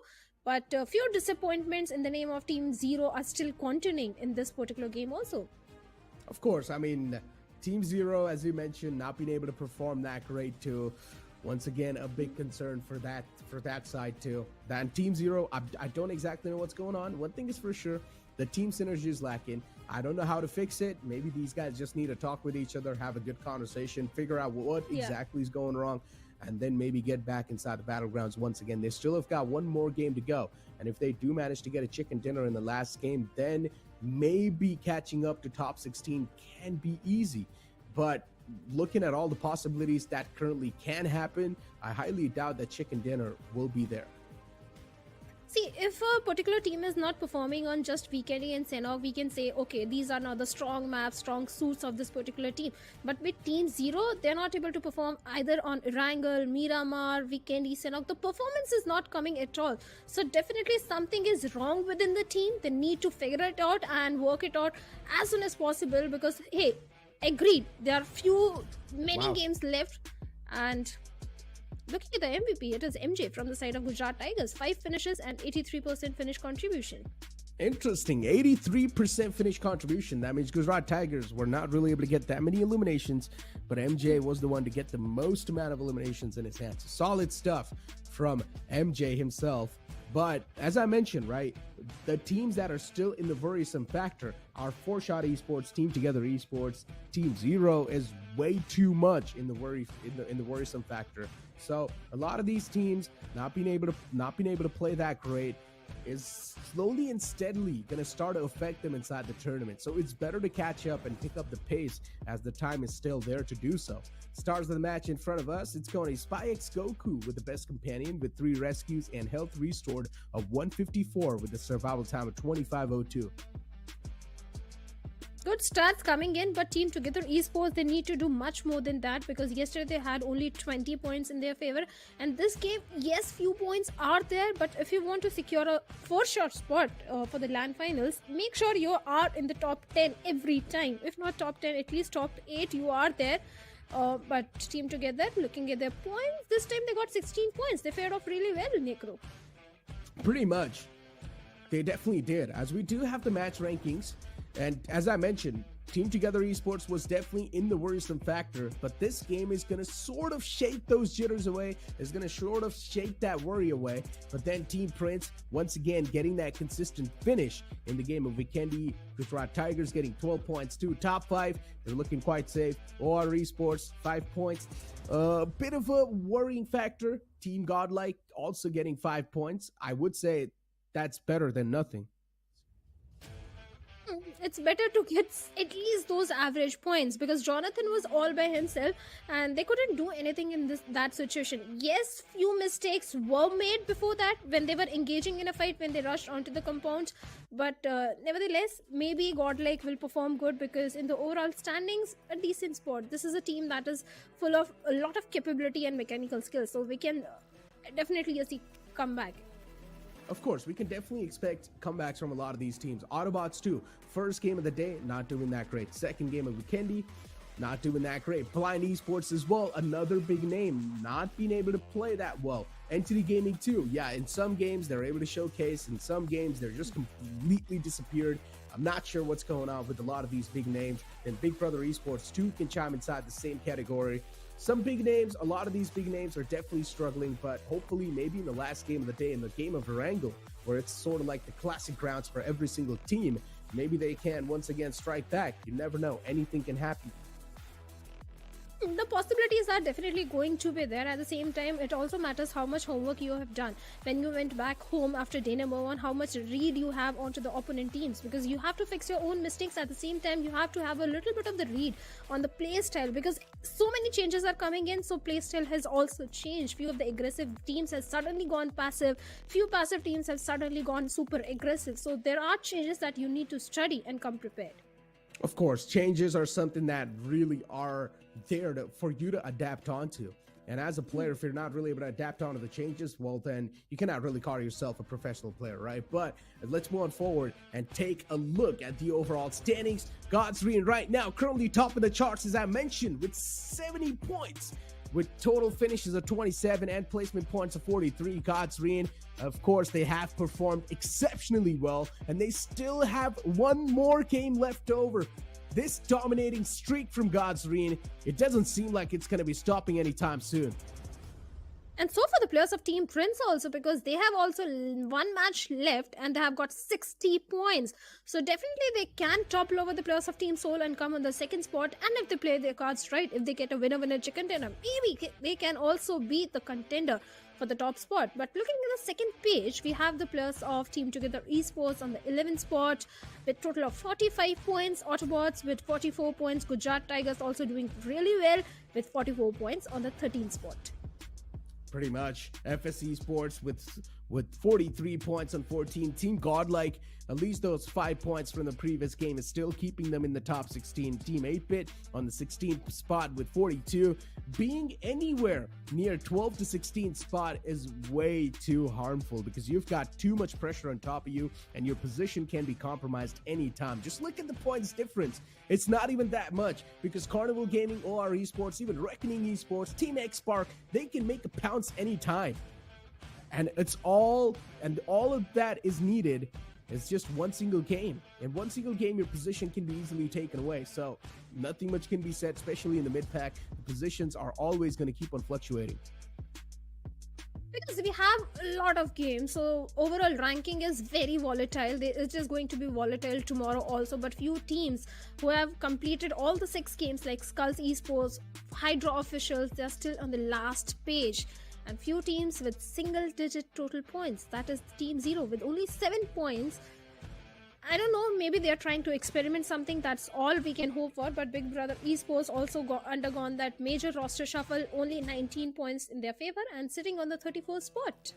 But a few disappointments in the name of Team Zero are still continuing in this particular game also. Of course, I mean, Team Zero, as you mentioned, not being able to perform that great too. Once again, a big concern for that side too. Then Team Zero, I don't exactly know what's going on. One thing is for sure, the team synergy is lacking. I don't know how to fix it. Maybe these guys just need to talk with each other, have a good conversation, figure out what exactly is going wrong, and then maybe get back inside the battlegrounds once again. They still have got one more game to go, and if they do manage to get a chicken dinner in the last game, then maybe catching up to top 16 can be easy. But looking at all the possibilities that currently can happen, I highly doubt that chicken dinner will be there. See, if a particular team is not performing on just Vikendi and Sanhok, we can say, okay, these are now the strong maps, strong suits of this particular team. But with Team Zero, they're not able to perform either on Erangel, Miramar, Vikendi, Sanhok. The performance is not coming at all. So definitely something is wrong within the team. They need to figure it out and work it out as soon as possible because, hey, agreed, there are many games left, and looking at the MVP, it is MJ from the side of Gujarat Tigers. 5 finishes and 83% finish contribution. Interesting, 83% finish contribution. That means Gujarat Tigers were not really able to get that many eliminations, but MJ was the one to get the most amount of eliminations in his hands. Solid stuff from MJ himself. But as I mentioned, right, the teams that are still in the worrisome factor are 4Shot Esports, Team Together Esports. Team Zero is way too much in the worrisome factor. So a lot of these teams not being able to play that great is slowly and steadily going to start to affect them inside the tournament. So it's better to catch up and pick up the pace as the time is still there to do so. Stars of the match in front of us, it's going to SpyX Goku with the best companion with 3 rescues and health restored of 154 with a survival time of 25:02. Good starts coming in, but Team Together Esports, they need to do much more than that because yesterday they had only 20 points in their favor. And this game, yes, few points are there, but if you want to secure a 4-shot spot for the LAN finals, make sure you are in the top 10 every time. If not top 10, at least top 8 you are there. But Team Together, looking at their points, this time they got 16 points. They fared off really well, Necro. Pretty much. They definitely did. As we do have the match rankings, and as I mentioned, Team Together Esports was definitely in the worrisome factor, but this game is going to sort of shake those jitters away. It's going to sort of shake that worry away. But then Team Prince, once again, getting that consistent finish in the game of Vikendi. Gujarat Tigers getting 12 points too. Top 5, they're looking quite safe. OR Esports, 5 points. A bit of a worrying factor. Team Godlike also getting 5 points. I would say that's better than nothing. It's better to get at least those average points because Jonathan was all by himself and they couldn't do anything in that situation. Yes, few mistakes were made before that when they were engaging in a fight, when they rushed onto the compound, but nevertheless, maybe Godlike will perform good because in the overall standings, a decent spot. This is a team that is full of a lot of capability and mechanical skills, so we can definitely see comeback. Of course, we can definitely expect comebacks from a lot of these teams. AUTOBOTZ too. First game of the day, not doing that great. Second game of Vikendi, not doing that great. Blind Esports as well, another big name, not being able to play that well. Entity Gaming too. Yeah, in some games they're able to showcase. In some games they're just completely disappeared. I'm not sure what's going on with a lot of these big names. And Big Brother Esports too can chime inside the same category. Some big names, a lot of these big names are definitely struggling, but hopefully maybe in the last game of the day, in the game of Erangel, where it's sort of like the classic grounds for every single team, maybe they can once again strike back. You never know. Anything can happen. the possibilities are definitely going to be there. At the same time, it also matters how much homework you have done when you went back home after day number 1, how much read you have onto the opponent teams, because you have to fix your own mistakes. At the same time, you have to have a little bit of the read on the play style, because so many changes are coming in. So play style has also changed. Few of the aggressive teams have suddenly gone passive, few passive teams have suddenly gone super aggressive. So there are changes that you need to study and come prepared. Of course, changes are something that really are there for you to adapt onto. And as a player, if you're not really able to adapt onto the changes, well, then you cannot really call yourself a professional player, right? But let's move on forward and take a look at the overall standings. Godsreen right now currently top of the charts, as I mentioned, with 70 points. With total finishes of 27 and placement points of 43, Godsreen, of course, they have performed exceptionally well, and they still have one more game left over. This dominating streak from Godsreen, it doesn't seem like it's going to be stopping anytime soon. And so for the players of Team Prince also, because they have also one match left and they have got 60 points. So definitely they can topple over the players of Team Soul and come on the second spot. And if they play their cards right, if they get a winner chicken dinner, maybe they can also beat the contender for the top spot. But looking at the second page, we have the players of Team Gujarat Esports on the 11th spot with total of 45 points. AUTOBOTZ with 44 points. Gujarat Tigers also doing really well with 44 points on the 13th spot. Pretty much. FS Esports with 43 points on 14. Team Godlike, at least those 5 points from the previous game is still keeping them in the top 16. Team 8-Bit on the 16th spot with 42. Being anywhere near 12 to 16 spot is way too harmful, because you've got too much pressure on top of you and your position can be compromised anytime. Just look at the points difference. It's not even that much, because Carnival Gaming, OR Esports, even Reckoning Esports, Team X Spark, they can make a pounce anytime. And all of that is needed is just one single game. In one single game, your position can be easily taken away. So nothing much can be said, especially in the mid-pack. The positions are always going to keep on fluctuating. Because we have a lot of games, so overall ranking is very volatile. It's just going to be volatile tomorrow also. But few teams who have completed all the 6 games, like Skulls Esports, Hydra officials, they're still on the last page. And few teams with single-digit total points. That is Team Zero with only 7 points. I don't know, maybe they're trying to experiment something. That's all we can hope for. But Big Brother Esports also undergone that major roster shuffle, only 19 points in their favor and sitting on the 34th spot.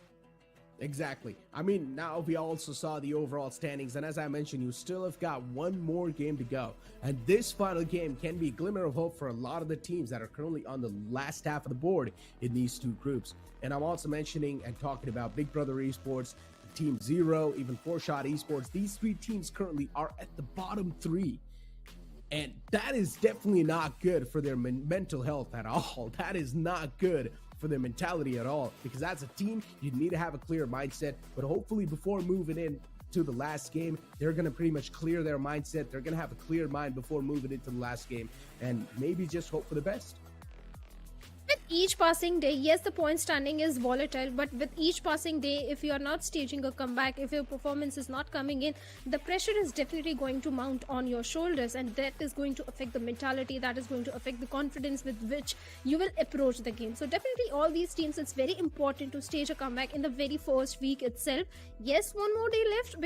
Exactly. I mean, now we also saw the overall standings, and as I mentioned, you still have got one more game to go. And this final game can be a glimmer of hope for a lot of the teams that are currently on the last half of the board in these two groups. And I'm also mentioning and talking about Big Brother Esports, Team Zero, even 4Shot Esports. These 3 teams currently are at the bottom 3. And that is definitely not good for their mental health at all. That is not good for their mentality at all, because as a team, you need to have a clear mindset. But hopefully before moving in to the last game, they're going to pretty much clear their mindset. They're going to have a clear mind before moving into the last game, and maybe just hope for the best. With each passing day, yes, the point standing is volatile, but with each passing day, if you are not staging a comeback, if your performance is not coming in, the pressure is definitely going to mount on your shoulders, and that is going to affect the mentality, that is going to affect the confidence with which you will approach the game. So definitely all these teams, it's very important to stage a comeback in the very first week itself. Yes, one more day left,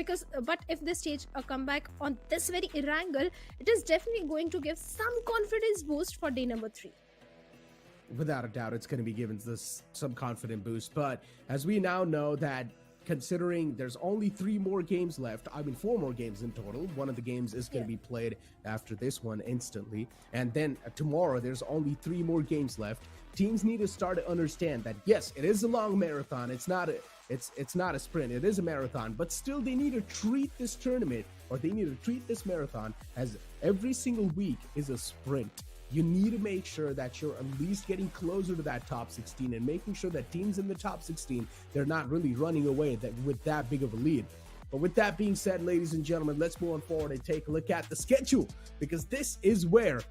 but if they stage a comeback on this very Erangel, it is definitely going to give some confidence boost for day number 3. Without a doubt, it's going to be given some confident boost. But as we now know that, considering there's only 3 more games left, 4 more games in total. One of the games is going to be played after this one instantly. And then tomorrow, there's only 3 more games left. Teams need to start to understand that, yes, it is a long marathon. It's not a sprint. It is a marathon. But still, they need to treat this tournament, or they need to treat this marathon as every single week is a sprint. You need to make sure that you're at least getting closer to that top 16 and making sure that teams in the top 16, they're not really running away with that big of a lead. But with that being said, ladies and gentlemen, let's move on forward and take a look at the schedule, because this is where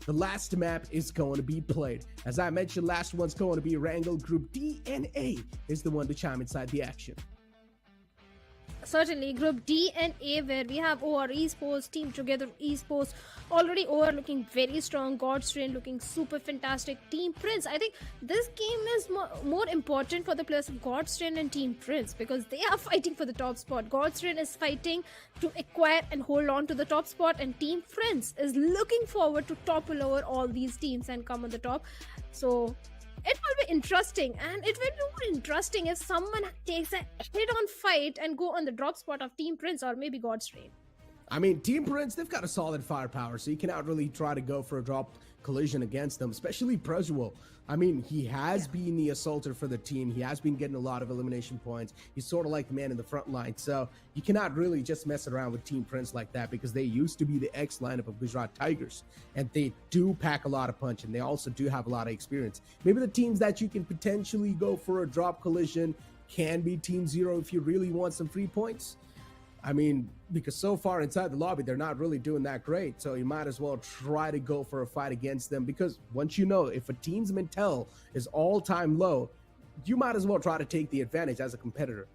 the last map is going to be played. As I mentioned, last one's going to be Erangel. Group DNA is the one to chime inside the action. certainly Group D and A, where we have OR Esports, Team Together Esports, already OR looking very strong, God's Reign looking super fantastic, Team Prince. I think this game is more important for the players of God's Reign and Team Prince because they are fighting for the top spot. God's Reign is fighting to acquire and hold on to the top spot, and Team Prince is looking forward to topple over all these teams and come on the top. So it will be interesting, and it will be more interesting if someone takes a head-on fight and go on the drop spot of Team Prince or maybe God's Reign. I mean, Team Prince, they've got a solid firepower, so you cannot really try to go for a drop collision against them, especially Prejual. I mean, he has been the assaulter for the team. He has been getting a lot of elimination points. He's sort of like the man in the front line, so you cannot really just mess around with Team Prince like that because they used to be the X lineup of Gujarat Tigers, and they do pack a lot of punch, and they also do have a lot of experience. Maybe the teams that you can potentially go for a drop collision can be Team Zero if you really want some free points. I mean, because so far inside the lobby, they're not really doing that great. So you might as well try to go for a fight against them because once you know if a team's mental is all-time low, you might as well try to take the advantage as a competitor.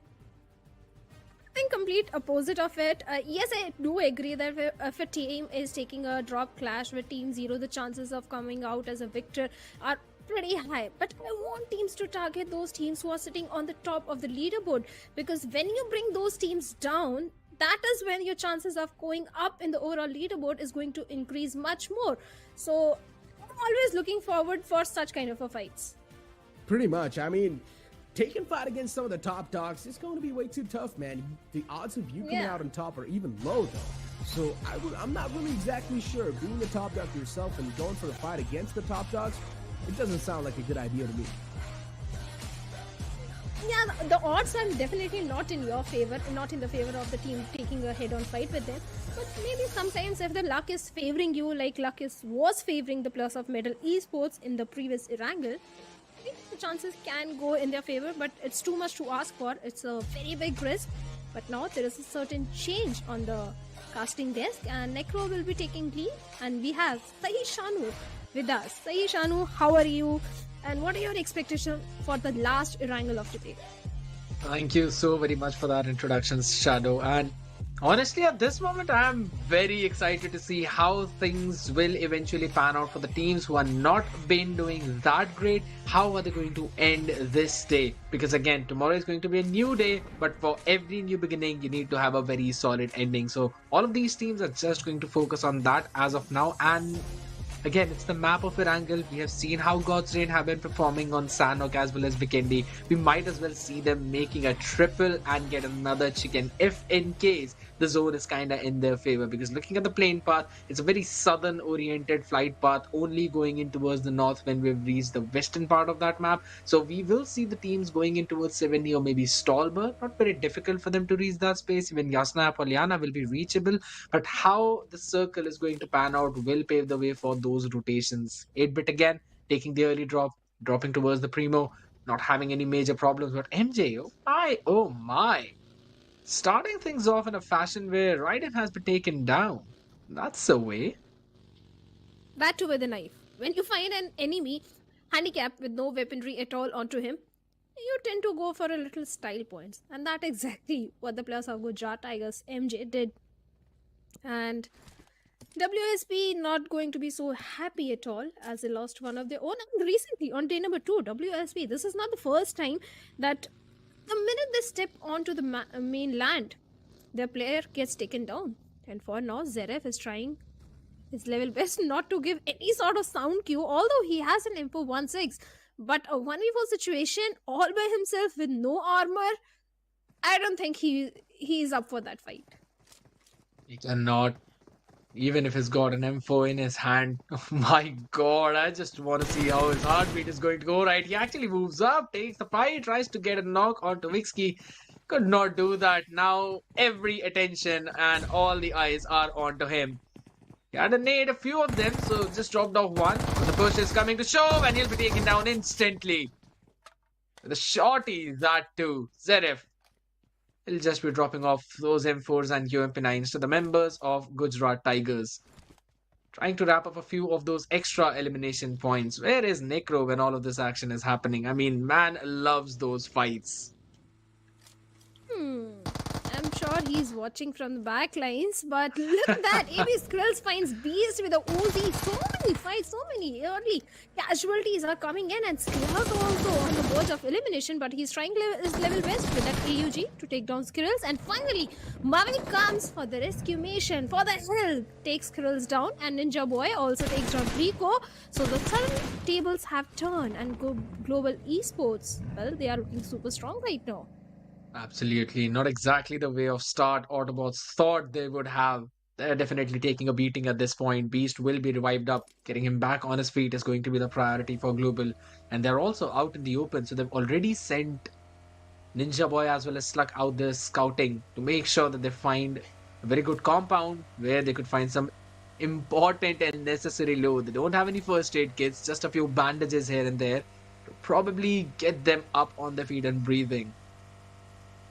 I think complete opposite of it. Yes, I do agree that if a team is taking a drop clash with Team Zero, the chances of coming out as a victor are pretty high. But I want teams to target those teams who are sitting on the top of the leaderboard, because when you bring those teams down, that is when your chances of going up in the overall leaderboard is going to increase much more. So I'm always looking forward for such kind of a fights. Pretty much. I mean, taking fight against some of the top dogs is going to be way too tough, man. The odds of you coming out on top are even low, though. So I'm not really exactly sure. Being the top dog yourself and going for the fight against the top dogs, it doesn't sound like a good idea to me. Yeah, the odds are definitely not in your favor, not in the favor of the team taking a head-on fight with them. But maybe sometimes if the luck is favoring you, like was favoring the players of Medal Esports in the previous Erangel, I think the chances can go in their favor, but it's too much to ask for. It's a very big risk. But now there is a certain change on the casting desk, and Necro will be taking lead, and we have Sahi Shanu with us. Sahi Shanu, how are you? And what are your expectations for the last Erangel of today? Thank you so very much for that introduction, Shadow. And honestly, at this moment, I am very excited to see how things will eventually pan out for the teams who are not been doing that great. How are they going to end this day? Because again, tomorrow is going to be a new day, but for every new beginning, you need to have a very solid ending. So all of these teams are just going to focus on that as of now. And again, it's the map of Erangel. We have seen how God's Reign have been performing on Sanhok as well as Vikendi. We might as well see them making a triple and get another chicken if in case the zone is kinda in their favor. Because looking at the plane path, it's a very southern oriented flight path, only going in towards the north when we've reached the western part of that map. So we will see the teams going in towards 70 or maybe Stallber. Not very difficult for them to reach that space. Even Yasna or Liana will be reachable. But how the circle is going to pan out will pave the way for those rotations. 8-bit again, taking the early drop, dropping towards the Primo, not having any major problems. But MJ, oh my. Starting things off in a fashion where Raiden has been taken down. That's the way. That too with a knife. When you find an enemy handicapped with no weaponry at all onto him, you tend to go for a little style points. And that's exactly what the players of Gujarat Tigers MJ did. And WSP not going to be so happy at all as they lost one of their own. And recently on day number 2, WSP, this is not the first time that the minute they step onto the main land, their player gets taken down. And for now, Zeref is trying his level best not to give any sort of sound cue, although he has an info 1-6. But a 1v4 situation all by himself with no armor, I don't think he is up for that fight. He cannot. Even if he's got an M4 in his hand. Oh my god, I just want to see how his heartbeat is going to go. Right, he actually moves up, takes the fight, tries to get a knock onto Vixky. Could not do that. Now every attention and all the eyes are onto him. He had a nade, a few of them, so just dropped off one. But the push is coming to shove, and he'll be taken down instantly. The shorty, that too. Zeref. He'll just be dropping off those M4s and UMP9s to the members of Gujarat Tigers. Trying to wrap up a few of those extra elimination points. Where is Necro when all of this action is happening? I mean, man loves those fights. I'm sure thought he's watching from the back lines, but look at that. AB Skrills finds Beast with a Uzi. So many fights, so many early casualties are coming in, and Skrills also on the verge of elimination, but he's trying his level best with that AUG to take down Skrills. And finally, Mavi comes for the rescue mission, for the help, takes Skrills down, and Ninja Boy also takes down Rico. So the tables have turned, and Global Esports, well, they are looking super strong right now. Absolutely. Not exactly the way of start AUTOBOTZ thought they would have. They're definitely taking a beating at this point. Beast will be revived up. Getting him back on his feet is going to be the priority for Global. And they're also out in the open. So they've already sent Ninja Boy as well as Slug out there scouting to make sure that they find a very good compound where they could find some important and necessary loot. They don't have any first aid kits, just a few bandages here and there to probably get them up on their feet and breathing.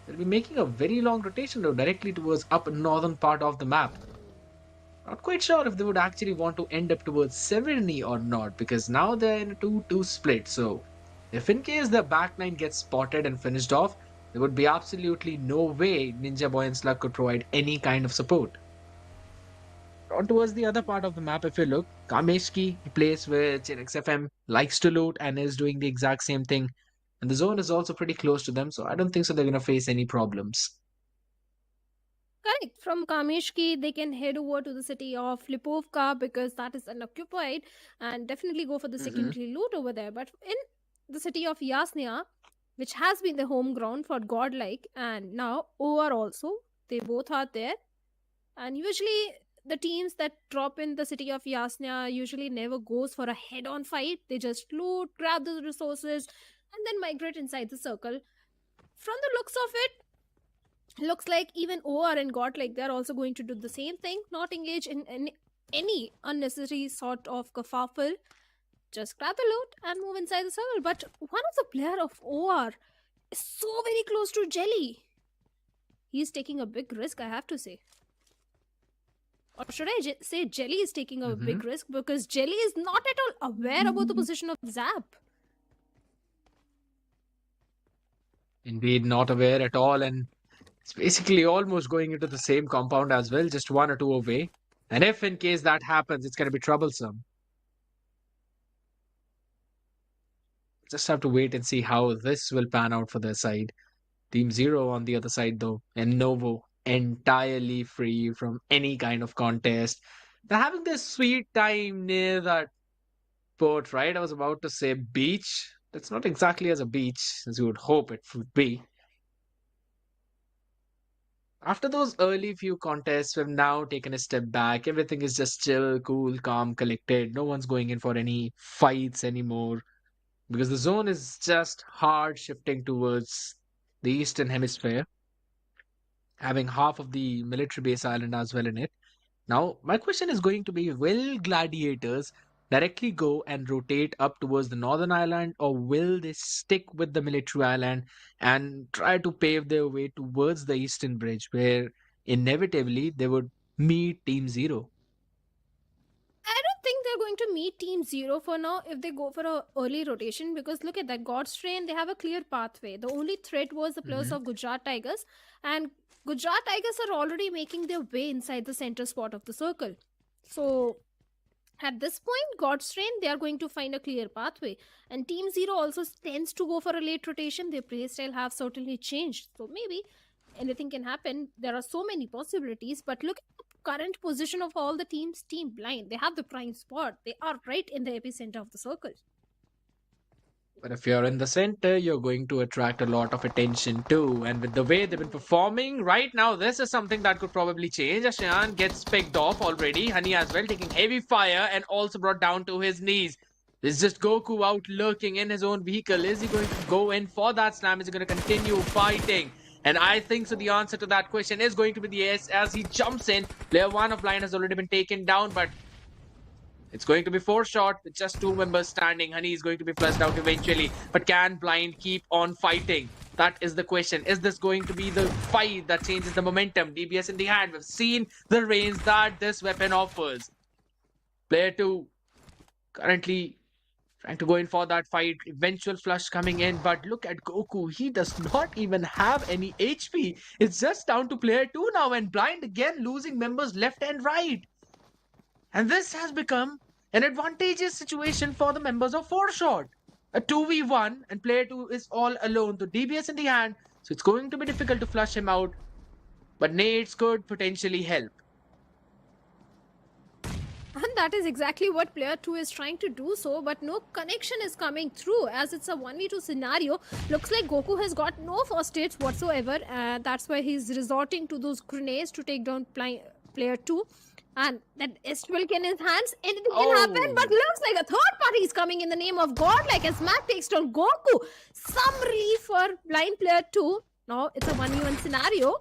They'll be making a very long rotation though, directly towards up northern part of the map. Not quite sure if they would actually want to end up towards Severny or not, because now they're in a 2-2 split. So if in case the backline gets spotted and finished off, there would be absolutely no way Ninja Boy and Slug could provide any kind of support. On towards the other part of the map, if you look, Kameshki, he plays with XFM, likes to loot and is doing the exact same thing. And the zone is also pretty close to them, so I don't think so they're going to face any problems. Correct. From Kameshki, they can head over to the city of Lipovka because that is unoccupied, and definitely go for the secondary loot over there. But in the city of Yasnia, which has been the home ground for Godlike, and now OR also, they both are there. And usually the teams that drop in the city of Yasnia usually never goes for a head-on fight. They just loot, grab the resources, and then migrate inside the circle. From the looks of it, looks like even OR and Godlike, they're also going to do the same thing, not engage in any unnecessary sort of kerfuffle. Just grab the loot and move inside the circle. But one of the player of OR is so very close to Jelly. He's taking a big risk, I have to say. Or should I say Jelly is taking a big risk, because Jelly is not at all aware about the position of Zap. Indeed, not aware at all, and it's basically almost going into the same compound as well, just 1 or 2 away. And if in case that happens, it's going to be troublesome. Just have to wait and see how this will pan out for their side. Team Zero on the other side though, and Novo entirely free from any kind of contest. They're having this sweet time near that port, right? I was about to say beach. That's not exactly as a beach as you would hope it would be. After those early few contests, we've now taken a step back. Everything is just chill, cool, calm, collected. No one's going in for any fights anymore, because the zone is just hard shifting towards the eastern hemisphere, having half of the military base island as well in it. Now, my question is going to be, will Gladiators directly go and rotate up towards the northern island, or will they stick with the military island and try to pave their way towards the eastern bridge, where inevitably they would meet Team Zero? I don't think they're going to meet Team Zero for now if they go for an early rotation, because look at that, God's Train, they have a clear pathway. The only threat was the players of Gujarat Tigers, and Gujarat Tigers are already making their way inside the center spot of the circle. So at this point, God's Train, they are going to find a clear pathway. And Team Zero also tends to go for a late rotation. Their playstyle have certainly changed. So maybe anything can happen. There are so many possibilities. But look at the current position of all the teams. Team Blind, they have the prime spot. They are right in the epicenter of the circle. But if you're in the center, you're going to attract a lot of attention too. And with the way they've been performing right now, this is something that could probably change. Ashian gets picked off already. Honey as well, taking heavy fire and also brought down to his knees. This is just Goku out lurking in his own vehicle. Is he going to go in for that slam? Is he going to continue fighting? And I think so the answer to that question is going to be the yes, as he jumps in. Player 1 of Blind has already been taken down, but it's going to be 4 shot with just 2 members standing. Honey is going to be flushed out eventually. But can Blind keep on fighting? That is the question. Is this going to be the fight that changes the momentum? DBS in the hand. We've seen the range that this weapon offers. Player 2 currently Trying to go in for that fight, eventual flush coming in, but look at Goku. He does not even have any HP. It's just down to player 2 now, and Blind again losing members left and right. And this has become an advantageous situation for the members of 4Shot. A 2v1, and player 2 is all alone. The DBS in the hand, so it's going to be difficult to flush him out. But nades could potentially help. And that is exactly what player 2 is trying to do so, but no connection is coming through as it's a 1v2 scenario. Looks like Goku has got no first aids whatsoever, and that's why he's resorting to those grenades to take down player 2. And that S12 in his hands, anything can happen, but looks like a third party is coming in the name of Godlike as Mac takes down Goku. Some relief for blind player 2. Now it's a 1v1 scenario.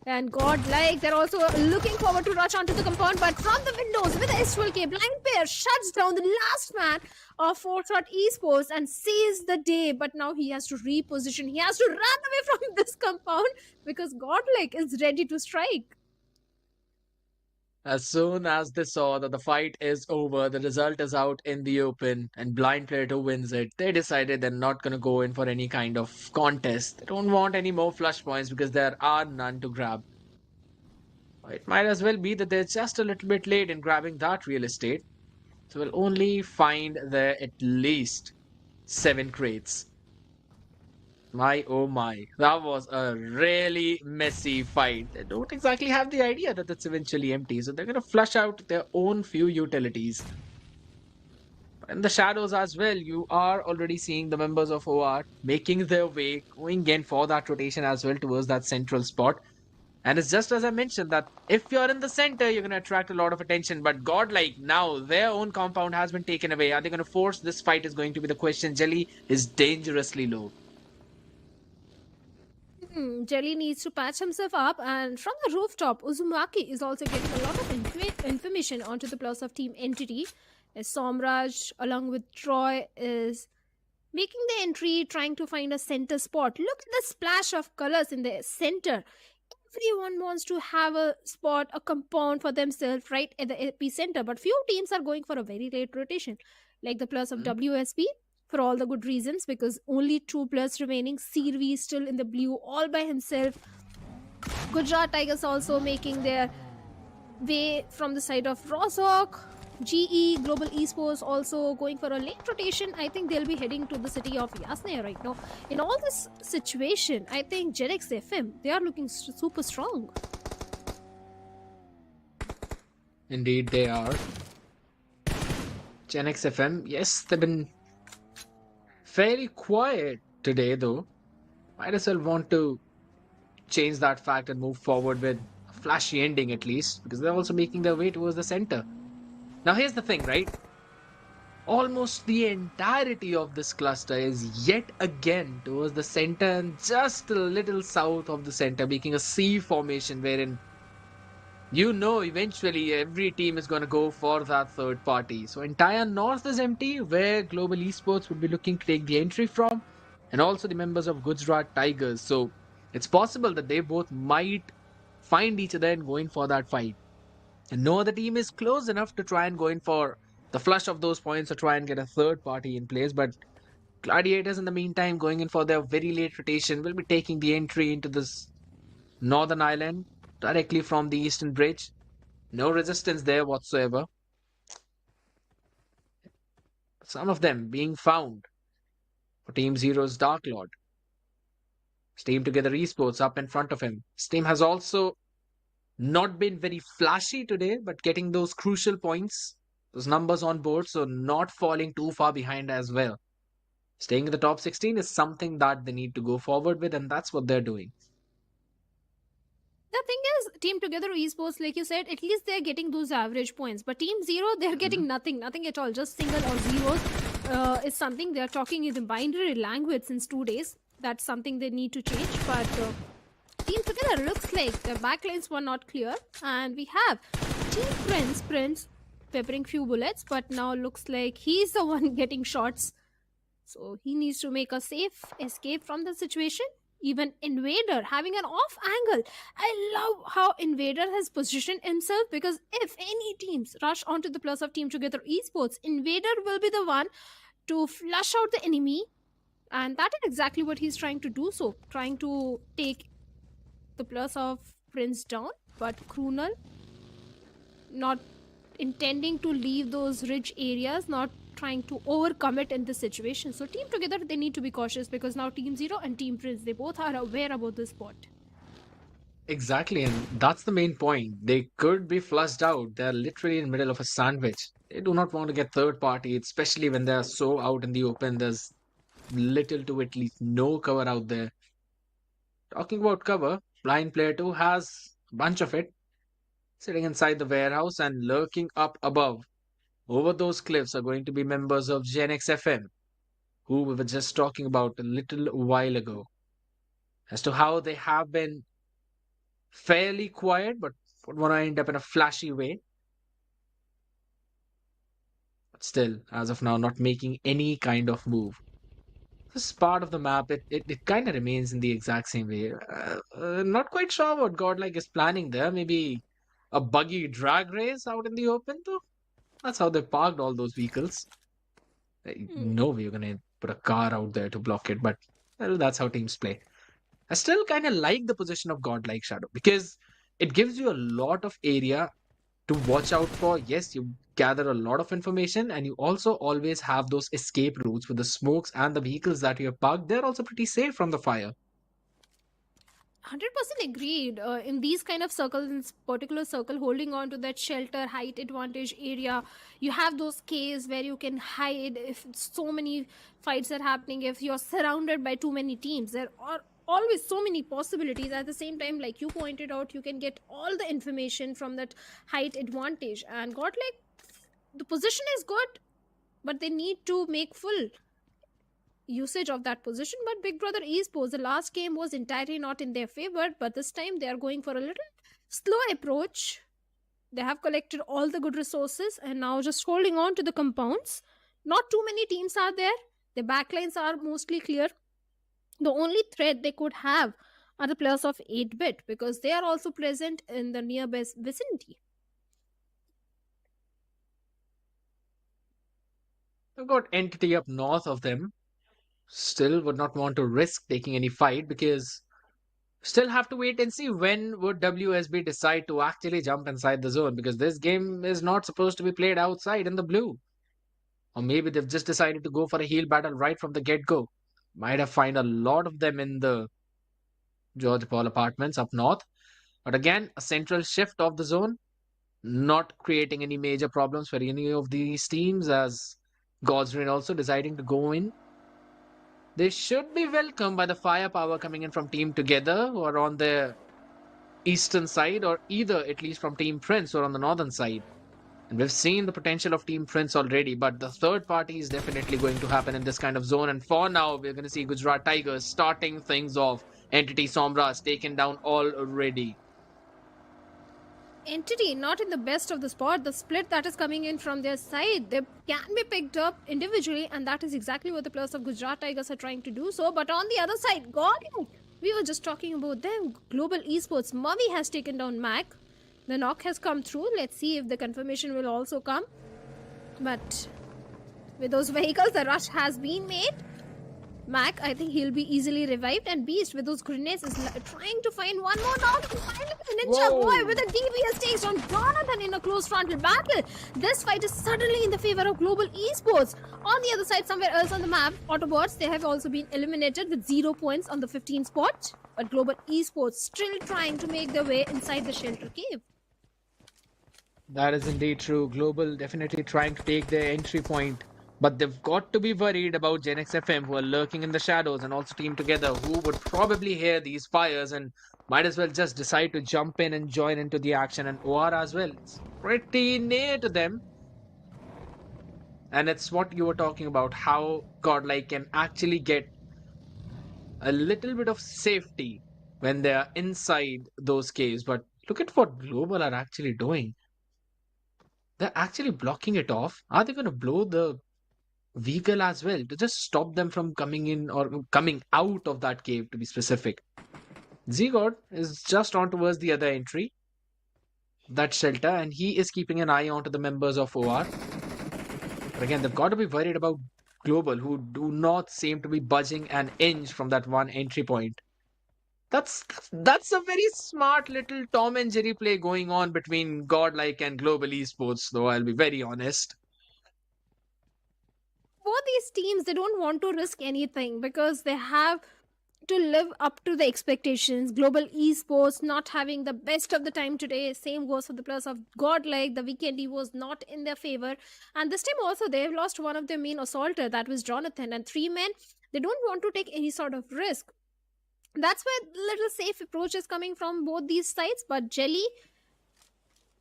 And Godlike, they're also looking forward to rush onto the compound, but from the windows with the S12K, blind pair shuts down the last man of 4Shot Esports and sees the day. But now he has to reposition. He has to run away from this compound because Godlike is ready to strike. As soon as they saw that the fight is over, the result is out in the open, and blind player 2 wins it, they decided they're not going to go in for any kind of contest. They don't want any more flush points because there are none to grab. It might as well be that they're just a little bit late in grabbing that real estate. So we'll only find there at least 7 crates. My oh my, that was a really messy fight. They don't exactly have the idea that it's eventually empty, so they're going to flush out their own few utilities. But in the shadows as well, you are already seeing the members of OR making their way, going in for that rotation as well towards that central spot. And it's just as I mentioned that if you're in the center, you're going to attract a lot of attention. But Godlike, now their own compound has been taken away. Are they going to force this fight is going to be the question. Jelly is dangerously low. Jelly needs to patch himself up, and from the rooftop, Uzumaki is also getting a lot of information onto the plus of Team Entity. As Somraj, along with Troy, is making the entry, trying to find a center spot. Look at the splash of colors in the center. Everyone wants to have a spot, a compound for themselves right at the epicenter, but few teams are going for a very late rotation, like the plus of WSP. For all the good reasons, because only 2 players remaining. Sirvi is still in the blue all by himself. Gujarat Tigers also making their way from the side of Rozhok. GE, Global Esports also going for a late rotation. I think they'll be heading to the city of Yasnaya right now. In all this situation, I think Jerex FM, they are looking super strong. Indeed they are. Gen X FM, yes, they've been fairly quiet today though. Might as well want to change that fact and move forward with a flashy ending at least, because they're also making their way towards the center. Now here's the thing, right? Almost the entirety of this cluster is yet again towards the center and just a little south of the center, making a C formation wherein you know eventually every team is going to go for that third party. So entire north is empty, where Global Esports would be looking to take the entry from, and also the members of Gujarat Tigers. So it's possible that they both might find each other and go in for that fight. And no other team is close enough to try and go in for the flush of those points or try and get a third party in place. But Gladiators in the meantime going in for their very late rotation will be taking the entry into this northern island directly from the eastern bridge. No resistance there whatsoever. Some of them being found for Team Zero's Dark Lord. Team Together Esports up in front of him. This team has also not been very flashy today, but getting those crucial points, those numbers on board, so not falling too far behind as well. Staying in the top 16 is something that they need to go forward with, and that's what they're doing. The thing is, Team Together Esports, like you said, at least they're getting those average points. But Team Zero, they're getting nothing at all. Just single or zeros is something they're talking in the binary language since 2 days. That's something they need to change. But Team Together looks like their backlines were not clear. And we have Team Prince peppering few bullets. But now looks like he's the one getting shots. So he needs to make a safe escape from the situation. Even Invader having an off angle. I love how Invader has positioned himself, because if any teams rush onto the plus of Team Together Esports, Invader will be the one to flush out the enemy, and that is exactly what he's trying to do. So, trying to take the plus of Prince down, but Krunal not intending to leave those rich areas, not trying to overcome it in this situation. So Team Together, they need to be cautious because now Team Zero and Team Prince, they both are aware about this spot. Exactly, and that's the main point. They could be flushed out. They're literally in the middle of a sandwich. They do not want to get third party, especially when they're so out in the open. There's little to at least no cover out there. Talking about cover, Blind Player 2 has a bunch of it, sitting inside the warehouse and lurking up above. Over those cliffs are going to be members of Gen X FM, who we were just talking about a little while ago, as to how they have been fairly quiet, but would want to end up in a flashy way. But still, as of now, not making any kind of move. This part of the map, it kind of remains in the exact same way. Not quite sure what Godlike is planning there. Maybe a buggy drag race out in the open, though. That's how they parked all those vehicles. No way you're going to put a car out there to block it, but well, that's how teams play. I still kind of like the position of Godlike Shadow because it gives you a lot of area to watch out for. Yes, you gather a lot of information, and you also always have those escape routes with the smokes and the vehicles that you have parked. They're also pretty safe from the fire. 100% agreed. In these kind of circles, in this particular circle, holding on to that shelter, height advantage area, you have those caves where you can hide if so many fights are happening, if you're surrounded by too many teams. There are always so many possibilities. At the same time, like you pointed out, you can get all the information from that height advantage. And Godlike, the position is good, but they need to make full usage of that position. But Big Brother Esports, the last game was entirely not in their favor, but this time they are going for a little slow approach. They have collected all the good resources and now just holding on to the compounds. Not too many teams are there. The backlines are mostly clear. The only threat they could have are the players of 8-bit because they are also present in the nearby vicinity. They've got Entity up north of them. Still would not want to risk taking any fight because still have to wait and see when would WSB decide to actually jump inside the zone, because this game is not supposed to be played outside in the blue. Or maybe they've just decided to go for a heal battle right from the get-go. Might have find a lot of them in the George Paul apartments up north. But again, a central shift of the zone, not creating any major problems for any of these teams, as God's Reign also deciding to go in. They should be welcomed by the firepower coming in from Team Together, who are on the eastern side, or either at least from Team Prince, who are on the northern side. And we've seen the potential of Team Prince already, but the third party is definitely going to happen in this kind of zone. And for now, we're going to see Gujarat Tigers starting things off. Entity Sombra has taken down already. Entity not in the best of the spot. The split that is coming in from their side, they can be picked up individually, and that is exactly what the players of Gujarat Tigers are trying to do so. But on the other side, Godlike, we were just talking about them. Global Esports, Mavi has taken down Mac. The knock has come through. Let's see if the confirmation will also come. But with those vehicles, the rush has been made. Mac, I think he'll be easily revived, and Beast with those grenades is trying to find one more knock. Finally, the Ninja Boy with a DPS takes on Jonathan in a close frontal battle. This fight is suddenly in the favor of Global Esports. On the other side, somewhere else on the map, AUTOBOTZ, they have also been eliminated with 0 points on the 15 spot. But Global Esports still trying to make their way inside the shelter cave. That is indeed true. Global definitely trying to take their entry point. But they've got to be worried about Gen X FM, who are lurking in the shadows, and also Team Together, who would probably hear these fires and might as well just decide to jump in and join into the action. And OR as well. It's pretty near to them. And it's what you were talking about, how Godlike can actually get a little bit of safety when they are inside those caves. But look at what Global are actually doing. They're actually blocking it off. Are they going to blow the vehicle as well to just stop them from coming in or coming out of that cave, to be specific? Zigord is just on towards the other entry, that shelter, and he is keeping an eye onto the members of OR. But again, they've got to be worried about Global, who do not seem to be budging an inch from that one entry point. That's a very smart little Tom and Jerry play going on between Godlike and Global Esports, though I'll be very honest. Both these teams, they don't want to risk anything because they have to live up to the expectations. Global Esports not having the best of the time today. Same goes for the players of Godlike. The Vikendi was not in their favor. And this time also, they've lost one of their main assaulter, that was Jonathan. And 3 men, they don't want to take any sort of risk. That's where little safe approach is coming from both these sides. But Jelly,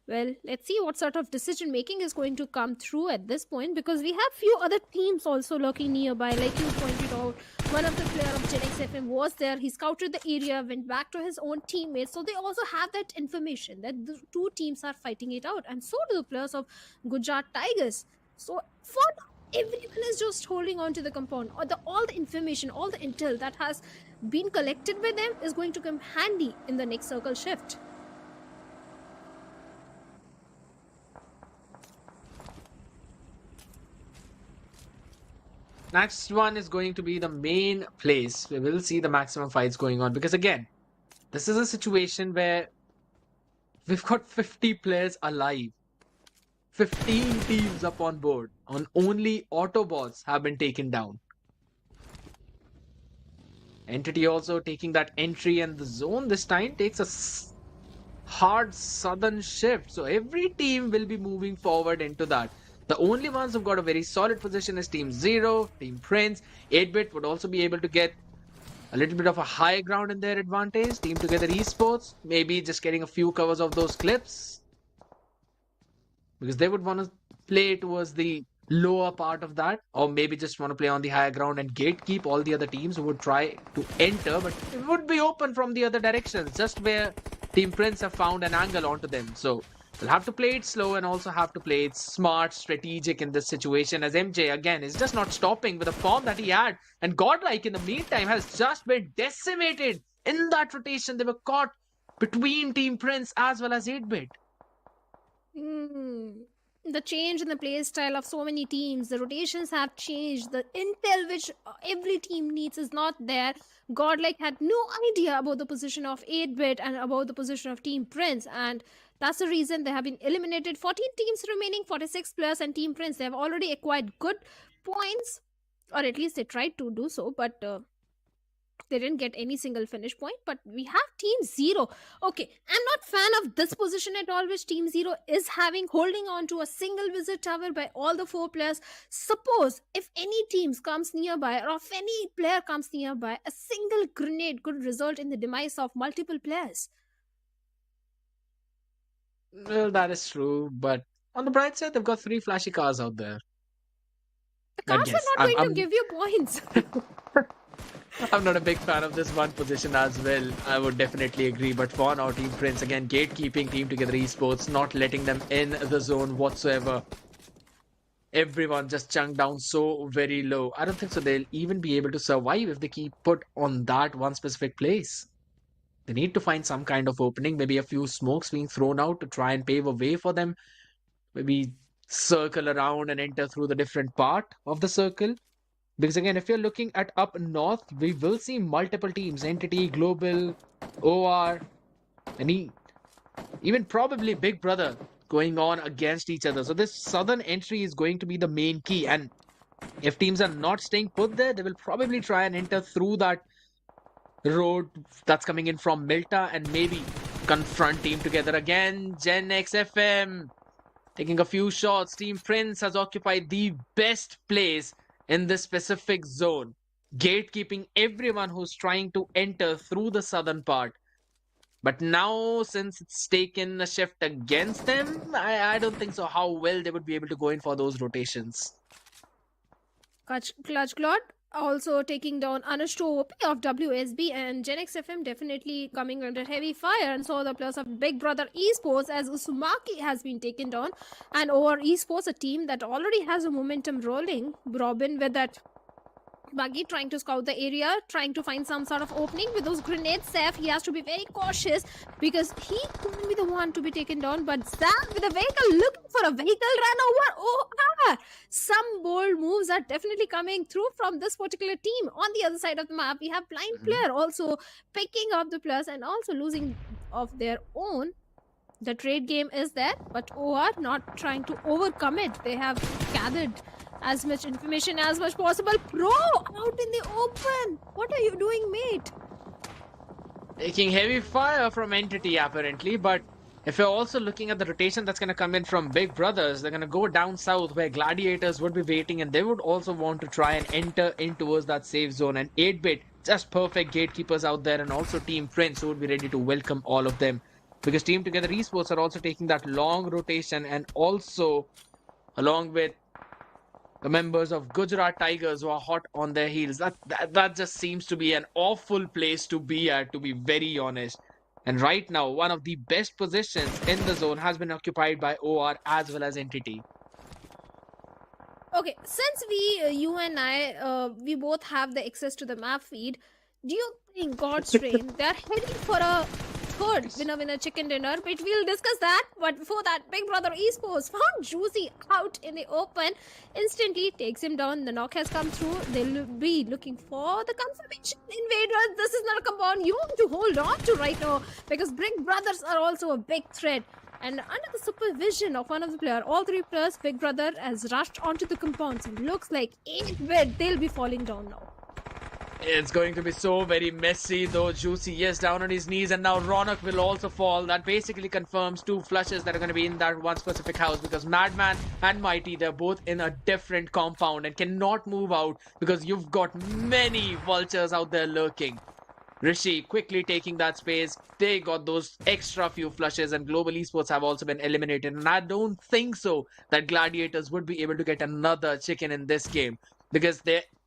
well, let's see what sort of decision making is going to come through at this point, because we have few other teams also lurking nearby. Like you pointed out, one of the player of Gen X FM was there. He scouted the area, went back to his own teammates. So they also have that information that the two teams are fighting it out. And so do the players of Gujarat Tigers. So for now, everyone is just holding on to the compound. Or all the information, all the intel that has been collected by them is going to come handy in the next circle shift. Next one is going to be the main place where we'll see the maximum fights going on, because again, this is a situation where we've got 50 players alive, 15 teams up on board, and only AUTOBOTZ have been taken down. Entity also taking that entry, and the zone this time takes a hard southern shift, so every team will be moving forward into that. The only ones who've got a very solid position is Team Zero, Team Prince. 8-Bit would also be able to get a little bit of a high ground in their advantage. Team Together Esports, maybe just getting a few covers of those clips, because they would want to play towards the lower part of that, or maybe just want to play on the higher ground and gatekeep all the other teams who would try to enter, but it would be open from the other directions, just where Team Prince have found an angle onto them. So we'll have to play it slow and also have to play it smart, strategic in this situation, as MJ again is just not stopping with the form that he had. And Godlike in the meantime has just been decimated in that rotation. They were caught between Team Prince as well as 8-Bit. The change in the play style of so many teams, the rotations have changed, the intel which every team needs is not there. Godlike had no idea about the position of 8-Bit and about the position of Team Prince, and that's the reason they have been eliminated. 14 teams remaining, 46 players, and Team Prince, they have already acquired good points, or at least they tried to do so, but they didn't get any single finish point. But we have Team Zero. Okay, I'm not fan of this position at all, which Team Zero is having, holding on to a single visit tower by all the 4 players. Suppose if any teams comes nearby, or if any player comes nearby, a single grenade could result in the demise of multiple players. Well, that is true, but on the bright side, they've got 3 flashy cars out there. The cars are not going to give you points. I'm not a big fan of this one position as well. I would definitely agree. But for now, Team Prince, again, gatekeeping Team Together Esports, not letting them in the zone whatsoever. Everyone just chunked down so very low. I don't think so they'll even be able to survive if they keep put on that one specific place. They need to find some kind of opening, maybe a few smokes being thrown out to try and pave a way for them. Maybe circle around and enter through the different part of the circle. Because again, if you're looking at up north, we will see multiple teams, Entity, Global, OR, and even probably Big Brother going on against each other. So this southern entry is going to be the main key. And if teams are not staying put there, they will probably try and enter through that road that's coming in from Milta and maybe confront Team Together again. Gen X FM taking a few shots. Team Prince has occupied the best place in this specific zone, gatekeeping everyone who's trying to enter through the southern part. But now, since it's taken a shift against them, I don't think so how well they would be able to go in for those rotations. Clutch Clot also taking down Anushto OP of WSB, and Gen X FM definitely coming under heavy fire. And so the players of Big Brother Esports, as Usumaki has been taken down, and OR Esports, a team that already has a momentum rolling. Robin with that buggy, trying to scout the area, trying to find some sort of opening. With those grenades, Seth, he has to be very cautious because he couldn't be the one to be taken down. But Zap with a vehicle, looking for a vehicle, ran over. Oh, some bold moves are definitely coming through from this particular team. On the other side of the map, we have Blind Player also picking up the plus and also losing of their own. The trade game is there, but OR not trying to overcome it. They have gathered as much information as much possible. Pro out in the open. What are you doing, mate? Taking heavy fire from Entity apparently, but if you're also looking at the rotation that's going to come in from Big Brothers, they're going to go down south where Gladiators would be waiting, and they would also want to try and enter in towards that safe zone. And 8-bit, just perfect gatekeepers out there, and also Team Prince who would be ready to welcome all of them. Because Team Together Esports are also taking that long rotation, and also along with the members of Gujarat Tigers who are hot on their heels. That just seems to be an awful place to be at, to be very honest. And right now, one of the best positions in the zone has been occupied by OR as well as Entity. Okay, since you and I, we both have the access to the map feed, do you think God's Train, they're heading for a third winner chicken dinner? But we'll discuss that. But before that, Big Brother Esports found Juicy out in the open, instantly takes him down. The knock has come through. They'll be looking for the confirmation. Invaders, this is not a compound you want to hold on to right now, because Big Brothers are also a big threat. And under the supervision of one of the players, all three players, Big Brother has rushed onto the compounds. It looks like 8-bit, they'll be falling down now. It's going to be so very messy though. Juicy, yes, down on his knees, and now Ronak will also fall. That basically confirms two flushes that are going to be in that one specific house, because Madman and Mighty, they're both in a different compound and cannot move out because you've got many vultures out there lurking. Rishi quickly taking that space. They got those extra few flushes, and Global Esports have also been eliminated. And I don't think so that Gladiators would be able to get another chicken in this game, because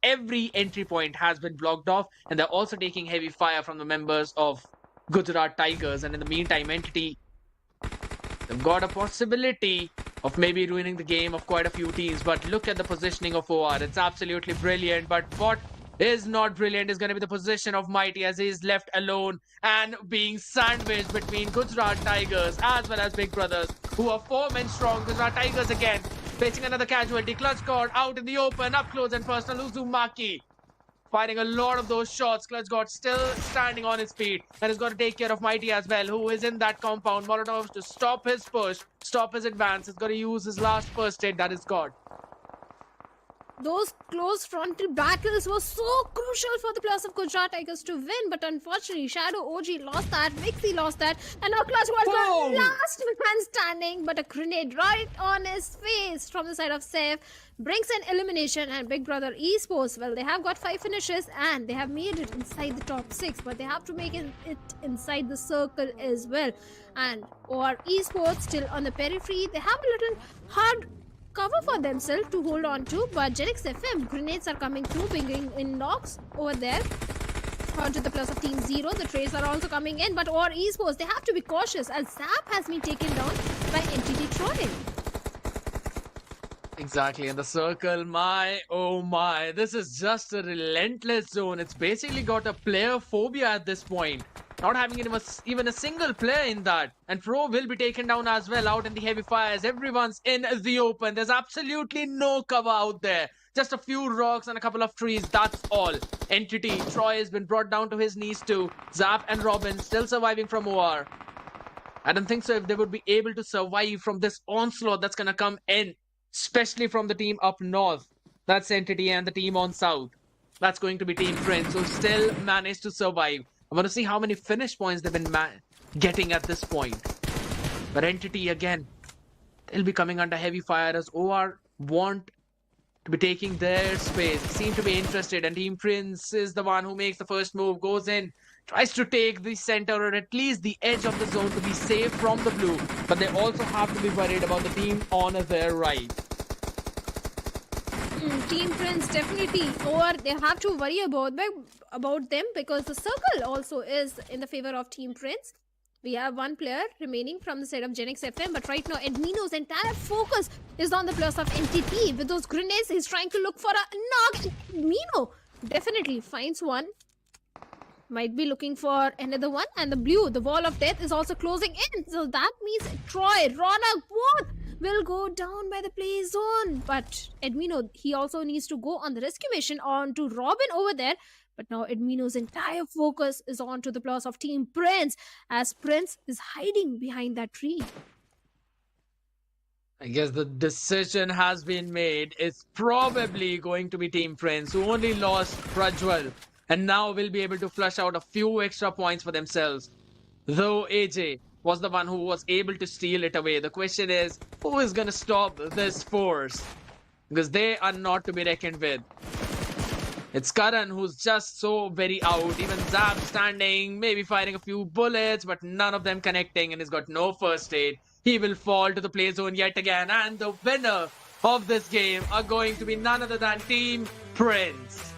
every entry point has been blocked off, and they're also taking heavy fire from the members of Gujarat Tigers. And in the meantime, Entity, they've got a possibility of maybe ruining the game of quite a few teams. But look at the positioning of OR. It's absolutely brilliant. But what is not brilliant is going to be the position of Mighty, as he is left alone and being sandwiched between Gujarat Tigers as well as Big Brothers, who are 4 men strong. Gujarat Tigers again facing another casualty. Clutch God out in the open, up close and personal. Uzumaki firing a lot of those shots. Clutch God still standing on his feet and has got to take care of Mighty as well, who is in that compound. Molotov to stop his push, stop his advance. He's got to use his last first aid. That is God. Those close frontal battles were so crucial for the players of Gujarat Tigers to win, but unfortunately Shadow OG lost that, Vixie lost that, and now Clutch was the last man standing, but a grenade right on his face from the side of Saif brings an elimination. And Big Brother Esports, well, they have got 5 finishes and they have made it inside the top 6, but they have to make it inside the circle as well. And OR Esports still on the periphery, they have a little hard cover for themselves to hold on to, but Genix FM grenades are coming through, bringing in knocks over there onto the plus of Team 0. The trades are also coming in, but OR Esports, they have to be cautious as Zap has been taken down by Entity Troy. Exactly, and the circle, my oh my, this is just a relentless zone. It's basically got a player phobia at this point, not having even a single player in that. And Pro will be taken down as well out in the heavy fires. Everyone's in the open. There's absolutely no cover out there. Just a few rocks and a couple of trees, that's all. Entity, Troy has been brought down to his knees too. Zap and Robin still surviving from OR. I don't think so if they would be able to survive from this onslaught that's gonna come in, especially from the team up north. That's Entity, and the team on south, that's going to be Team Prince, who still managed to survive. I want to see how many finish points they've been getting at this point. But Entity again, they'll be coming under heavy fire as OR want to be taking their space, seem to be interested, and Team Prince is the one who makes the first move, goes in, tries to take the center or at least the edge of the zone to be safe from the blue. But they also have to be worried about the team on their right. Team Prince definitely, or they have to worry about them, because the circle also is in the favor of Team Prince. We have one player remaining from the side of Genix FM, but right now Edmino's entire focus is on the plus of Entity. With those grenades, he's trying to look for a knock. Edmino Definitely finds one. Might be looking for another one. And the blue, the wall of death, is also closing in. So that means Troy, Ronak, both will go down by the play zone. But Edmino, he also needs to go on the rescue mission on to Robin over there. But now Edmino's entire focus is on to the plus of Team Prince, as Prince is hiding behind that tree. I guess the decision has been made. It's probably going to be Team Prince, who only lost Prajwal and now will be able to flush out a few extra points for themselves. Though AJ was the one who was able to steal it away. The question is, who is going to stop this force? Because they are not to be reckoned with. It's Karan who's just so very out. Even Zab standing, maybe firing a few bullets, but none of them connecting, and he's got no first aid. He will fall to the play zone yet again, and the winner of this game are going to be none other than Team Prince.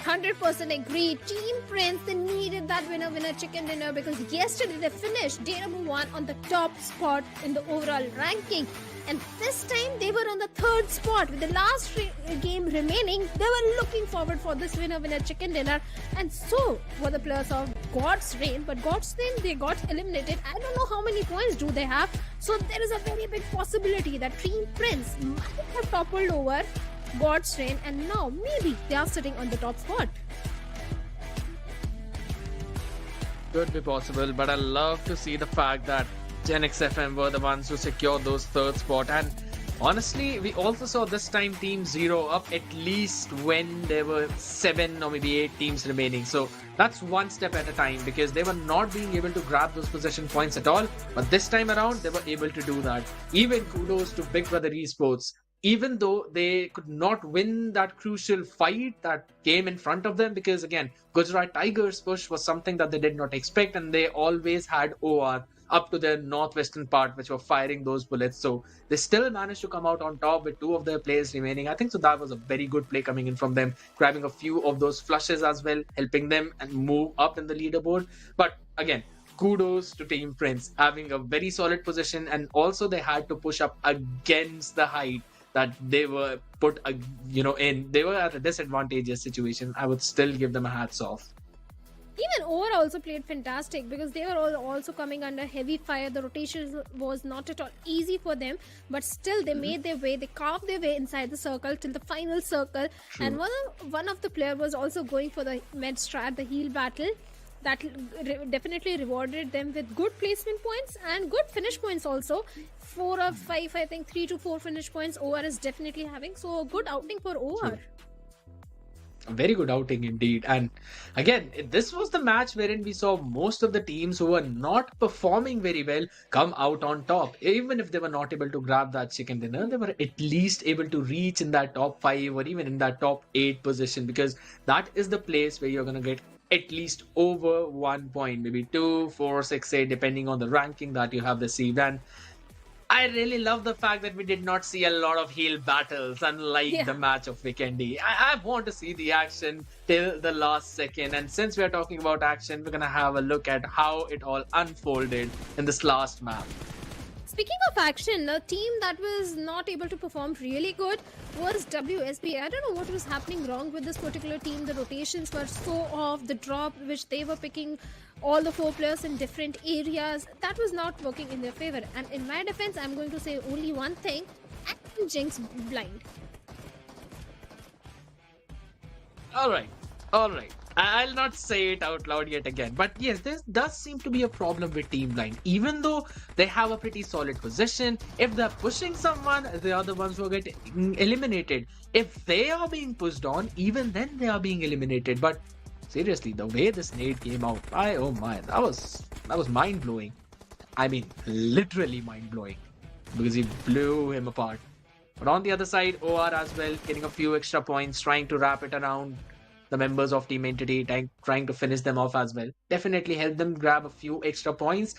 100% agree. Team Prince, they needed that winner chicken dinner, because yesterday they finished day number 1 on the top spot in the overall ranking. And this time they were on the 3rd spot with the last game remaining. They were looking forward for this winner chicken dinner. And so were the players of God's Reign. But God's Reign, they got eliminated. I don't know how many points do they have. So there is a very big possibility that Team Prince might have toppled over God's Reign, and now maybe they are sitting on the top spot. Could be possible, but I love to see the fact that Gen XFM were the ones who secured those 3rd spot. And honestly, we also saw this time Team Zero up at least when there were 7 or maybe 8 teams remaining. So that's one step at a time, because they were not being able to grab those possession points at all. But this time around, they were able to do that. Even kudos to Big Brother Esports. Even though they could not win that crucial fight that came in front of them, because again, Gujarat Tigers push was something that they did not expect, and they always had OR up to their northwestern part, which were firing those bullets. So they still managed to come out on top with 2 of their players remaining. I think so that was a very good play coming in from them, grabbing a few of those flushes as well, helping them and move up in the leaderboard. But again, kudos to Team Prince, having a very solid position, and also they had to push up against the height that they were put, in. They were at a disadvantageous situation. I would still give them a hats off. Even OR also played fantastic, because they were all also coming under heavy fire. The rotation was not at all easy for them, but still they made their way. They carved their way inside the circle till the final circle. True. And one of the players was also going for the med strat, the heal battle. That definitely rewarded them with good placement points and good finish points also. 4 of 5, I think 3 to 4 finish points OR is definitely having. So a good outing for OR. True. A very good outing indeed. And again, this was the match wherein we saw most of the teams who were not performing very well come out on top. Even if they were not able to grab that chicken dinner, they were at least able to reach in that top 5 or even in that top 8 position, because that is the place where you're going to get at least over 1 point, maybe 2, 4, 6, 8, depending on the ranking that you have received. And I really love the fact that we did not see a lot of heal battles, unlike the match of Vikendi. I want to see the action till the last second. And since we are talking about action, we're going to have a look at how it all unfolded in this last map. Speaking of action, a team that was not able to perform really good was WSB. I don't know what was happening wrong with this particular team. The rotations were so off. The drop, which they were picking all the 4 players in different areas, that was not working in their favor. And in my defense, I'm going to say only one thing: I'm Jinx blind. All right. I'll not say it out loud yet again. But yes, there does seem to be a problem with Team Blind. Even though they have a pretty solid position, if they're pushing someone, they are the ones who are getting eliminated. If they are being pushed on, even then they are being eliminated. But seriously, the way this nade came out, oh my, that was mind-blowing. I mean, literally mind-blowing, because he blew him apart. But on the other side, OR as well, getting a few extra points, trying to wrap it around the members of Team Entity, trying to finish them off as well. Definitely helped them grab a few extra points.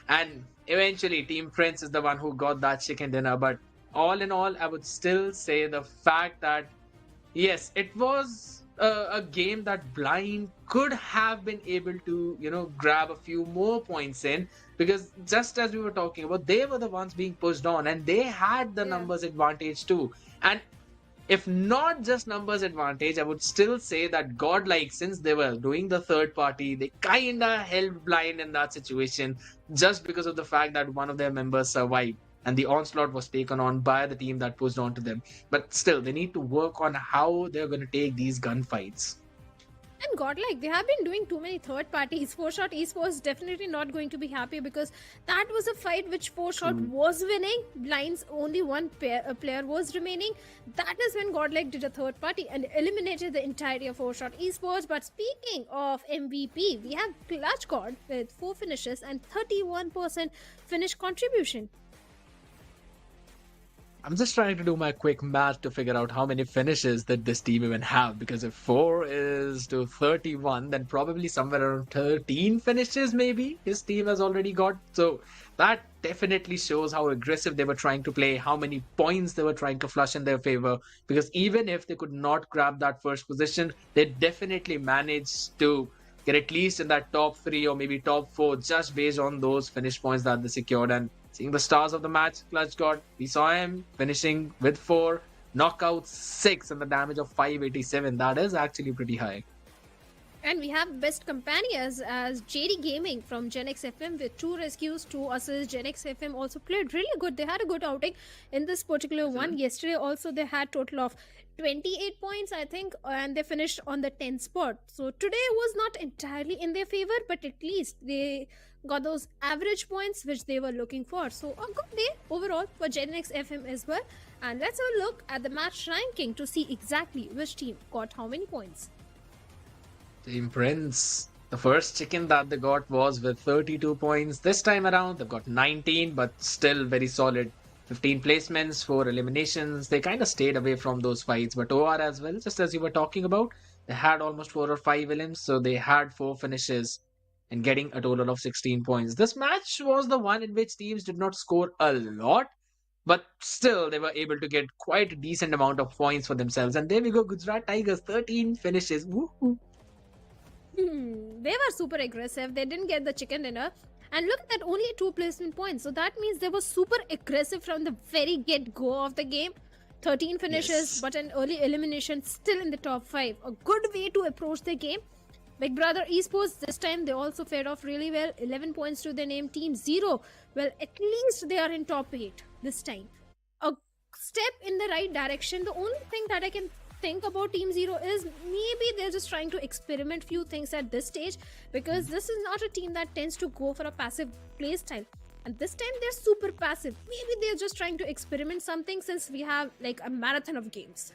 And eventually, Team Prince is the one who got that chicken dinner. But all in all, I would still say the fact that, yes, it was a game that Blind could have been able to, grab a few more points in. Because just as we were talking about, they were the ones being pushed on, and they had the numbers advantage too. And if not just numbers advantage, I would still say that Godlike, since they were doing the third party, they kinda held blind in that situation just because of the fact that one of their members survived and the onslaught was taken on by the team that pushed on to them. But still, they need to work on how they're going to take these gunfights. And Godlike, they have been doing too many third parties. 4-Shot Esports definitely not going to be happy because that was a fight which 4-Shot was winning. Blinds, only one player was remaining. That is when Godlike did a third party and eliminated the entirety of 4-Shot Esports. But speaking of MVP, we have Clutch God with 4 finishes and 31% finish contribution. I'm just trying to do my quick math to figure out how many finishes that this team even have, because if 4 is to 31, then probably somewhere around 13 finishes maybe his team has already got. So that definitely shows how aggressive they were trying to play, how many points they were trying to flush in their favor, because even if they could not grab that first position, they definitely managed to get at least in that top 3 or maybe top 4 just based on those finish points that they secured. And seeing the stars of the match, Clutch God, we saw him finishing with 4, knockouts 6, and the damage of 587. That is actually pretty high. And we have best companions as JD Gaming from Gen X FM with 2 rescues, 2 assists. Gen X FM also played really good. They had a good outing in this particular one. Yesterday also they had total of 28 points, I think, and they finished on the 10th spot. So today was not entirely in their favor, but at least they got those average points which they were looking for. So a good day overall for Gen X FM as well. And let's have a look at the match ranking to see exactly which team got how many points. Team Prince, the first chicken that they got was with 32 points. This time around, they've got 19, but still very solid. 15 placements, 4 eliminations. They kind of stayed away from those fights. But OR as well, just as you were talking about, they had almost 4 or 5 elims, so they had 4 finishes and getting a total of 16 points. This match was the one in which teams did not score a lot, but still they were able to get quite a decent amount of points for themselves. And there we go, Gujarat Tigers, 13 finishes. Woohoo! They were super aggressive. They didn't get the chicken dinner. And look at that, only 2 placement points. So that means they were super aggressive from the very get-go of the game. 13 finishes, Yes. but an early elimination, still in the top 5. A good way to approach the game. Big Brother Esports, this time they also fared off really well. 11 points to their name. Team 0, well, at least they are in top 8 this time. A step in the right direction. The only thing that I can think about Team 0 is maybe they're just trying to experiment few things at this stage, because this is not a team that tends to go for a passive play style. And this time they're super passive. Maybe they're just trying to experiment something since we have like a marathon of games.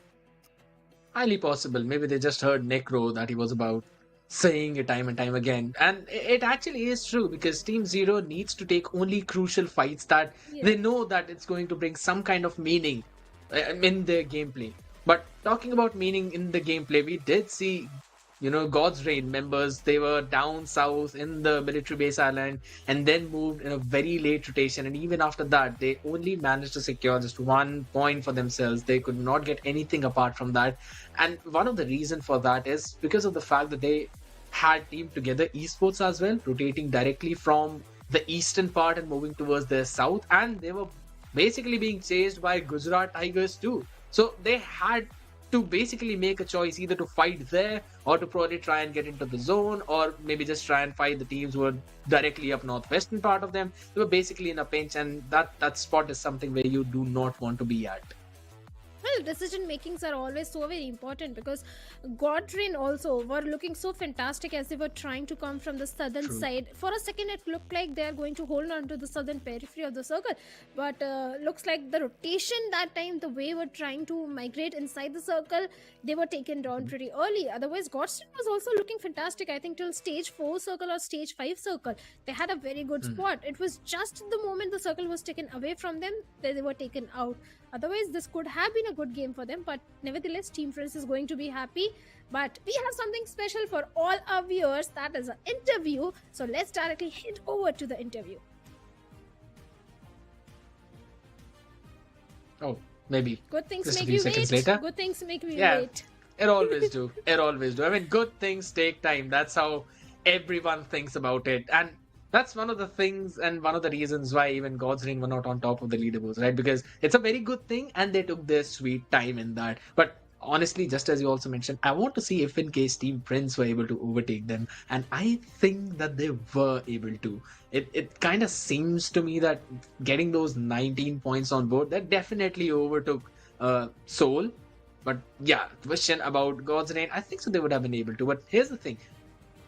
Highly possible. Maybe they just heard Necro that he was about saying it time and time again. And it actually is true, because Team 0 needs to take only crucial fights that they know that it's going to bring some kind of meaning in their gameplay. But talking about meaning in the gameplay, we did see, God's Reign members, they were down south in the military base island and then moved in a very late rotation. And even after that, they only managed to secure just 1 point for themselves. They could not get anything apart from that. And one of the reasons for that is because of the fact that they had Team Together Esports as well, rotating directly from the eastern part and moving towards the south. And they were basically being chased by Gujarat Tigers too. So they had to basically make a choice, either to fight there or to probably try and get into the zone, or maybe just try and fight the teams who were directly up northwestern part of them. They were basically in a pinch, and that spot is something where you do not want to be at. Well, decision makings are always so very important, because Godtrain also were looking so fantastic as they were trying to come from the southern side. For a second, it looked like they are going to hold on to the southern periphery of the circle, but looks like the rotation that time, the way we're trying to migrate inside the circle, they were taken down pretty early. Otherwise, Godtrain was also looking fantastic. I think till stage 4 circle or stage 5 circle, they had a very good spot. It was just the moment the circle was taken away from them that they were taken out. Otherwise, this could have been a good game for them, but nevertheless, Team Prince is going to be happy. But we have something special for all our viewers, that is an interview. So let's directly head over to the interview. Oh, maybe. Good things Just a make few you seconds wait. later. Good things make me Yeah. wait. It always do. It always do. I mean, good things take time. That's how everyone thinks about it. And That's one of the things and one of the reasons why even God's Reign were not on top of the leaderboards, right? Because it's a very good thing and they took their sweet time in that. But honestly, just as you also mentioned, I want to see if in case Team Prince were able to overtake them. And I think that they were able to. It kind of seems to me that getting those 19 points on board, that definitely overtook Seoul. But yeah, question about God's Reign, I think so they would have been able to. But here's the thing.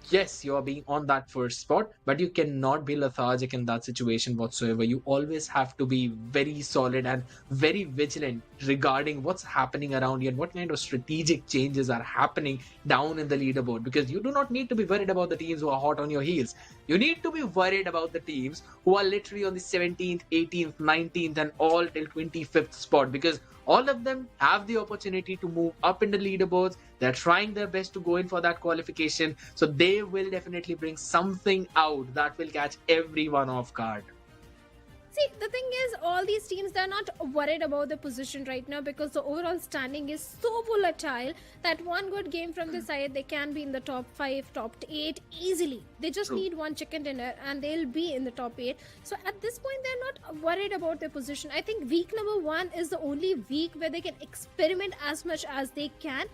Yes, you're being on that first spot, but you cannot be lethargic in that situation whatsoever. You always have to be very solid and very vigilant regarding what's happening around you and what kind of strategic changes are happening down in the leaderboard, because you do not need to be worried about the teams who are hot on your heels. You need to be worried about the teams who are literally on the 17th, 18th, 19th and all till 25th spot, because all of them have the opportunity to move up in the leaderboards. They're trying their best to go in for that qualification. So they will definitely bring something out that will catch everyone off guard. See, the thing is, all these teams, they're not worried about the position right now because the overall standing is so volatile that one good game from the side, they can be in the top 5, top 8 easily. They just need one chicken dinner and they'll be in the top 8. So at this point, they're not worried about their position. I think week number 1 is the only week where they can experiment as much as they can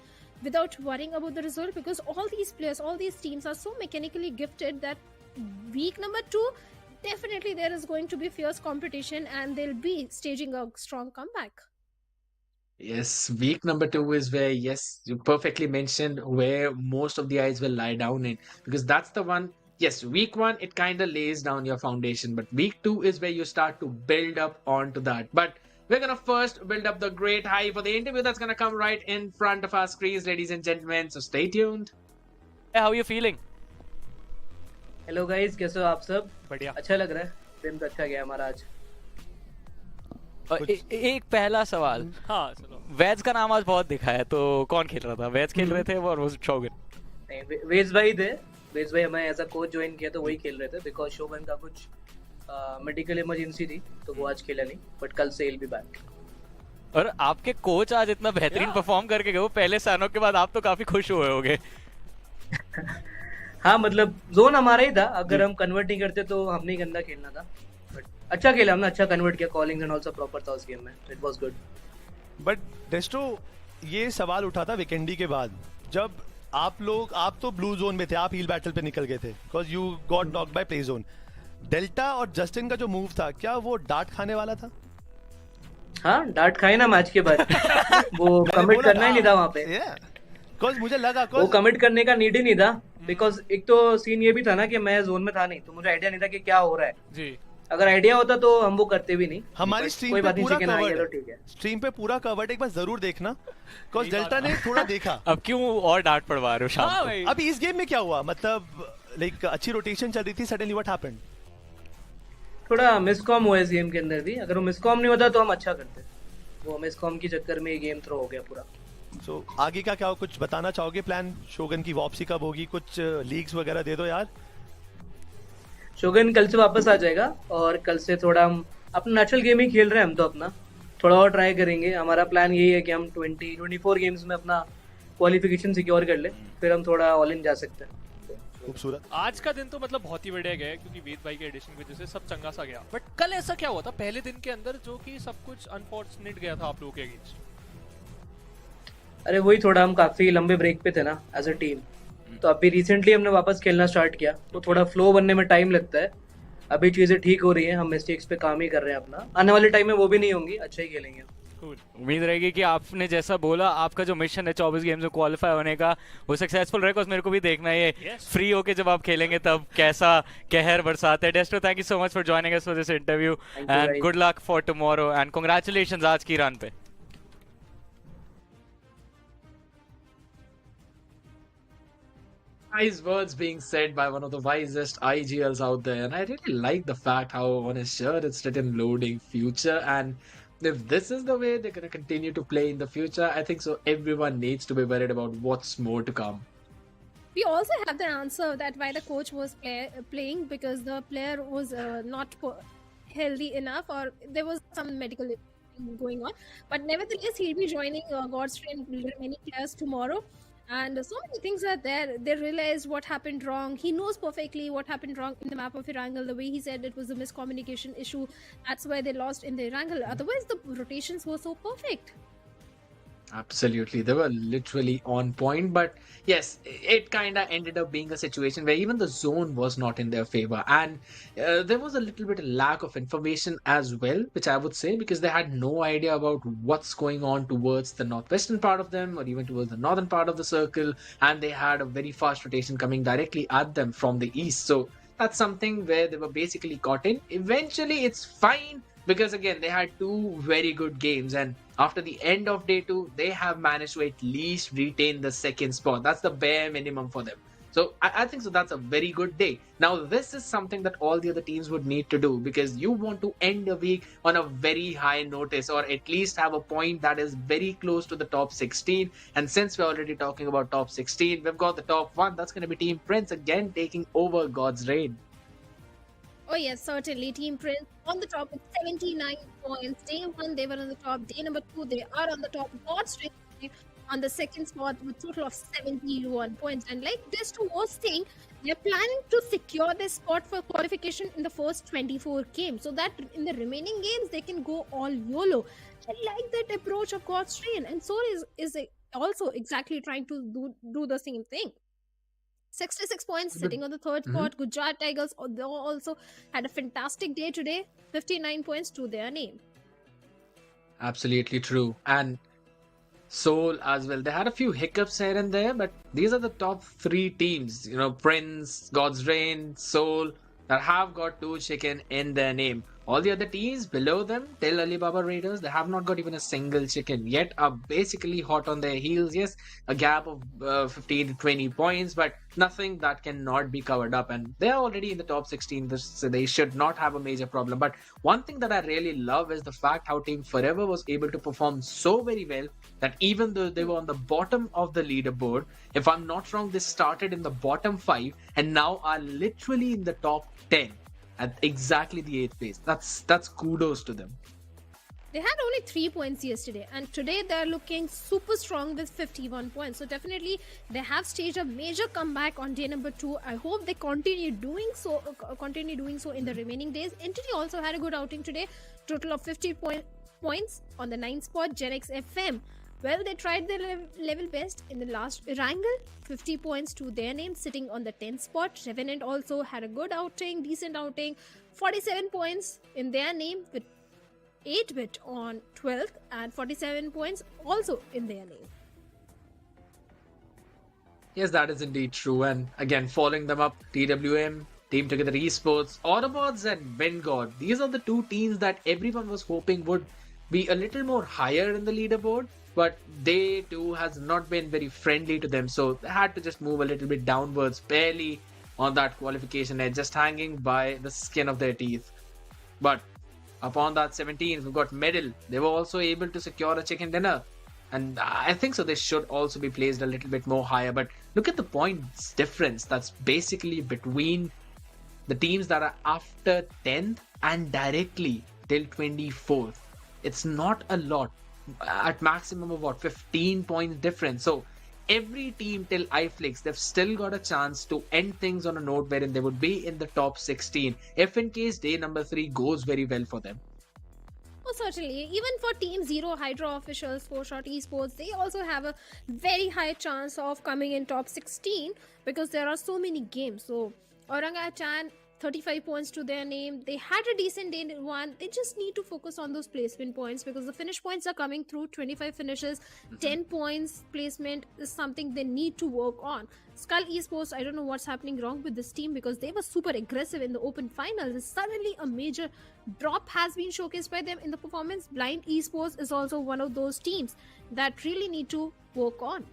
without worrying about the result, because all these players, all these teams are so mechanically gifted that week number 2, definitely there is going to be fierce competition and they'll be staging a strong comeback. Yes, week number 2 is where, yes, you perfectly mentioned where most of the eyes will lie down in, because that's the one. Yes, week 1, it kind of lays down your foundation, but week 2 is where you start to build up onto that. But we're going to first build up the great hype for the interview that's going to come right in front of our screens, ladies and gentlemen. So stay tuned. How are you feeling? Hello guys, कैसे हो आप सब? बढ़िया। अच्छा लग रहा है, दिन तो अच्छा गया हमारा आज। एक पहला सवाल, हाँ चलो, वेज का नाम आज बहुत दिखा है, तो कौन खेल रहा था? वेज खेल रहे थे और वो शोगन? नहीं, वेज भाई थे। वेज भाई हमें एज अ कोच ज्वाइन किया तो वही खेल रहे थे, बिकॉज शोगन का कुछ मेडिकल इमरजेंसी थी तो वो आज खेला नहीं, बट कल से he'll be back। और आपके कोच आज इतना बेहतरीन परफॉर्म करके गए, पहले सैनोक के बाद आप तो काफी खुश हुए होगे। हाँ, मतलब जोन हमारा ही था, अगर हम कन्वर्ट नहीं करते तो हमने ही गंदा खेलना था, बट अच्छा खेला हमने, अच्छा कन्वर्ट किया, कॉलिंग्स एंड आल्सो प्रॉपर था उस गेम में, इट वाज गुड। बट डेस्टो, ये सवाल उठा था विकेंडी के बाद, जब आप तो ब्लू जोन में थे, आप हील बैटल पे निकल गए थे because you got knocked bye play zone. Delta और जस्टिन का जो मूव था, क्या वो डांट खाने वाला था? हाँ, डांट खाए ना मैच के बाद। वो कमिट करना ही नहीं था वहाँ पे, बिकॉज मुझे लगा वो कमिट करने का नीड ही नहीं था, बिकॉज एक तो सीन ये भी था ना कि मैं जोन में था नहीं, तो मुझे आइडिया नहीं था कि क्या हो रहा है जी। अगर आइडिया होता तो हम वो करते भी नहीं। हमारी स्ट्रीम पे पूरा कवर्ड, तो ठीक है, स्ट्रीम पे पूरा कवर्ड, एक बार जरूर देखना, बिकॉज डेल्टा ने थोड़ा देखा। अब क्यों और डांट पड़वा रहे हो शाम को? अब इस गेम में क्या हुआ, मतलब लाइक अच्छी रोटेशन चल रही थी, सडनली व्हाट हैपेंड? थोड़ा मिसकॉम हुआ इस गेम के अंदर भी, अगर वो मिसकॉम नहीं होता तो हम अच्छा करते, वो मिसकॉम के चक्कर में ये गेम थ्रो हो गया पूरा। So, आगे का क्या कुछ बताना चाहोगे? प्लान शोगन की वापसी कब होगी? कुछ लीग्स वगैरह दे दो यार। शोगन कल से वापस आ जाएगा और कल से थोड़ा हम अपना नेचुरल गेम ही खेल रहे हैं, हम तो अपना थोड़ा और ट्राई करेंगे। हमारा प्लान यही है कि हम 24 गेम्स में अपना क्वालिफिकेशन सिक्योर कर ले, फिर हम थोड़ा ऑल इन जा सकते हैं। खूबसूरत। आज का दिन तो मतलब बहुत ही बढ़िया गया, क्योंकि वेद भाई के एडिशन की वजह से सब चंगा सा गया। बट कल ऐसा क्या हुआ था पहले दिन के अंदर जो कि सब कुछ अनफॉर्चुनेट गया था आप लोगों के अगेंस्ट? अरे वही, थोड़ा हम काफी लंबे ब्रेक पे थे ना एज अ टीम, तो अभी रिसेंटली हमने वापस खेलना स्टार्ट किया, तो थोड़ा फ्लो बनने में टाइम लगता है। अभी चीजें ठीक हो रही हैं, हम मिस्टेक्स पे काम ही कर रहे हैं अपना, आने वाले टाइम में वो भी नहीं होंगी, अच्छा ही खेलेंगे। उम्मीद रहेगी कि आपने जैसा बोला, आपका जो मिशन है 24 गेम्स में क्वालिफाई होने का, वो सक्सेसफुल रहेगा। मेरे को भी देखना है फ्री होके जब आप खेलेंगे तब कैसा कहर बरसाते हैं। डेस्टो, thank you so much for joining us for this interview and good luck for tomorrow and congratulations आज की रन पे। Wise words being said by one of the wisest IGLs out there, and I really like the fact how on his shirt it's written loading future, and if this is the way they're going to continue to play in the future, I think so everyone needs to be worried about what's more to come. We also have the answer that why the coach was playing, because the player was not healthy enough, or there was some medical going on, but nevertheless he'll be joining God's Reign remaining players tomorrow. And so many things are there. They realized what happened wrong. He knows perfectly what happened wrong in the map of Erangel. The way he said it was a miscommunication issue. That's why they lost in the Erangel. Otherwise, the rotations were so perfect. Absolutely, they were literally on point. But yes, it kind of ended up being a situation where even the zone was not in their favor, and there was a little bit of lack of information as well, which I would say, because they had no idea about what's going on towards the northwestern part of them, or even towards the northern part of the circle, and they had a very fast rotation coming directly at them from the east. So that's something where they were basically caught in. Eventually, it's fine because again they had two very good games, and after the end of day 2 they have managed to at least retain the second spot. That's the bare minimum for them. So I think so that's a very good day. Now this is something that all the other teams would need to do, because you want to end the week on a very high notice, or at least have a point that is very close to the top 16. And since we're already talking about top 16, we've got the top 1. That's going to be Team Prince again taking over God's Reign. Oh yes, certainly. Team Prince on the top with 79 points. Day 1 they were on the top. Day number 2 they are on the top. God's Reign on the second spot with total of 71 points. And like this to was saying, they're planning to secure this spot for qualification in the first 24 games, so that in the remaining games they can go all YOLO. I like that approach of God's Reign, and so is also exactly trying to do the same thing. 66 points, sitting on the third spot. Gujarat Tigers they also had a fantastic day today. 59 points to their name. Absolutely true. And Seoul as well. They had a few hiccups here and there, but these are the top 3 teams, Prince, God's Reign, Seoul, that have got 2 chicken in their name. All the other teams below them, till Alibaba Raiders, they have not got even a single chicken yet, are basically hot on their heels. Yes, a gap of 15 to 20 points, but nothing that cannot be covered up. And they're already in the top 16, so they should not have a major problem. But one thing that I really love is the fact how Team Forever was able to perform so very well that even though they were on the bottom of the leaderboard, if I'm not wrong, they started in the bottom 5 and now are literally in the top 10. At exactly the 8th place. That's kudos to them. They had only 3 points yesterday, and today they're looking super strong with 51 points. So definitely they have staged a major comeback on day number 2. I hope they continue doing so in the remaining days. Entity also had a good outing today. Total of 50 points on the 9th spot. Gen X FM. Well, they tried their level best in the last Erangel. 50 points to their name, sitting on the 10th spot. Revenant also had a good outing, decent outing. 47 points in their name with 8-bit on 12th, and 47 points also in their name. Yes, that is indeed true. And again, following them up, TWM, Team Together Esports, AUTOBOTZ and Vingod. These are the 2 teams that everyone was hoping would be a little more higher in the leaderboard. But day 2 has not been very friendly to them, so they had to just move a little bit downwards, barely on that qualification edge, just hanging by the skin of their teeth. But upon that 17th, we've got Medal. They were also able to secure a chicken dinner, and I think so they should also be placed a little bit more higher. But look at the points difference that's basically between the teams that are after 10th and directly till 24th. It's not a lot. At maximum of 15 points difference. So every team till iFlix, they've still got a chance to end things on a note wherein they would be in the top 16 if in case day number 3 goes very well for them. Oh, certainly. Even for Team Zero, Hydra officials, 4-Shot Esports, they also have a very high chance of coming in top 16 because there are so many games. So Orangutan, 35 points to their name. They had a decent day 1. They just need to focus on those placement points because the finish points are coming through. 25 finishes, 10 points placement is something they need to work on. Skull Esports, I don't know what's happening wrong with this team because they were super aggressive in the open finals. Suddenly a major drop has been showcased by them in the performance. Blind Esports is also one of those teams that really need to work on.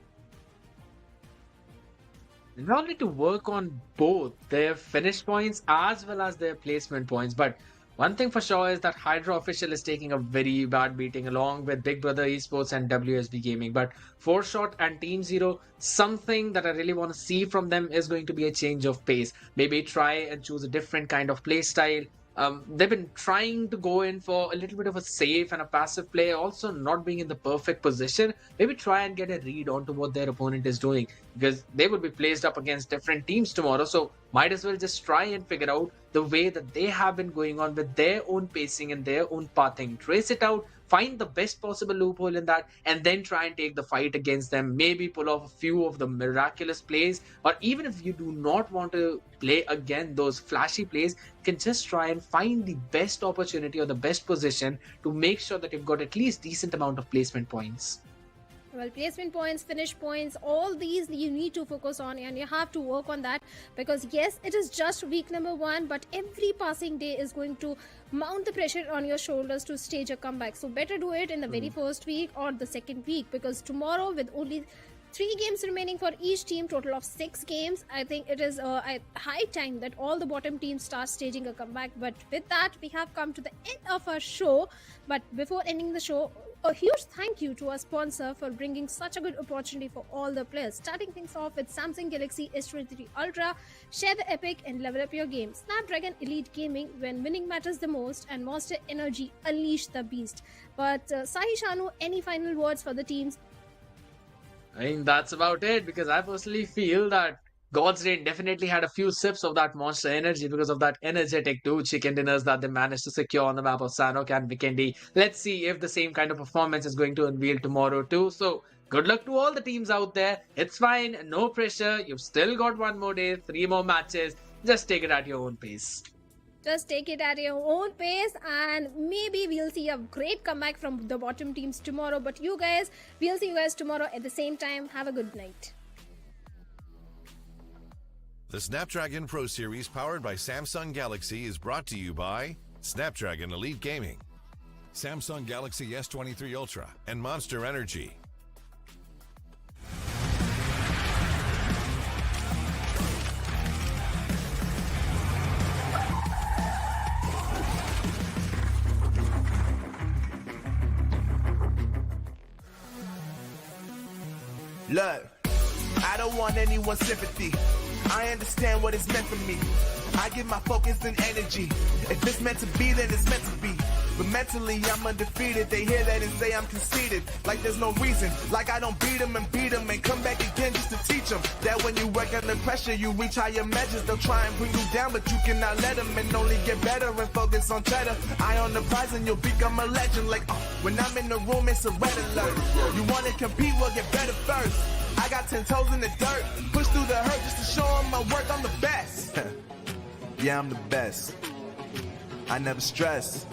They all need to work on both their finish points as well as their placement points. But one thing for sure is that Hydra official is taking a very bad beating along with Big Brother Esports and WSB Gaming. But 4-Shot and Team Zero, something that I really want to see from them is going to be a change of pace. Maybe try and choose a different kind of play style. They've been trying to go in for a little bit of a safe and a passive play, also not being in the perfect position. Maybe try and get a read onto what their opponent is doing, because they would be placed up against different teams tomorrow. So might as well just try and figure out the way that they have been going on with their own pacing and their own pathing. Trace it out, find the best possible loophole in that, and then try and take the fight against them. Maybe pull off a few of the miraculous plays, or even if you do not want to play again those flashy plays, you can just try and find the best opportunity or the best position to make sure that you've got at least decent amount of placement points. Well, placement points, finish points, all these you need to focus on, and you have to work on that, because yes, it is just week number 1, but every passing day is going to mount the pressure on your shoulders to stage a comeback. So better do it in the very first week or the second week, because tomorrow, with only 3 games remaining for each team, total of 6 games, I think it is a high time that all the bottom teams start staging a comeback. But with that, we have come to the end of our show. But before ending the show, a huge thank you to our sponsor for bringing such a good opportunity for all the players. Starting things off with Samsung Galaxy S23 Ultra, share the epic and level up your game. Snapdragon Elite Gaming, when winning matters the most, and Monster Energy, unleash the beast. But Sahi Shanu, any final words for the teams? I think that's about it, because I personally feel that God's Reign definitely had a few sips of that Monster Energy because of that energetic 2 chicken dinners that they managed to secure on the map of Sanhok and Vikendi. Let's see if the same kind of performance is going to unveil tomorrow too. So good luck to all the teams out there. It's fine, no pressure. You've still got 1 more day, 3 more matches. Just take it at your own pace. Just take it at your own pace, and maybe we'll see a great comeback from the bottom teams tomorrow. But you guys, we'll see you guys tomorrow at the same time. Have a good night. The Snapdragon Pro Series powered by Samsung Galaxy is brought to you by Snapdragon Elite Gaming, Samsung Galaxy S23 Ultra, and Monster Energy. Look, I don't want anyone's sympathy. I understand what it's meant for me. I give my focus and energy. If it's meant to be, then it's meant to be. But mentally, I'm undefeated. They hear that and say I'm conceited. Like there's no reason. Like I don't beat them and come back again just to teach them that when you work under pressure, you reach higher measures. They'll try and bring you down, but you cannot let them, and only get better and focus on cheddar. Eye on the prize and you'll become a legend. Like, when I'm in the room, it's a red alert. You want to compete, well, get better first. I got 10 toes in the dirt. Push through the hurt just to show them my work. I'm the best. Yeah, I'm the best. I never stress.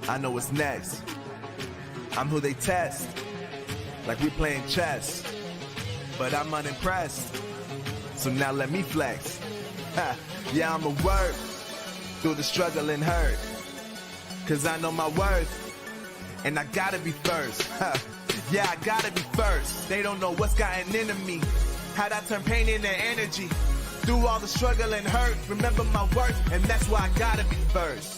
I know what's next. I'm who they test. Like we playing chess. But I'm unimpressed. So now let me flex. Yeah, I'ma work through the struggle and hurt. Cause I know my worth. And I gotta be first. Yeah, I gotta be first. They don't know what's gotten into me. How'd I turn pain into energy? Through all the struggle and hurt, remember my worth, and that's why I gotta be first.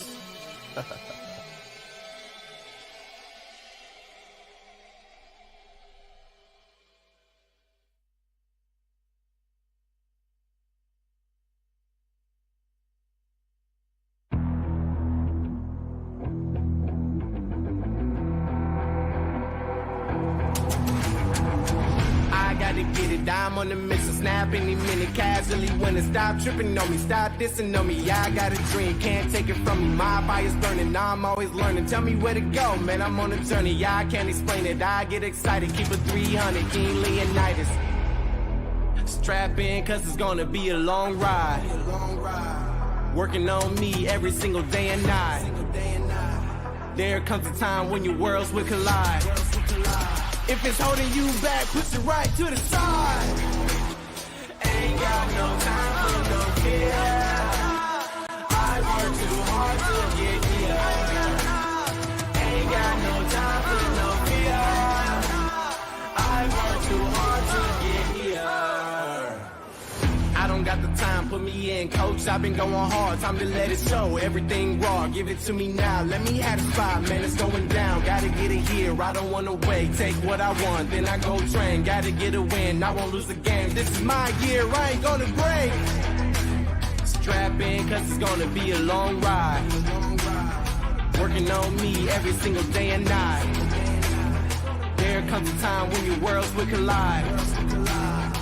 I'm on the mission, snap any minute, casually when it stop tripping on me, stop dissing on me. Yeah, I got a dream, can't take it from me. My fire's burning, now I'm always learning. Tell me where to go, man, I'm on a journey. Yeah, I can't explain it, I get excited. Keep it 300, King Leonidas. Strap in, cause it's gonna be a long ride. Working on me every single day and night. There comes a time when your worlds will collide. If it's holding you back, push it right to the side. Ain't got no time for no fear. I work too hard to get here. Ain't got no time for no fear. I work too hard to get here. I don't got the time, put me in, coach. I've been going hard, time to let it show. Everything raw, give it to me now. Let me have the spot, man, it's going down. Gotta get it here, I don't wanna wait. Take what I want, then I go train. Gotta get a win, I won't lose the game. This is my year, I ain't gonna break. strap in, cause it's gonna be a long ride. Working on me every single day and night. There comes a time when your worlds will collide.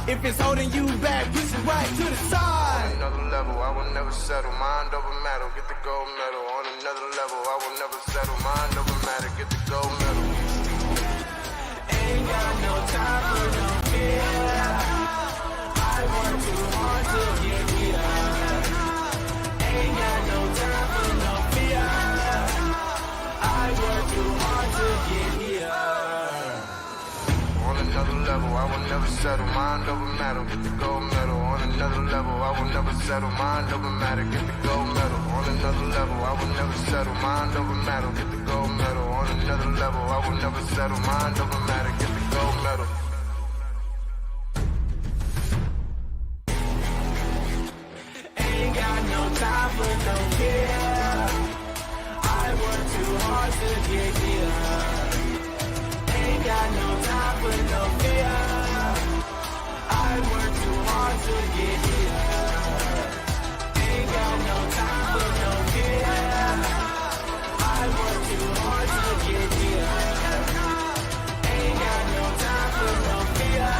If it's holding you back, push it right to the side. On another level, I will never settle. Mind over matter, get the gold medal. On another level, I will never settle. Mind over matter, get the gold medal. Ain't got no time for no fear. I work too hard to get here. Ain't got no time for no fear. I work too hard to get here. On another level, I will never settle. Mind over matter, get the gold medal. On another level, I will never settle. Mind over matter, get the gold medal. On another level, I will never settle. Mind over matter, get the gold medal. On another level, I will never settle. Mind over matter, get the gold medal. Ain't got no time for no care. I work too hard to get here. Ain't got no time for no fear. I work too hard to get here. Ain't got no time for no fear. I work too hard to get here. Ain't got no time for no fear.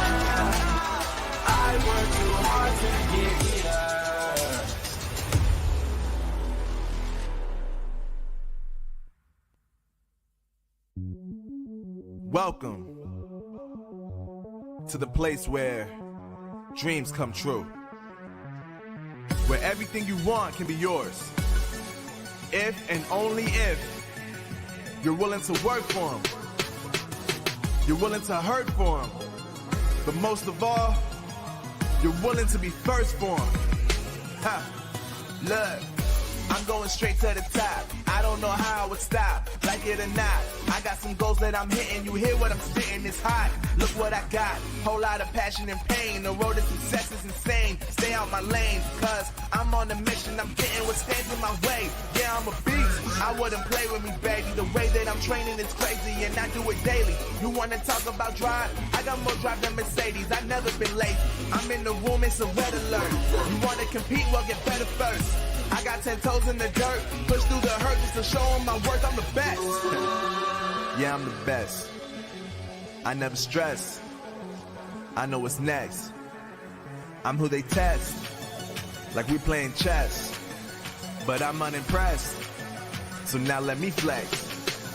I work too hard to get here. Welcome to the place where dreams come true. Where everything you want can be yours. If and only if you're willing to work for them. You're willing to hurt for them. But most of all, you're willing to be first for them. Ha! Look, I'm going straight to the top. I don't know how I would stop, like it or not. I got some goals that I'm hitting. You hear what I'm spitting? It's hot. Look what I got. Whole lot of passion and pain. The road to success is insane. Stay out my lane, cause I'm on a mission. I'm getting what stands in my way. Yeah, I'm a beast. I wouldn't play with me, baby. The way that I'm training is crazy, and I do it daily. You wanna talk about drive? I got more drive than Mercedes. I've never been late. I'm in the room, it's a red alert. You wanna compete? Well, get better first. I got 10 toes in the dirt, push through the hurt just to show them my worth. I'm the best. Yeah, I'm the best. I never stress. I know what's next. I'm who they test, like we playing chess. But I'm unimpressed, so now let me flex.